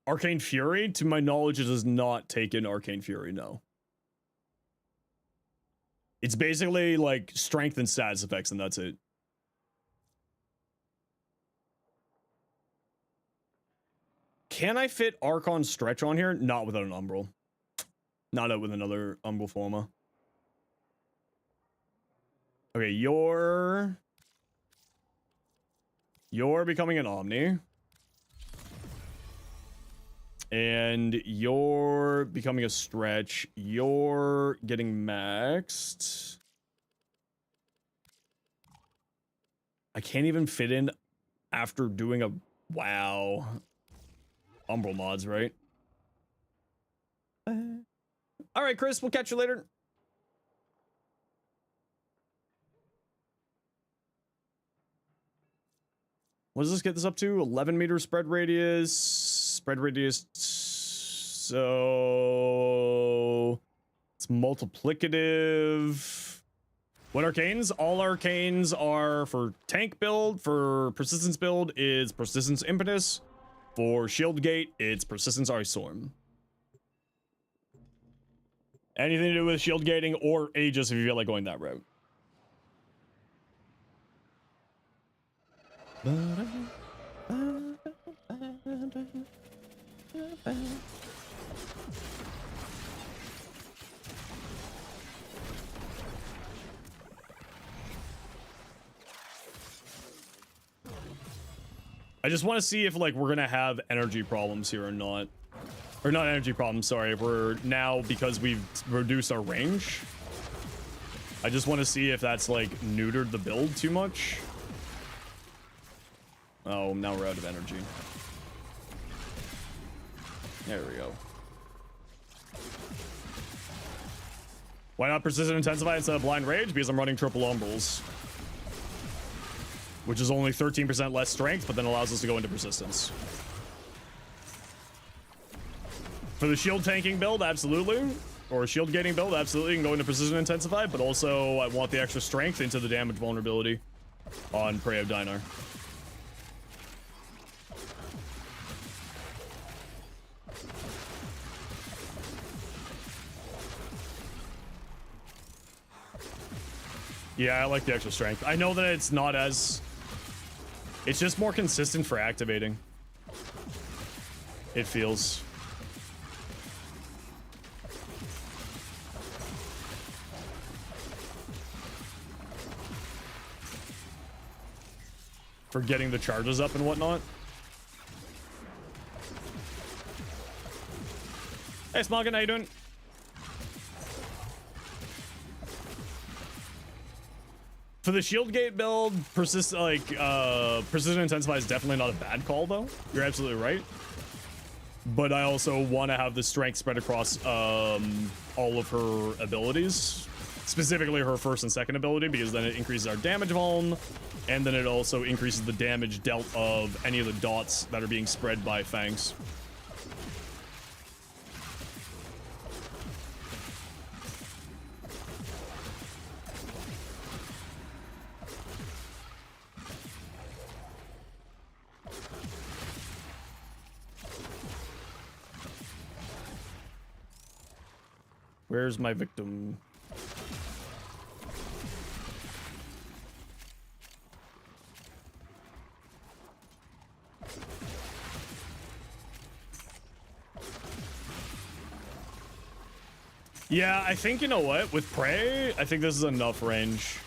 Arcane Fury? To my knowledge, it does not take in Arcane Fury, no. It's basically like strength and status effects, and that's it. Can I fit Archon Stretch on here? Not without an Umbral. Not out with another Umbral Forma. Okay, you're becoming an Omni. And you're becoming a Stretch. You're getting maxed. I can't even fit in after doing a... Wow. Umbral mods, right? All right, Chris, we'll catch you later. What does this get this up to? 11 meter spread radius. Spread radius. So it's multiplicative. What arcanes? All arcanes are for tank build. For persistence build is persistence impetus. For shield gate, it's persistence ice storm. Anything to do with shield gating or Aegis if you feel like going that route. I just want to see if like we're gonna have energy problems here or not. Or not energy problems, sorry. If we're now, because we've reduced our range. I just want to see if that's like neutered the build too much. Oh, now we're out of energy. There we go. Why not Precision Intensify instead of Blind Rage? Because I'm running triple umbrals. Which is only 13% less strength, but then allows us to go into persistence. For the shield tanking build, absolutely. Or shield gating build, absolutely. You can go into Precision Intensify, but also I want the extra strength into the damage vulnerability on Prey of Dinar. Yeah, I like the extra strength. I know that it's not as... It's just more consistent for activating. It feels. For getting the charges up and whatnot. Hey, Smoggin, how you doing? For the shield gate build, Precision Intensify is definitely not a bad call, though. You're absolutely right. But I also want to have the strength spread across all of her abilities. Specifically her first and second ability, because then it increases our damage vuln, and then it also increases the damage dealt of any of the dots that are being spread by Fangs. Where's my victim? Yeah, I think, you know what? With Prey, I think this is enough range.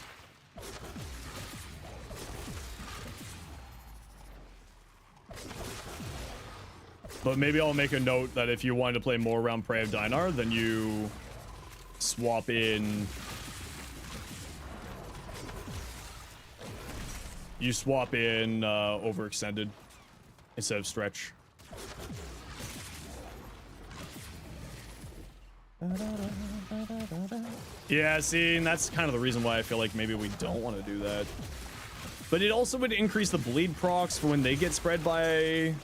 But maybe I'll make a note that if you wanted to play more around Prey of Dinar, then you swap in... You swap in Overextended instead of Stretch. Yeah, see, and that's kind of the reason why I feel like maybe we don't want to do that. But it also would increase the bleed procs for when they get spread by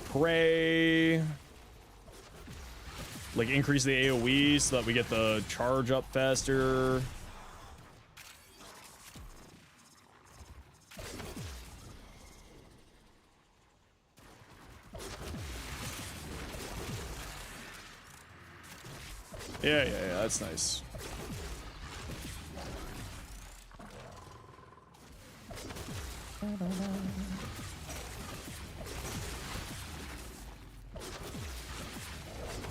Prey. Like, increase the AoE so that we get the charge up faster. Yeah, that's nice.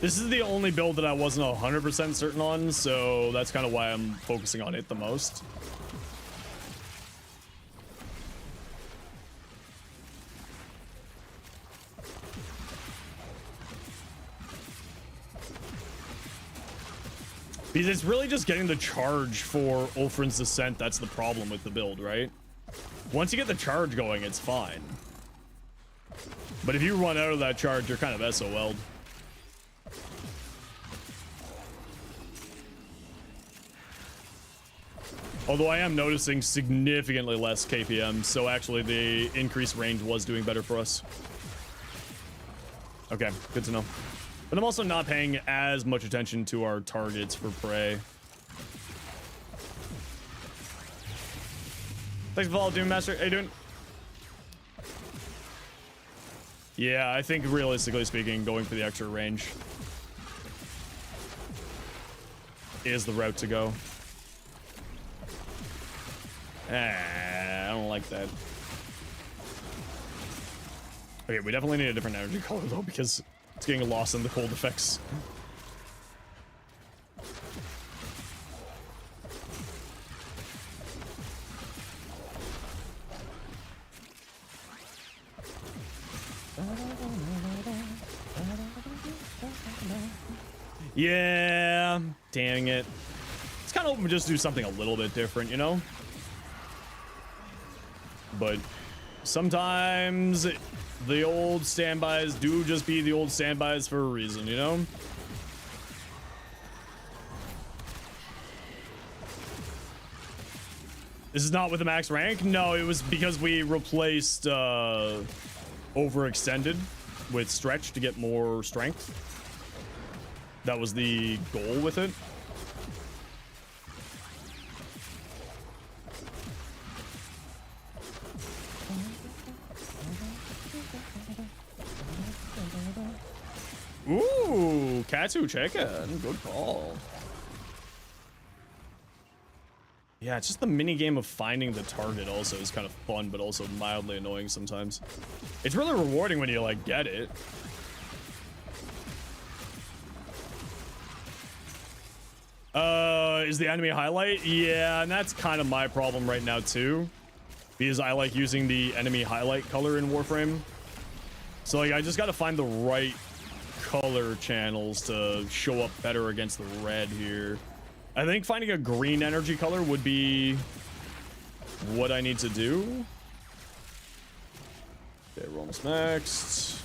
This is the only build that I wasn't 100% certain on, so that's kind of why I'm focusing on it the most. Because it's really just getting the charge for Ulfrin's Descent that's the problem with the build, right? Once you get the charge going, it's fine. But if you run out of that charge, you're kind of SOL'd. Although I am noticing significantly less KPM, so actually the increased range was doing better for us. Okay, good to know. But I'm also not paying as much attention to our targets for Prey. Thanks for following, Doom Master. How you doing? Yeah, I think realistically speaking, going for the extra range is the route to go. I don't like that. Okay, we definitely need a different energy color though, because it's getting lost in the cold effects. Yeah, dang it. It's kind of hoping to just do something a little bit different, you know? But sometimes the old standbys do just be the old standbys for a reason, you know? This is not with the max rank? No, it was because we replaced overextended with stretch to get more strength. That was the goal with it. Ooh, Katsu chicken. Good call. Yeah, it's just the mini game of finding the target also is kind of fun, but also mildly annoying sometimes. It's really rewarding when you, like, get it. Is the enemy highlight? Yeah, and that's kind of my problem right now, too. Because I like using the enemy highlight color in Warframe. So, like, I just gotta find the right color channels to show up better against the red here. I think finding a green energy color would be what I need to do. Okay, we're almost maxed.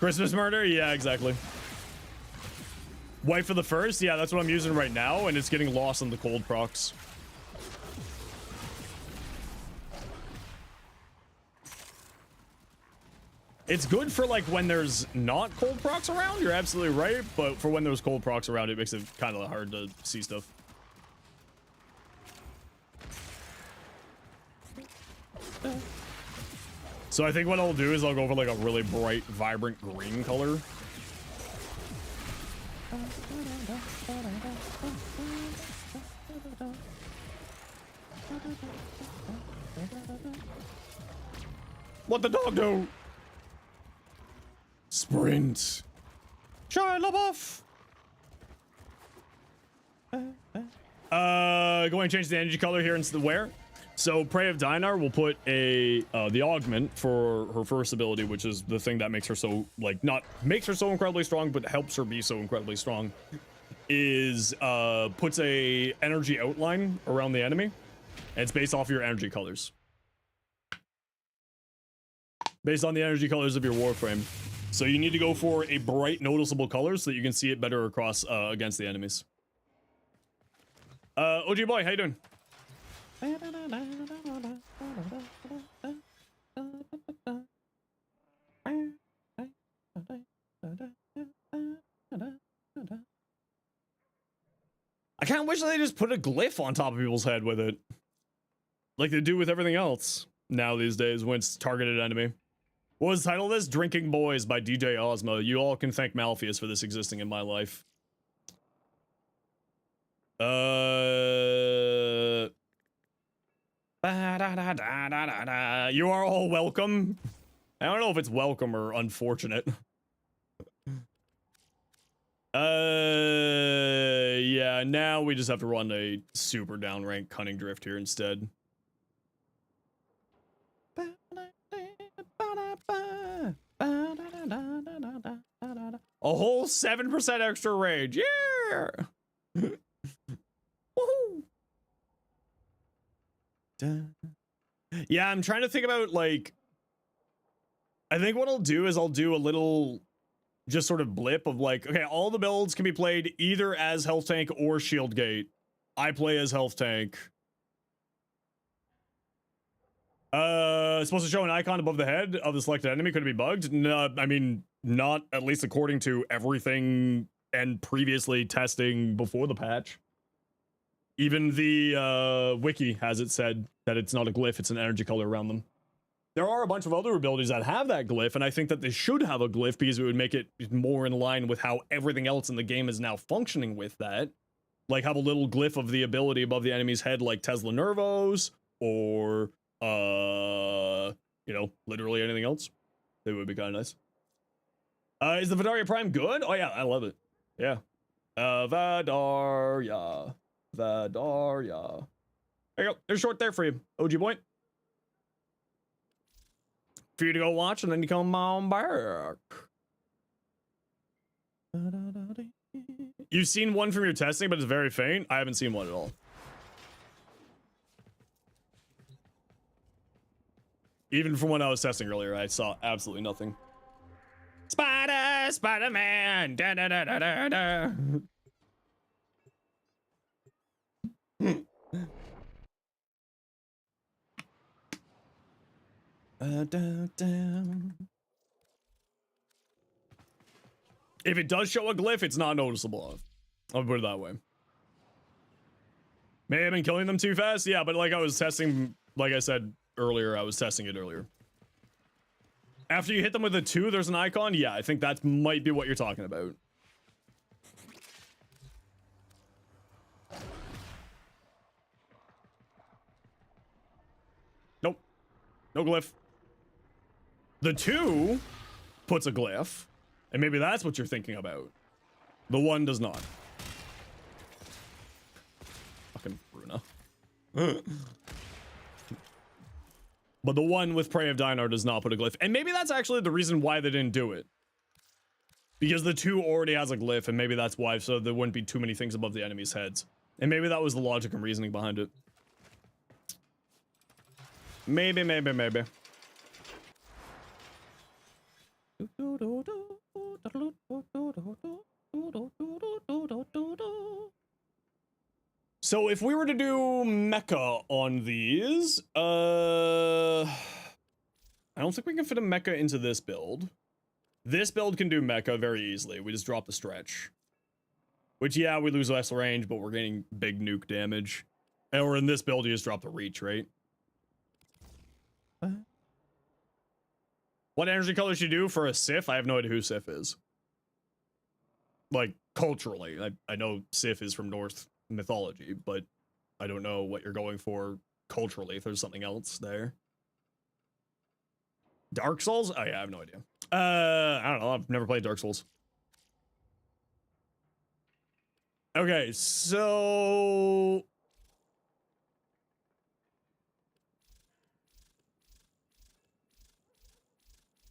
Christmas murder? Yeah, exactly. White for the first? Yeah, that's what I'm using right now, and it's getting lost in the cold procs. It's good for, like, when there's not cold procs around, you're absolutely right, but for when there's cold procs around, it makes it kind of hard to see stuff. So I think what I'll do is I'll go for, like, a really bright, vibrant green color. What the dog do? Sprint. Shia LaBeouf. Going to change the energy color here instead of where? So Prey of Dinar will put a the augment for her first ability, which is the thing that makes her so, like, not makes her so incredibly strong, but helps her be so incredibly strong. Is puts a energy outline around the enemy, and it's based off your energy colors. Based on the energy colors of your Warframe. So you need to go for a bright, noticeable color so that you can see it better across against the enemies. OG boy, how you doing? I kind of wish they just put a glyph on top of people's head with it, like they do with everything else now these days when it's targeted enemy. What was the title of this? Drinking Boys by DJ Ozma. You all can thank Malpheus for this existing in my life. You are all welcome. I don't know if it's welcome or unfortunate. Yeah, now we just have to run a super downrank Cunning Drift here instead. A whole 7% extra rage. Yeah. Woohoo. Yeah, I'm trying to think about, like, I think what I'll do is I'll do a little just sort of blip of, like, okay, all the builds can be played either as health tank or shield gate. I play as health tank. It's supposed to show an icon above the head of the selected enemy. Could it be bugged? No, I mean, not at least according to everything and previously testing before the patch. Even the wiki has it said that it's not a glyph, it's an energy color around them. There are a bunch of other abilities that have that glyph, and I think that they should have a glyph because it would make it more in line with how everything else in the game is now functioning with that. Like, have a little glyph of the ability above the enemy's head, like Tesla Nervos, or, you know, literally anything else. It would be kind of nice. Is the Vidaria Prime good? Oh yeah, I love it. Yeah. Vadaria. Vadaria. There you go. There's short there for you, OG boy. For you to go watch and then you come on back. You've seen one from your testing, but it's very faint. I haven't seen one at all. Even from when I was testing earlier, I saw absolutely nothing. Spider-Man. Da da da da da da. If it does show a glyph, it's not noticeable. I'll put it that way. May have been killing them too fast. Yeah, but like I was testing, like I said earlier, I was testing it earlier. After you hit them with a 2, there's an icon. Yeah, I think that might be what you're talking about. Nope. No glyph. The 2 puts a glyph, and maybe that's what you're thinking about. The 1 does not. Fucking Voruna. But the 1 with Prey of Dinar does not put a glyph. And maybe that's actually the reason why they didn't do it. Because the 2 already has a glyph, and maybe that's why, so there wouldn't be too many things above the enemy's heads. And maybe that was the logic and reasoning behind it. Maybe. So if we were to do mecha on these, I don't think we can fit a mecha into this build. This build can do mecha very easily. We just drop the stretch. Which, yeah, we lose less range, but we're gaining big nuke damage. Or in this build, you just drop the reach, right? What energy color should you do for a Sif? I have no idea who Sif is. Like, culturally. I know Sif is from Norse mythology, but I don't know what you're going for culturally, if there's something else there. Dark Souls? Oh, yeah, I have no idea. I don't know. I've never played Dark Souls. Okay, so...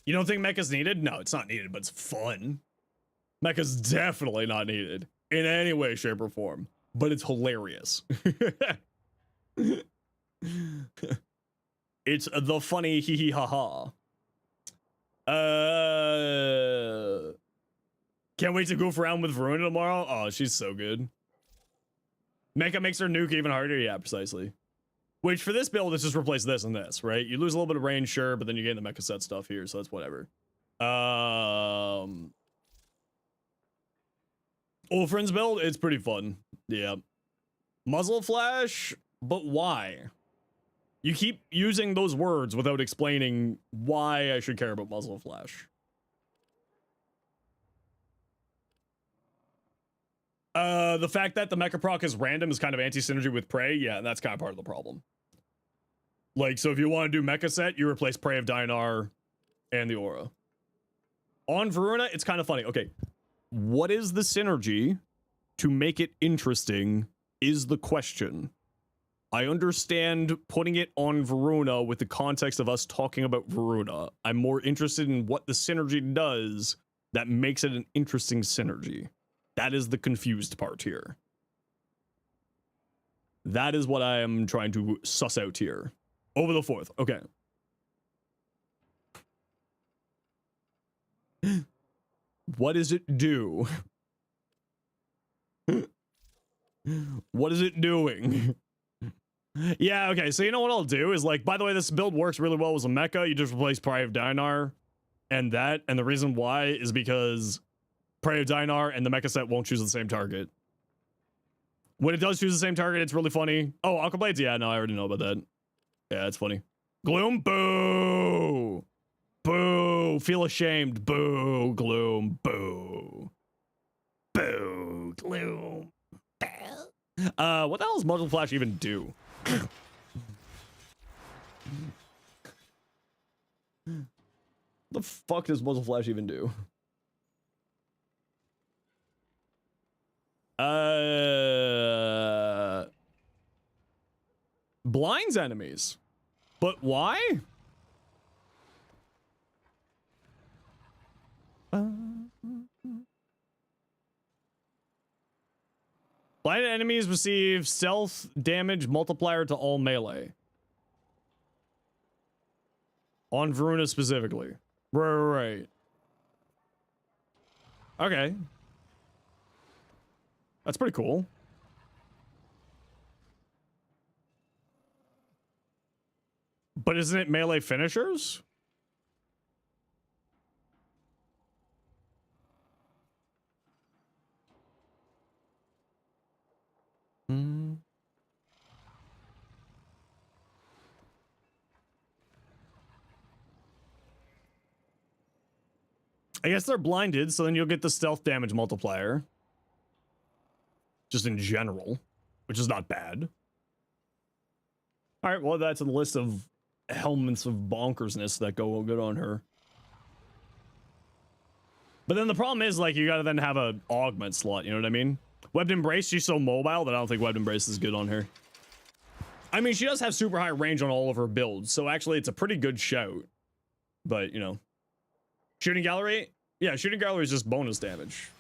You don't think mecha's needed? No, it's not needed, but it's fun. Mecha's definitely not needed in any way, shape, or form, but it's hilarious. It's the funny hee hee ha ha. Can't wait to goof around with Voruna tomorrow. Oh, she's so good. Mecha makes her nuke even harder. Yeah, precisely. Which for this build, it's just replace this and this, right? You lose a little bit of range, sure, but then you gain the mecha set stuff here, so that's whatever. Ulfrin's build, it's pretty fun. Yeah. Muzzle flash, but why? You keep using those words without explaining why I should care about muzzle flash. The fact that the mecha proc is random is kind of anti-synergy with Prey. Yeah, that's kind of part of the problem. Like, so if you want to do mecha set, you replace Prey of Dinar and the aura. On Voruna, it's kind of funny. Okay, what is the synergy to make it interesting is the question. I understand putting it on Voruna with the context of us talking about Voruna. I'm more interested in what the synergy does that makes it an interesting synergy. That is the confused part here. That is what I am trying to suss out here. Over the 4th. Okay. What does it do? What is it doing? Yeah, okay, so you know what I'll do is, like, by the way, this build works really well with a mecha. You just replace Prey of Dinar and that, and the reason why is because Prey of Dinar and the mecha set won't choose the same target. When it does choose the same target, it's really funny. Oh, Aqua Blades? Yeah, no, I already know about that. Yeah, it's funny. Gloom? Boo! Boo! Feel ashamed. Boo! Gloom. Boo! Boo! Gloom. What the hell does Muzzle Flash even do? The fuck does Muzzle Flash even do? Blinds enemies. But why? Blinded enemies receive stealth damage multiplier to all melee. On Voruna specifically. Right. Okay. That's pretty cool. But isn't it melee finishers? Hmm. I guess they're blinded, so then you'll get the stealth damage multiplier. Just in general, which is not bad. All right, well, that's a list of helmets of bonkersness that go good on her. But then the problem is, like, you gotta then have a augment slot, you know what I mean? Webbed Embrace, she's so mobile that I don't think Webbed Embrace is good on her. I mean, she does have super high range on all of her builds, so actually it's a pretty good shout. But, you know. Shooting Gallery? Yeah, Shooting Gallery is just bonus damage.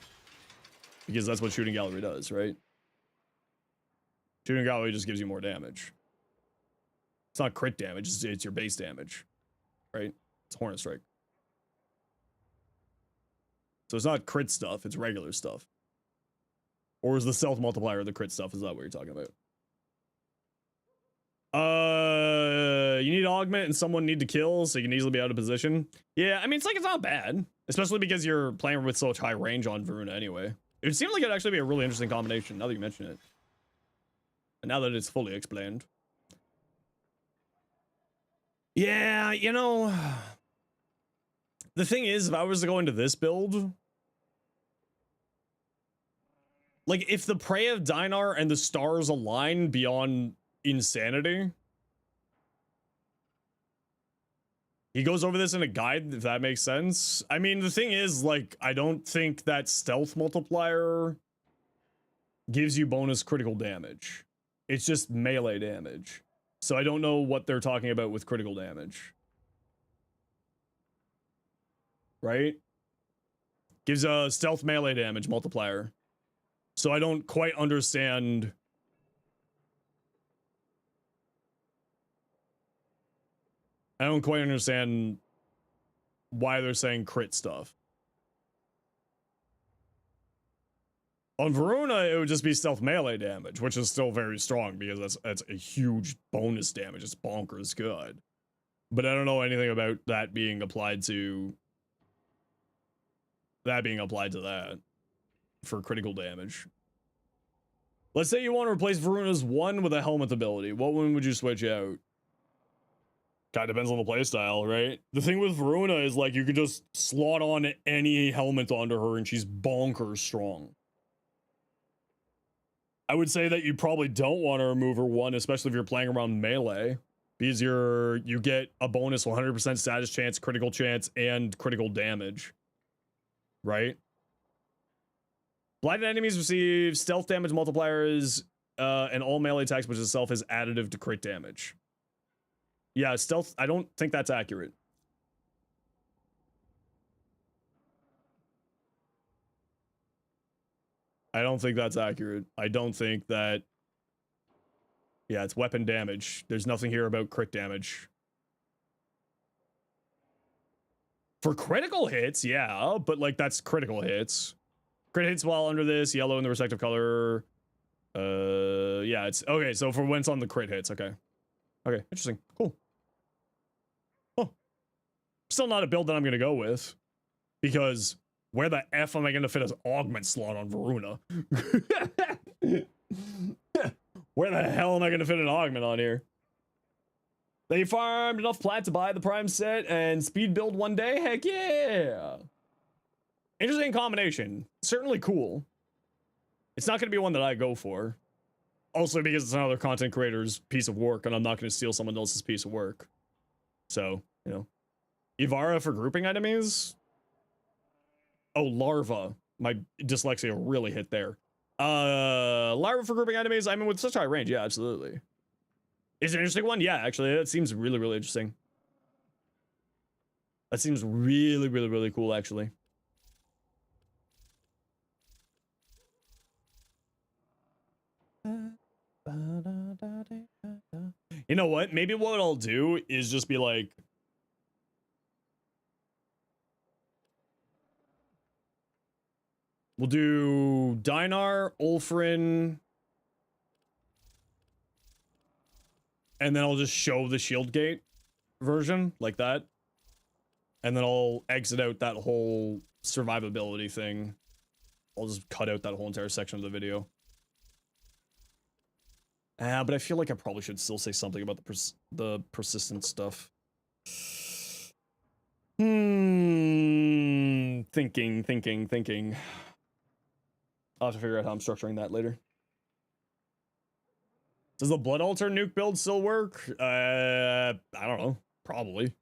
Because that's what Shooting Gallery does, right? Shooting Gallery just gives you more damage. It's not crit damage, it's your base damage. Right? It's Hornet Strike. So it's not crit stuff, it's regular stuff. Or is the stealth multiplier the crit stuff? Is that what you're talking about? You need augment and someone need to kill so you can easily be out of position. Yeah, I mean, it's like, it's not bad. Especially because you're playing with such high range on Voruna anyway. It would seem like it'd actually be a really interesting combination now that you mention it. And now that it's fully explained. Yeah, you know, the thing is, if I was to go into this build, like, if the Prey of Dinar and the stars align beyond insanity, he goes over this in a guide, if that makes sense. I mean, the thing is, like, I don't think that stealth multiplier gives you bonus critical damage. It's just melee damage. So I don't know what they're talking about with critical damage. Right? Gives a stealth melee damage multiplier. So I don't quite understand. I don't quite understand why they're saying crit stuff. On Voruna, it would just be stealth melee damage, which is still very strong because that's a huge bonus damage. It's bonkers good. But I don't know anything about that being applied to that for critical damage. Let's say you want to replace Varuna's 1 with a helmet ability. What one would you switch out? Kind of depends on the playstyle, right? The thing with Voruna is, like, you could just slot on any helmet onto her and she's bonkers strong. I would say that you probably don't want to remove her 1, especially if you're playing around melee, because you get a bonus 100% status chance, critical chance, and critical damage, right? Blinded enemies receive stealth damage multipliers and all melee attacks, which itself is additive to crit damage. Yeah, stealth, I don't think that's accurate. I don't think that's accurate. I don't think that... Yeah, it's weapon damage. There's nothing here about crit damage. For critical hits, yeah, but, like, that's critical hits. Crit hits while under this, yellow in the respective color. Yeah, it's... Okay, so for when it's on the crit hits, okay. Okay, interesting. Cool. Oh. Still not a build that I'm gonna go with. Because... where the F am I gonna fit an augment slot on Voruna? Where the hell am I gonna fit an augment on here? They farmed enough plat to buy the prime set and speed build one day? Heck yeah! Interesting combination. Certainly cool. It's not gonna be one that I go for. Also because it's another content creator's piece of work and I'm not gonna steal someone else's piece of work. So, you know. Ivara for grouping enemies? Oh, larva. My dyslexia really hit there. Lyra for grouping enemies. I mean, with such high range, yeah, absolutely. Is it an interesting one? Yeah, actually, that seems really, really interesting. That seems really, really, really cool, actually. You know what? Maybe what I'll do is just be like, we'll do Dinar, Ulfrin, and then I'll just show the shield gate version like that. And then I'll exit out that whole survivability thing. I'll just cut out that whole entire section of the video. But I feel like I probably should still say something about the persistent stuff. Thinking. I'll have to figure out how I'm structuring that later. Does the Blood Altar nuke build still work? I don't know. Probably.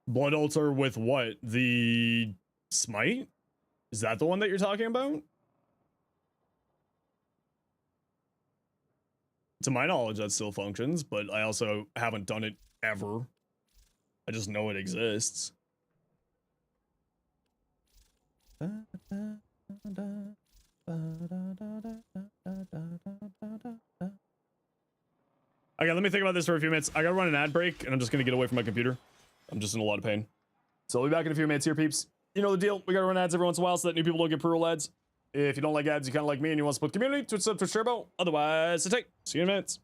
Blood Altar with what? The Smite? Is that the one that you're talking about? To my knowledge, that still functions, but I also haven't done it ever. I just know it exists. Okay, let me think about this for a few minutes. I gotta run an ad break, and I'm just gonna get away from my computer. I'm just in a lot of pain. So I'll be back in a few minutes here, peeps. You know the deal. We gotta run ads every once in a while so that new people don't get pre-roll ads. If you don't like ads, you kind of like me, and you want to split community, Twitch sub, Twitch turbo. Otherwise, take. See you in a minute.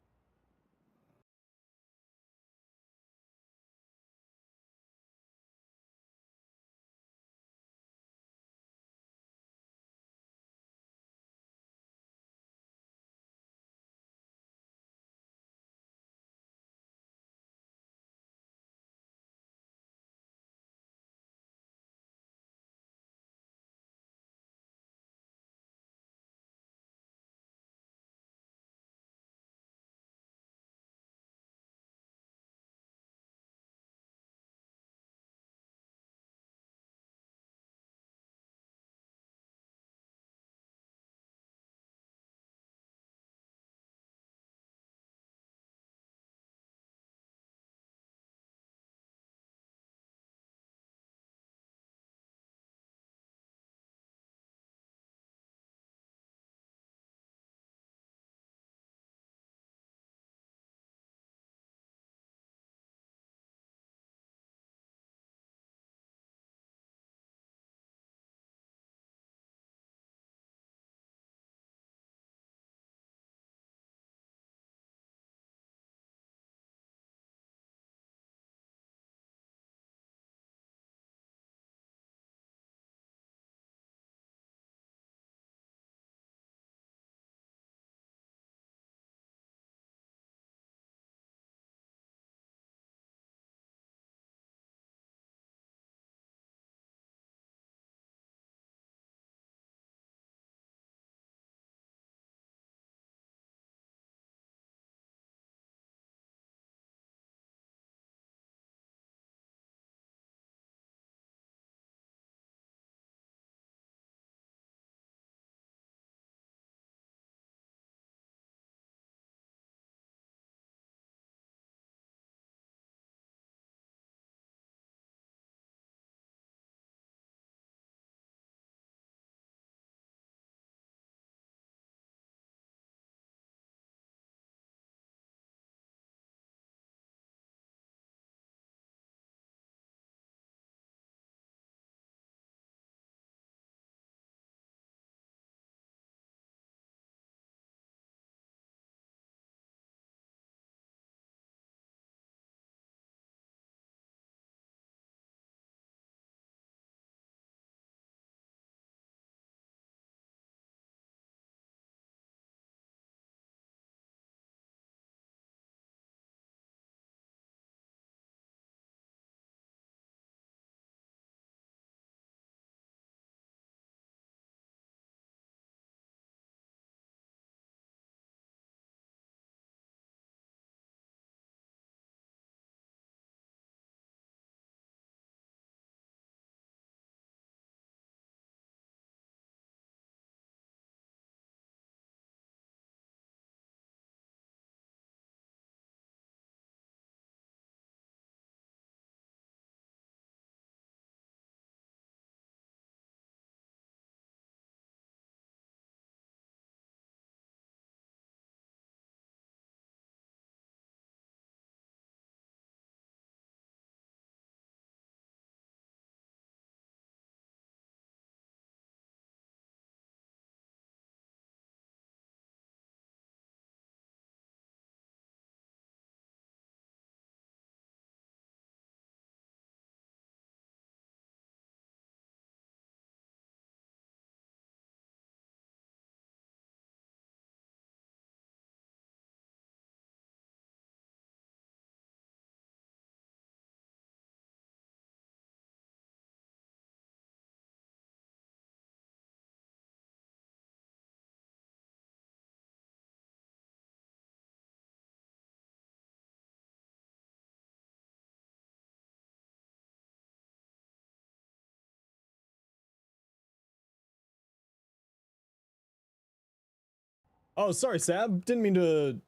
Oh, sorry, Sab. Didn't mean to...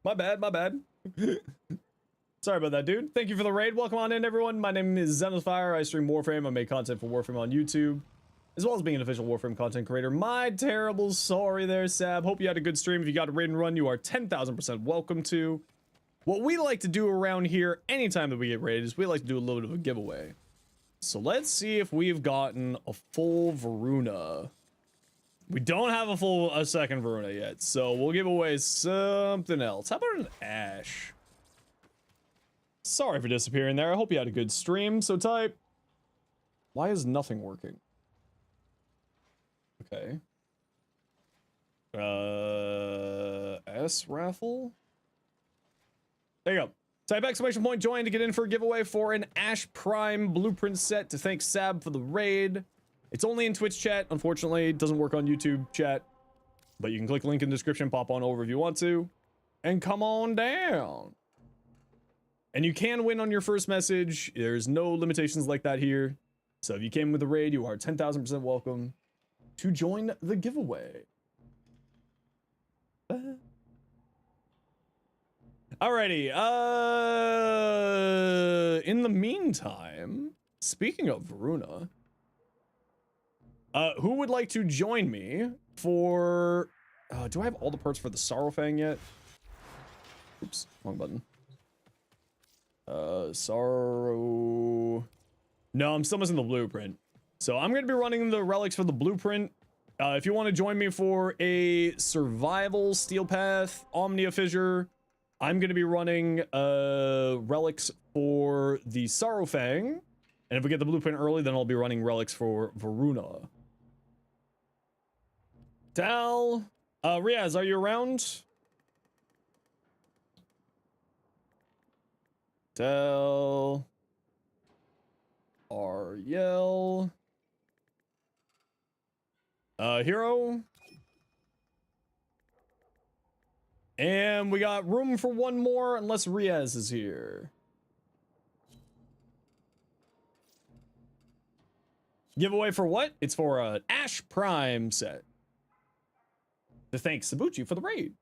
my bad, my bad. Sorry about that, dude. Thank you for the raid. Welcome on in, everyone. My name is Zenosfire. I stream Warframe. I make content for Warframe on YouTube, as well as being an official Warframe content creator. My terrible sorry there, Sab. Hope you had a good stream. If you got a raid and run, you are 10,000% welcome to. What we like to do around here, anytime that we get raided, is we like to do a little bit of a giveaway. So let's see if we've gotten a full Voruna. We don't have a second Voruna yet, so we'll give away something else. How about an Ash? Sorry for disappearing there. I hope you had a good stream. So type. Why is nothing working? Okay. S raffle. There you go. Type exclamation point join to get in for a giveaway for an Ash Prime blueprint set to thank Sab for the raid. It's only in Twitch chat. Unfortunately, it doesn't work on YouTube chat. But you can click the link in the description, pop on over if you want to. And come on down. And you can win on your first message. There's no limitations like that here. So if you came with the raid, you are 10,000% welcome to join the giveaway. Alrighty. In the meantime, speaking of Voruna, who would like to join me for... do I have all the parts for the Sorrowfang yet? Oops, wrong button. Sorrow... No, I'm still missing the blueprint. So I'm going to be running the relics for the blueprint. If you want to join me for a survival steel path Omnia fissure, I'm going to be running relics for the Sorrowfang. And if we get the blueprint early, then I'll be running relics for Voruna. Dal, Riaz, are you around? Dal, Ariel, Hero, and we got room for one more unless Riaz is here. Giveaway for what? It's for an Ash Prime set. To thank Sabuchi for the raid.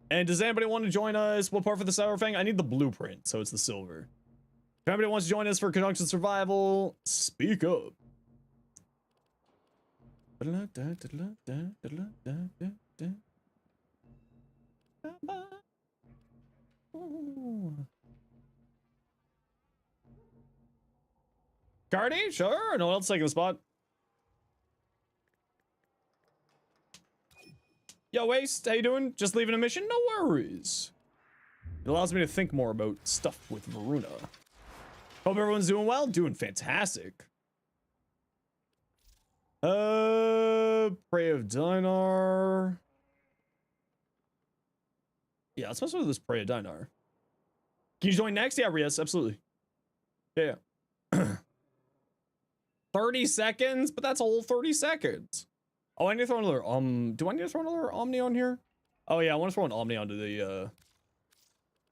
And does anybody want to join us? What part for the Sorrowfang? I need the blueprint, so it's the silver. If anybody wants to join us for Conjunction Survival, speak up. Cardi? Sure. No one else taking the spot. Yo, Waste, how you doing? Just leaving a mission? No worries. It allows me to think more about stuff with Voruna. Hope everyone's doing well. Doing fantastic. Prey of Dinar. Yeah, let's mess with this Prey of Dinar. Can you join next? Yeah, Rias, absolutely. Yeah. 30 seconds? But that's a whole 30 seconds. Oh, I need to throw another, do I need to throw another Omni on here? Oh yeah, I want to throw an Omni onto the,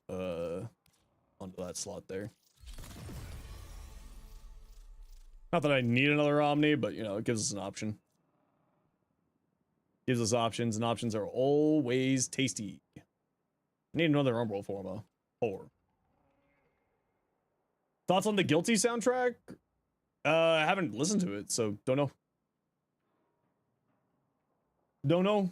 onto that slot there. Not that I need another Omni, but you know, it gives us an option. Gives us options, and options are always tasty. I need another Umbral Forma. 4. Thoughts on the Guilty soundtrack? I haven't listened to it, so don't know. Don't know.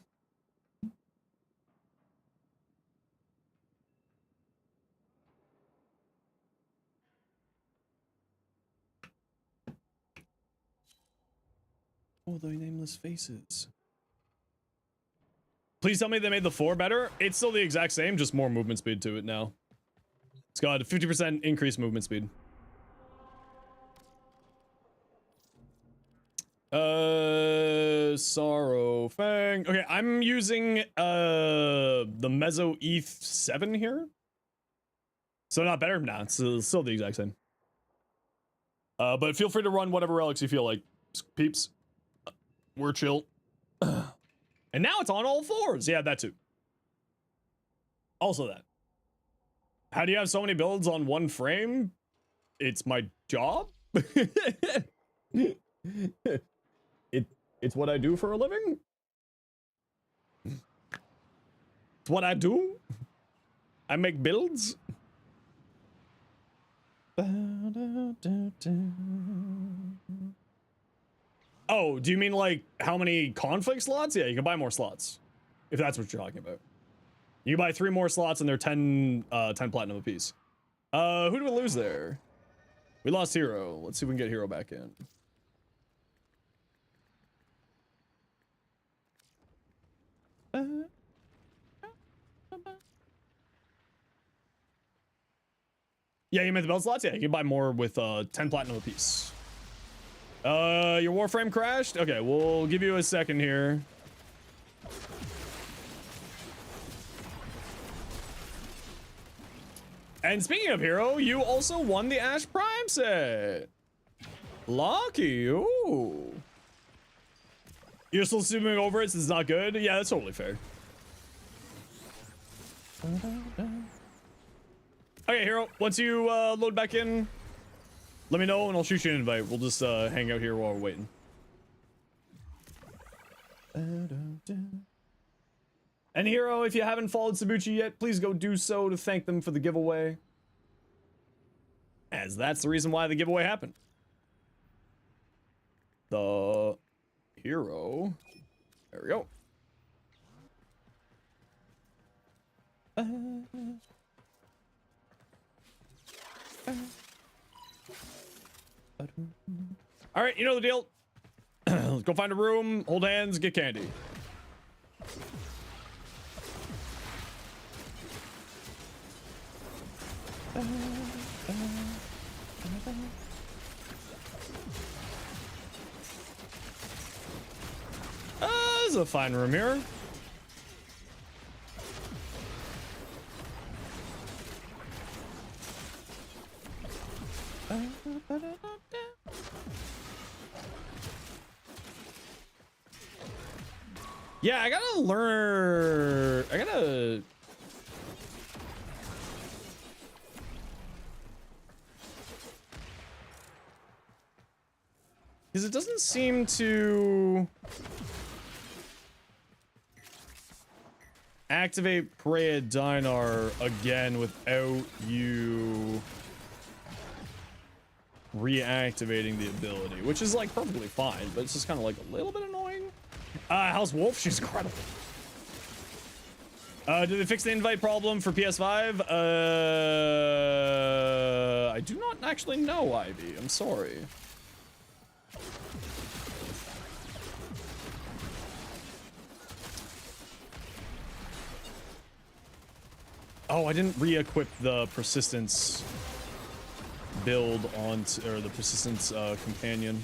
Oh, the nameless faces. Please tell me they made the 4 better. It's still the exact same, just more movement speed to it now. It's got a 50% increased movement speed. Sorrowfang. Okay, I'm using the Meso ETH 7 here. So not better? Nah, it's still the exact same. But feel free to run whatever relics you feel like, peeps. We're chill. And now it's on all 4s. Yeah, that too. Also that. How do you have so many builds on one frame? It's my job. It's what I do for a living. It's what I do. I make builds. Oh, do you mean like how many conflict slots? Yeah, you can buy more slots. If that's what you're talking about. You buy 3 more slots and they're 10 platinum apiece. Who do we lose there? We lost Hero. Let's see if we can get Hero back in. Yeah, you meant the belt slots? Yeah, you can buy more with 10 platinum apiece. Your Warframe crashed? Okay, we'll give you a second here. And speaking of Hero, you also won the Ash Prime set. Lucky you. You're still assuming over it since it's not good? Yeah, that's totally fair. Okay, Hero, once you load back in, let me know and I'll shoot you an invite. We'll just hang out here while we're waiting. And Hero, if you haven't followed Sabuchi yet, please go do so to thank them for the giveaway. As that's the reason why the giveaway happened. The Hero. There we go. All right, you know the deal. Let's go find a room, hold hands, get candy. This is a fine room here. Yeah, I gotta learn. I gotta. Because it doesn't seem to activate Preya Dinar again without you reactivating the ability, which is like perfectly fine, but it's just kind of like a little bit annoying. How's Wolf? She's incredible. Did they fix the invite problem for PS5? I do not actually know, Ivy. I'm sorry. Oh, I didn't re-equip the persistence build on, or the persistence companion.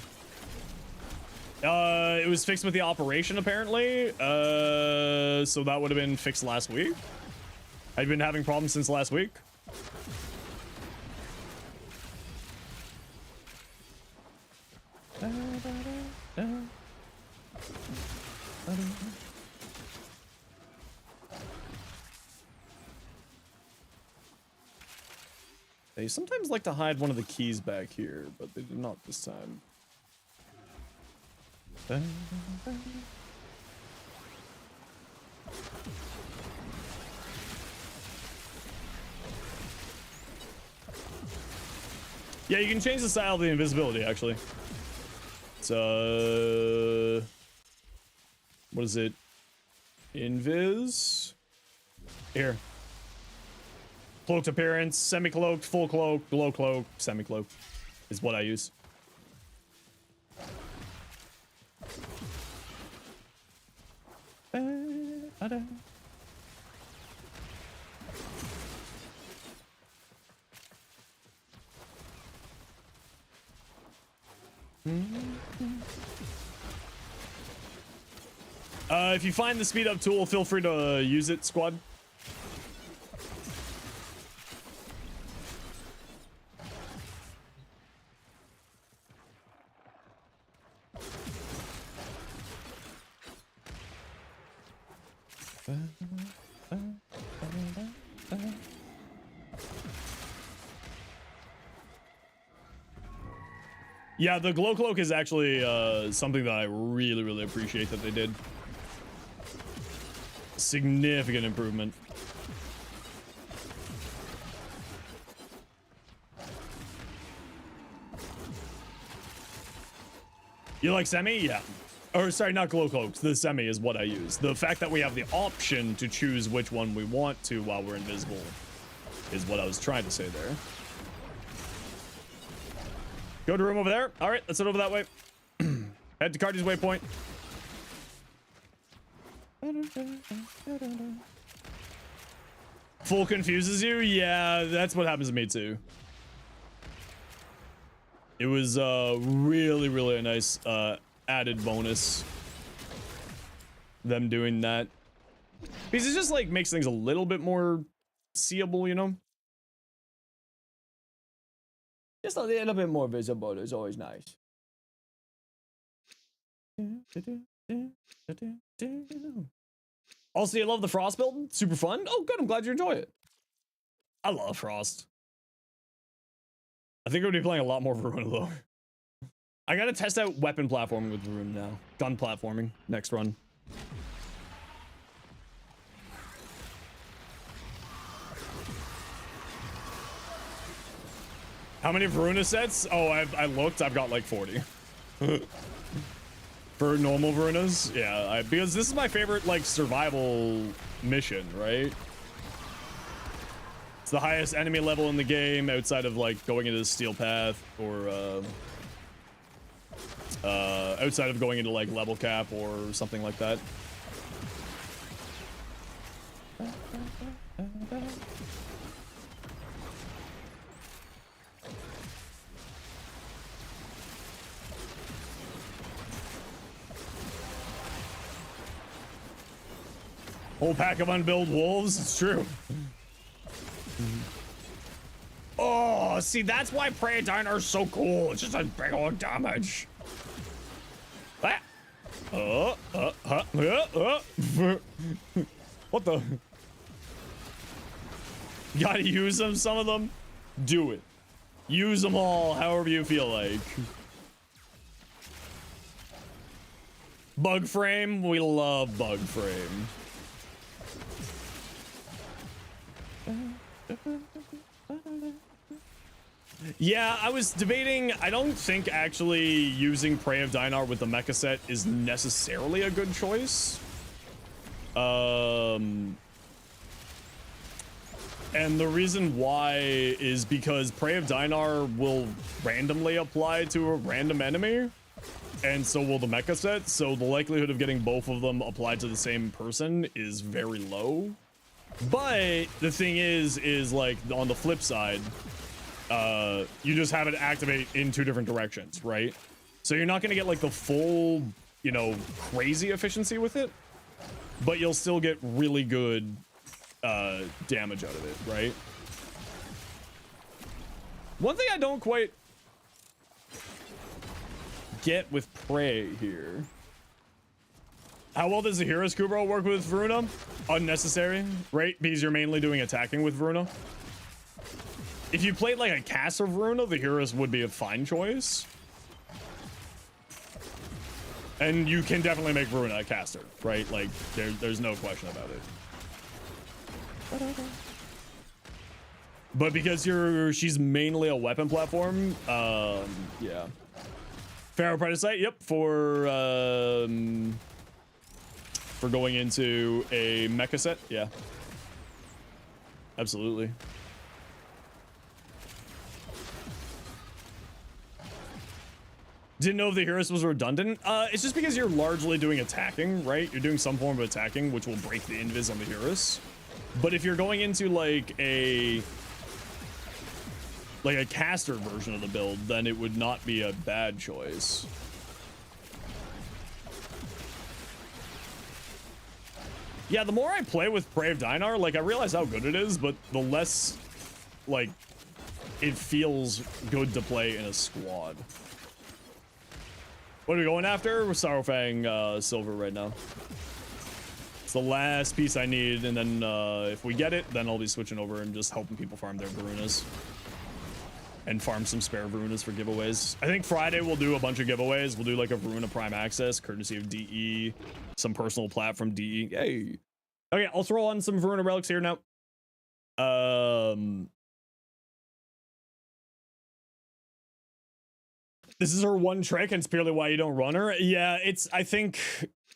It was fixed with the operation apparently. So that would have been fixed last week. I've been having problems since last week. They sometimes like to hide one of the keys back here, but they did not this time. Yeah, you can change the style of the invisibility, actually. It's, what is it? Invis? Here. Cloaked appearance, semi-cloaked, full cloak, glow cloak, semi-cloaked is what I use. If you find the speed up tool, feel free to use it, squad. Yeah, the glow cloak is actually something that I really, really appreciate that they did. Significant improvement. You like semi? Yeah. Or sorry, not glow cloaks. The semi is what I use. The fact that we have the option to choose which one we want to while we're invisible is what I was trying to say there. Go to room over there. All right, let's head over that way. Head to Cardi's waypoint. Full confuses you? Yeah, that's what happens to me too. It was really, really a nice added bonus. Them doing that. Because it just like makes things a little bit more seeable, you know? Just a little bit more visible is always nice. Also, you love the Frost build? Super fun? Oh, good. I'm glad you enjoy it. I love Frost. I think I'm going to be playing a lot more Voruna, though. I got to test out weapon platforming with Voruna now. Gun platforming. Next run. How many Voruna sets? Oh, I looked. I've got like 40. For normal Vorunas, yeah, because this is my favorite like survival mission, right? It's the highest enemy level in the game outside of like going into the steel path or outside of going into like level cap or something like that. Whole pack of unbilled wolves. It's true. Oh, see, that's why Prey Diner is so cool. It's just a big old damage. Ah. What the? You gotta use them, some of them. Do it. Use them all, however you feel like. Bug frame. We love bug frame. Yeah, I was debating. I don't think actually using Prey of Dinar with the mecha set is necessarily a good choice. And the reason why is because Prey of Dinar will randomly apply to a random enemy, and so will the mecha set. So the likelihood of getting both of them applied to the same person is very low. But the thing is like on the flip side, you just have it activate in two different directions, right? So you're not going to get like the full, you know, crazy efficiency with it, but you'll still get really good damage out of it, right? One thing I don't quite get with Prey here. How well does the Heroes Kubro work with Voruna? Unnecessary, right? Because you're mainly doing attacking with Voruna. If you played like a caster Voruna, the Heroes would be a fine choice. And you can definitely make Voruna a caster, right? Like, there's no question about it. But because she's mainly a weapon platform, yeah. Pharaoh Predicite, yep, for going into a mecha set, yeah. Absolutely. Didn't know if the Heroes was redundant. It's just because you're largely doing attacking, right? You're doing some form of attacking, which will break the invis on the Heroes. But if you're going into like a caster version of the build, then it would not be a bad choice. Yeah, the more I play with Prey of Dinar, like, I realize how good it is, but the less, like, it feels good to play in a squad. What are we going after? We're Sorrowfang Silver right now. It's the last piece I need, and then if we get it, then I'll be switching over and just helping people farm their Vorunas. And farm some spare Vorunas for giveaways. I think Friday we'll do a bunch of giveaways. We'll do like a Voruna Prime Access, courtesy of DE, some personal plat from DE. Hey, Okay, I'll throw on some Voruna relics here now. This is her one trick, and it's purely why you don't run her. Yeah, it's, I think,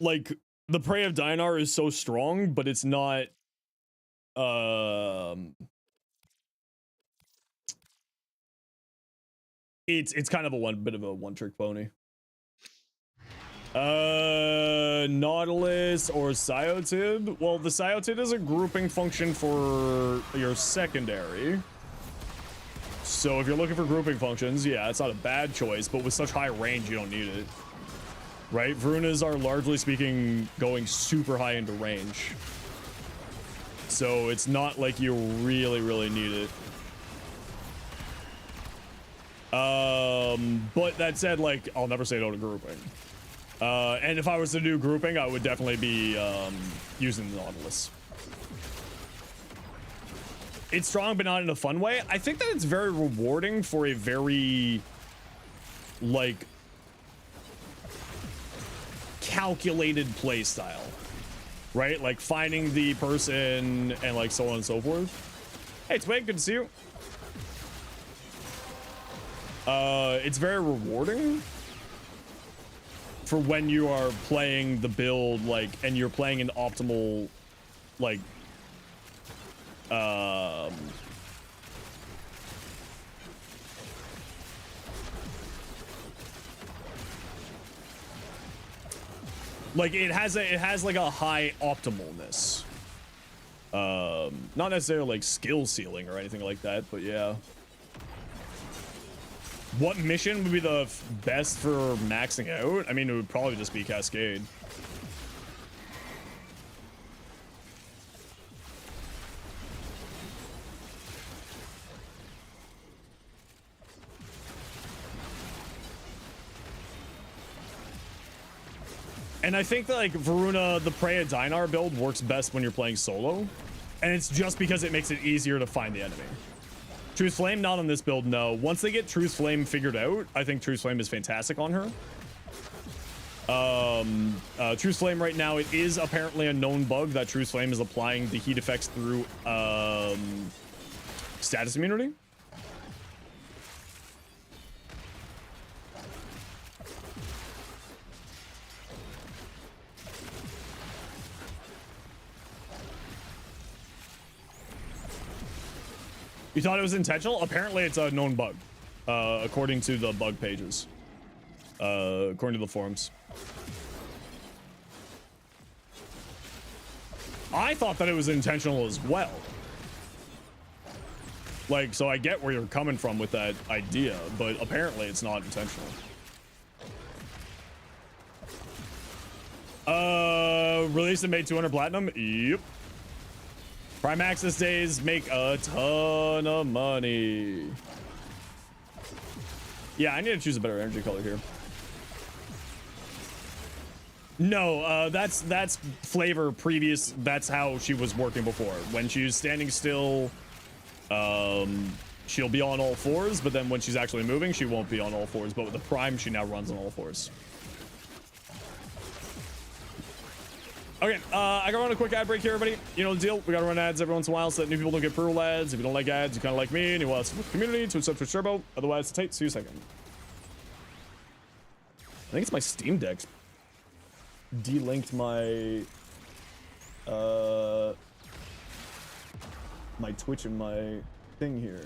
like, the Prey of Dinar is so strong, but it's not, it's kind of a bit of a one-trick pony. Nautilus or Cyotid? Well, the Cyotid is a grouping function for your secondary. So if you're looking for grouping functions, yeah, it's not a bad choice, but with such high range, you don't need it. Right? Vorunas are largely speaking going super high into range. So it's not like you really need it. But that said, like, I'll never say no to grouping. And if I was to do grouping, I would definitely be using the Nautilus. It's strong, but not in a fun way. I think that it's very rewarding for a very, like, calculated play style, right? Like finding the person and like so on and so forth. Hey, Twig, good to see you. It's very rewarding for when you are playing the build, like, and you're playing an optimal, like, like it has like a high optimalness. Not necessarily like skill ceiling or anything like that, but yeah. What mission would be the best for maxing out? I mean, it would probably just be Cascade. And I think that, like, Voruna, the Prey of Dinar build works best when you're playing solo. And it's just because it makes it easier to find the enemy. Truth Flame, not on this build, no. Once they get Truth Flame figured out, I think Truth Flame is fantastic on her. Truth Flame right now, it is apparently a known bug that Truth Flame is applying the heat effects through status immunity. You thought it was intentional? Apparently it's a known bug, according to the bug pages, according to the forums. I thought that it was intentional as well. Like, so I get where you're coming from with that idea, but apparently it's not intentional. Released and made 200 platinum? Yep. Prime access days make a ton of money. Yeah, I need to choose a better energy color here. No, that's flavor previous. That's how she was working before. When she was standing still, she'll be on all fours, but then when she's actually moving, she won't be on all fours. But with the prime, she now runs on all fours. Okay, I gotta run a quick ad break here, everybody. You know the deal. We gotta run ads every once in a while so that new people don't get pro ads. If you don't like ads, you kind of like me, and you want to support the community, to accept Twitch Turbo. Otherwise, it's tight. See you a second. I think it's my Steam Deck. Delinked my my Twitch and my thing here.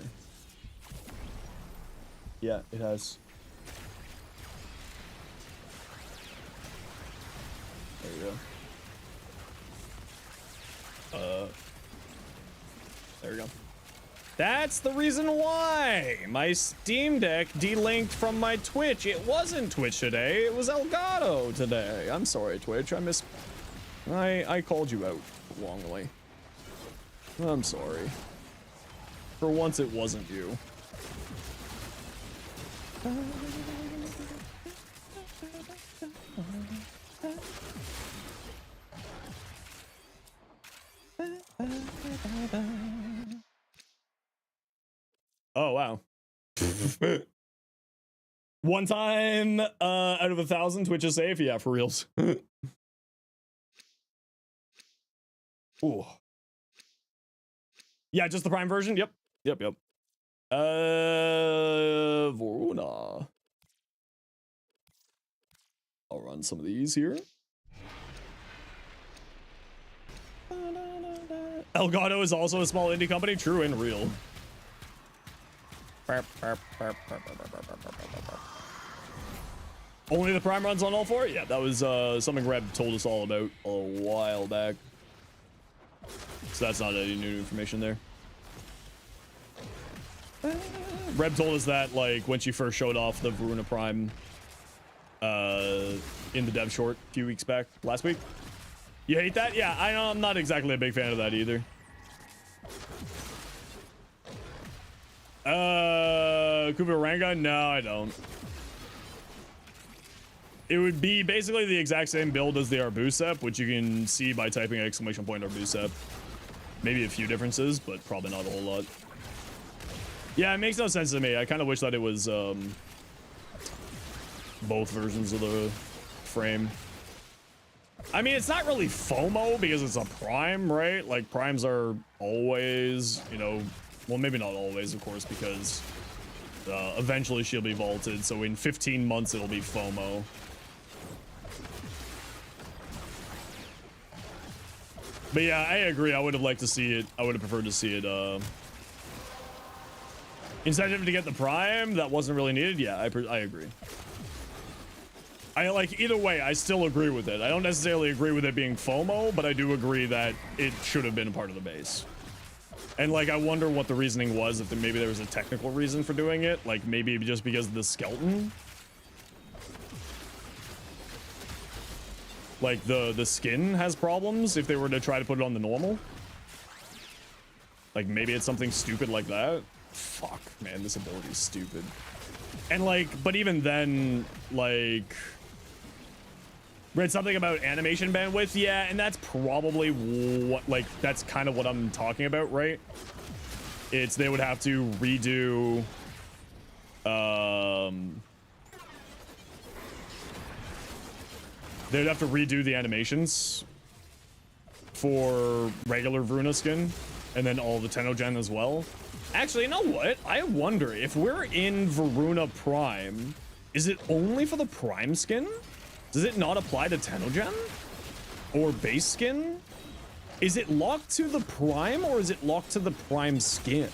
Yeah, it has. There you go. There we go. That's the reason why my Steam Deck delinked from my Twitch. It wasn't Twitch today. It was Elgato today. I'm sorry, Twitch. I called you out wrongly. I'm sorry. For once, it wasn't you. Oh, wow. One time out of 1,000, Twitch is safe. Yeah, for reals. Ooh. Yeah, just the Prime version. Yep. Voruna. I'll run some of these here. Elgato is also a small indie company. True and real. Only the Prime runs on all four? Yeah, that was something Reb told us all about a while back. So that's not any new information there. Reb told us that, like, when she first showed off the Voruna Prime in the dev short a few weeks back, last week. You hate that? Yeah, I'm not exactly a big fan of that either. Kubaranga? No, I don't. It would be basically the exact same build as the Arbusep, which you can see by typing !Arbusep. Maybe a few differences, but probably not a whole lot. Yeah, it makes no sense to me. I kind of wish that it was both versions of the frame. I mean, it's not really FOMO because it's a Prime, right? Like, Primes are always, you know, well, maybe not always, of course, because eventually she'll be vaulted. So in 15 months, it'll be FOMO. But yeah, I agree. I would have liked to see it. I would have preferred to see it. Incentive to get the Prime that wasn't really needed. Yeah, I agree. I like either way. I still agree with it. I don't necessarily agree with it being FOMO, but I do agree that it should have been a part of the base. And like, I wonder what the reasoning was. If maybe there was a technical reason for doing it, like maybe just because of the skeleton. Like the skin has problems if they were to try to put it on the normal. Like maybe it's something stupid like that. Fuck, man, this ability is stupid. And like, but even then, like, read something about animation bandwidth. Yeah, and that's probably what, like, that's kind of what I'm talking about, right? It's they would have to redo they'd have to redo the animations for regular Voruna skin and then all the Tenogen as well. Actually, you know what? I wonder if we're in Voruna Prime, is it only for the Prime skin? Does it not apply to Tenogen or base skin? Is it locked to the Prime or is it locked to the Prime skin?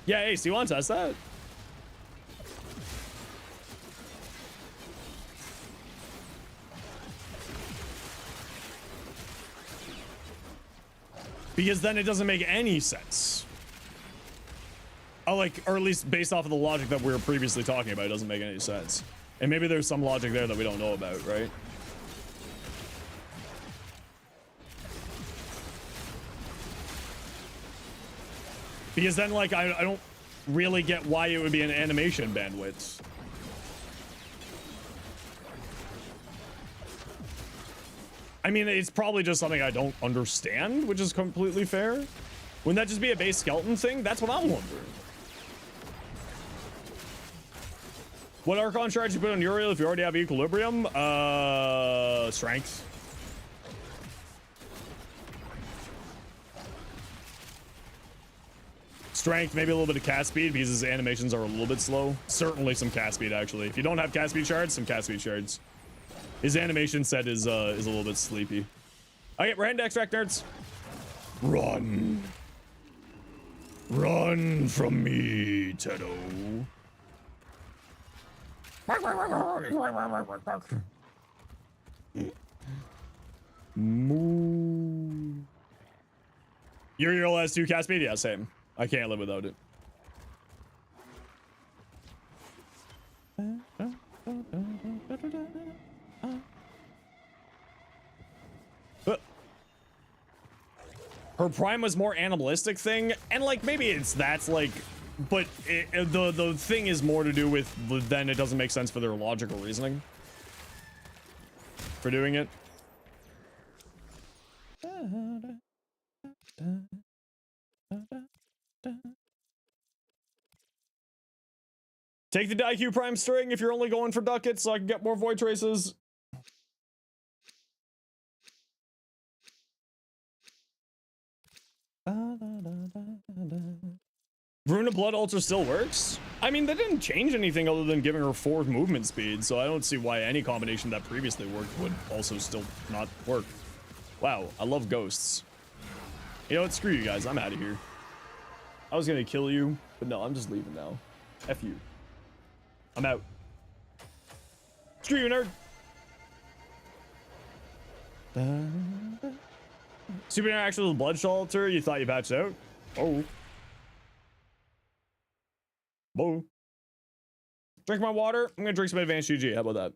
Yeah, Ace, do you want to test that? Because then it doesn't make any sense. Oh, like, or at least based off of the logic that we were previously talking about, it doesn't make any sense. And maybe there's some logic there that we don't know about, right? Because then, like, I don't really get why it would be an animation bandwidth. I mean, it's probably just something I don't understand, which is completely fair. Wouldn't that just be a base skeleton thing? That's what I'm wondering. What Archon charge you put on Uriel if you already have Equilibrium? Strength. Strength, maybe a little bit of cast speed because his animations are a little bit slow. Certainly some cast speed, actually. If you don't have cast speed shards, some cast speed shards. His animation set is a little bit sleepy. Okay, we're heading to extract, nerds. Run. Run from me, Tedo. Moo. Uriel has 2 cast speed? Yeah, same. I can't live without it. Her Prime was more animalistic thing, and like maybe that's like, but the thing is more to do with then it doesn't make sense for their logical reasoning for doing it. Take the Daiku Prime string if you're only going for ducats so I can get more void traces. Voruna Blood Ultra still works? I mean, they didn't change anything other than giving her 4 movement speed, so I don't see why any combination that previously worked would also still not work. Wow, I love ghosts. You know what? Screw you guys. I'm out of here. I was gonna kill you, but no, I'm just leaving now. F you. I'm out. Screw you, nerd. Super actual blood shelter. You thought you patched out? Oh. Whoa. Drink my water. I'm gonna drink some advanced GG. How about that?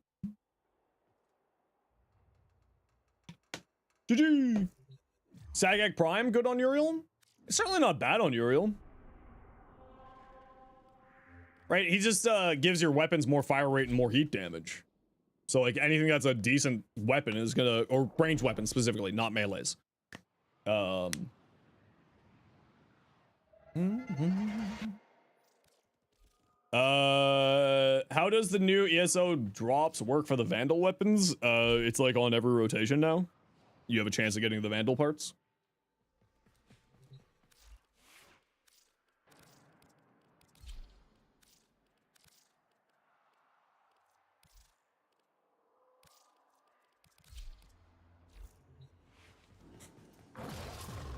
GG. Sagak Prime, good on Uriel? It's certainly not bad on Uriel. Right? He just gives your weapons more fire rate and more heat damage. So like anything that's a decent weapon is gonna, or ranged weapons specifically, not melees. How does the new ESO drops work for the Vandal weapons? It's like on every rotation now. You have a chance of getting the Vandal parts.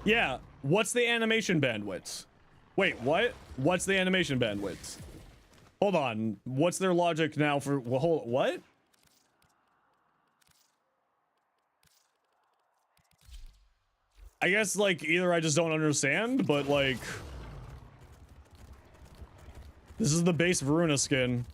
Yeah, what's the animation bandwidth? Wait, what? What's the animation bandwidth? Hold on, what's their logic now for, well, hold, what? I guess, like, either I just don't understand, but, like... This is the base Voruna skin.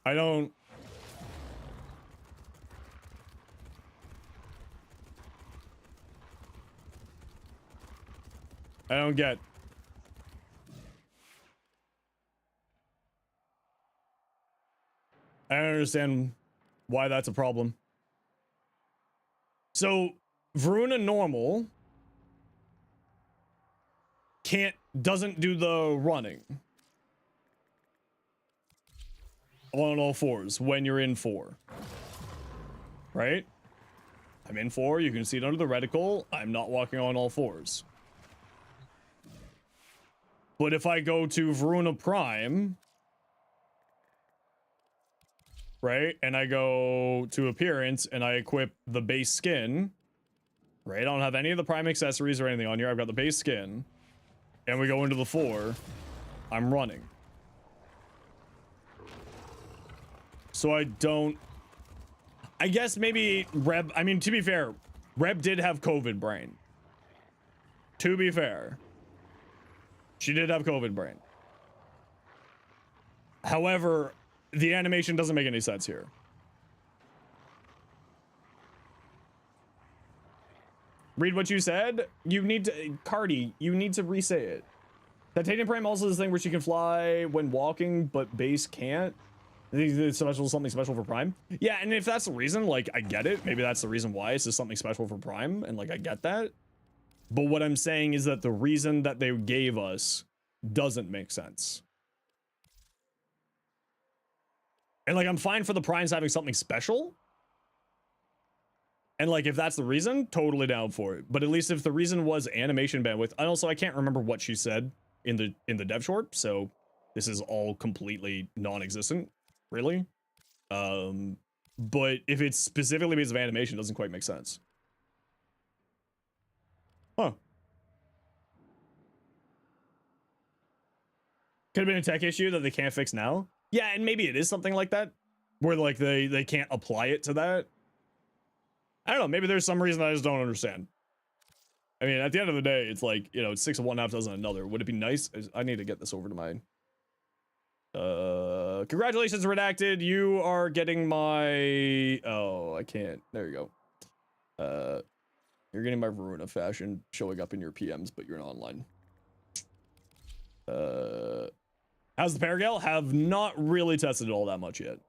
I don't get. I don't understand why that's a problem. So, Voruna normal doesn't do the running on all fours when you're in 4. Right? I'm in 4, you can see it under the reticle. I'm not walking on all fours. But if I go to Voruna Prime, right, and I go to appearance and I equip the base skin, right, I don't have any of the Prime accessories or anything on here. I've got the base skin, and we go into the 4, I'm running. So I don't... I guess maybe Reb... I mean, to be fair, Reb did have COVID brain. To be fair. She did have COVID brain. However, the animation doesn't make any sense here. Read what you said. You need to... Cardi, you need to re-say it. Titanium Prime also is the thing where she can fly when walking, but base can't. I think it's something special for Prime. Yeah, and if that's the reason, like, I get it. Maybe that's the reason why it's just something special for Prime, and, like, I get that. But what I'm saying is that the reason that they gave us doesn't make sense. And, like, I'm fine for the Primes having something special. And, like, if that's the reason, totally down for it. But at least if the reason was animation bandwidth, and also I can't remember what she said in the dev short, so this is all completely non-existent, really. But if it's specifically because of animation, it doesn't quite make sense. Huh. Could have been a tech issue that they can't fix now. Yeah, and maybe it is something like that, where, like, they can't apply it to that. I don't know, maybe there's some reason I just don't understand. I mean, at the end of the day, it's like, you know, it's 6 of one, half dozen of another. Would it be nice? I need to get this over to mine. Congratulations, Redacted. You are getting my... Oh, I can't. There you go. You're getting my Voruna fashion showing up in your PMs, but you're not online. How's the Paragal? Have not really tested it all that much yet.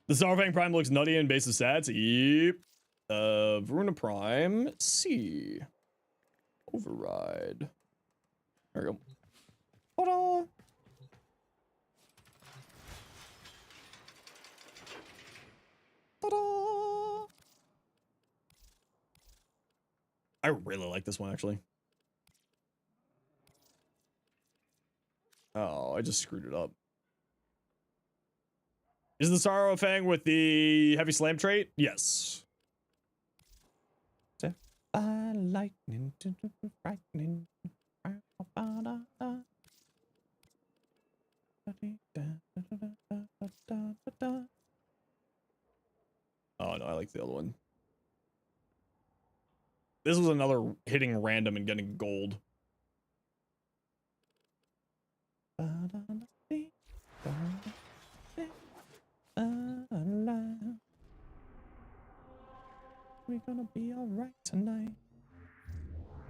The Starfang Prime looks nutty in base of stats. Yep. Voruna Prime C. Override. There we go. Ta-da! Ta-da! I really like this one, actually. Oh, I just screwed it up. Is the Sorrow Fang with the heavy slam trait? Yes. Lightning to frightening. Oh no, I like the other one. This was another hitting random and getting gold. We're gonna be all right tonight.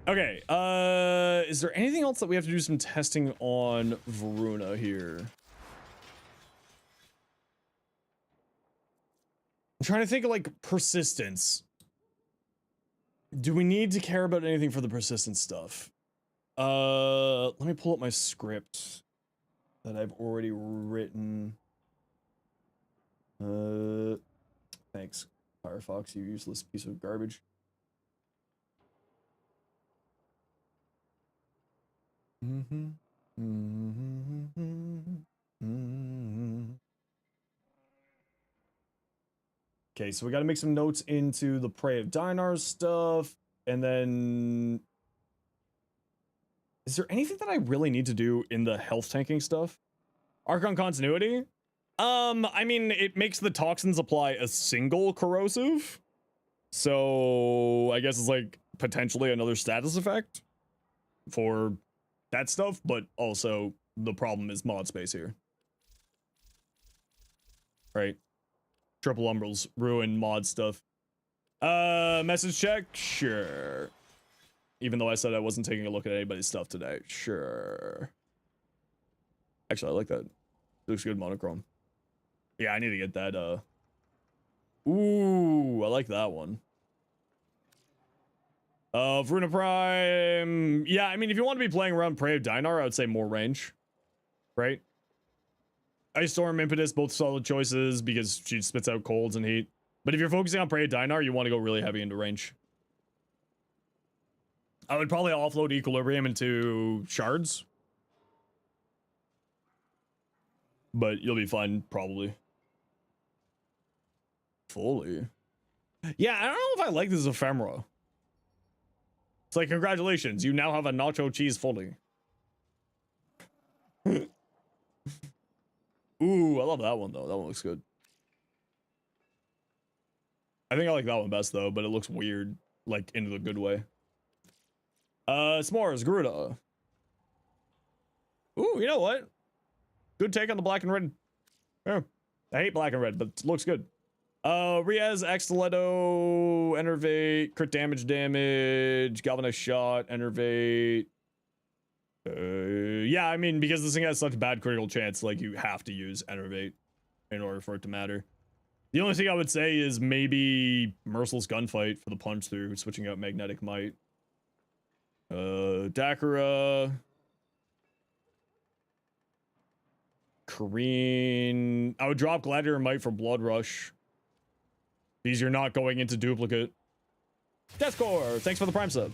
Okay, is there anything else that we have to do some testing on Voruna here? I'm trying to think of like persistence. Do we need to care about anything for the persistence stuff? Let me pull up my script that I've already written. Thanks, Firefox, you useless piece of garbage. Okay, so we got to make some notes into the Prey of Dinar stuff, and then is there anything that I really need to do in the health tanking stuff? Archon continuity? I mean, it makes the toxins apply a single corrosive, so I guess it's like potentially another status effect for that stuff, but also the problem is mod space here. Right? Triple umbrals ruin mod stuff. Message check? Sure. Even though I said I wasn't taking a look at anybody's stuff today. Sure. Actually, I like that. It looks good monochrome. Yeah, I need to get that, ooh, I like that one. Voruna Prime. Yeah, I mean, if you want to be playing around Prey of Dinar, I would say more range. Right? Ice Storm, Impetus, both solid choices because she spits out colds and heat. But if you're focusing on Prey of Dinar, you want to go really heavy into range. I would probably offload Equilibrium into shards. But you'll be fine, probably. Fully. Yeah, I don't know if I like this ephemera. It's like, congratulations, you now have a nacho cheese fully. Ooh, I love that one, though. That one looks good. I think I like that one best, though, but it looks weird, like, into the good way. S'mores, Garuda. Ooh, you know what? Good take on the black and red. Yeah, I hate black and red, but it looks good. Riaz, Stiletto, Enervate, crit damage, galvanized shot, Enervate. Yeah, I mean, because this thing has such bad critical chance, like, you have to use Enervate in order for it to matter. The only thing I would say is maybe Merciless Gunfight for the punch through, switching out Magnetic Might. Dakara. Kareen. I would drop Gladiator Might for Blood Rush. Because you're not going into duplicate. Deathcore, thanks for the Prime sub.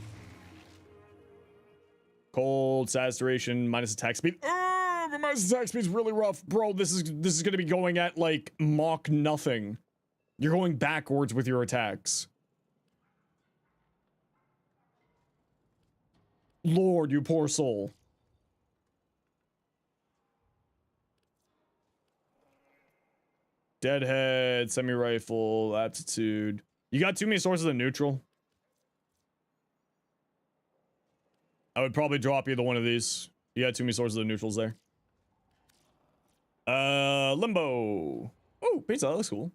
Cold, saturation, minus attack speed. But minus attack speed's really rough. Bro, this is gonna be going at like Mach nothing. You're going backwards with your attacks. Lord, you poor soul. Deadhead, semi-rifle, aptitude. You got too many sources of neutral. I would probably drop either one of these. You got too many sources of neutrals there. Limbo. Oh, pizza, that looks cool.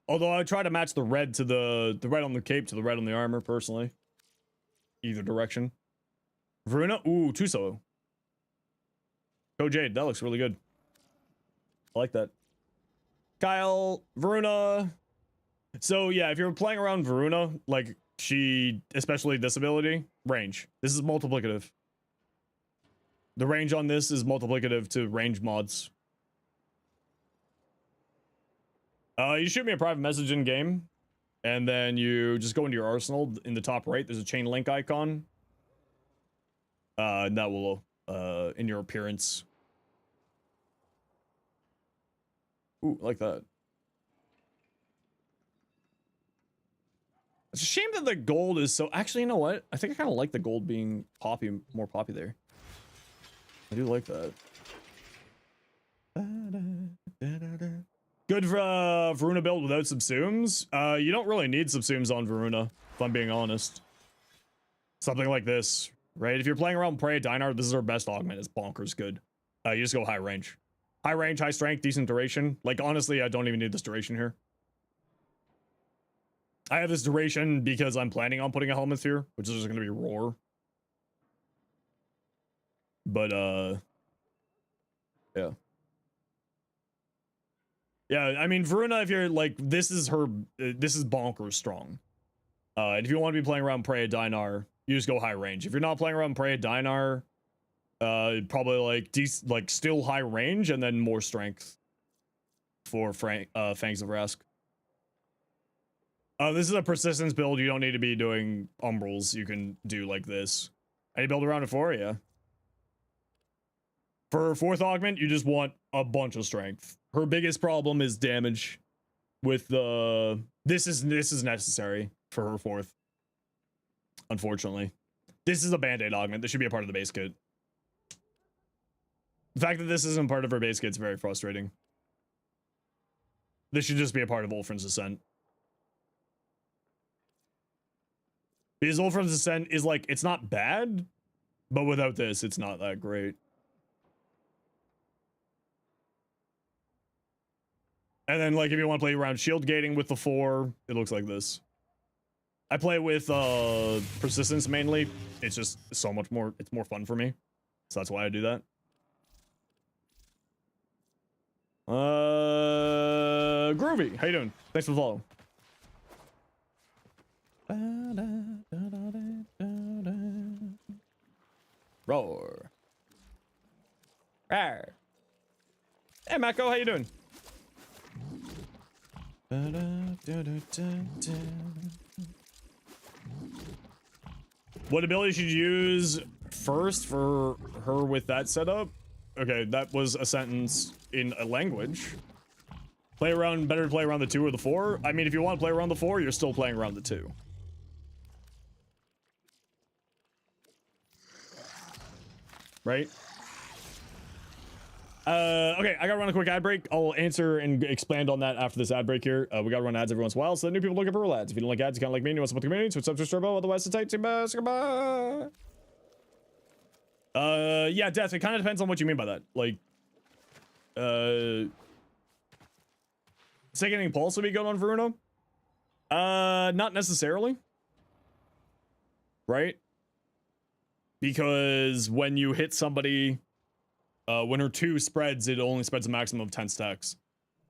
Although I would try to match the red to the red on the cape to the red on the armor, personally. Either direction. Voruna, ooh, Tuso. Go Jade, that looks really good. I like that. Kyle, Voruna. So yeah, if you're playing around Voruna, like she, especially disability, range. This is multiplicative. The range on this is multiplicative to range mods. You shoot me a private message in game, and then you just go into your arsenal. In the top right, there's a chain link icon. And that will, in your appearance. Ooh, like that. It's a shame that the gold is so... Actually, you know what? I think I kind of like the gold being poppy, more poppy there. I do like that. Good for Voruna build without subsumes. You don't really need subsumes on Voruna, if I'm being honest. Something like this, right? If you're playing around Prey Dinar, this is our best augment. It's bonkers good. You just go high range. High range, high strength, decent duration. Like, honestly, I don't even need this duration here. I have this duration because I'm planning on putting a helmet here, which is just going to be roar. But, yeah. Yeah, I mean, Voruna, if you're, like, this is her, this is bonkers strong. And if you want to be playing around Prey Dinar, you just go high range. If you're not playing around Prey Dinar, probably, like, still high range and then more strength for Fangs of Rask. This is a persistence build. You don't need to be doing umbrals. You can do like this. And you build around it for, yeah. For fourth augment, you just want a bunch of strength. Her biggest problem is damage with the... This is necessary for her fourth. Unfortunately. This is a band-aid augment. This should be a part of the base kit. The fact that this isn't part of her base kit is very frustrating. This should just be a part of Wolfram's Ascent. Because Wolfram's Ascent is like, it's not bad, but without this, it's not that great. And then, like, if you want to play around shield gating with the 4, it looks like this. I play with persistence mainly. It's just so much more, it's more fun for me. So that's why I do that. Groovy, how you doing? Thanks for the follow. Roar. Rawr. Hey, Mako, how you doing? What ability should you use first for her with that setup? Okay, that was a sentence in a language. Play around, better to play around the 2 or the 4. I mean, if you want to play around the 4, you're still playing around the 2. Right? Okay, I gotta run a quick ad break. I'll answer and expand on that after this ad break here. We gotta run ads every once in a while, so that new people look up for ads. If you don't like ads, you can't like me, you want to support the community, so it's up to Turbo, otherwise it's tight to goodbye. Yeah, Death, it kind of depends on what you mean by that. Like, Sickening Pulse would be good on Voruna? Not necessarily. Right? Because when you hit somebody... when her 2 spreads, it only spreads a maximum of 10 stacks.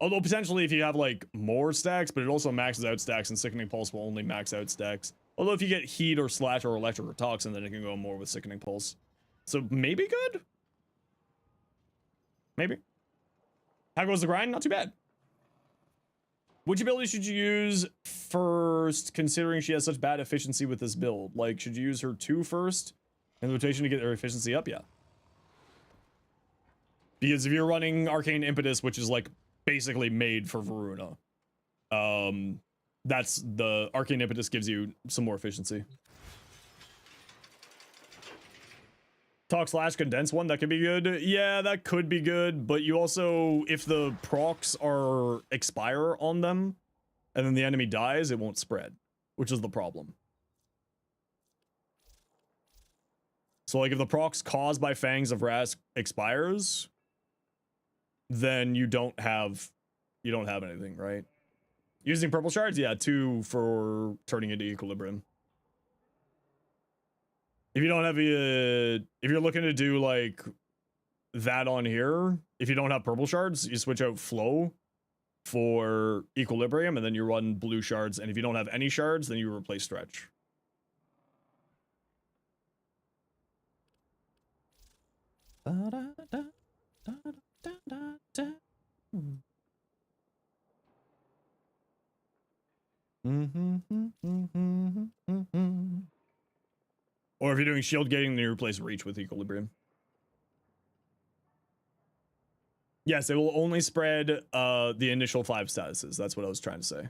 Although potentially if you have like more stacks, but it also maxes out stacks, and Sickening Pulse will only max out stacks. Although if you get heat or slash or electric or toxin, then it can go more with Sickening Pulse. So maybe good? Maybe. How goes the grind? Not too bad. Which ability should you use first, considering she has such bad efficiency with this build? Like, should you use her 2 first in the rotation to get her efficiency up? Yeah. Because if you're running Arcane Impetus, which is like basically made for Voruna, that's the Arcane Impetus gives you some more efficiency. Talk slash condense one, that could be good. Yeah, that could be good, but you also, if the procs are expire on them, and then the enemy dies, it won't spread, which is the problem. So like if the procs caused by Fangs of Rask expires, then you don't have anything, right? Using purple shards, yeah, 2 for turning into equilibrium. If you don't have if you're looking to do like that on here, if you don't have purple shards, you switch out flow for equilibrium, and then you run blue shards, and if you don't have any shards, then you replace stretch. Or if you're doing shield gating, then you replace reach with equilibrium. Yes, it will only spread the initial 5 statuses. That's what I was trying to say.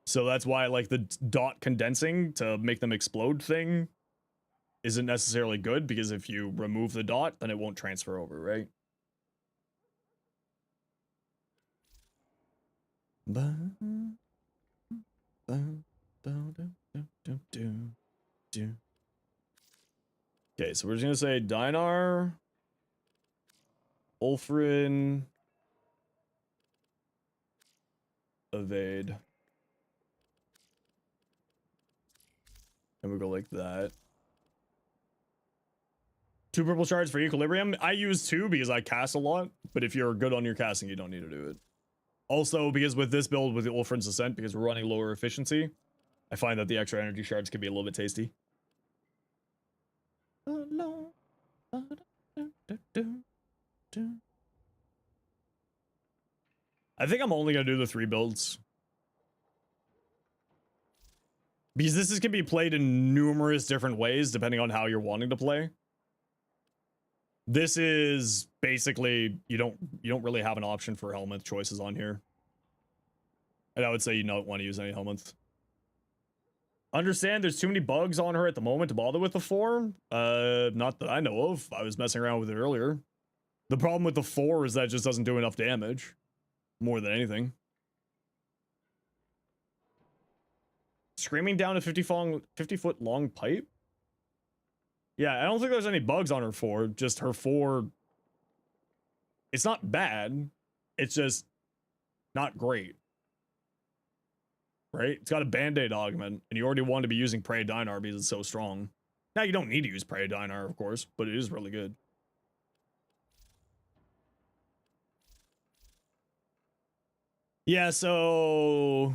So that's why like the dot condensing to make them explode thing isn't necessarily good, because if you remove the dot, then it won't transfer over, right? Okay, so we're just gonna say Dinar, Ulfrin, evade, and we go like that. 2 purple shards for equilibrium. I use 2 because I cast a lot, but if you're good on your casting, you don't need to do it. Also, because with this build, with the Ulfrin's Ascent, because we're running lower efficiency, I find that the extra energy shards can be a little bit tasty. I think I'm only gonna do the 3 builds, because this can be played in numerous different ways depending on how you're wanting to play. This is basically you don't really have an option for helmet choices on here, and I would say you don't want to use any helmets. Understand there's too many bugs on her at the moment to bother with the 4. Not that I know of. I was messing around with it earlier. The problem with the 4 is that it just doesn't do enough damage, more than anything. Screaming down a 50-foot long pipe? Yeah, I don't think there's any bugs on her 4. Just her 4. It's not bad. It's just not great. Right? It's got a band-aid augment, and you already want to be using Prey Dinar because it's so strong. Now, you don't need to use Prey Dinar, of course, but it is really good. Yeah, so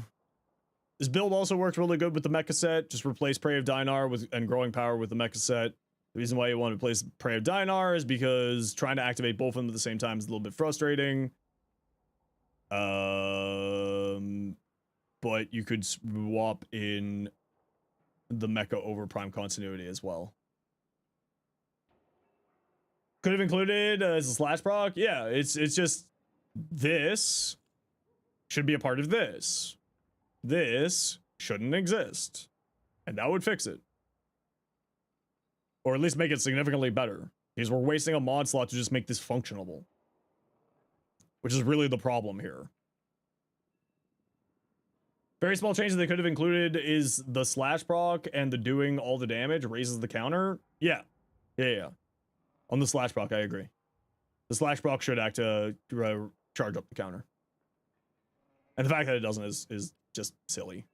this build also worked really good with the mecha set. Just replace Prey of Dinar and Growing Power with the mecha set. The reason why you want to replace Prey of Dinar is because trying to activate both of them at the same time is a little bit frustrating. But you could swap in the mecha over Prime Continuity as well. Could have included as a slash proc. Yeah, it's just this should be a part of this. This shouldn't exist, and that would fix it, or at least make it significantly better, because we're wasting a mod slot to just make this functionable, which is really the problem here. Very small changes they could have included is the slash proc and the doing all the damage raises the counter. Yeah. On the slash proc, I agree. The slash proc should act to charge up the counter. And the fact that it doesn't is just silly.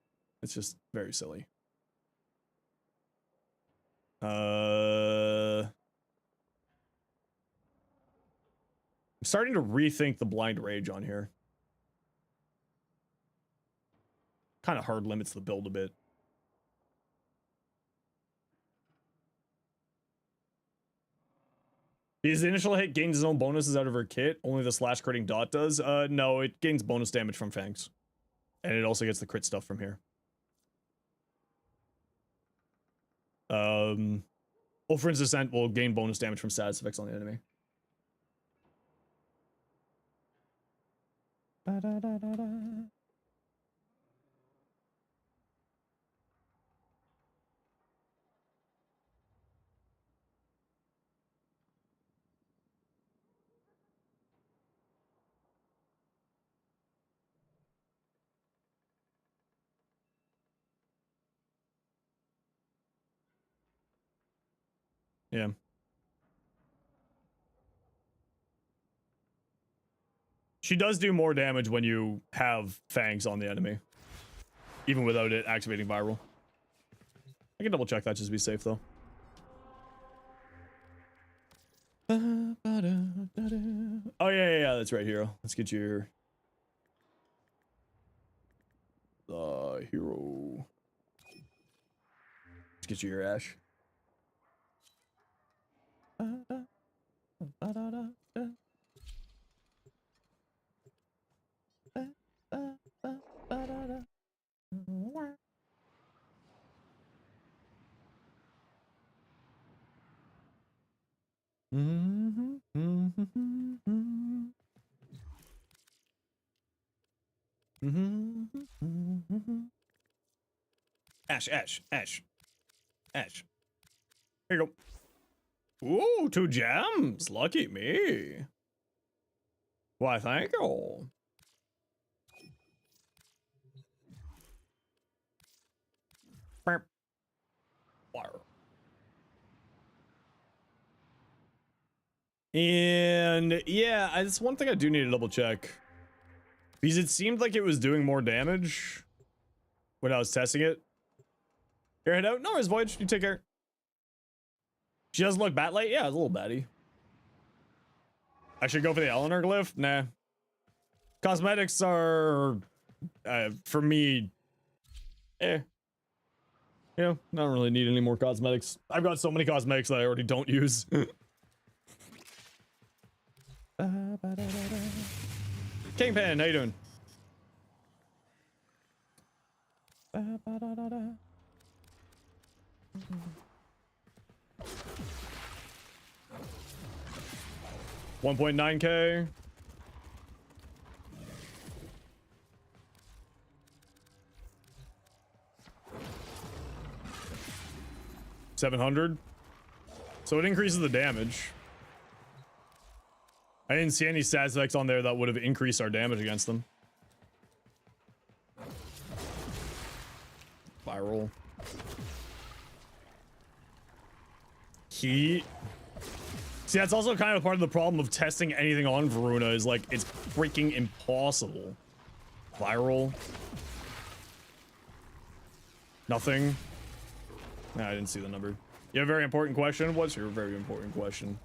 It's just very silly. I'm starting to rethink the blind rage on here. Kind of hard limits the build a bit. Because the initial hit gains its own bonuses out of her kit, only the slash critting dot does. No, it gains bonus damage from Fangs. And it also gets the crit stuff from here. Ulfrin's Descent will gain bonus damage from status effects on the enemy. Yeah. She does do more damage when you have Fangs on the enemy, even without it activating viral. I can double check that just to be safe, though. Oh, yeah, that's right, Hero. Let's get your hero. Let's get you your Ash. Ash, Ash, Ash, Ash. Here you go. Ooh, 2 gems. Lucky me. Why, thank you. Fire. And yeah, it's one thing I do need to double check. Because it seemed like it was doing more damage when I was testing it. Here, head out. No worries, Voyage. You take care. She doesn't look bat-like? Yeah, it's a little batty. I should go for the Eleanor glyph? Nah. Cosmetics are, for me, you know, I don't really need any more cosmetics. I've got so many cosmetics that I already don't use. Kingpin, how you doing? $1.9K. $700. So it increases the damage. I didn't see any stats effects on there that would have increased our damage against them. Viral. Heat. See, that's also kind of part of the problem of testing anything on Voruna is like, it's freaking impossible. Viral. Nothing. Nah, I didn't see the number. You have a very important question? What's your very important question?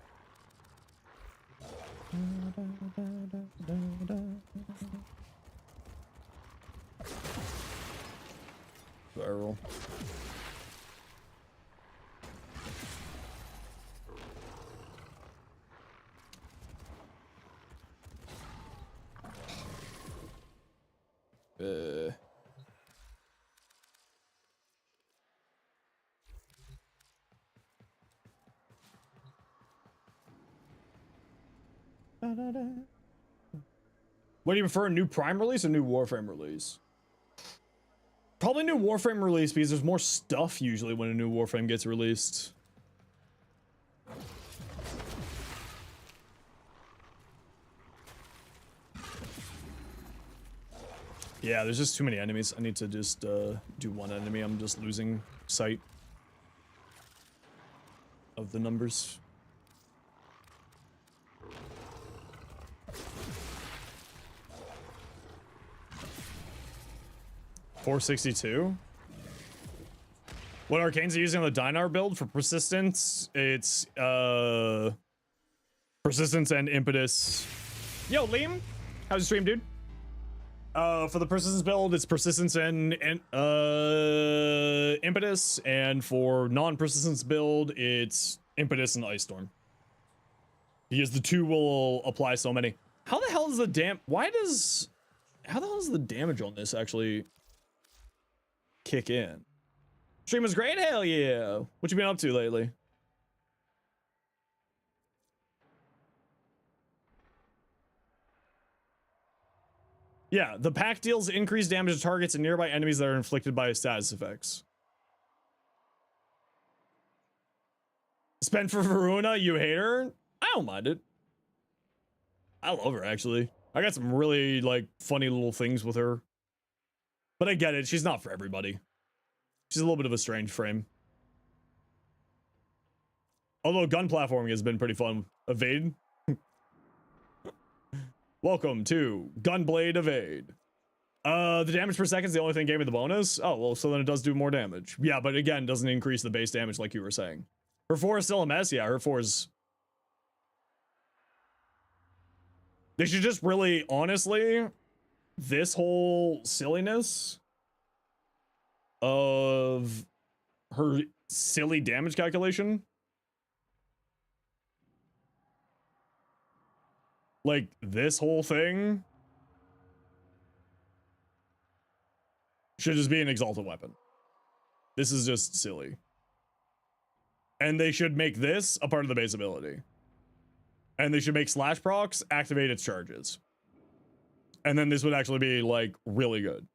Viral. What do you prefer, a new Prime release or new Warframe release? Probably new Warframe release because there's more stuff usually when a new Warframe gets released. Yeah, there's just too many enemies. I need to just do one enemy. I'm just losing sight of the numbers. $462. What arcanes are you using on the Dynar build for persistence? It's persistence and impetus. Yo, Liam, how's the stream, dude? For the persistence build, it's persistence and impetus, and for non-persistence build, it's impetus and ice storm. Because the two will apply so many. How the hell is the how the hell is the damage on this actually kick in? Stream was great, hell yeah. What you been up to lately? Yeah, the pack deals increased damage to targets and nearby enemies that are inflicted by status effects. Spend for Voruna, you hate her? I don't mind it. I love her, actually. I got some really, like, funny little things with her. But I get it, she's not for everybody. She's a little bit of a strange frame. Although gun platforming has been pretty fun. Evade. Welcome to Gunblade Evade. The damage per second is the only thing gave me the bonus. Oh, well, so then it does do more damage. Yeah, but again, doesn't increase the base damage like you were saying. Her 4 is still a mess. Yeah, her 4 is... They should just really, honestly, this whole silliness of her silly damage calculation. Like this whole thing should just be an exalted weapon. This is just silly. And they should make this a part of the base ability. And they should make slash procs activate its charges. And then this would actually be like really good.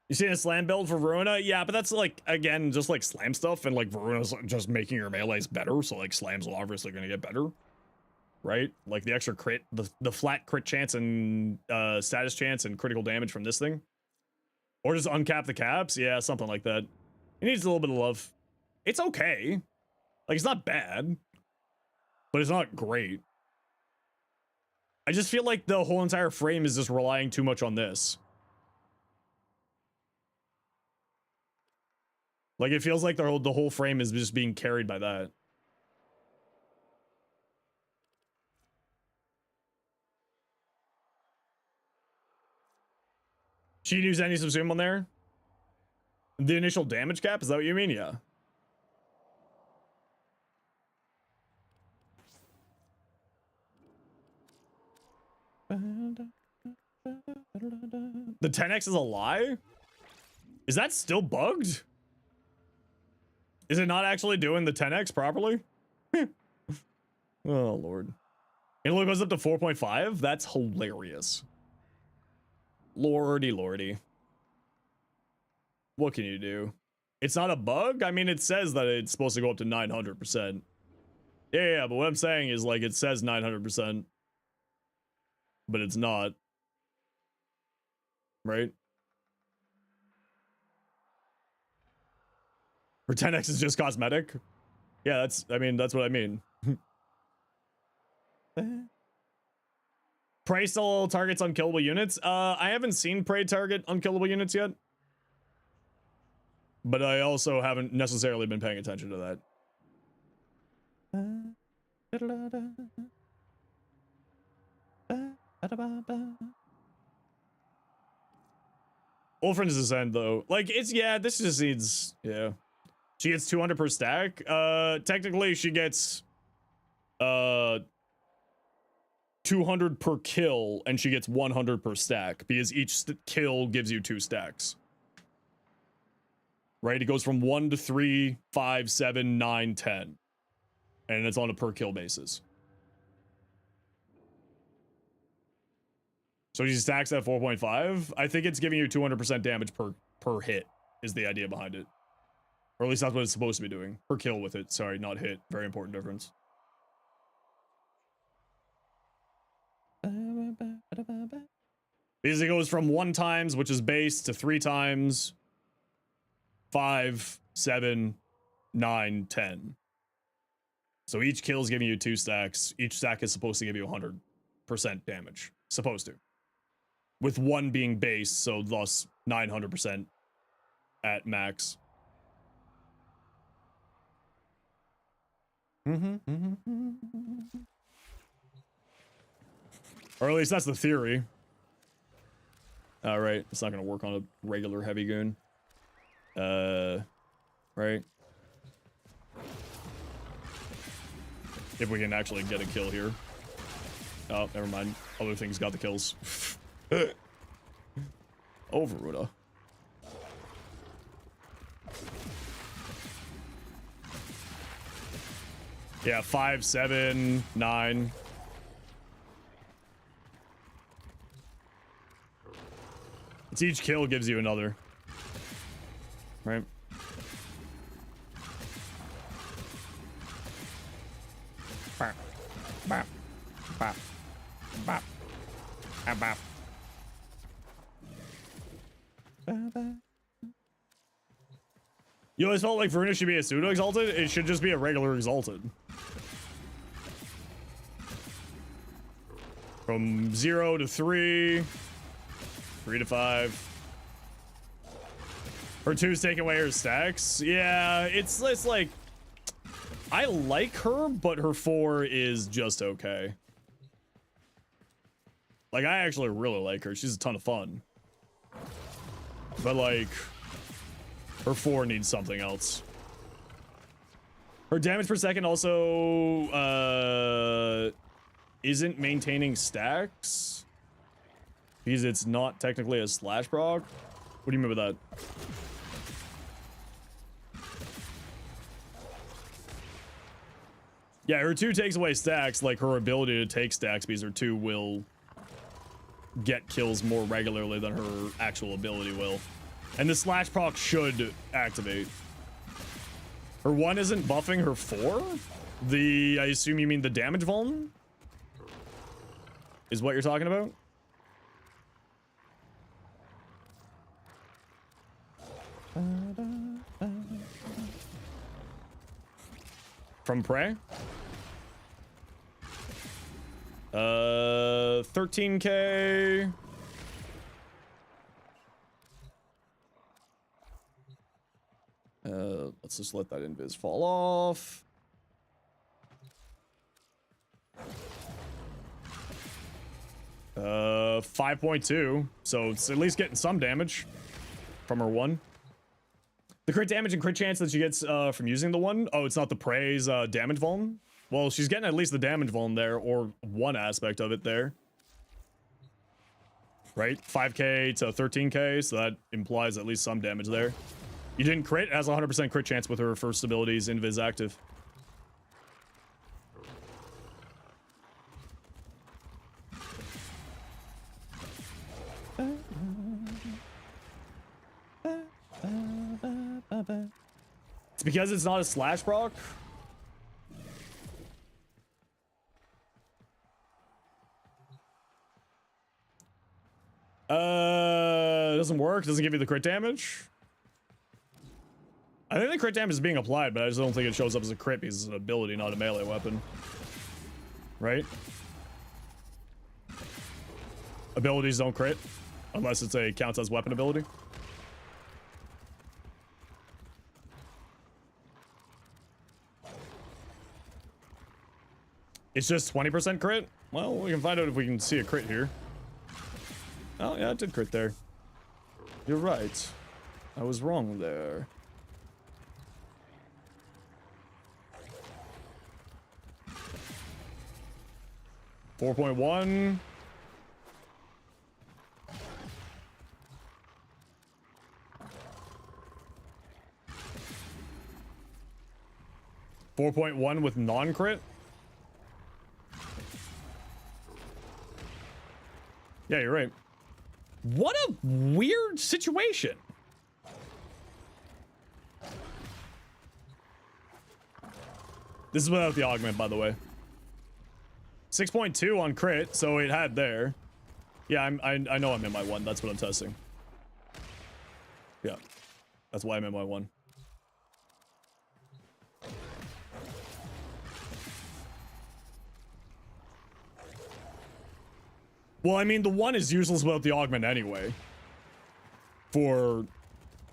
You seen a slam build for Voruna? Yeah, but that's like, again, just like slam stuff, and like Varuna's just making your melees better, so like slams are obviously gonna get better. Right? Like the extra crit, the flat crit chance and status chance and critical damage from this thing. Or just uncap the caps. Yeah, something like that. It needs a little bit of love. It's okay. Like, it's not bad. But it's not great. I just feel like the whole entire frame is just relying too much on this. Like, it feels like the whole frame is just being carried by that. She use any subsume on there? The initial damage cap? Is that what you mean? Yeah. The 10x is a lie? Is that still bugged? Is it not actually doing the 10x properly? Oh, Lord. It only goes up to 4.5? That's hilarious. Lordy, lordy. What can you do? It's not a bug? I mean, it says that it's supposed to go up to 900%. Yeah, but what I'm saying is, like, it says 900%. But it's not. Right? Or 10x is just cosmetic? Yeah, that's what I mean. Prey still targets unkillable units? I haven't seen Prey target unkillable units yet. But I also haven't necessarily been paying attention to that. Wolfram's Ascent, though. Like, it's, yeah, this just needs, yeah. She gets 200 per stack. Technically, she gets, 200 per kill, and she gets 100 per stack, because each kill gives you 2 stacks. Right? It goes from 1 to 3, 5, 7, 9, 10. And it's on a per kill basis. So she stacks at 4.5. I think it's giving you 200% damage per hit, is the idea behind it. Or at least that's what it's supposed to be doing. Per kill with it. Sorry, not hit. Very important difference. Because it goes from 1 times, which is base, to 3 times, 5, 7, 9, 10. So each kill is giving you 2 stacks. Each stack is supposed to give you 100% damage. Supposed to. With 1 being base, so thus 900% at max. Or at least that's the theory. Alright, it's not gonna work on a regular heavy goon. Right? If we can actually get a kill here. Oh, never mind. Other things got the kills. Oh, Voruna. Yeah, 5, 7, 9. It's each kill gives you another. Right? Bop. Bop. Bop. Bop. Bop. You always felt like Voruna should be a pseudo exalted? It should just be a regular exalted. From 0 to 3. 3 to 5. Her 2's taking away her stacks. Yeah, it's like, I like her, but her 4 is just okay. Like, I actually really like her. She's a ton of fun. but like her 4 needs something else. Her damage per second also isn't maintaining stacks because it's not technically a slash proc. What do you mean by that? Yeah, her 2 takes away stacks, like her ability to take stacks, because her 2 will get kills more regularly than her actual ability will. And the slash proc should activate. Her 1 isn't buffing her 4? I assume you mean the damage vuln? Is what you're talking about? From Prey? 13k. Let's just let that invis fall off. Uh, 5.2, so it's at least getting some damage from her 1. The crit damage and crit chance that she gets from using the 1. Oh, it's not the Prey's damage vuln? Well, she's getting at least the damage vuln there, or one aspect of it there. Right? 5k to 13k, so that implies at least some damage there. You didn't crit, it has 100% crit chance with her first abilities invis active. It's because it's not a slash proc. It doesn't work. Doesn't give you the crit damage. I think the crit damage is being applied, but I just don't think it shows up as a crit because it's an ability, not a melee weapon. Right? Abilities don't crit unless it's a counts as weapon ability. It's just 20% crit? Well, we can find out if we can see a crit here. Oh, yeah, it did crit there. You're right. I was wrong there. $4.1. $4.1 with non-crit? Yeah, you're right. What a weird situation. This is without the augment, by the way. 6.2 on crit, so it had there. Yeah, I know I'm in my 1. That's what I'm testing. Yeah, that's why I'm in my 1. Well, I mean, the 1 is useless without the augment anyway. For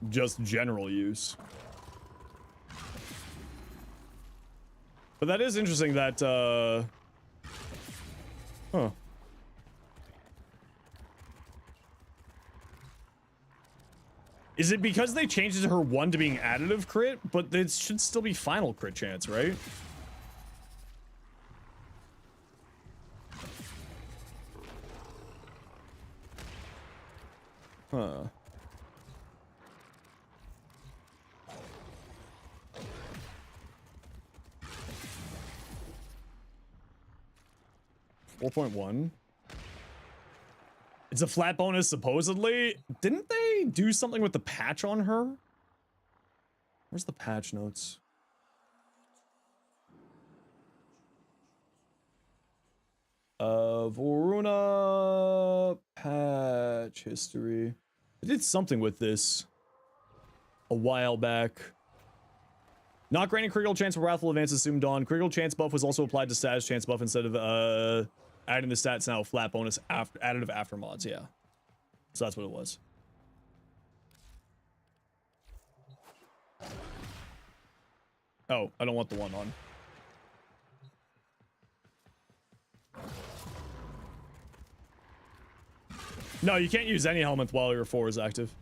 just general use. But that is interesting that, huh. Is it because they changed her 1 to being additive crit? But it should still be final crit chance, right? Huh. $4.1. It's a flat bonus, supposedly. Didn't they do something with the patch on her? Where's the patch notes? Voruna patch history. I did something with this a while back. Not granting critical chance for Wrathful Advance assumed on. Critical chance buff was also applied to status chance buff instead of adding the stats now. Flat bonus after additive after mods. Yeah, so that's what it was. Oh, I don't want the 1 on. No, you can't use any helmet while your 4 is active.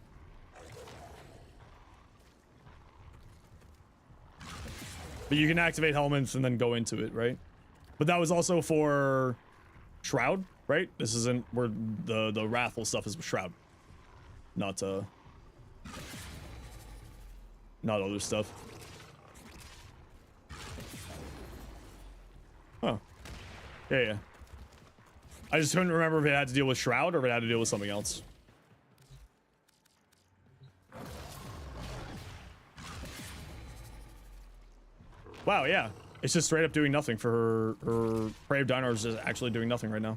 But you can activate helmets and then go into it, right? But that was also for Shroud, right? This isn't where the Wrathful stuff is with Shroud. Not other stuff. Huh. Yeah. I just couldn't remember if it had to deal with Shroud or if it had to deal with something else. Wow, yeah. It's just straight up doing nothing for her Prey of Dinars is actually doing nothing right now.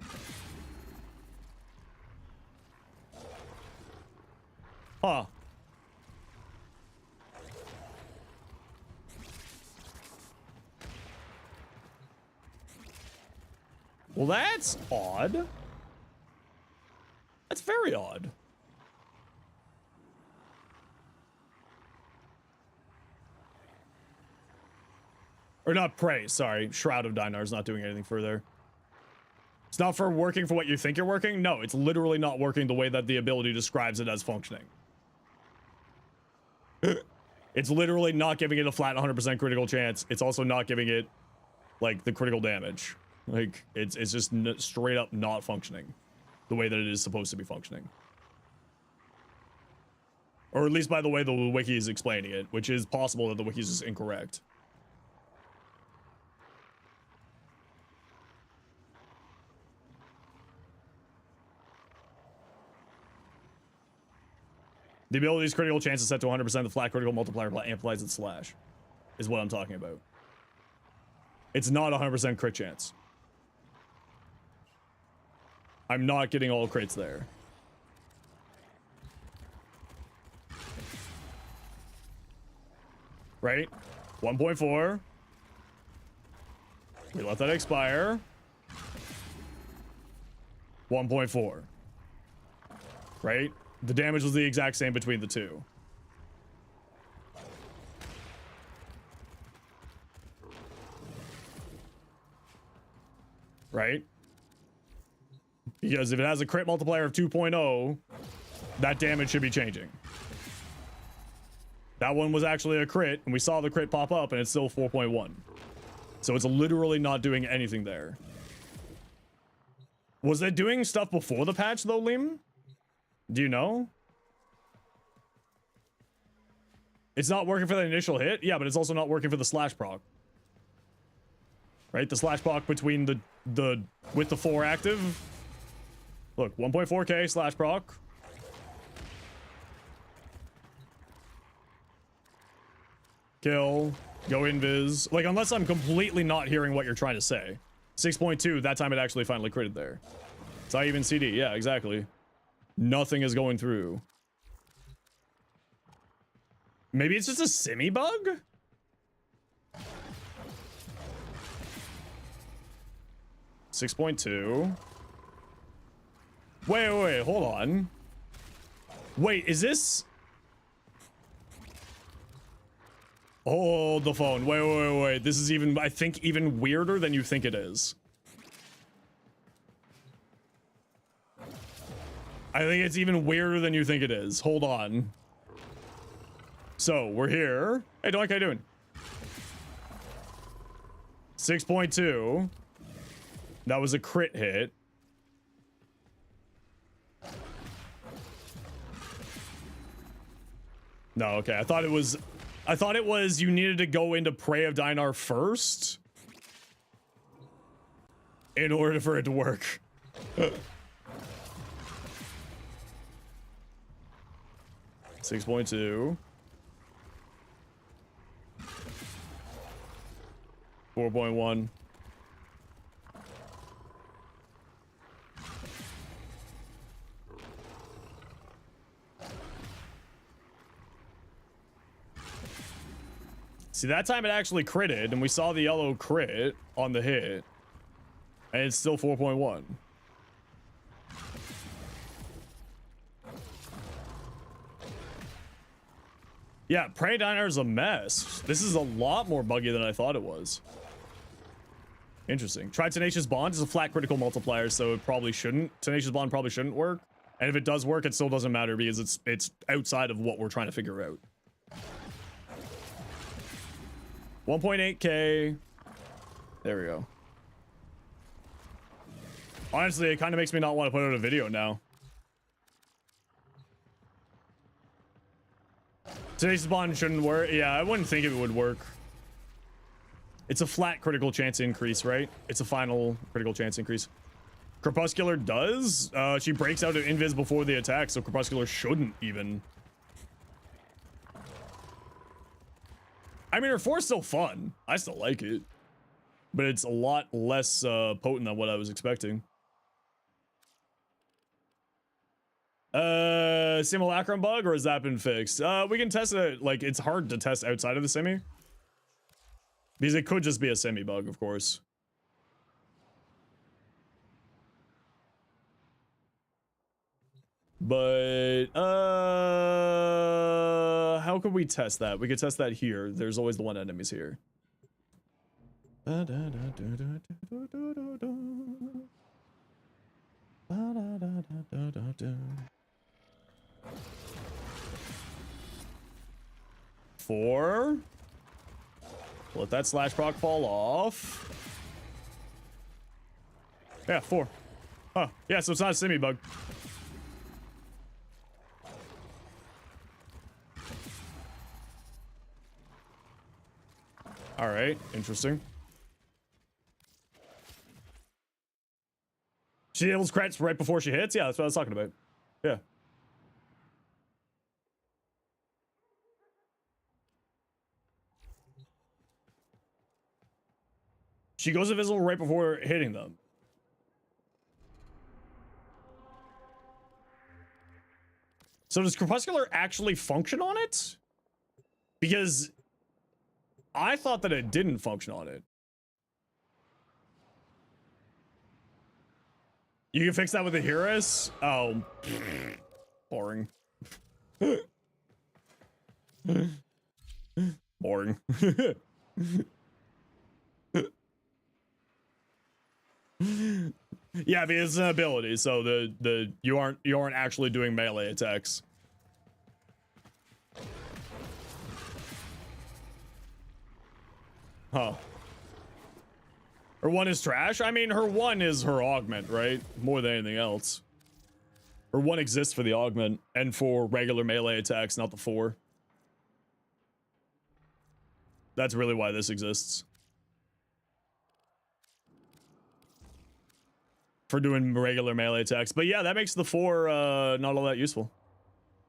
Huh. Well, that's odd. That's very odd. Or not Prey, sorry. Shroud of Dinar is not doing anything further. It's not for working for what you think you're working. No, it's literally not working the way that the ability describes it as functioning. It's literally not giving it a flat 100% critical chance. It's also not giving it, like, the critical damage. Like, it's just straight up not functioning the way that it is supposed to be functioning. Or at least by the way the wiki is explaining it, which is possible that the wiki is just incorrect. The ability's critical chance is set to 100%. The flat critical multiplier amplifies its slash, is what I'm talking about. It's not 100% crit chance. I'm not getting all crits there. Right? 1.4. We let that expire. 1.4. Right? The damage was the exact same between the two. Right? Because if it has a crit multiplier of 2.0, that damage should be changing. That one was actually a crit, and we saw the crit pop up, and it's still 4.1. So it's literally not doing anything there. Was it doing stuff before the patch, though, Liam? Do you know? It's not working for the initial hit? Yeah, but it's also not working for the slash proc. Right? The slash proc between with the 4 active. Look, 1.4k slash proc. Kill. Go invis. Like, unless I'm completely not hearing what you're trying to say. 6.2, that time it actually finally critted there. It's not even CD. Yeah, exactly. Nothing is going through. Maybe it's just a simi bug? $6.2. Wait, hold on. Wait, is this... Hold the phone. Wait. This is even, I think, even weirder than you think it is. I think it's even weirder than you think it is. Hold on. So, we're here. Hey, Doink, how you doing? 6.2. That was a crit hit. No, okay. I thought it was you needed to go into Prey of Dinar first in order for it to work. 6.2. 4.1. See, that time it actually critted, and we saw the yellow crit on the hit, and it's still 4.1. Yeah, Prey Diner is a mess. This is a lot more buggy than I thought it was. Interesting. Try Tenacious Bond. It's a flat critical multiplier, so it probably shouldn't. Tenacious Bond probably shouldn't work. And if it does work, it still doesn't matter because it's outside of what we're trying to figure out. 1.8K. There we go. Honestly, it kind of makes me not want to put out a video now. Today's spawn shouldn't work. Yeah, I wouldn't think it would work. It's a flat critical chance increase, right? It's a final critical chance increase. Crepuscular does. She breaks out of invis before the attack, so Crepuscular shouldn't even. I mean, her 4's still fun. I still like it. But it's a lot less potent than what I was expecting. Simulacrum bug, or has that been fixed? We can test it. Like, it's hard to test outside of the semi. Because it could just be a semi bug, of course. But, how could we test that? We could test that here. There's always the one enemies here. Four. Let that slash proc fall off. Yeah, 4. Oh, yeah, so it's not a semi bug. All right, interesting. She enables crits right before she hits? Yeah, that's what I was talking about. Yeah. She goes invisible right before hitting them. So does Crepuscular actually function on it? Because I thought that it didn't function on it. You can fix that with the Heroes? Oh, boring. Boring. Yeah, because it's an ability, so you aren't actually doing melee attacks. Huh. Her 1 is trash? I mean, her 1 is her augment, right? More than anything else. Her 1 exists for the augment and for regular melee attacks, not the 4. That's really why this exists. For doing regular melee attacks. But yeah, that makes the 4 not all that useful.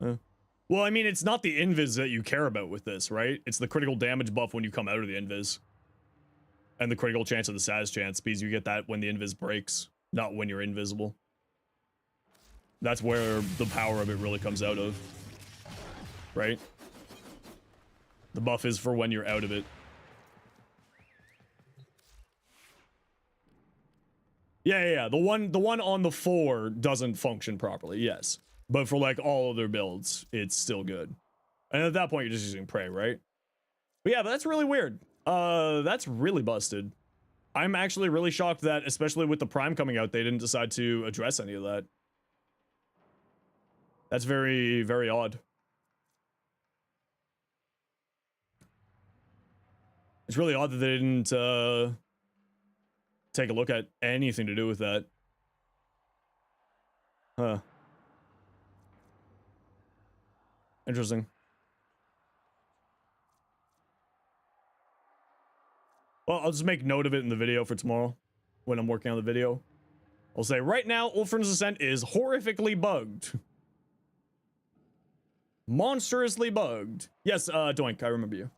Well, I mean, it's not the invis that you care about with this, right? It's the critical damage buff when you come out of the invis. And the critical chance of the Saz chance, because you get that when the invis breaks, not when you're invisible. That's where the power of it really comes out of. Right? The buff is for when you're out of it. Yeah. The one on the 4 doesn't function properly, yes. But for like all other builds, it's still good. And at that point, you're just using Prey, right? But yeah, but that's really weird. That's really busted. I'm actually really shocked that, especially with the Prime coming out, they didn't decide to address any of that. That's very, very odd. It's really odd that they didn't, take a look at anything to do with that. Huh. Interesting. Well, I'll just make note of it in the video for tomorrow when I'm working on the video. I'll say, right now, Ulfrin's Ascent is horrifically bugged. Monstrously bugged. Yes, Doink, I remember you.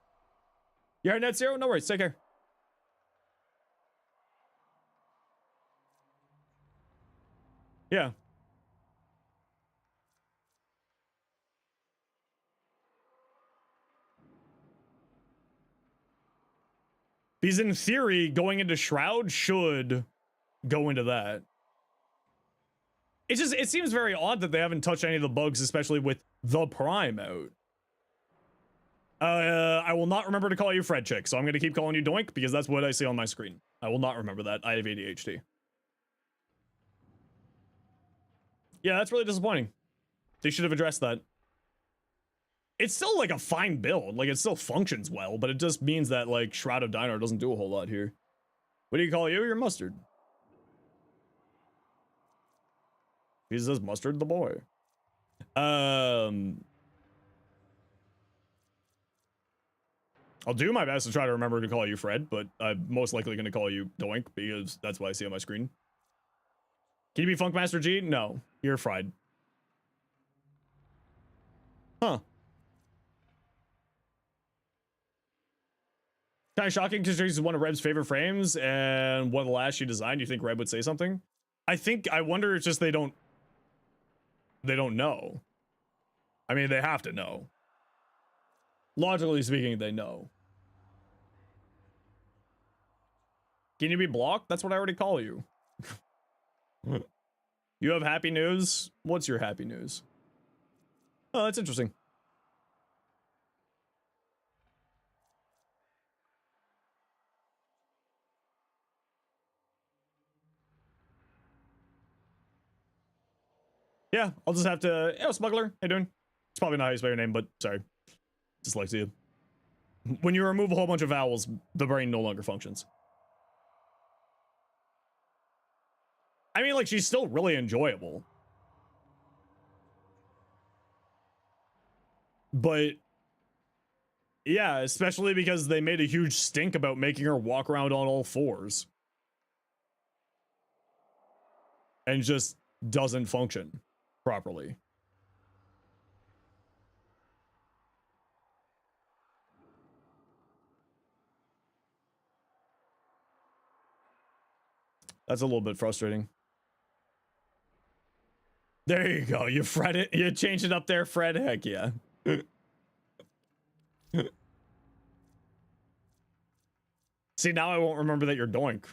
You're at net zero? No worries, take care. Yeah. Because in theory, going into Shroud should go into that. It's just, it seems very odd that they haven't touched any of the bugs, especially with the Prime out. I will not remember to call you Fred Chick, so I'm going to keep calling you Doink because that's what I see on my screen. I will not remember that. I have ADHD. Yeah, that's really disappointing. They should have addressed that. It's still like a fine build. Like, it still functions well, but it just means that, like, Shroud of Dino doesn't do a whole lot here. What do you call you? You're Mustard. He says Mustard the boy. I'll do my best to try to remember to call you Fred, but I'm most likely going to call you Doink because that's what I see on my screen. Can you be Funkmaster G? No, you're fried. Huh. Kind of shocking because this is one of Reb's favorite frames and one of the last she designed. You think Reb would say something? I wonder it's just they don't know. I mean, they have to know. Logically speaking, they know. Can you be blocked? That's what I already call you. You have happy news? What's your happy news? Oh, that's interesting. Yeah, I'll just have to... Yo, Smuggler, how you doing? It's probably not how you spell your name, but sorry. Dyslexia. When you remove a whole bunch of vowels, the brain no longer functions. I mean, like, she's still really enjoyable. But... yeah, especially because they made a huge stink about making her walk around on all fours. And just doesn't function properly. That's a little bit frustrating. There you go. You Fred it. You change it up there, Fred. Heck yeah. See, now I won't remember that you're Doink.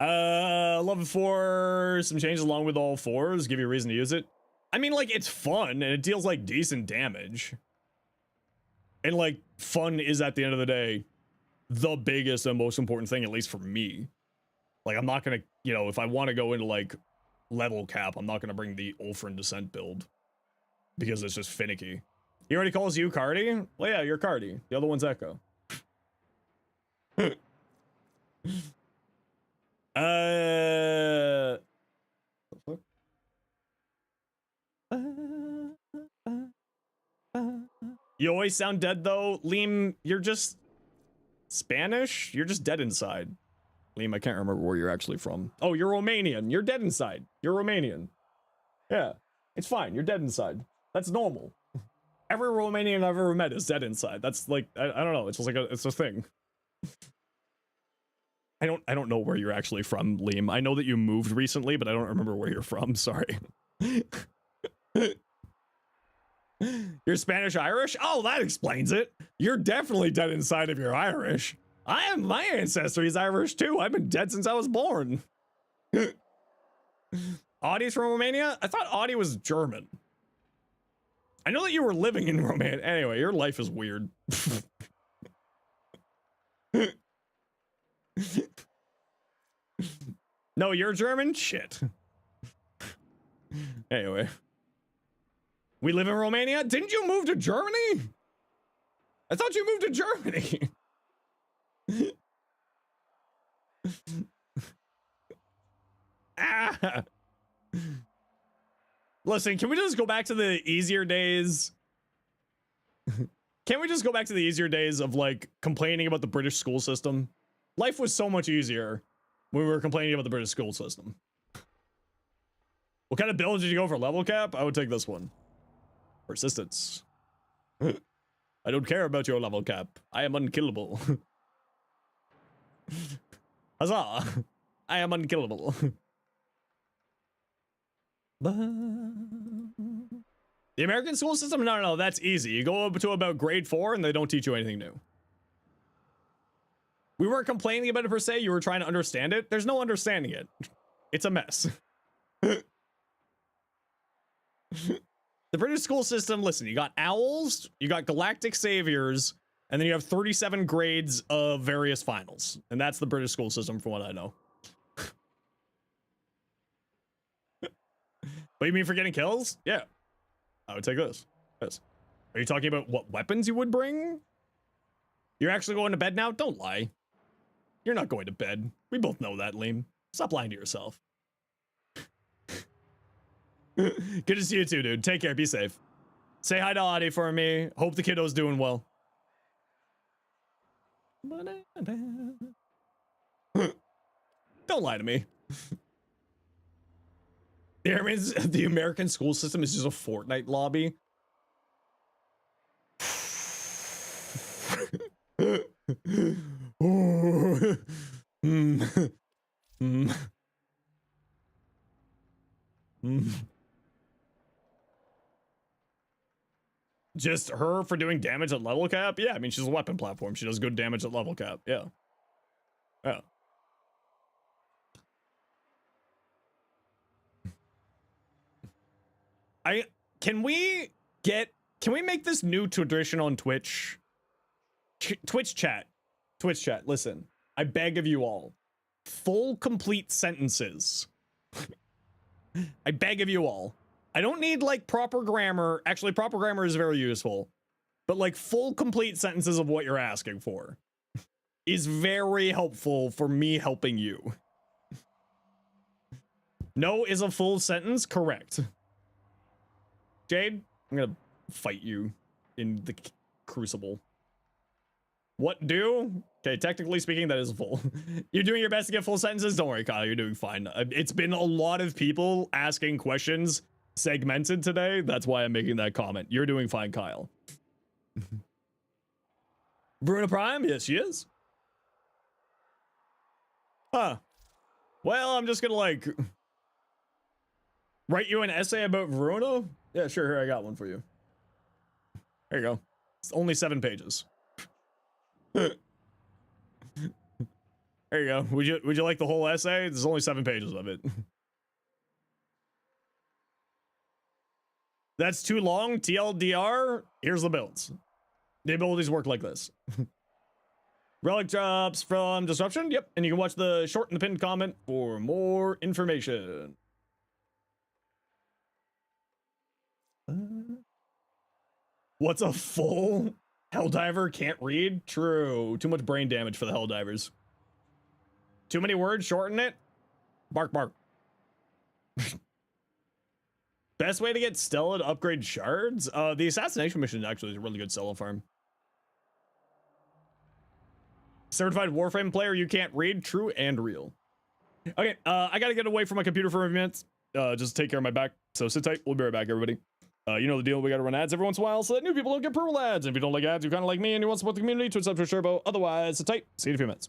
Level 4, some changes along with all fours, give you a reason to use it. I mean, like, it's fun, and it deals, like, decent damage. And, like, fun is, at the end of the day, the biggest and most important thing, at least for me. Like, I'm not gonna, you know, if I want to go into, like, level cap, I'm not gonna bring the Ulfrin Descent build. Because it's just finicky. He already calls you Cardi? Well, yeah, you're Cardi. The other one's Echo. You always sound dead, though. Liam, you're just... Spanish? You're just dead inside. Liam, I can't remember where you're actually from. Oh, you're Romanian. You're dead inside. You're Romanian. Yeah, it's fine. You're dead inside. That's normal. Every Romanian I've ever met is dead inside. That's like, I don't know. It's just like it's a thing. I don't know where you're actually from, Liam. I know that you moved recently, but I don't remember where you're from. Sorry. You're Spanish Irish? Oh, that explains it. You're definitely dead inside if you're Irish. My ancestry is Irish too. I've been dead since I was born. Audie's from Romania? I thought Audie was German. I know that you were living in Romania. Anyway, your life is weird. No, you're German? Shit. Anyway. We live in Romania? Didn't you move to Germany? I thought you moved to Germany. Ah. Listen, can we just go back to the easier days? Can we just go back to the easier days of, like, complaining about the British school system? Life was so much easier when we were complaining about the British school system. What kind of build did you go for level cap? I would take this one. Persistence. I don't care about your level cap. I am unkillable. Huzzah! I am unkillable. The American school system? No, that's easy. You go up to about grade 4 and they don't teach you anything new. We weren't complaining about it per se, you were trying to understand it. There's no understanding it. It's a mess. The British school system, listen, you got owls, you got galactic saviors, and then you have 37 grades of various finals. And that's the British school system from what I know. But you mean for getting kills? Yeah. I would take this. Yes. Are you talking about what weapons you would bring? You're actually going to bed now? Don't lie. You're not going to bed. We both know that, Liam. Stop lying to yourself. Good to see you too, dude. Take care. Be safe. Say hi to Adi for me. Hope the kiddo's doing well. Don't lie to me. The American school system is just a Fortnite lobby. Just her for doing damage at level cap? Yeah, I mean, she's a weapon platform. She does good damage at level cap. Yeah. Yeah. Can we make this new tradition on Twitch? Twitch chat, listen, I beg of you all, full complete sentences. I beg of you all. I don't need like proper grammar. Actually, proper grammar is very useful, but like full complete sentences of what you're asking for is very helpful for me helping you. No is a full sentence, correct. Jade, I'm gonna fight you in the crucible. What do? Okay, technically speaking, that is full. You're doing your best to get full sentences? Don't worry, Kyle, you're doing fine. It's been a lot of people asking questions segmented today. That's why I'm making that comment. You're doing fine, Kyle. Voruna Prime? Yes, she is. Huh. Well, I'm just gonna like write you an essay about Voruna? Yeah, sure, here, I got one for you. There you go. It's only 7 pages. There you go. Would you like the whole essay? There's only 7 pages of it. That's too long. TLDR. Here's the builds. The abilities work like this. Relic drops from Disruption. Yep. And you can watch the short in the pinned comment for more information. What's a full Helldiver can't read? True. Too much brain damage for the Helldivers. Too many words, shorten it. Bark, bark. Best way to get Stella to upgrade shards? The assassination mission actually is a really good Stella farm. Certified Warframe player, you can't read. True and real. Okay, I gotta get away from my computer for a minute. Just take care of my back. So sit tight. We'll be right back, everybody. You know the deal. We gotta run ads every once in a while so that new people don't get purple ads. And if you don't like ads, you're kind of like me and you want to support the community, Twitch sub for Turbo. Otherwise, sit tight. See you in a few minutes.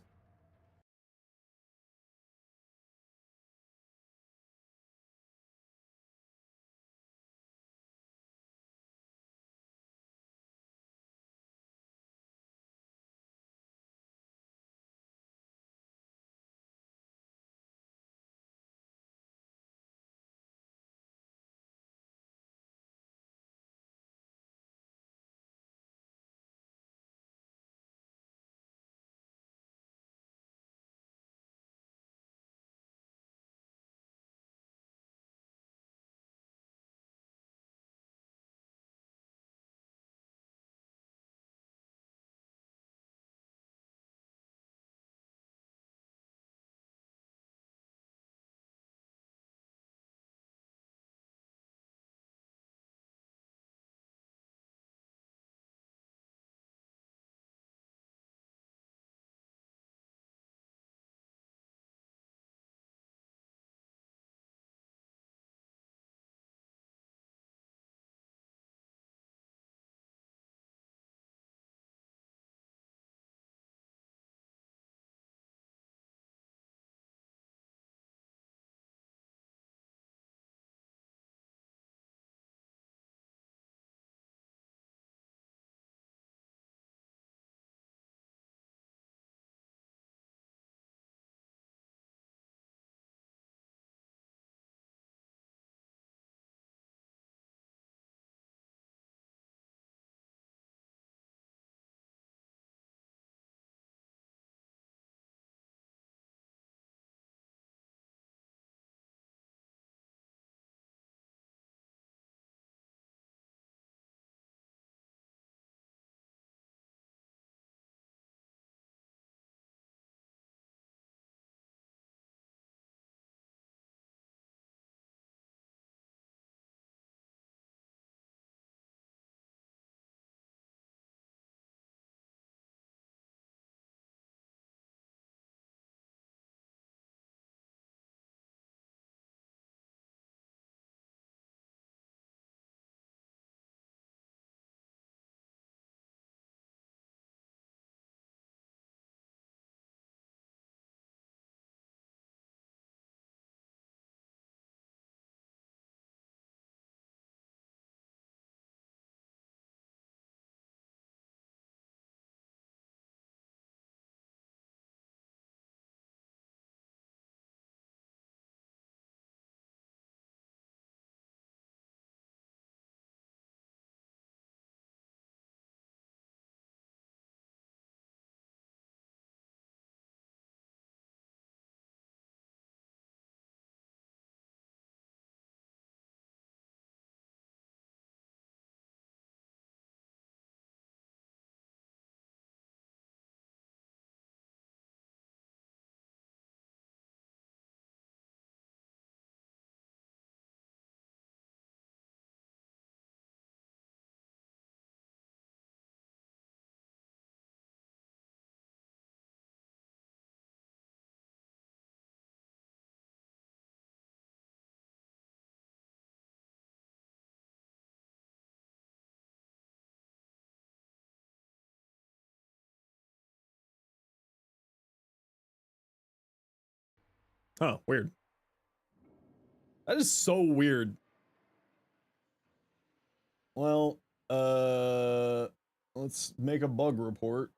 Huh, weird. That is so weird. Well, let's make a bug report,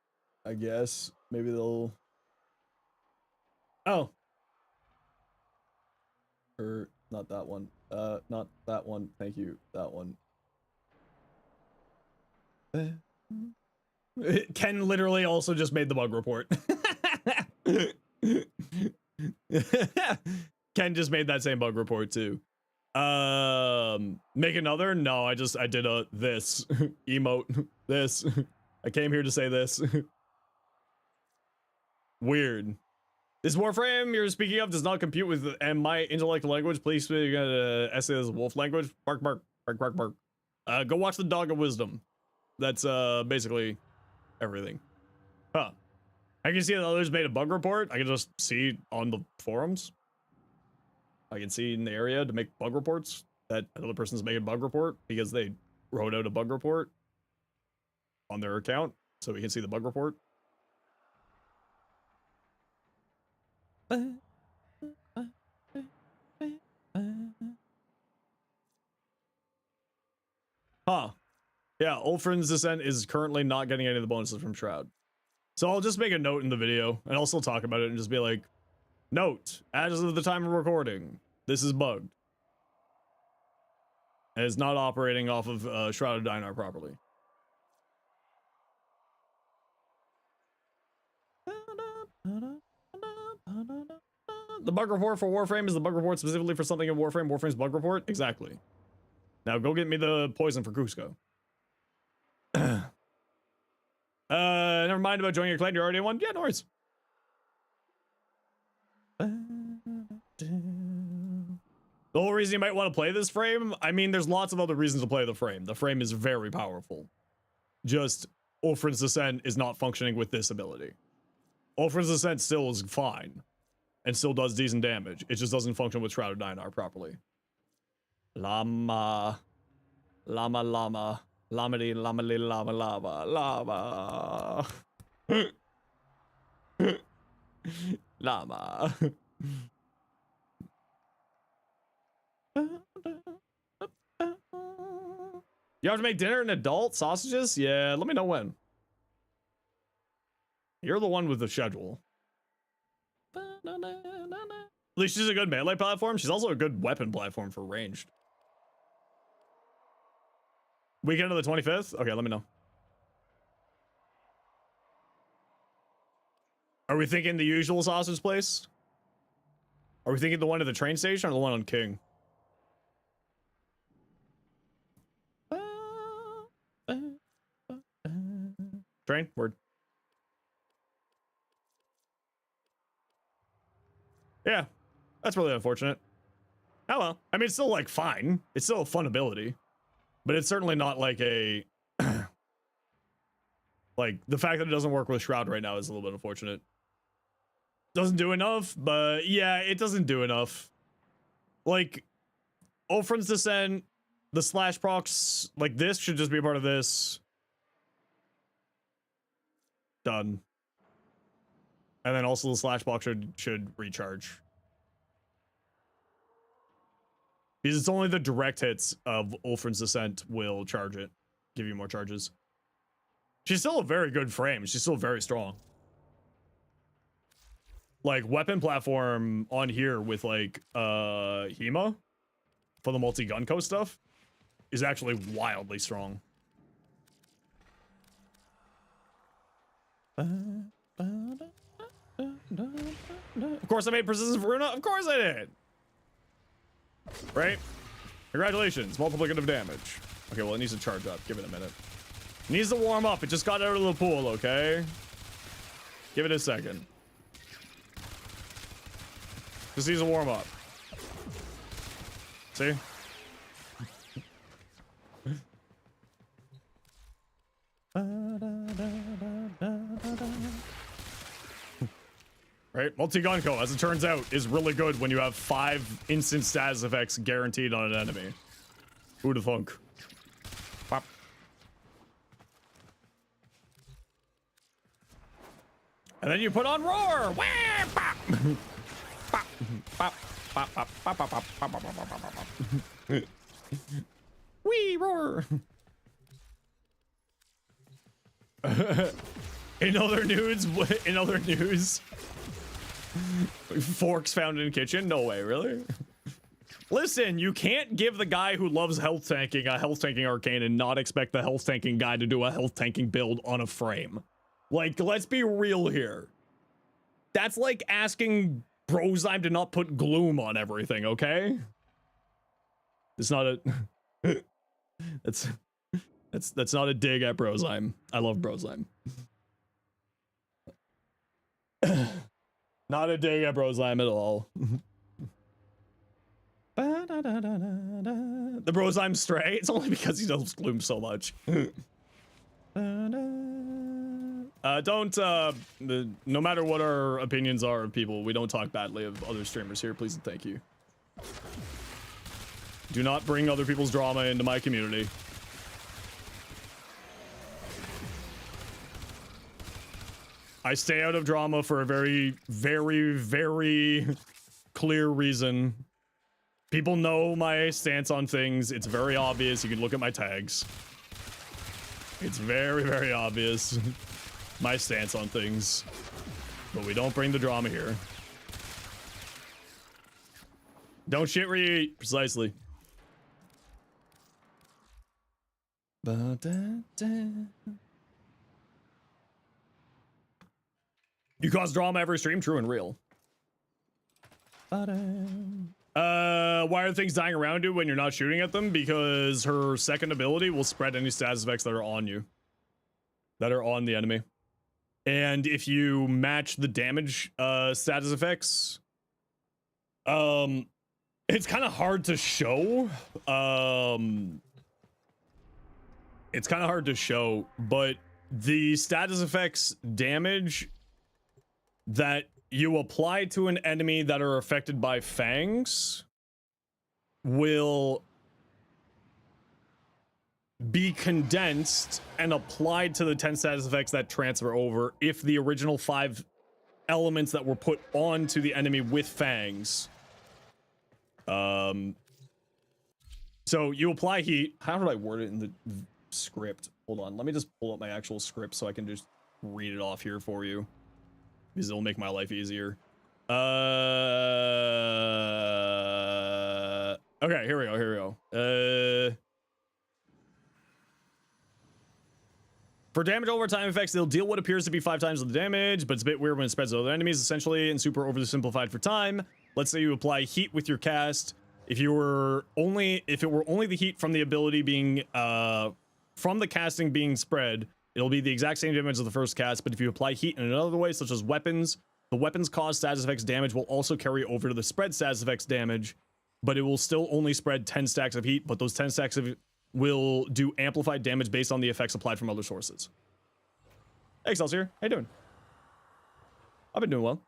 I guess. Maybe they'll... Oh. Or, not that one. Not that one. Thank you. That one. Ken literally also just made the bug report. Ken just made that same bug report too. Make another? No, I did a this emote. This. I came here to say this. Weird. This Warframe you're speaking of does not compute with my intellectual language. Please speak essay as wolf language. Bark, bark, bark, bark, bark. Go watch the Dog of Wisdom. That's basically everything. Huh. I can see that others made a bug report. I can just see on the forums. I can see in the area to make bug reports that another person's made a bug report because they wrote out a bug report on their account, so we can see the bug report. Huh. Yeah, Ulfrin's Descent is currently not getting any of the bonuses from Shroud. So I'll just make a note in the video, and I'll still talk about it and just be like, note, as of the time of recording, this is bugged. And it's not operating off of Shroud of Dynar properly. The bug report for Warframe is the bug report specifically for something in Warframe. Warframe's bug report? Exactly. Now go get me the poison for Cusco. Never mind about joining your clan. You're already in one? Yeah, no worries. The whole reason you might want to play this frame, I mean, there's lots of other reasons to play the frame. The frame is very powerful. Just Ulfrin's Descent is not functioning with this ability. Ulfrin's Descent still is fine and still does decent damage. It just doesn't function with Shroud of Dynar properly. Llama. Llama, llama. Llama-dee, llama-lee, llama, llama, llama. Llama. You have to make dinner an adult? Sausages? Yeah, let me know when. You're the one with the schedule. At least she's a good melee platform. She's also a good weapon platform for ranged. Weekend of the 25th? Okay, let me know. Are we thinking the usual sausage place? Are we thinking the one at the train station or the one on King? Train? Word. Yeah, that's really unfortunate. Oh well. I mean, it's still like fine. It's still a fun ability. But it's certainly not like a... like, the fact that it doesn't work with Shroud right now is a little bit unfortunate. Doesn't do enough, but yeah, it doesn't do enough. Like, Ulfrin's Descent, the slash procs, like this should just be a part of this. Done. And then also the slash block should recharge. Because it's only the direct hits of Ulfrin's Descent will charge it. Give you more charges. She's still a very good frame. She's still very strong. Like, weapon platform on here with, like, Hema for the multi-gun stuff is actually wildly strong. Of course I made Persistent Voruna. Of course I did. Right? Congratulations. Multiplicative damage. Okay, well, it needs to charge up. Give it a minute. It needs to warm up. It just got out of the pool, okay? Give it a second. Just needs to warm up. See? Right? Multi-gun co, as it turns out, is really good when you have 5 instant status effects guaranteed on an enemy. Who'da thunk? Pop. And then you put on roar! Wah! Pop! Pop! Bop, bop, bop, bop, bop, bop, bop, bop, bop, bop, bop. Wee roar. In other news, forks found in kitchen. No way, really? Listen, you can't give the guy who loves health tanking a health tanking arcane and not expect the health tanking guy to do a health tanking build on a frame. Like, let's be real here. That's like asking Brozyme to not put gloom on everything, okay? It's not a that's not a dig at Brozyme. I love Brozyme. Not a dig at Brozyme at all. The Brozyme stray. It's only because he loves gloom so much. No matter what our opinions are of people, we don't talk badly of other streamers here, please and thank you. Do not bring other people's drama into my community. I stay out of drama for a very, very, very clear reason. People know my stance on things. It's very obvious. You can look at my tags. It's very, very obvious. My stance on things. But we don't bring the drama here. Don't shit where you eat. Precisely. You cause drama every stream, true and real. Why are things dying around you when you're not shooting at them? Because her second ability will spread any status effects that are on you. That are on the enemy. And if you match the damage status effects, it's kind of hard to show. It's kind of hard to show, but the status effects damage that you apply to an enemy that are affected by fangs will be condensed and applied to the 10 status effects that transfer over if the original 5 elements that were put onto the enemy with fangs. So you apply heat. How did I word it in the script? Hold on, let me just pull up my actual script so I can just read it off here for you, because it'll make my life easier. Okay, here we go. For damage over time effects, they'll deal what appears to be 5 times the damage, but it's a bit weird when it spreads to other enemies, essentially, and super overly simplified for time. Let's say you apply heat with your cast. If it were only the heat from the ability being, from the casting being spread, it'll be the exact same damage as the first cast, but if you apply heat in another way, such as weapons, the weapons cause status effects damage will also carry over to the spread status effects damage, but it will still only spread 10 stacks of heat, but those 10 stacks of will do amplified damage based on the effects applied from other sources. Hey, Excelsior, how you doing? I've been doing well.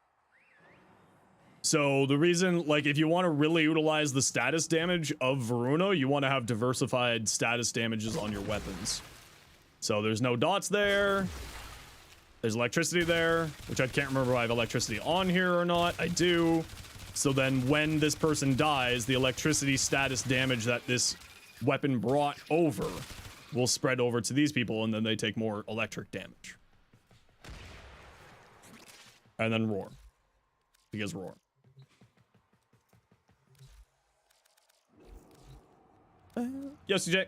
So the reason, like, if you want to really utilize the status damage of Voruna, you want to have diversified status damages on your weapons. So there's no dots there. There's electricity there, which I can't remember if I have electricity on here or not. I do. So then when this person dies, the electricity status damage that this weapon brought over will spread over to these people, and then they take more electric damage. And then roar. Because roar. Yes, CJ.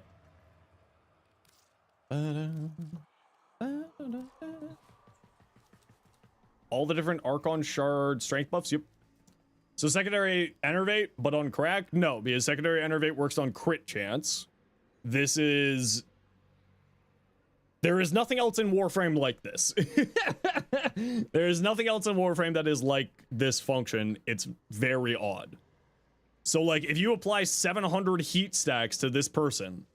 All the different Archon Shard strength buffs, yep. So secondary Enervate, but on crack? No, because secondary Enervate works on crit chance. There is nothing else in Warframe like this. There is nothing else in Warframe that is like this function. It's very odd. So, like, if you apply 700 heat stacks to this person,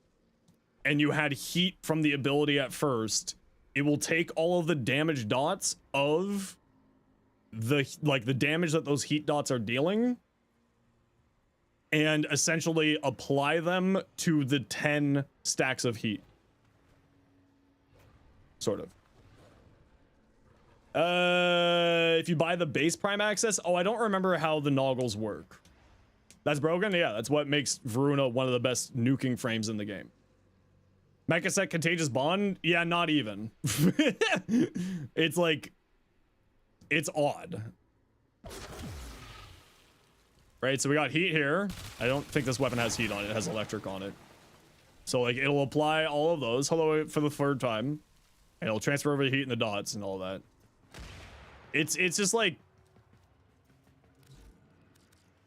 and you had heat from the ability at first, it will take all of the damage dots of the damage that those heat dots are dealing, and essentially apply them to the 10 stacks of heat. Sort of. If you buy the base Prime access, oh, I don't remember how the noggles work. That's broken? Yeah, that's what makes Voruna one of the best nuking frames in the game. Mecha set Contagious Bond? Yeah, not even. It's like, it's odd. Right, so we got heat here. I don't think this weapon has heat on it. It has electric on it. So like, it'll apply all of those, hello, for the third time. And it'll transfer over the heat and the dots and all that. It's just like,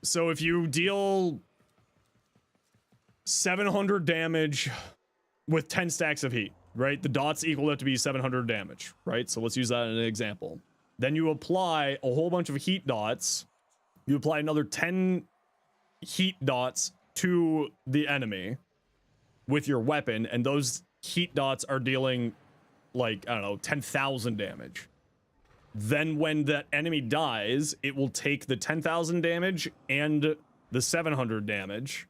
so if you deal 700 damage with 10 stacks of heat, right? The dots equal it to be 700 damage, right? So let's use that as an example. Then you apply a whole bunch of heat dots. You apply another 10 heat dots to the enemy with your weapon, and those heat dots are dealing like, I don't know, 10,000 damage. Then when that enemy dies, it will take the 10,000 damage and the 700 damage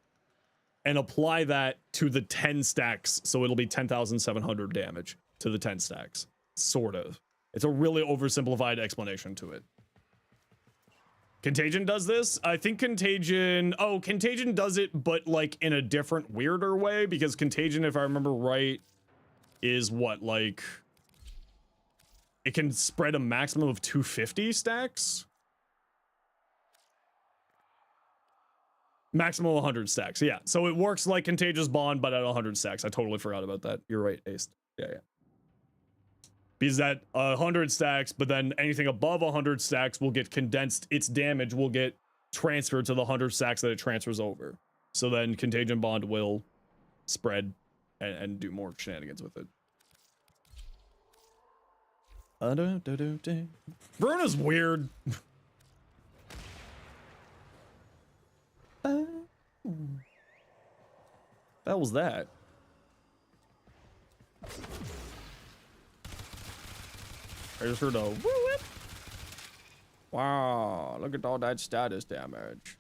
and apply that to the 10 stacks. So it'll be 10,700 damage to the 10 stacks. Sort of. It's a really oversimplified explanation to it. Contagion does this? I think Contagion... Oh, Contagion does it, but like in a different, weirder way, because Contagion, if I remember right, is what, like... It can spread a maximum of 250 stacks? Maximum 100 stacks, yeah. So it works like Contagious Bond, but at 100 stacks. I totally forgot about that. You're right, Ace. Yeah. Because that 100 stacks, but then anything above 100 stacks will get condensed. Its damage will get transferred to the 100 stacks that it transfers over. So then Contagion Bond will spread and do more shenanigans with it. Veruna's weird. That was that. I just heard a woo whip. Wow, look at all that status damage.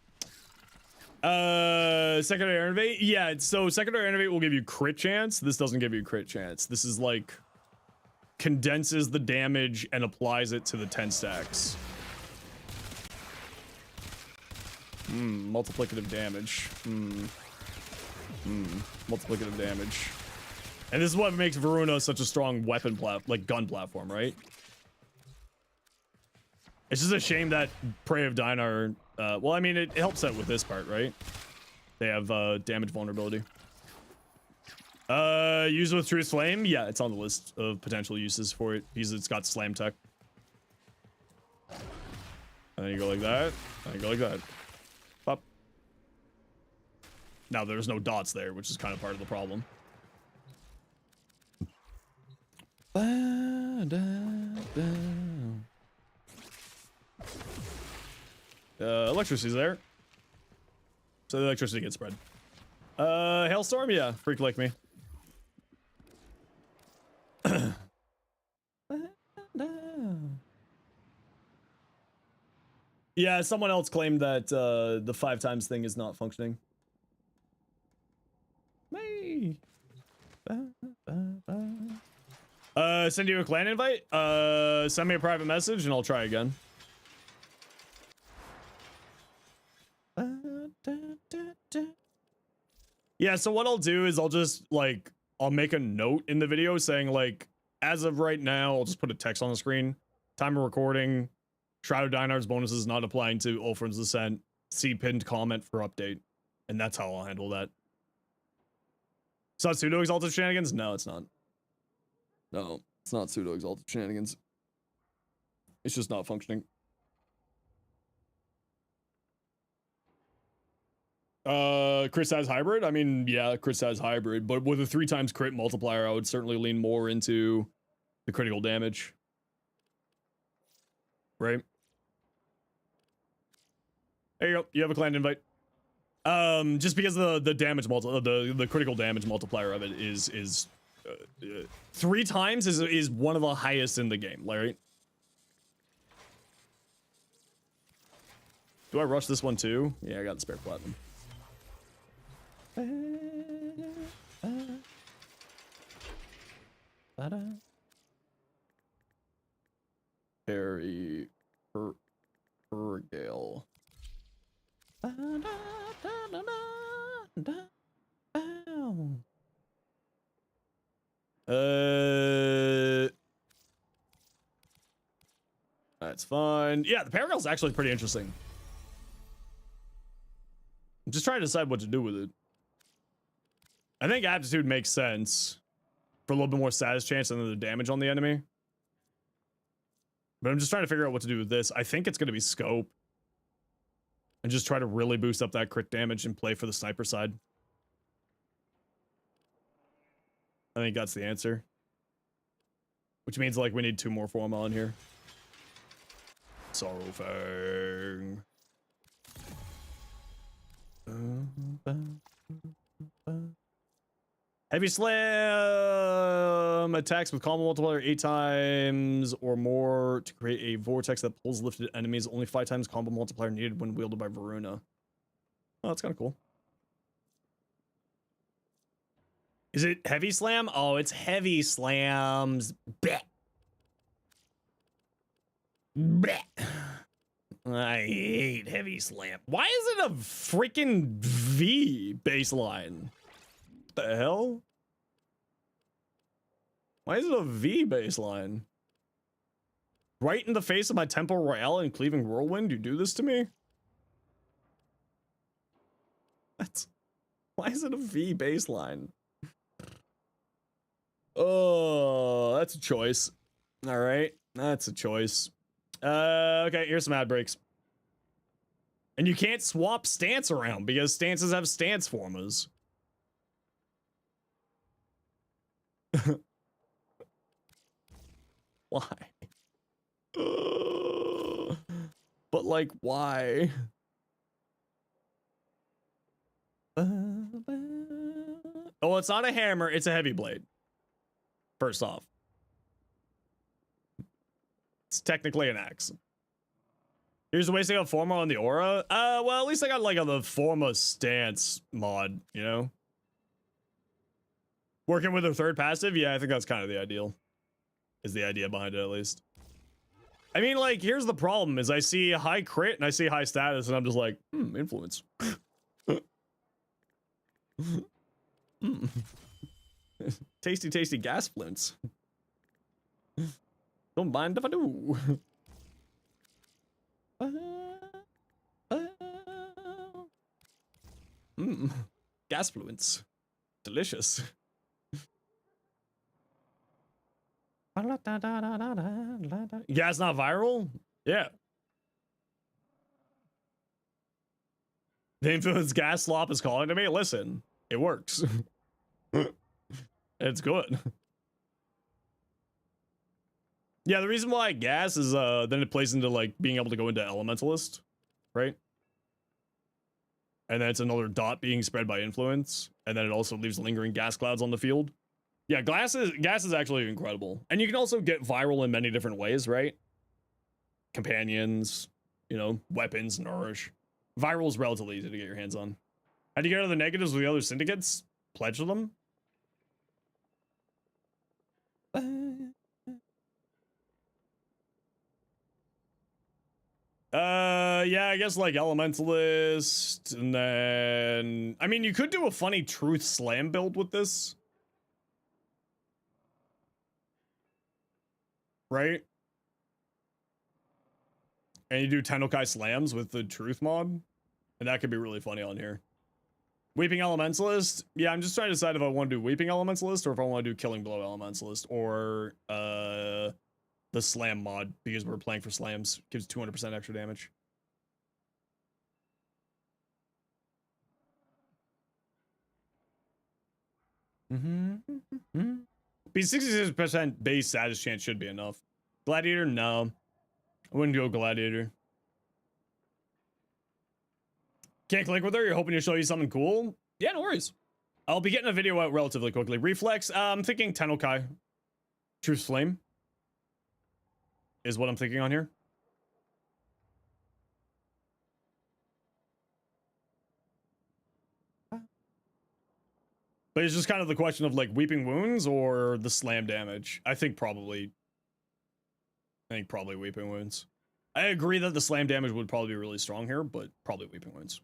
Secondary Innovate? Yeah, so Secondary Innovate will give you crit chance. This doesn't give you crit chance. This is like condenses the damage and applies it to the 10 stacks. Multiplicative damage. Multiplicative damage. And this is what makes Voruna such a strong weapon gun platform, right? It's just a shame that Prey of Dinar, well, I mean, it helps out with this part, right? They have damage vulnerability. Use with Truth Flame? Yeah, it's on the list of potential uses for it because it's got slam tech. And then you go like that, and you go like that. Pop. Now there's no dots there, which is kind of part of the problem. Electricity's there. So the electricity gets spread. Hailstorm? Yeah, freak like me. Yeah, someone else claimed that the 5 times thing is not functioning. Me. Send you a clan invite? Send me a private message and I'll try again. Yeah, so what I'll do is I'll just, like, I'll make a note in the video saying, like, as of right now, I'll just put a text on the screen. Time of recording. Shroud of Dinar's bonuses not applying to Ulfrin's Descent. See pinned comment for update. And that's how I'll handle that. It's not pseudo exalted shenanigans? No, it's not. No, it's not pseudo exalted shenanigans. It's just not functioning. Crit size hybrid? I mean, yeah, crit size hybrid, but with a 3 times crit multiplier, I would certainly lean more into the critical damage. Right? There you go. You have a clan invite. Just because the damage the critical damage multiplier of it is 3 times is one of the highest in the game, right? Do I rush this one too? Yeah, I got the spare platinum. Parry. Gale. That's fine. Yeah, the Paragale's actually pretty interesting. I'm just trying to decide what to do with it. I think Aptitude makes sense for a little bit more status chance and the damage on the enemy. But I'm just trying to figure out what to do with this. I think it's going to be Scope. And just try to really boost up that crit damage and play for the sniper side. I think that's the answer. Which means, like, we need 2 more Forma on here. Sorrowfang. Heavy Slam attacks with combo multiplier 8 times or more to create a vortex that pulls lifted enemies. Only 5 times combo multiplier needed when wielded by Voruna. Oh, that's kind of cool. Is it Heavy Slam? Oh, it's Heavy Slams. Blech. Blech. I hate Heavy Slam. Why is it a freaking V baseline? The hell? Why is it a V baseline? Right in the face of my Tempo Royale and Cleaving Whirlwind, you do this to me? Why is it a V baseline? Oh, that's a choice. All right, that's a choice. Okay, here's some ad breaks. And you can't swap stance around because stances have stance formas. Why? But like, why? Oh, it's not a hammer, it's a heavy blade. First off. It's technically an axe. Here's the way to get Forma on the aura. Well, at least I got like the Forma stance mod, you know? Working with a third passive? Yeah, I think that's kind of the ideal. Is the idea behind it, at least. I mean, like, here's the problem, is I see high crit and I see high status, and I'm just like, influence. Tasty, tasty gas flints. Don't mind if I do. Gas fluents. Delicious. Yeah, it's not viral? Yeah. The influence gas slop is calling to me. Listen, it works. It's good. Yeah, the reason why gas is then it plays into like being able to go into Elementalist, right? And then it's another dot being spread by influence, and then it also leaves lingering gas clouds on the field. Yeah, gas is actually incredible. And you can also get viral in many different ways, right? Companions, you know, weapons, nourish. Viral is relatively easy to get your hands on. How do you get out of the negatives with the other syndicates? Pledge to them? Yeah, I guess like Elementalist, and then... I mean, you could do a funny Truth Slam build with this. Right? And you do Tennokai Slams with the Truth mod. And that could be really funny on here. Weeping Elementalist? Yeah, I'm just trying to decide if I want to do Weeping Elementalist or if I want to do Killing Blow Elementalist or the Slam mod, because we're playing for slams. Gives 200% extra damage. Be 66% base status chance should be enough. Gladiator? No. I wouldn't go Gladiator. Can't click with her? You're hoping to show you something cool? Yeah, no worries. I'll be getting a video out relatively quickly. Reflex, I'm thinking Tennokai. Truth Flame is what I'm thinking on here. But it's just kind of the question of like Weeping Wounds or the slam damage. I think probably I think probably Weeping Wounds. I agree that the slam damage would probably be really strong here, but probably Weeping Wounds.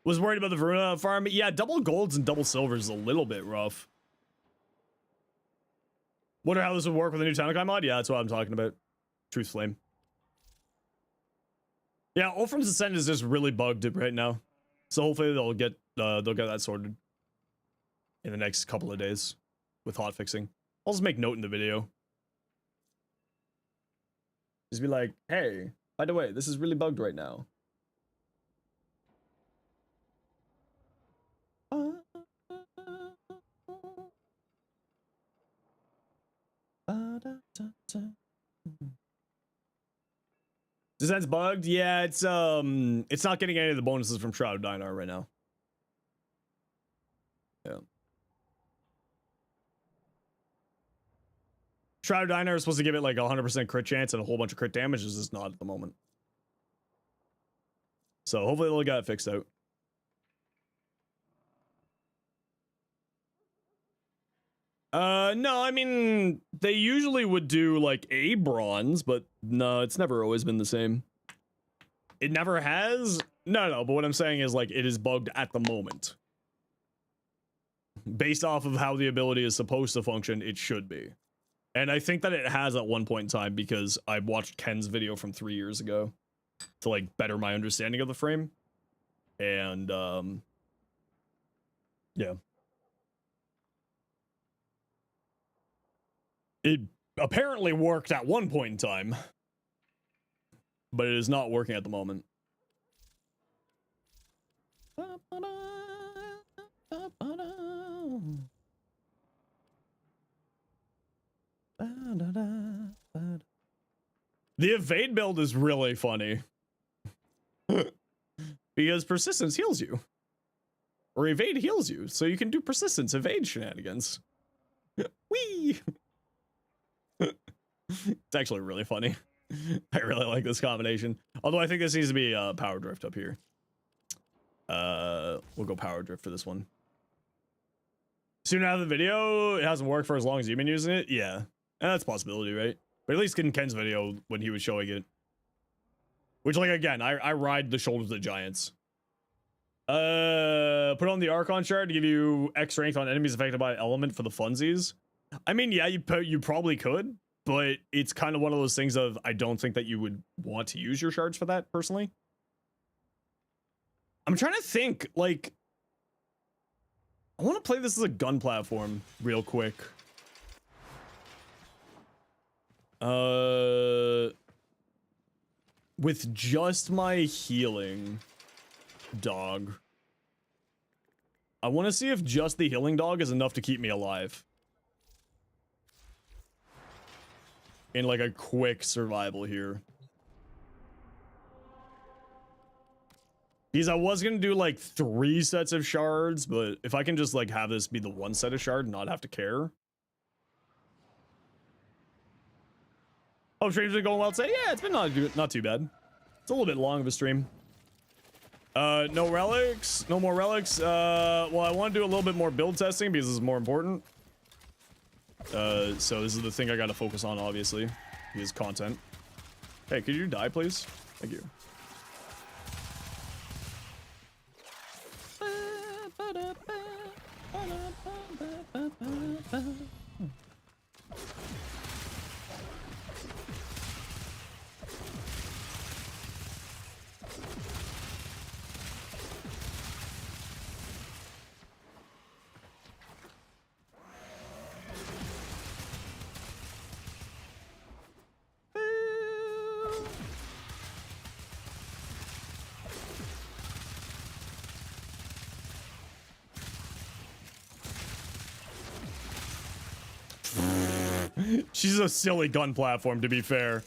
Was worried about the Voruna farm. Yeah, double golds and double silvers is a little bit rough. Wonder how this would work with a new Tanakai mod? Yeah, that's what I'm talking about. Truth Flame. Yeah, Wolfram's Ascent is just really bugged right now. So hopefully they'll get that sorted in the next couple of days with hotfixing. I'll just make note in the video. Just be like, hey, by the way, this is really bugged right now. Descent's bugged? Yeah, it's not getting any of the bonuses from Shroud Dynar right now. Yeah. Shroud Dynar is supposed to give it like 100% crit chance and a whole bunch of crit damage. Is just not at the moment. So hopefully they'll get it fixed out. No, I mean, they usually would do like a bronze, but no, it's never always been the same. It never has? No, but what I'm saying is like it is bugged at the moment. Based off of how the ability is supposed to function, it should be. And I think that it has at one point in time because I watched Ken's video from 3 years ago to like better my understanding of the frame. And yeah. It apparently worked at one point in time, but it is not working at the moment. The evade build is really funny because persistence heals you, or evade heals you, so you can do persistence evade shenanigans. Whee! It's actually really funny. I really like this combination. Although I think this needs to be power drift up here. We'll go power drift for this one. Soon out of the video, it hasn't worked for as long as you've been using it. Yeah, and that's a possibility, right? But at least in Ken's video when he was showing it, which like again, I ride the shoulders of the giants. Put on the Archon shard to give you X strength on enemies affected by element for the funsies. I mean, yeah, you probably could. But it's kind of one of those things of, I don't think that you would want to use your shards for that, personally. I'm trying to think, like... I want to play this as a gun platform, real quick. With just my healing dog. I want to see if just the healing dog is enough to keep me alive. In like a quick survival here. Because I was gonna do like 3 sets of shards, but if I can just like have this be the 1 set of shard and not have to care. Oh, stream's been going well today? Yeah, it's been not too bad. It's a little bit long of a stream. No relics, no more relics. Well, I want to do a little bit more build testing because this is more important. So this is the thing I gotta focus on, obviously, is content. Hey, could you die, please? Thank you. She's a silly gun platform, to be fair.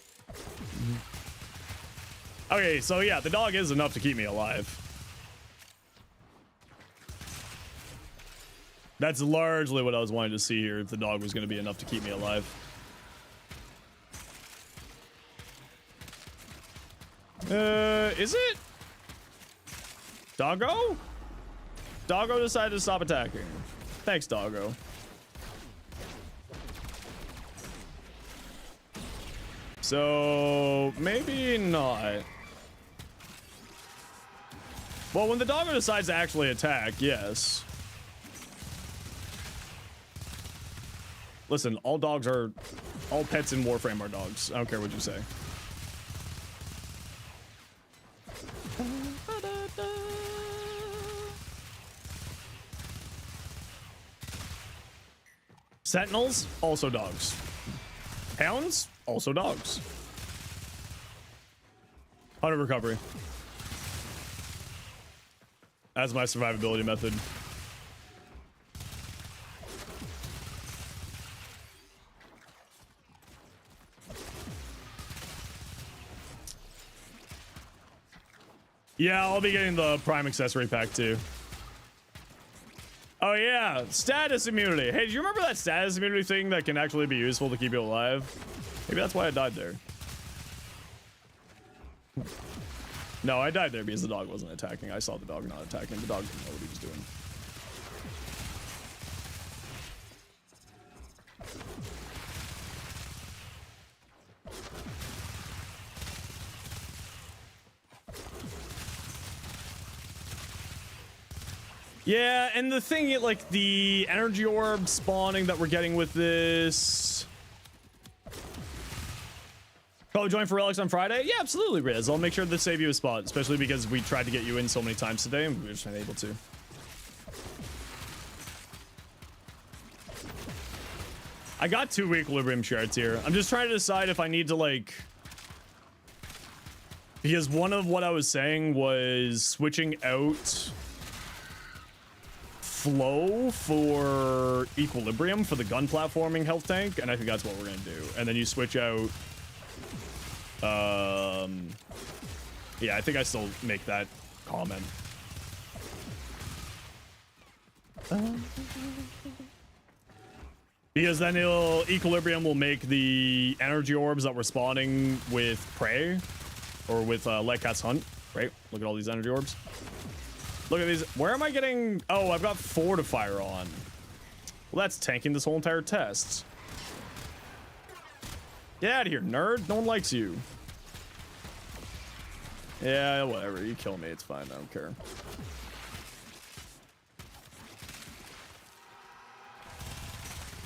Okay, so yeah, the dog is enough to keep me alive. That's largely what I was wanting to see here, if the dog was going to be enough to keep me alive. Is it? Doggo? Doggo decided to stop attacking. Thanks, Doggo. So maybe not. Well, when the doggo decides to actually attack, yes. Listen, all pets in Warframe are dogs. I don't care what you say. Sentinels, also dogs. Hounds, also dogs. 100 recovery. That's my survivability method. Yeah, I'll be getting the Prime accessory pack too. Oh yeah, status immunity. Hey, do you remember that status immunity thing that can actually be useful to keep you alive? Maybe that's why I died there. No, I died there because the dog wasn't attacking. I saw the dog not attacking. The dog didn't know what he was doing. Yeah, and the thing, like the energy orb spawning that we're getting with this. Probably join for relics on Friday? Yeah, absolutely, Riz. I'll make sure to save you a spot, especially because we tried to get you in so many times today and we were just not able to. I got 2 equilibrium shards here. I'm just trying to decide if I need to like... Because one of what I was saying was switching out flow for equilibrium for the gun platforming health tank, and I think that's what we're gonna do. And then you switch out yeah, I think I still make that comment. Because then equilibrium will make the energy orbs that we're spawning with prey or with Lightcat's Hunt. Right? Look at all these energy orbs. Look at these. Where am I getting? Oh, I've got Fortifier on. Well, that's tanking this whole entire test. Get out of here, nerd. No one likes you. Yeah, whatever. You kill me. It's fine. I don't care.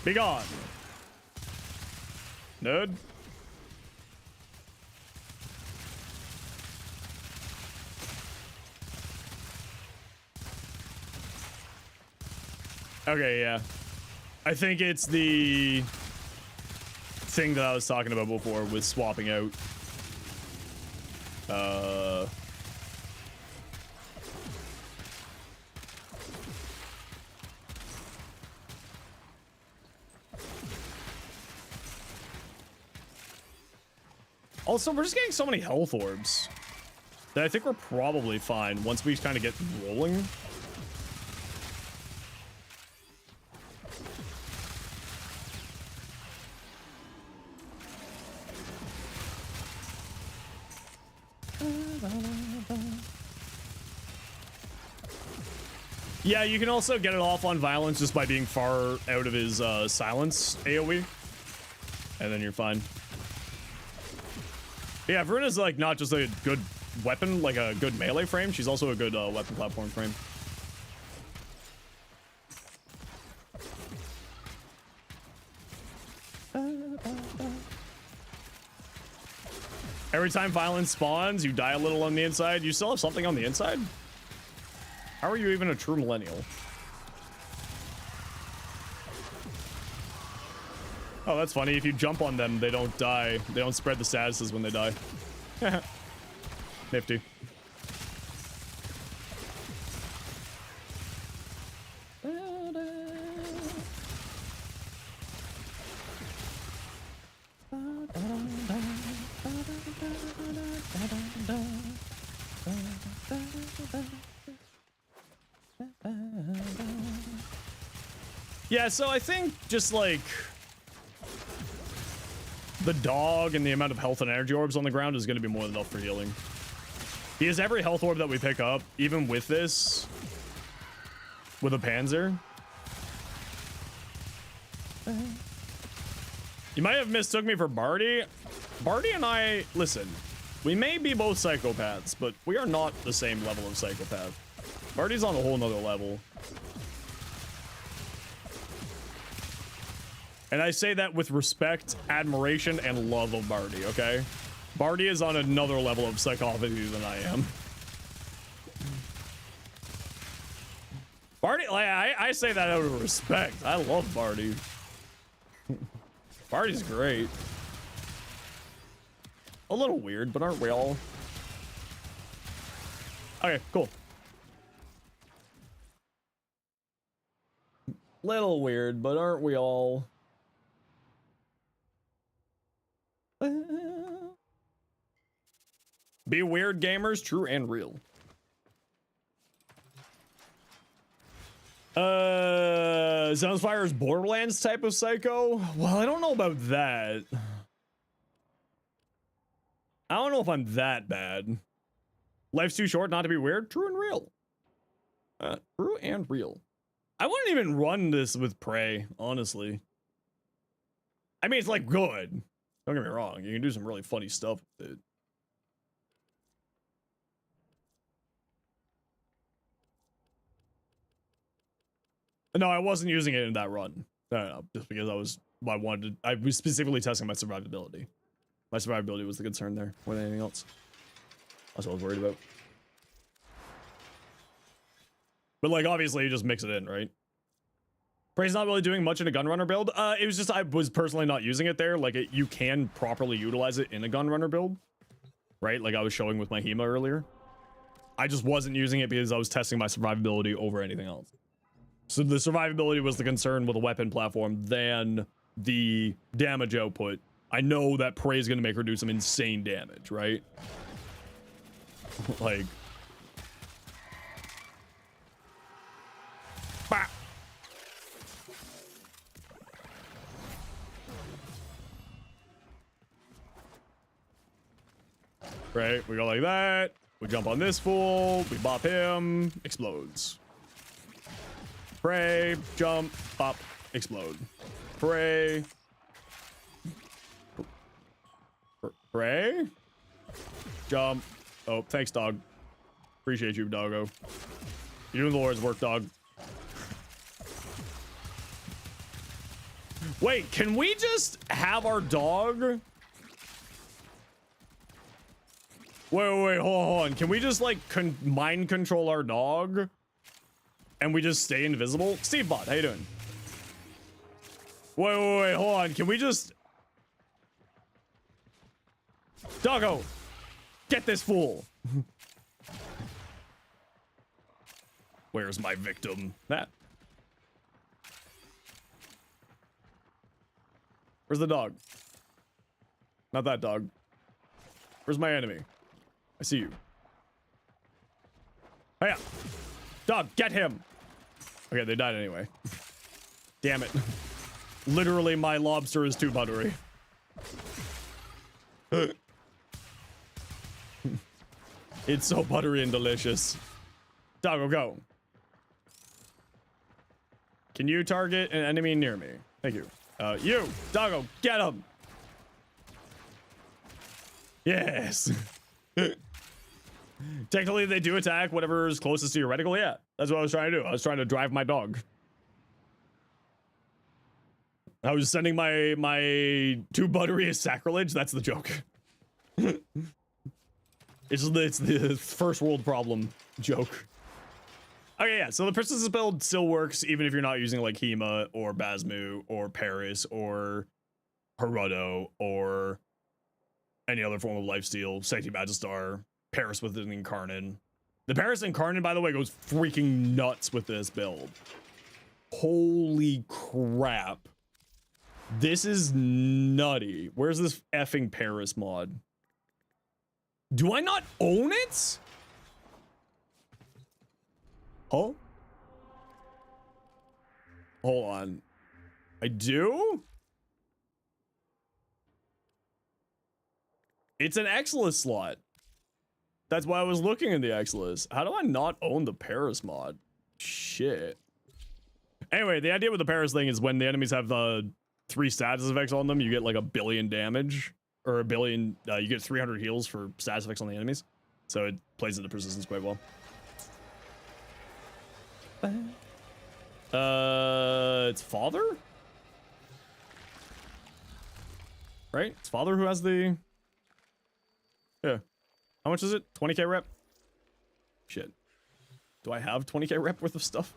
Be gone. Nerd. Okay, yeah. I think it's the thing that I was talking about before with swapping out. Also, we're just getting so many health orbs that I think we're probably fine once we kind of get rolling. Yeah, you can also get it off on violence just by being far out of his silence AoE, and then you're fine. Yeah, Voruna's like not just a good weapon, like a good melee frame, she's also a good weapon platform frame. Every time violence spawns, you die a little on the inside. You still have something on the inside? How are you even a true millennial? Oh, that's funny. If you jump on them, they don't die. They don't spread the statuses when they die. Nifty. Yeah, so I think just like the dog and the amount of health and energy orbs on the ground is going to be more than enough for healing. Because every health orb that we pick up, even with this, with a Panzer. You might have mistook me for Barty. Barty and I, listen, we may be both psychopaths, but we are not the same level of psychopath. Barty's on a whole nother level. And I say that with respect, admiration, and love of Barty, okay? Barty is on another level of psychopathy than I am. Barty, like, I say that out of respect. I love Barty. Barty's great. A little weird, but aren't we all? Okay, cool. Little weird, but aren't we all? Be weird, gamers, true and real. Zenosfire's Borderlands type of psycho? Well, I don't know about that. I don't know if I'm that bad. Life's too short not to be weird, true and real. True and real. I wouldn't even run this with Prey, honestly. I mean, it's like good. Don't get me wrong, you can do some really funny stuff with it. No, I wasn't using it in that run. No, just because I was specifically testing my survivability. My survivability was the concern there more than anything else. That's what I was worried about. But like, obviously, you just mix it in, right? Prey's not really doing much in a gunrunner build. It was just I was personally not using it there. Like, you can properly utilize it in a gunrunner build, right? Like I was showing with my HEMA earlier. I just wasn't using it because I was testing my survivability over anything else. So the survivability was the concern with a weapon platform than the damage output. I know that Prey is going to make her do some insane damage, right? Like... Bah! Right, we go like that. We jump on this fool. We bop him. Explodes. Prey, jump, pop, explode. Prey. Prey. Jump. Oh, thanks, dog. Appreciate you, doggo. You're doing the Lord's work, dog. Wait, can we just have our dog? Wait, hold on. Can we just, like, mind control our dog? And we just stay invisible? Steve Bot, how you doing? Wait, hold on. Can we just... Doggo! Get this fool! Where's my victim? That. Where's the dog? Not that dog. Where's my enemy? I see you. Hiya! Dog, get him! Okay, they died anyway. Damn it. Literally, my lobster is too buttery. It's so buttery and delicious. Doggo, go. Can you target an enemy near me? Thank you. You, Doggo, get him! Yes! Technically, they do attack whatever is closest to your reticle. Yeah, that's what I was trying to do. I was trying to drive my dog. I was sending my too buttery is sacrilege. That's the joke. It's the first world problem joke. Okay, yeah. So the Princess's build still works even if you're not using like HEMA or Basmu or Paris or Hirudo or any other form of lifesteal. Sancti Magistar. Paris with an Incarnate. The Paris Incarnate, by the way, goes freaking nuts with this build. Holy crap. This is nutty. Where's this effing Paris mod? Do I not own it? Huh? Hold on. I do? It's an Exilus slot. That's why I was looking in the Exilus. How do I not own the Paris mod? Shit. Anyway, the idea with the Paris thing is when the enemies have the 3 status effects on them, you get like 1 billion damage, or 1 billion, you get 300 heals for status effects on the enemies. So it plays into persistence quite well. It's father? Right? It's father who has the... Yeah. How much is it? 20k rep? Shit. Do I have 20k rep worth of stuff?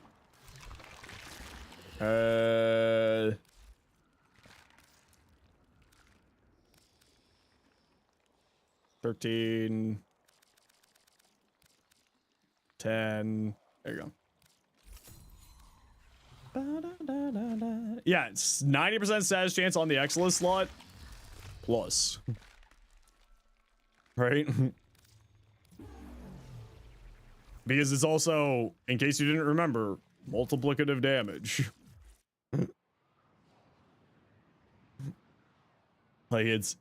13... 10... There you go. Yeah, it's 90% status chance on the Excellus slot. Plus. Right? Because it's also, in case you didn't remember, multiplicative damage. Like, it's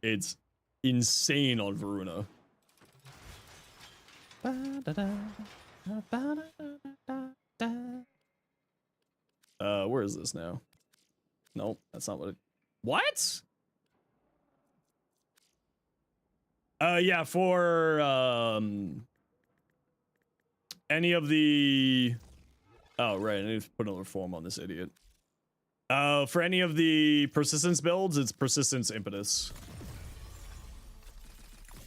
insane on Voruna. Where is this now? Nope, that's not what it... What? Yeah, for, any of the... Oh, right, I need to put another form on this idiot. For any of the persistence builds, it's persistence impetus.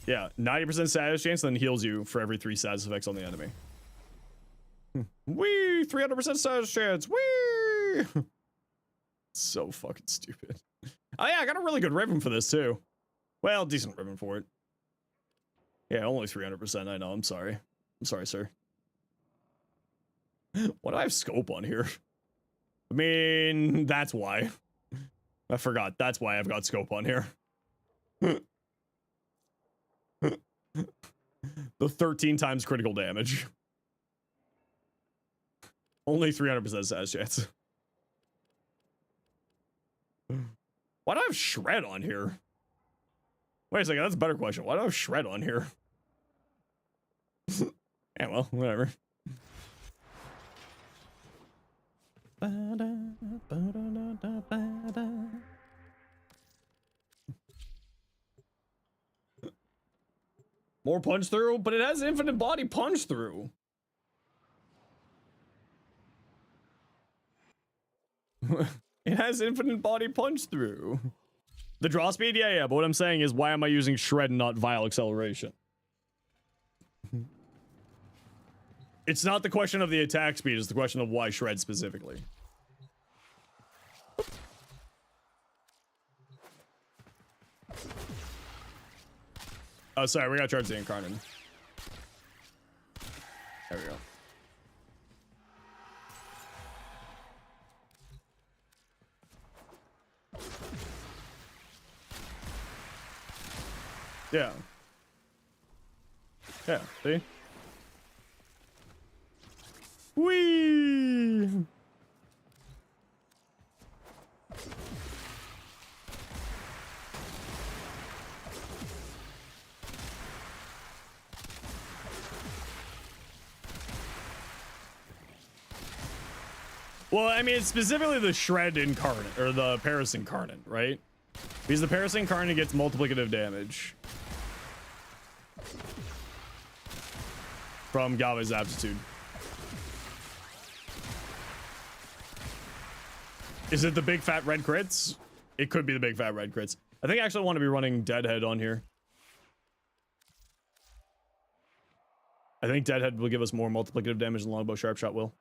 Yeah, 90% status chance, then heals you for every 3 status effects on the enemy. Whee! 300% status chance! Whee! So fucking stupid. Oh yeah, I got a really good ribbon for this too. Well, decent ribbon for it. Yeah, only 300%, I know, I'm sorry. I'm sorry, sir. Why do I have scope on here? I mean, that's why. I forgot, that's why I've got scope on here. The 13 times critical damage. Only 300% status chance. Why do I have shred on here? Wait a second, that's a better question. Why do I have shred on here? Yeah, well, whatever. More punch through, but it has infinite body punch through. It has infinite body punch through. The draw speed, yeah, but what I'm saying is, why am I using shred and not vile acceleration? It's not the question of the attack speed, it's the question of why shred specifically. Oh, sorry, we gotta charge the Incarnate. There we go. Yeah. Yeah, see? Whee! Well, I mean, it's specifically the Shred Incarnate, or the Paris Incarnate, right? Because the Paris Incarnate gets multiplicative damage from Galva's Aptitude. Is it the big fat red crits? It could be the big fat red crits. I think I actually want to be running Deadhead on here. I think Deadhead will give us more multiplicative damage than Longbow Sharpshot will.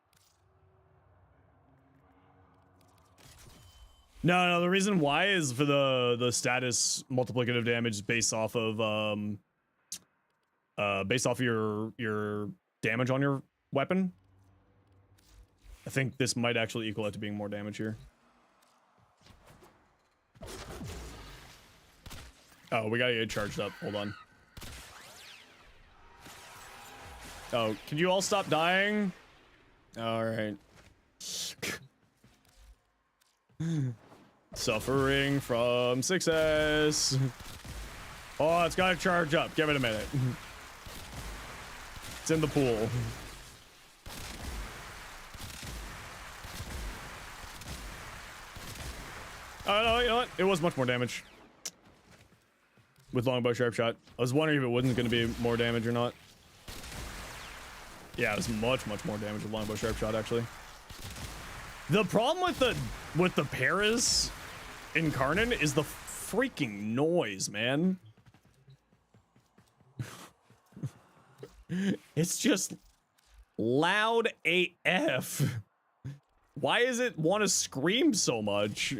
No, the reason why is for the status multiplicative damage based off of your damage on your weapon. I think this might actually equal out to being more damage here. Oh, we gotta get charged up. Hold on. Oh, can you all stop dying? All right. Suffering from success. Oh, it's gotta charge up. Give it a minute. It's in the pool. Oh, no, you know what? It was much more damage. With longbow sharp shot. I was wondering if it wasn't going to be more damage or not. Yeah, it was much more damage with longbow sharp shot, actually. The problem with the Paras Incarnate is the freaking noise, man. It's just loud AF. Why does it want to scream so much?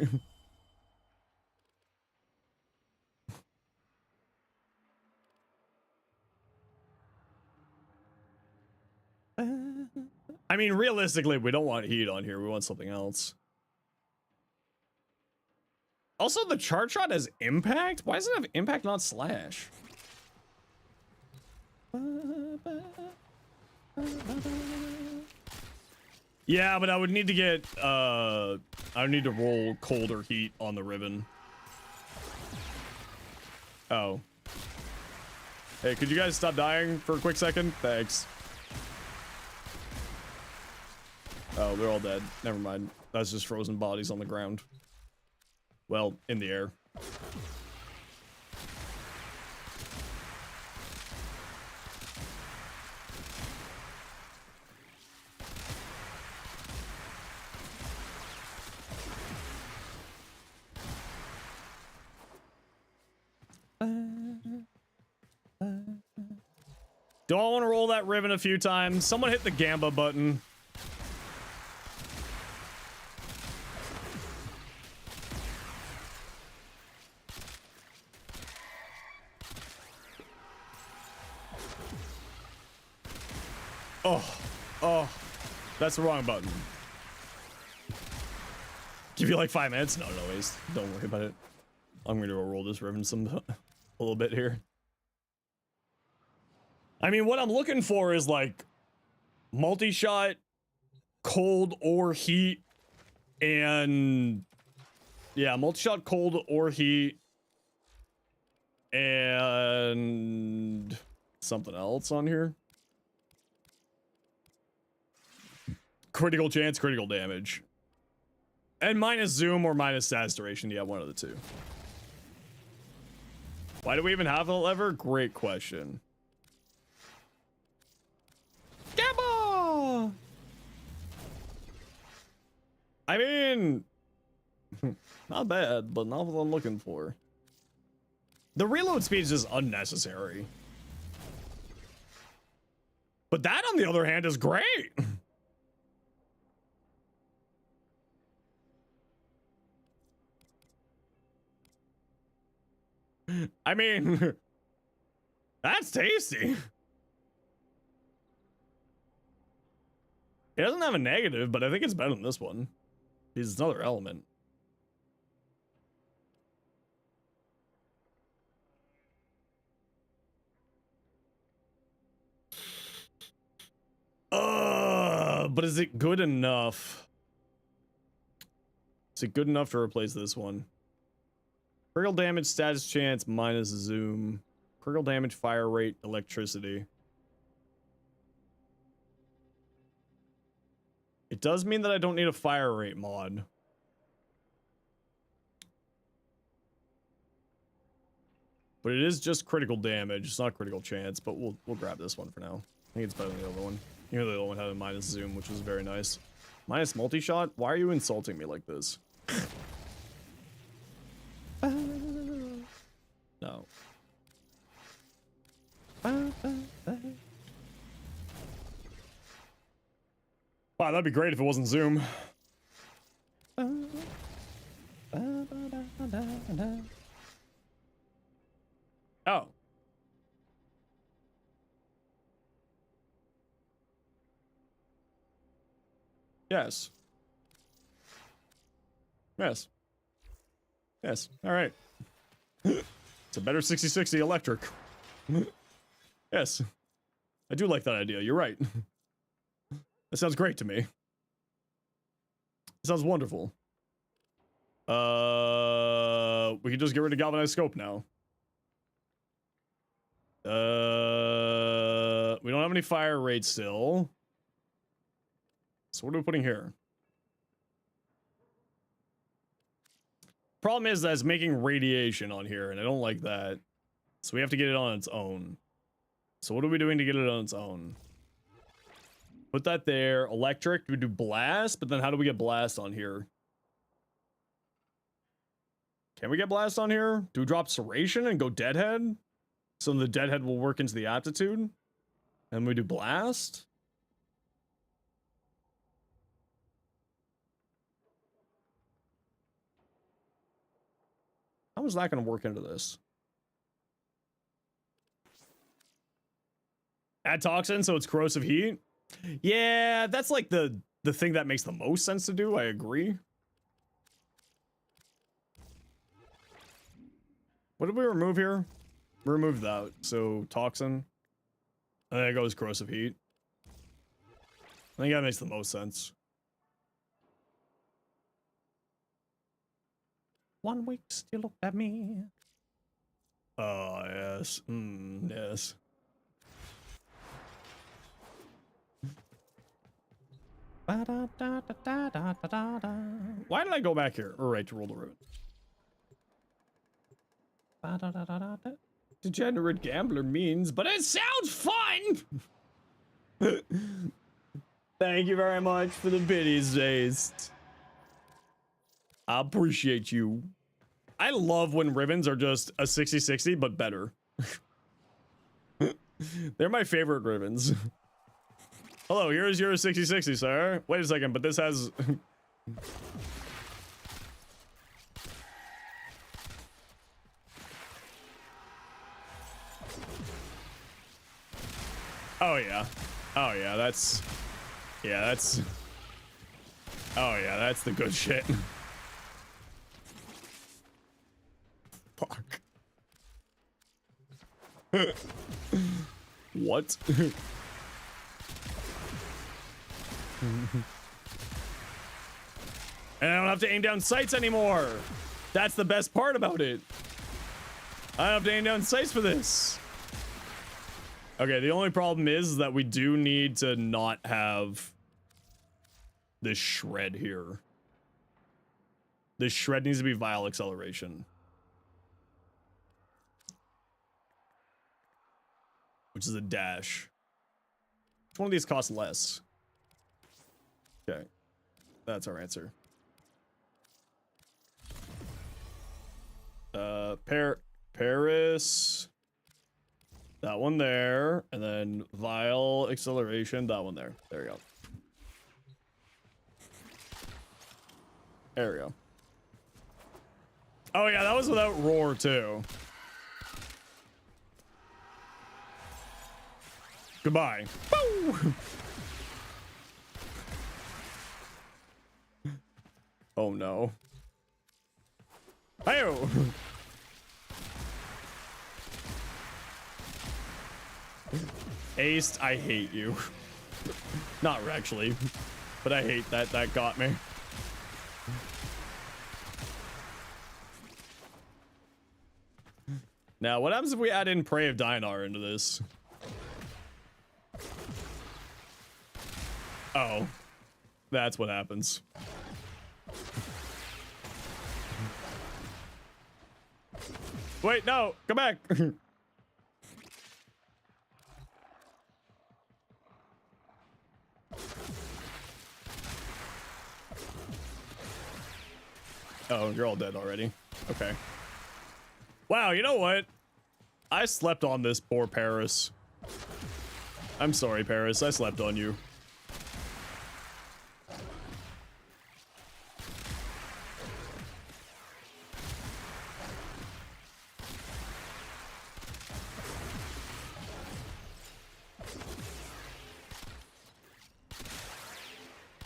I mean, realistically, we don't want heat on here. We want something else. Also, the charge shot has impact? Why does it have impact, not slash? Yeah, but I would need to get, I would need to roll cold or heat on the ribbon. Oh. Hey, could you guys stop dying for a quick second? Thanks. Oh, they're all dead. Never mind. That's just frozen bodies on the ground. Well, in the air. Do I want to roll that ribbon a few times? Someone hit the Gamba button. Oh, that's the wrong button. Give you like 5 minutes? No, waste. Don't worry about it. I'm going to roll this ribbon a little bit here. I mean, what I'm looking for is like multi-shot, cold or heat, and yeah, multi-shot, cold or heat, and something else on here. Critical chance, critical damage. And minus zoom or minus SAS duration. Yeah, one of the two. Why do we even have a lever? Great question. Gamba! I mean, not bad, but not what I'm looking for. The reload speed is just unnecessary. But that, on the other hand, is great. I mean, that's tasty. It doesn't have a negative, but I think it's better than this one. It's another element. But is it good enough? Is it good enough to replace this one? Critical damage, status chance, minus zoom. Critical damage, fire rate, electricity. It does mean that I don't need a fire rate mod. But it is just critical damage. It's not critical chance, but we'll grab this one for now. I think it's better than the other one. You know, the other one had a minus zoom, which was very nice. Minus multi-shot? Why are you insulting me like this? No. Wow, that'd be great if it wasn't zoom. Oh. Yes. Yes. Yes. All right. It's a better 6060 electric. Yes. I do like that idea. You're right. That sounds great to me. It sounds wonderful. We can just get rid of galvanized scope now. We don't have any fire rates still. So what are we putting here? Problem is that it's making radiation on here, and I don't like that. So we have to get it on its own. So what are we doing to get it on its own? Put that there. Electric. Do we do blast? But then how do we get blast on here? Can we get blast on here? Do we drop serration and go deadhead? So the deadhead will work into the aptitude? And we do blast? How is that going to work into this? Add toxin so it's corrosive heat? Yeah, that's like the thing that makes the most sense to do. I agree. What did we remove here? We removed that. So toxin. And then it goes corrosive heat. I think that makes the most sense. 1 week still look at me. Oh, yes. Yes. Why did I go back here? All right, to roll the root. Degenerate gambler means, but it sounds fun! Thank you very much for the biddies, Days. I appreciate you. I love when ribbons are just a 60-60, but better. They're my favorite ribbons. Hello, here's your 60-60, sir. Wait a second, but this has... Oh, yeah. Oh, yeah, that's... Yeah, that's... Oh, yeah, that's the good shit. Fuck. What? And I don't have to aim down sights anymore. That's the best part about it. I don't have to aim down sights for this. Okay, the only problem is that we do need to not have this shred here. This shred needs to be vial acceleration. Which is a dash. Which one of these costs less? Okay. That's our answer. Paris. That one there. And then vial acceleration. That one there. There we go. There we go. Oh yeah, that was without roar too. Goodbye. Woo! Oh no. Hey-o! Aced, I hate you. Not actually, but I hate that. That got me. Now, what happens if we add in Prey of Dinar into this? Oh. That's what happens. Wait, no! Come back! Oh, you're all dead already. Okay. Wow, you know what? I slept on this poor Paris. I'm sorry, Paris. I slept on you.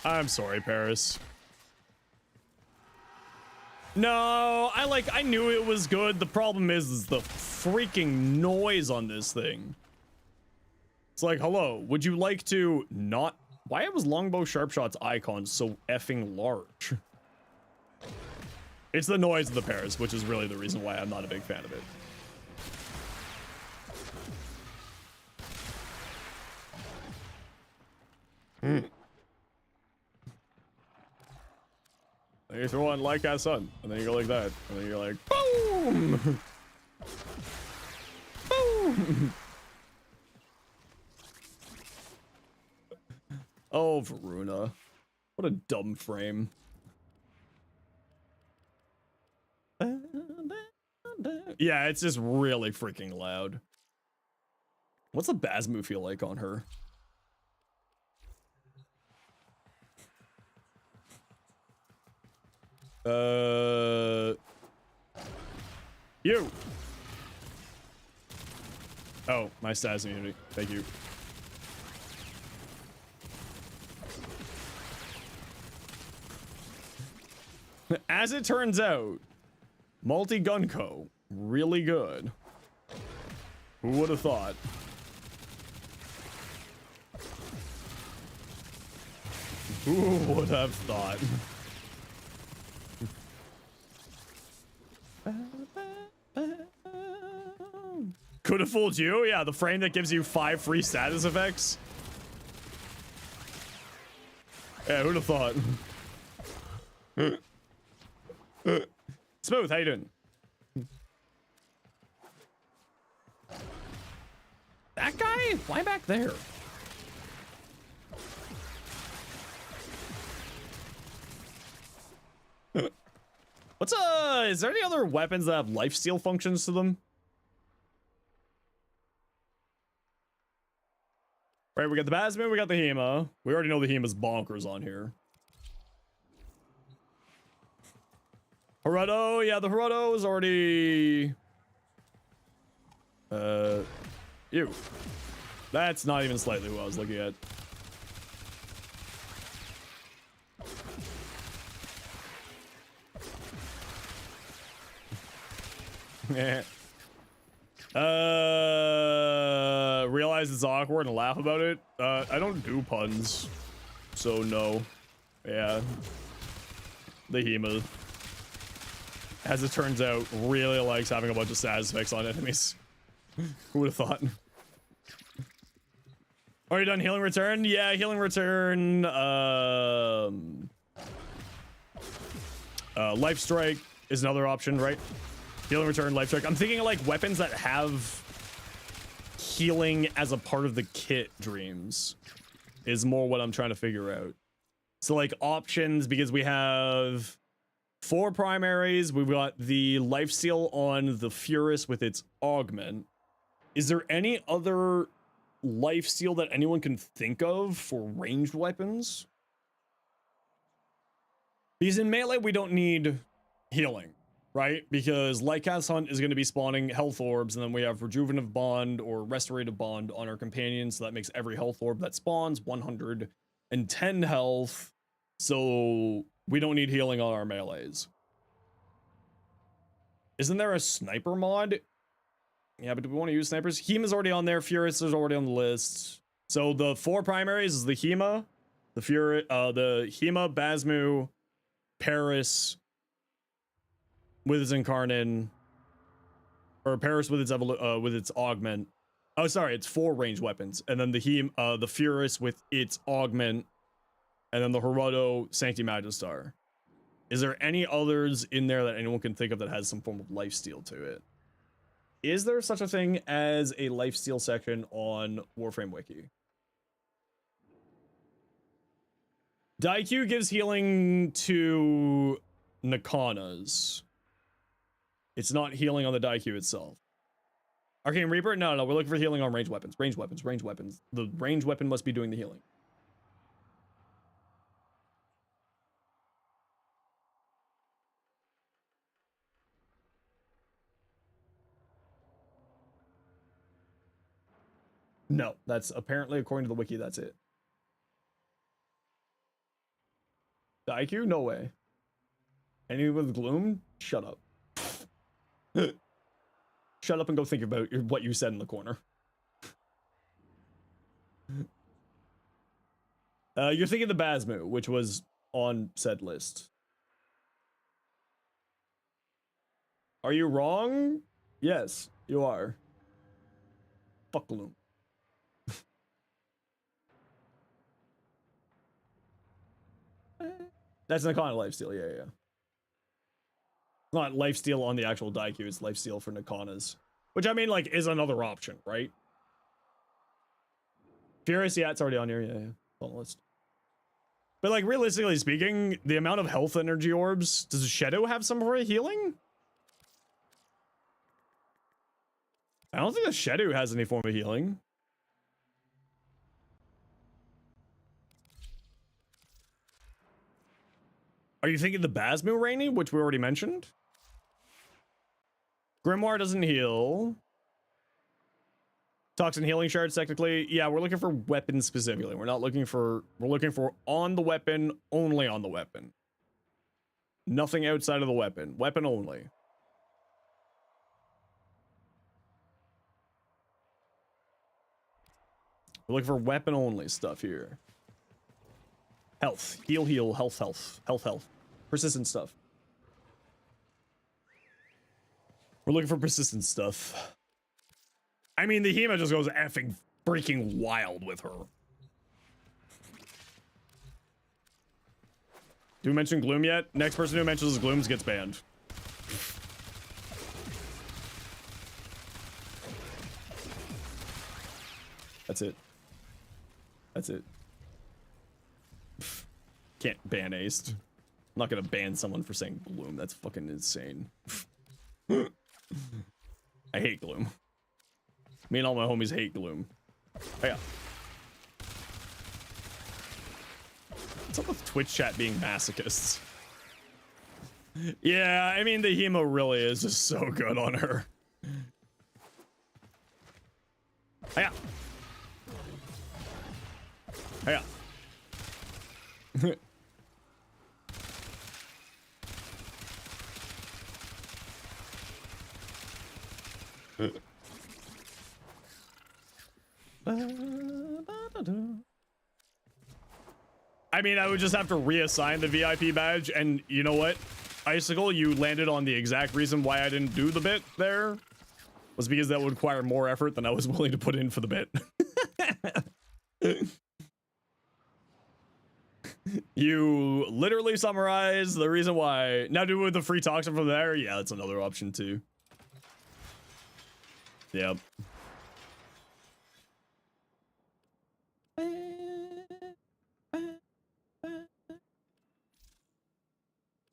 I'm sorry, Paris. No, I knew it was good. The problem is the freaking noise on this thing. It's like, hello, would you like to not... Why was Longbow Sharpshot's icon so effing large? It's the noise of the Paris, which is really the reason why I'm not a big fan of it. You throw on like as sun, and then you go like that, and then you're like, boom! Boom! Oh, Voruna. What a dumb frame. Yeah, it's just really freaking loud. What's the Basmu feel like on her? You! Oh, my status immunity. Thank you. As it turns out, multi-gun-co, really good. Who would have thought? Who would have thought? Could have fooled you? Yeah, the frame that gives you 5 free status effects. Yeah, who'd have thought? Smooth, how you doing? That guy? Why back there? What's is there any other weapons that have lifesteal functions to them? Right, we got the Basman, we got the Hema. We already know the Hema's bonkers on here. Hirudo, yeah, the Hirudo is already... You. That's not even slightly what I was looking at. Realize it's awkward and laugh about it. I don't do puns, so no. Yeah. The Hema, as it turns out, really likes having a bunch of status effects on enemies. Who would have thought? Are you done healing return? Yeah, healing return. Life strike is another option, right? Healing return, life strike. I'm thinking of like weapons that have healing as a part of the kit. Dreams is more what I'm trying to figure out. So like options, because we have 4 primaries. We've got the lifesteal on the Furus with its augment. Is there any other lifesteal that anyone can think of for ranged weapons? Because in melee, we don't need healing, right? Because Lycath's Hunt is going to be spawning health orbs, and then we have Rejuvenative Bond or Restorative Bond on our companion, so that makes every health orb that spawns 110 health, so we don't need healing on our melees. Isn't there a sniper mod? Yeah, but do we want to use snipers? Hema's already on there. Furus is already on the list. So the 4 primaries is the Hema, the Hema, Basmu, Paris with its Incarnate, or Paris with its augment. Oh, sorry, it's 4 ranged weapons, and then the Furus with its augment, and then the Hirudo Sancti Magistar. Is there any others in there that anyone can think of that has some form of lifesteal to it? Is there such a thing as a lifesteal section on Warframe Wiki? Daikyu gives healing to Nakanas. It's not healing on the Daikyu itself. Arcane Reaper? No, we're looking for healing on ranged weapons. Ranged weapons, ranged weapons. The ranged weapon must be doing the healing. No, that's apparently, according to the wiki, that's it. The IQ? No way. Anyone with gloom? Shut up. Shut up and go think about what you said in the corner. You're thinking the Basmu, which was on said list. Are you wrong? Yes, you are. Fuck gloom. That's an iconic lifesteal, yeah. Not lifesteal on the actual die queue, it's lifesteal for Nakanas. Which, I mean, like, is another option, right? Furious, yeah, it's already on here. Yeah, yeah. On the list. But, like, realistically speaking, the amount of health energy orbs, does Shadow have some for healing? I don't think the Shadow has any form of healing. Are you thinking the Basmu Rainy, which we already mentioned? Grimoire doesn't heal. Toxin healing shards, technically. Yeah, we're looking for weapons specifically. We're looking for on the weapon, only on the weapon. Nothing outside of the weapon. Weapon only. We're looking for weapon only stuff here. Health. Heal, heal, health, health. Health, health. Persistent stuff. We're looking for persistent stuff. I mean, the Hema just goes effing freaking wild with her. Do we mention Gloom yet? Next person who mentions Glooms gets banned. That's it. That's it. Can't ban aced. I'm not gonna ban someone for saying Gloom. That's fucking insane. I hate Gloom. Me and all my homies hate Gloom. Oh, yeah. What's up with Twitch chat being masochists? Yeah, I mean, the Hemo really is just so good on her. Oh, yeah. Oh, yeah. I mean, I would just have to reassign the VIP badge, and you know what? Icicle, you landed on the exact reason why I didn't do the bit there. Was because that would require more effort than I was willing to put in for the bit. You literally summarized the reason why. Now do with the free toxin from there? Yeah, that's another option too. Yep.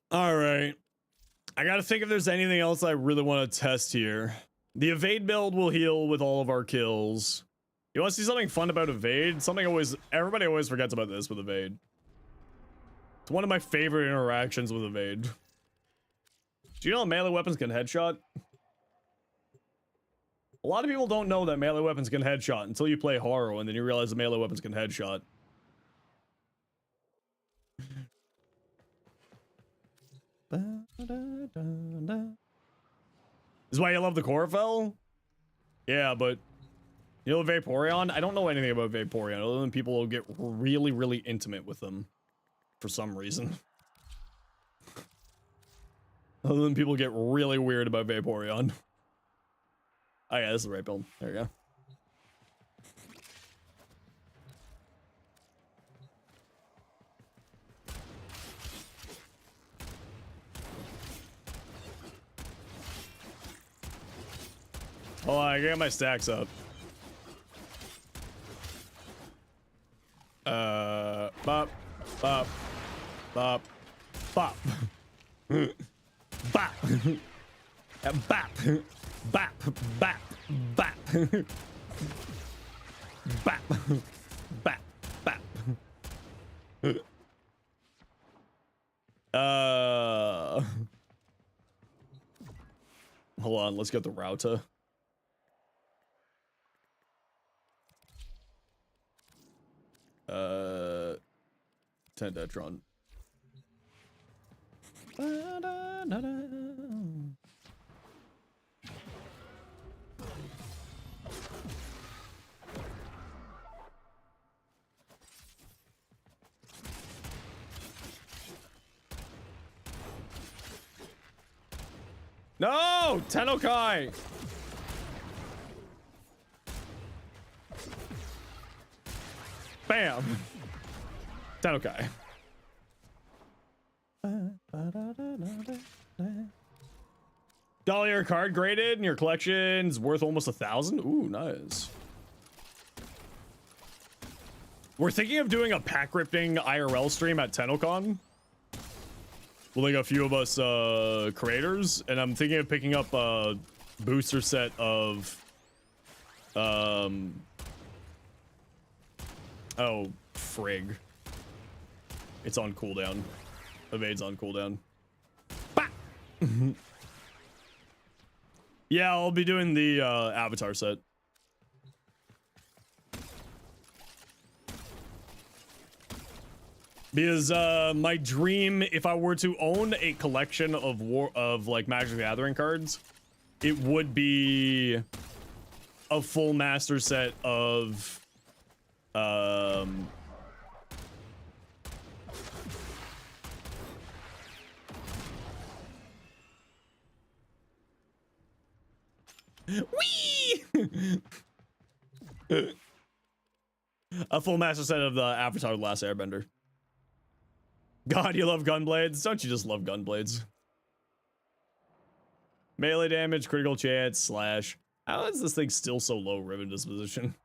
All right. I gotta think if there's anything else I really want to test here. The evade build will heal with all of our kills. You want to see something fun about evade? Everybody always forgets about this with evade. It's one of my favorite interactions with evade. Do you know melee weapons can headshot? A lot of people don't know that melee weapons can headshot until you play Horror, and then you realize the melee weapons can headshot. This is why you love the Chlorophyll? Yeah, but you know Vaporeon? I don't know anything about Vaporeon other than people will get really, really intimate with them for some reason. Other than people get really weird about Vaporeon. Oh yeah, this is the right build. There we go. Hold on, I got my stacks up. Bop, bop, bop, bop. Bop. Bop. Bop. Bop. Bop. Bop. Bop. Bop. Hold on, let's get the router. Tendetron. No! Tenokai! Bam! Tenokai. Got all your card graded and your collection's worth almost 1,000. Ooh, nice. We're thinking of doing a pack ripping IRL stream at TennoCon. Well, like a few of us creators, and I'm thinking of picking up a booster set of oh, frig. It's on cooldown. Evade's on cooldown. Bah! Yeah, I'll be doing the avatar set. Because my dream, if I were to own a collection of like Magic the Gathering cards, it would be a full master set of wee a full master set of the Avatar: The Last Airbender. God, you love gunblades. Don't you just love gunblades? Melee damage, critical chance, slash. How is this thing still so low ribbon disposition?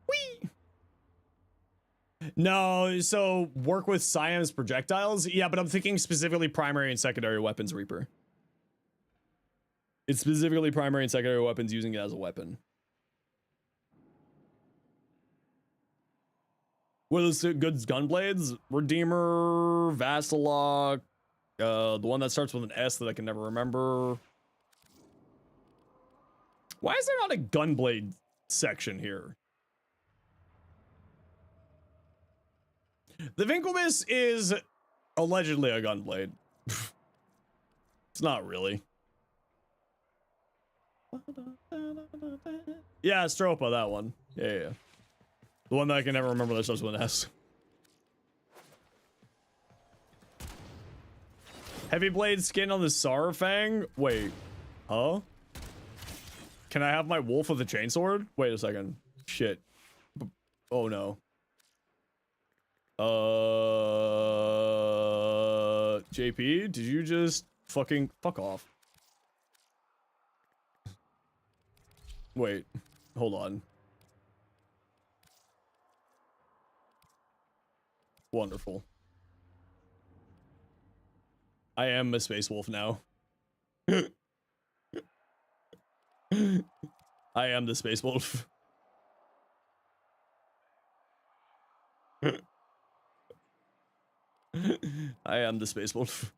Whee! No, so work with Siam's projectiles? Yeah, but I'm thinking specifically primary and secondary weapons, Reaper. It's specifically primary and secondary weapons using it as a weapon. What are those good gunblades? Redeemer, Vassalok, the one that starts with an S that I can never remember. Why is there not a gunblade section here? The Vinkelmus is allegedly a gunblade. It's not really. Yeah, Stropa, that one. Yeah. The one that I can never remember that starts with an S. Heavy blade skin on the Sarfang? Wait. Huh? Can I have my wolf with a chainsword? Wait a second. Shit. Oh no. JP, did you just fucking fuck off? Wait. Hold on. Wonderful. I am a space wolf now. I am the space wolf. I am the space wolf.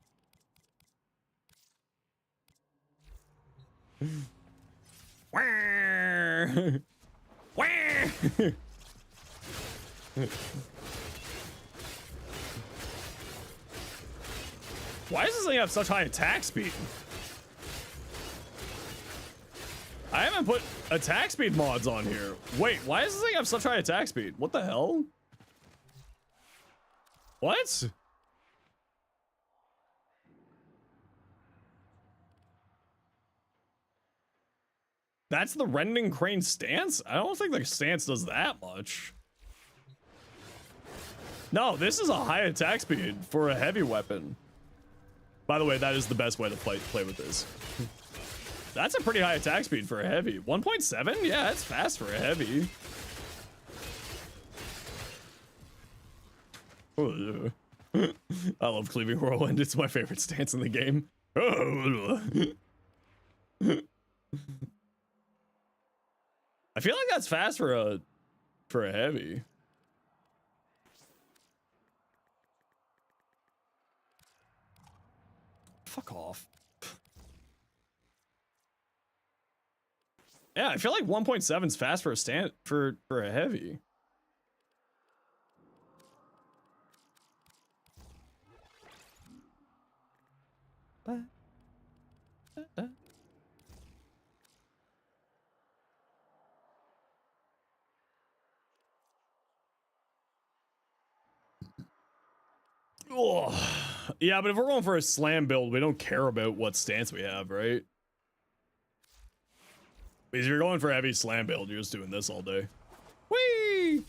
Why does this thing have such high attack speed? I haven't put attack speed mods on here. Wait, why does this thing have such high attack speed? What the hell? What? That's the Rending Crane stance? I don't think the stance does that much. No, this is a high attack speed for a heavy weapon. By the way, that is the best way to play with this. That's a pretty high attack speed for a heavy. 1.7? Yeah, that's fast for a heavy. I love Cleaving Whirlwind. It's my favorite stance in the game. I feel like that's fast for a heavy. Fuck off. Yeah, I feel like 1.7 is fast for a for a heavy. Oh, yeah, but if we're going for a slam build, we don't care about what stance we have, right? Because if you're going for a heavy slam build, you're just doing this all day. Whee!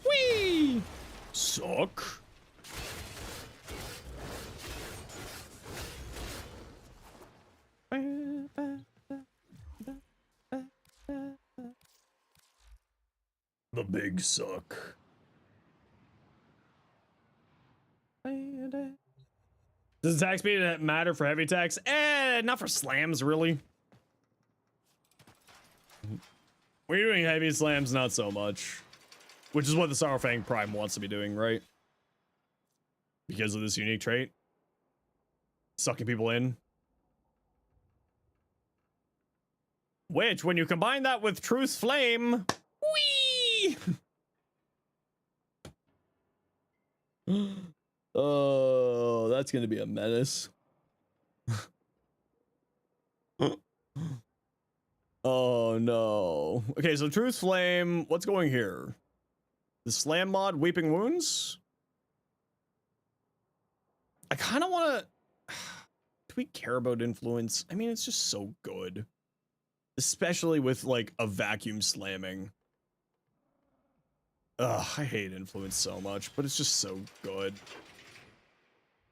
Whee! Suck. The big suck. Does attack speed matter for heavy attacks? Not for slams, really. When you're doing heavy slams, not so much. Which is what the Sorrowfang Prime wants to be doing, right? Because of this unique trait. Sucking people in. Which, when you combine that with Truth's Flame... Whee! Oh, that's gonna be a menace. Oh no. Okay, so Truth's Flame, what's going here? The Slam mod, Weeping Wounds? I kind of want to... Do we care about influence? I mean, it's just so good. Especially with, like, a vacuum slamming. Ugh, I hate influence so much, but it's just so good.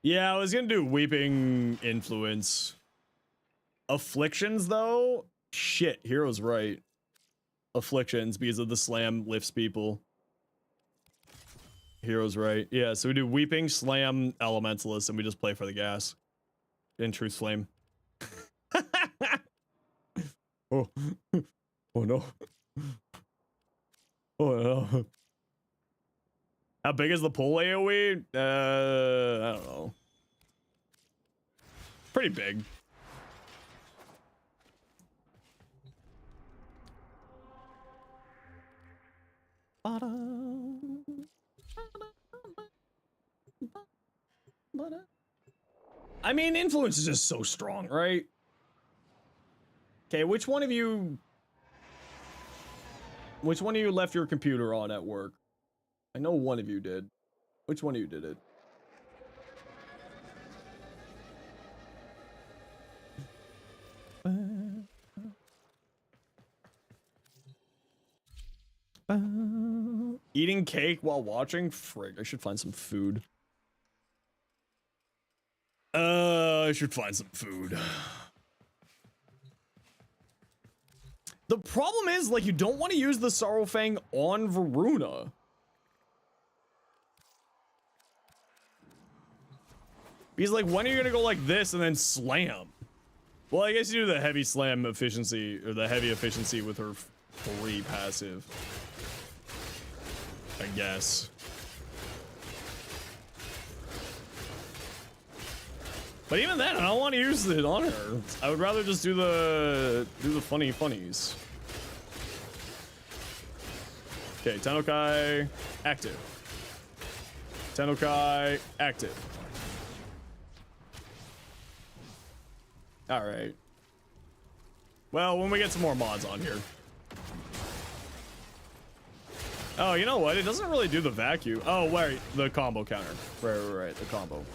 Yeah, I was gonna do Weeping Influence. Afflictions, though? Shit, Hero's right. Afflictions, because of the slam lifts people. Hero's right. Yeah, so we do Weeping, Slam, Elementalist, and we just play for the gas. In Truth Flame. Oh. Oh no. Oh no. How big is the pull AoE? I don't know. Pretty big. I mean, influence is just so strong, right? Okay, which one of you left your computer on at work? I know one of you did. Which one of you did it? Eating cake while watching? Frig, I should find some food. I should find some food. The problem is, like, you don't want to use the Sorrowfang on Voruna. Because, like, when are you gonna go like this and then slam? Well, I guess you do the heavy slam efficiency, or the heavy efficiency with her free passive. I guess. But even then, I don't want to use it on her. I would rather just do the funnies. Okay, Tennokai active. Tennokai active. All right. Well, when we get some more mods on here. Oh, you know what? It doesn't really do the vacuum. Oh, wait, the combo counter. Right, the combo.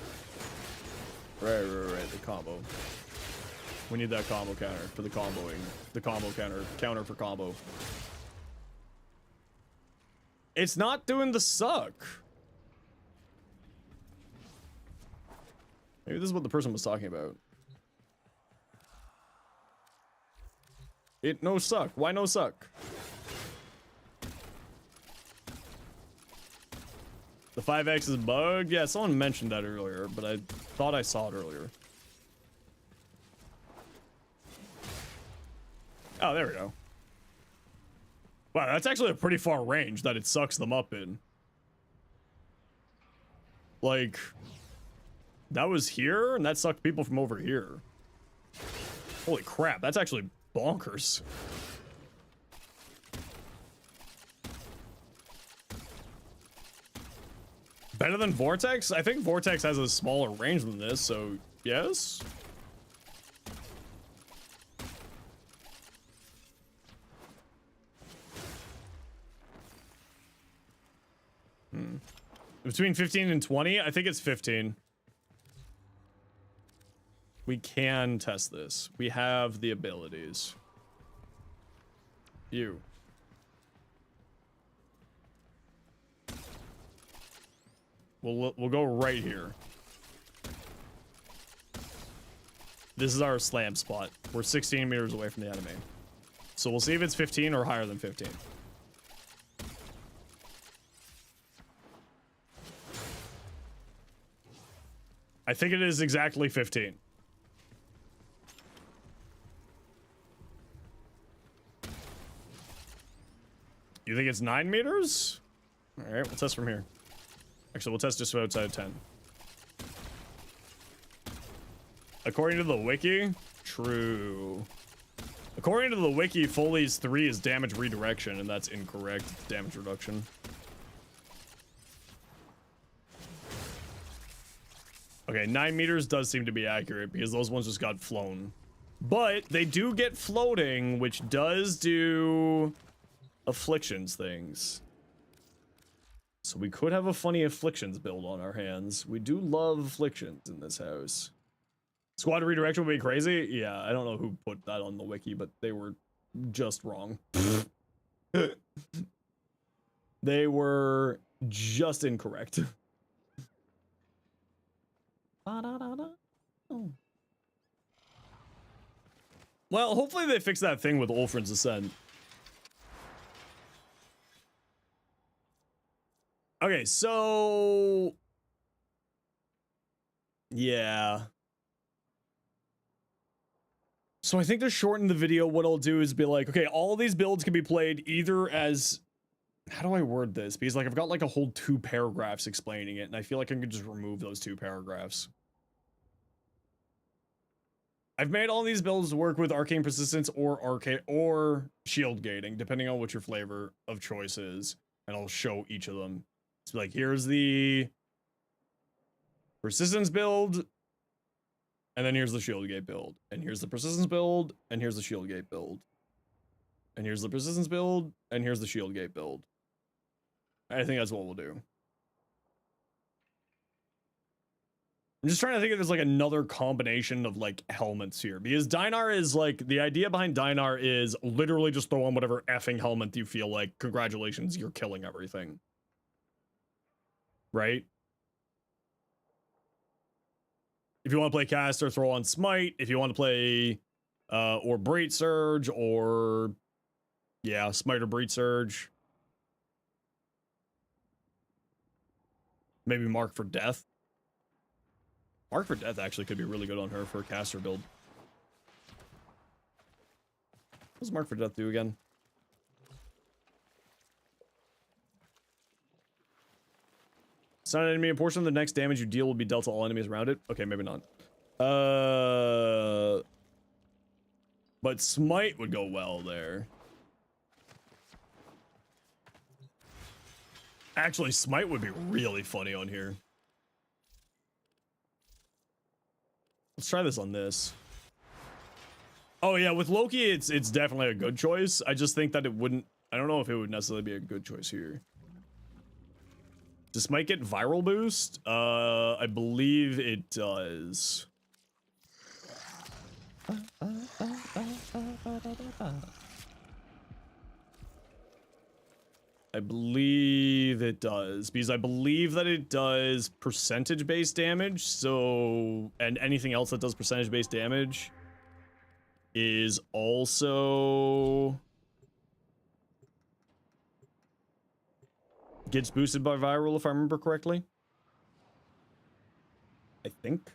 Right, the combo. We need that combo counter for the comboing. The combo counter for combo. It's not doing the suck. Maybe this is what the person was talking about. It no suck. Why no suck? The 5X is bugged? Yeah, someone mentioned that earlier, but I thought I saw it earlier. Oh, there we go. Wow, that's actually a pretty far range that it sucks them up in. Like, that was here, and that sucked people from over here. Holy crap, that's actually bonkers. Better than Vortex? I think Vortex has a smaller range than this, so yes. Between 15 and 20? I think it's 15. We can test this. We have the abilities. You. We'll go right here. This is our slam spot. We're 16 meters away from the enemy. So we'll see if it's 15 or higher than 15. I think it is exactly 15. You think it's 9 meters? All right, we'll test from here. Actually, we'll test just outside of 10. According to the wiki, true. According to the wiki, Foley's 3 is damage redirection, and that's incorrect. It's damage reduction. Okay, 9 meters does seem to be accurate because those ones just got flown. But they do get floating, which does do afflictions things. So we could have a funny afflictions build on our hands. We do love afflictions in this house. Squad redirection would be crazy? Yeah, I don't know who put that on the wiki, but they were just wrong. They were just incorrect. Well, hopefully they fix that thing with Ulfrin's Ascent. Okay, so... yeah. So I think to shorten the video, what I'll do is be like, okay, all these builds can be played either as... how do I word this? Because, like, I've got, like, a whole 2 paragraphs explaining it, and I feel like I can just remove those 2 paragraphs. I've made all these builds work with Arcane Persistence or Shield Gating, depending on what your flavor of choice is, and I'll show each of them. So, like, here's the Persistence build, and then here's the Shield Gate build, and here's the Persistence build, and here's the Shield Gate build. And here's the Persistence build, and here's the Shield Gate build. I think that's what we'll do. I'm just trying to think if there's like another combination of like helmets here, because Dynar is like, the idea behind Dynar is literally just throw on whatever effing helmet you feel like. Congratulations, you're killing everything. Right? If you want to play Caster, throw on Smite. If you want to play or Breach Surge, or yeah, Smite or Breach Surge. Maybe Mark for Death. Mark for Death actually could be really good on her for a caster build. What does Mark for Death do again? Stun an enemy, a portion of the next damage you deal will be dealt to all enemies around it. Okay, maybe not. But Smite would go well there. Actually, Smite would be really funny on here. Let's try this on this. Oh yeah, with Loki, it's definitely a good choice. I just think that it wouldn't... I don't know if it would necessarily be a good choice here. Does Smite get viral boost? I believe it does. I believe it does, because I believe that it does percentage-based damage, so... and anything else that does percentage-based damage is also... gets boosted by viral, if I remember correctly. I think.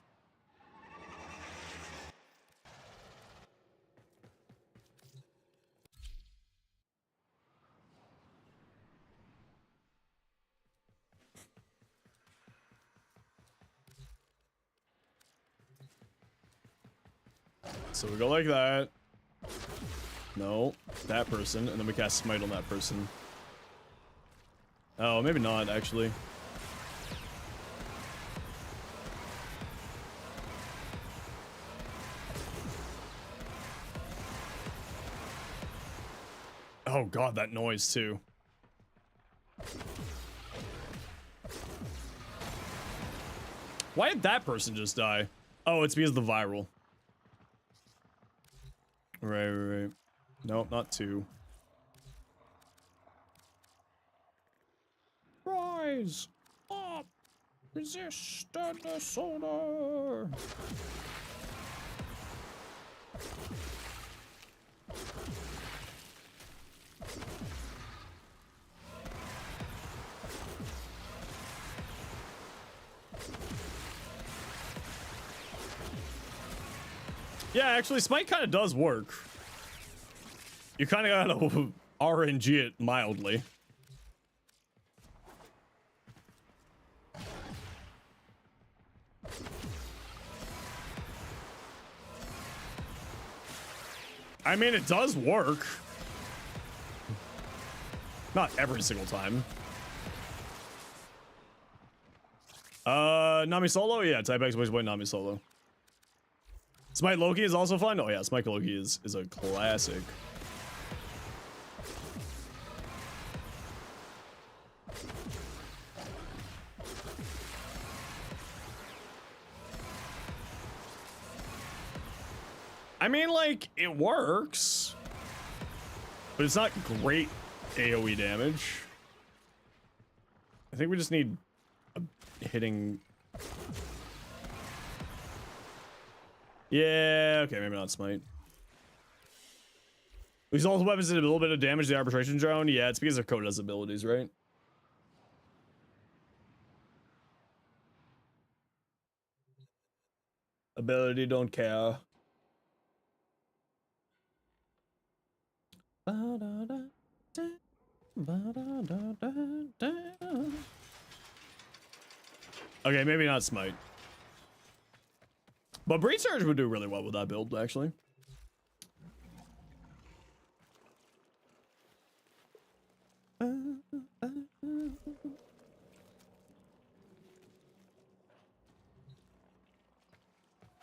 So we go like that. No, that person, and then we cast Smite on that person. Oh, maybe not, actually. Oh god, that noise too. Why did that person just die? Oh, it's because of the viral. Right. Nope, not 2. Rise up! Resist the disorder! Yeah, actually, Smite kind of does work. You kind of gotta RNG it mildly. I mean, it does work. Not every single time. Nami Solo? Yeah, Type X always went Nami Solo. Smite Loki is also fun. Oh yeah, Smite Loki is a classic. I mean, like, it works, but it's not great AoE damage. I think we just need a hitting. Yeah, okay, maybe not Smite. These ultimate weapons did a little bit of damage to the arbitration drone. Yeah, it's because of Koda's abilities, right? Ability don't care. Okay, maybe not Smite. But Breach Surge would do really well with that build, actually.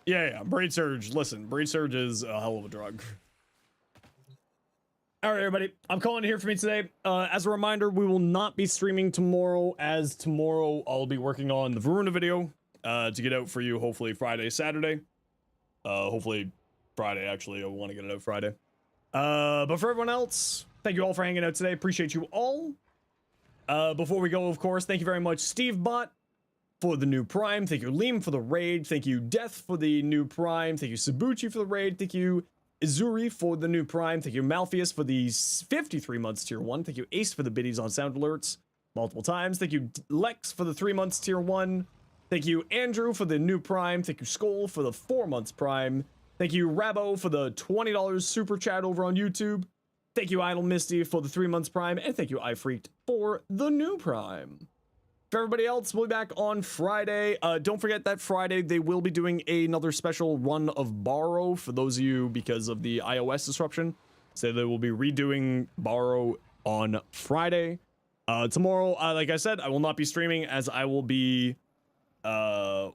Yeah, Breach Surge. Listen, Breach Surge is a hell of a drug. All right, everybody, I'm calling it here for me today. As a reminder, we will not be streaming tomorrow, as tomorrow I'll be working on the Voruna video to get out for you, hopefully Friday, Saturday. Hopefully Friday, actually. I want to get it out Friday. But for everyone else, thank you all for hanging out today. Appreciate you all. Before we go, of course, thank you very much, SteveBot, for the new Prime. Thank you, Liam, for the raid. Thank you, Death, for the new Prime. Thank you, Sabuchi, for the raid. Thank you, Izuri, for the new Prime. Thank you, Malpheus, for the 53 months tier 1. Thank you, Ace, for the biddies on sound alerts multiple times. Thank you, Lex, for the 3 months tier 1. Thank you, Andrew, for the new Prime. Thank you, Skull, for the 4 months Prime. Thank you, Rabo, for the $20 super chat over on YouTube. Thank you, Idle Misty, for the 3 months Prime. And thank you, iFreaked, for the new Prime. For everybody else, we'll be back on Friday. Don't forget that Friday they will be doing another special run of Borrow for those of you because of the iOS disruption. So they will be redoing Borrow on Friday. Tomorrow, like I said, I will not be streaming as I will be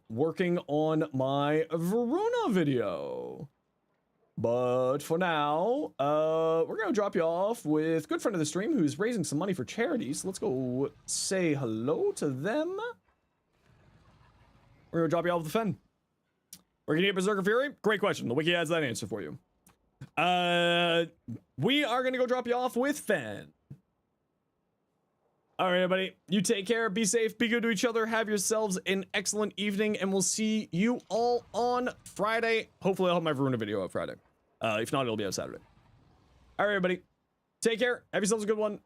working on my Voruna video. But for now, we're gonna drop you off with a good friend of the stream who's raising some money for charity. So let's go say hello to them. We're gonna drop you off with the Fen. We're gonna get Berserker Fury. Great question. The wiki has that answer for you. We are gonna go drop you off with Fen. All right, everybody. You take care. Be safe. Be good to each other. Have yourselves an excellent evening, and we'll see you all on Friday. Hopefully, I'll have my Voruna video out Friday. If not, it'll be out Saturday. All right, everybody. Take care. Have yourselves a good one.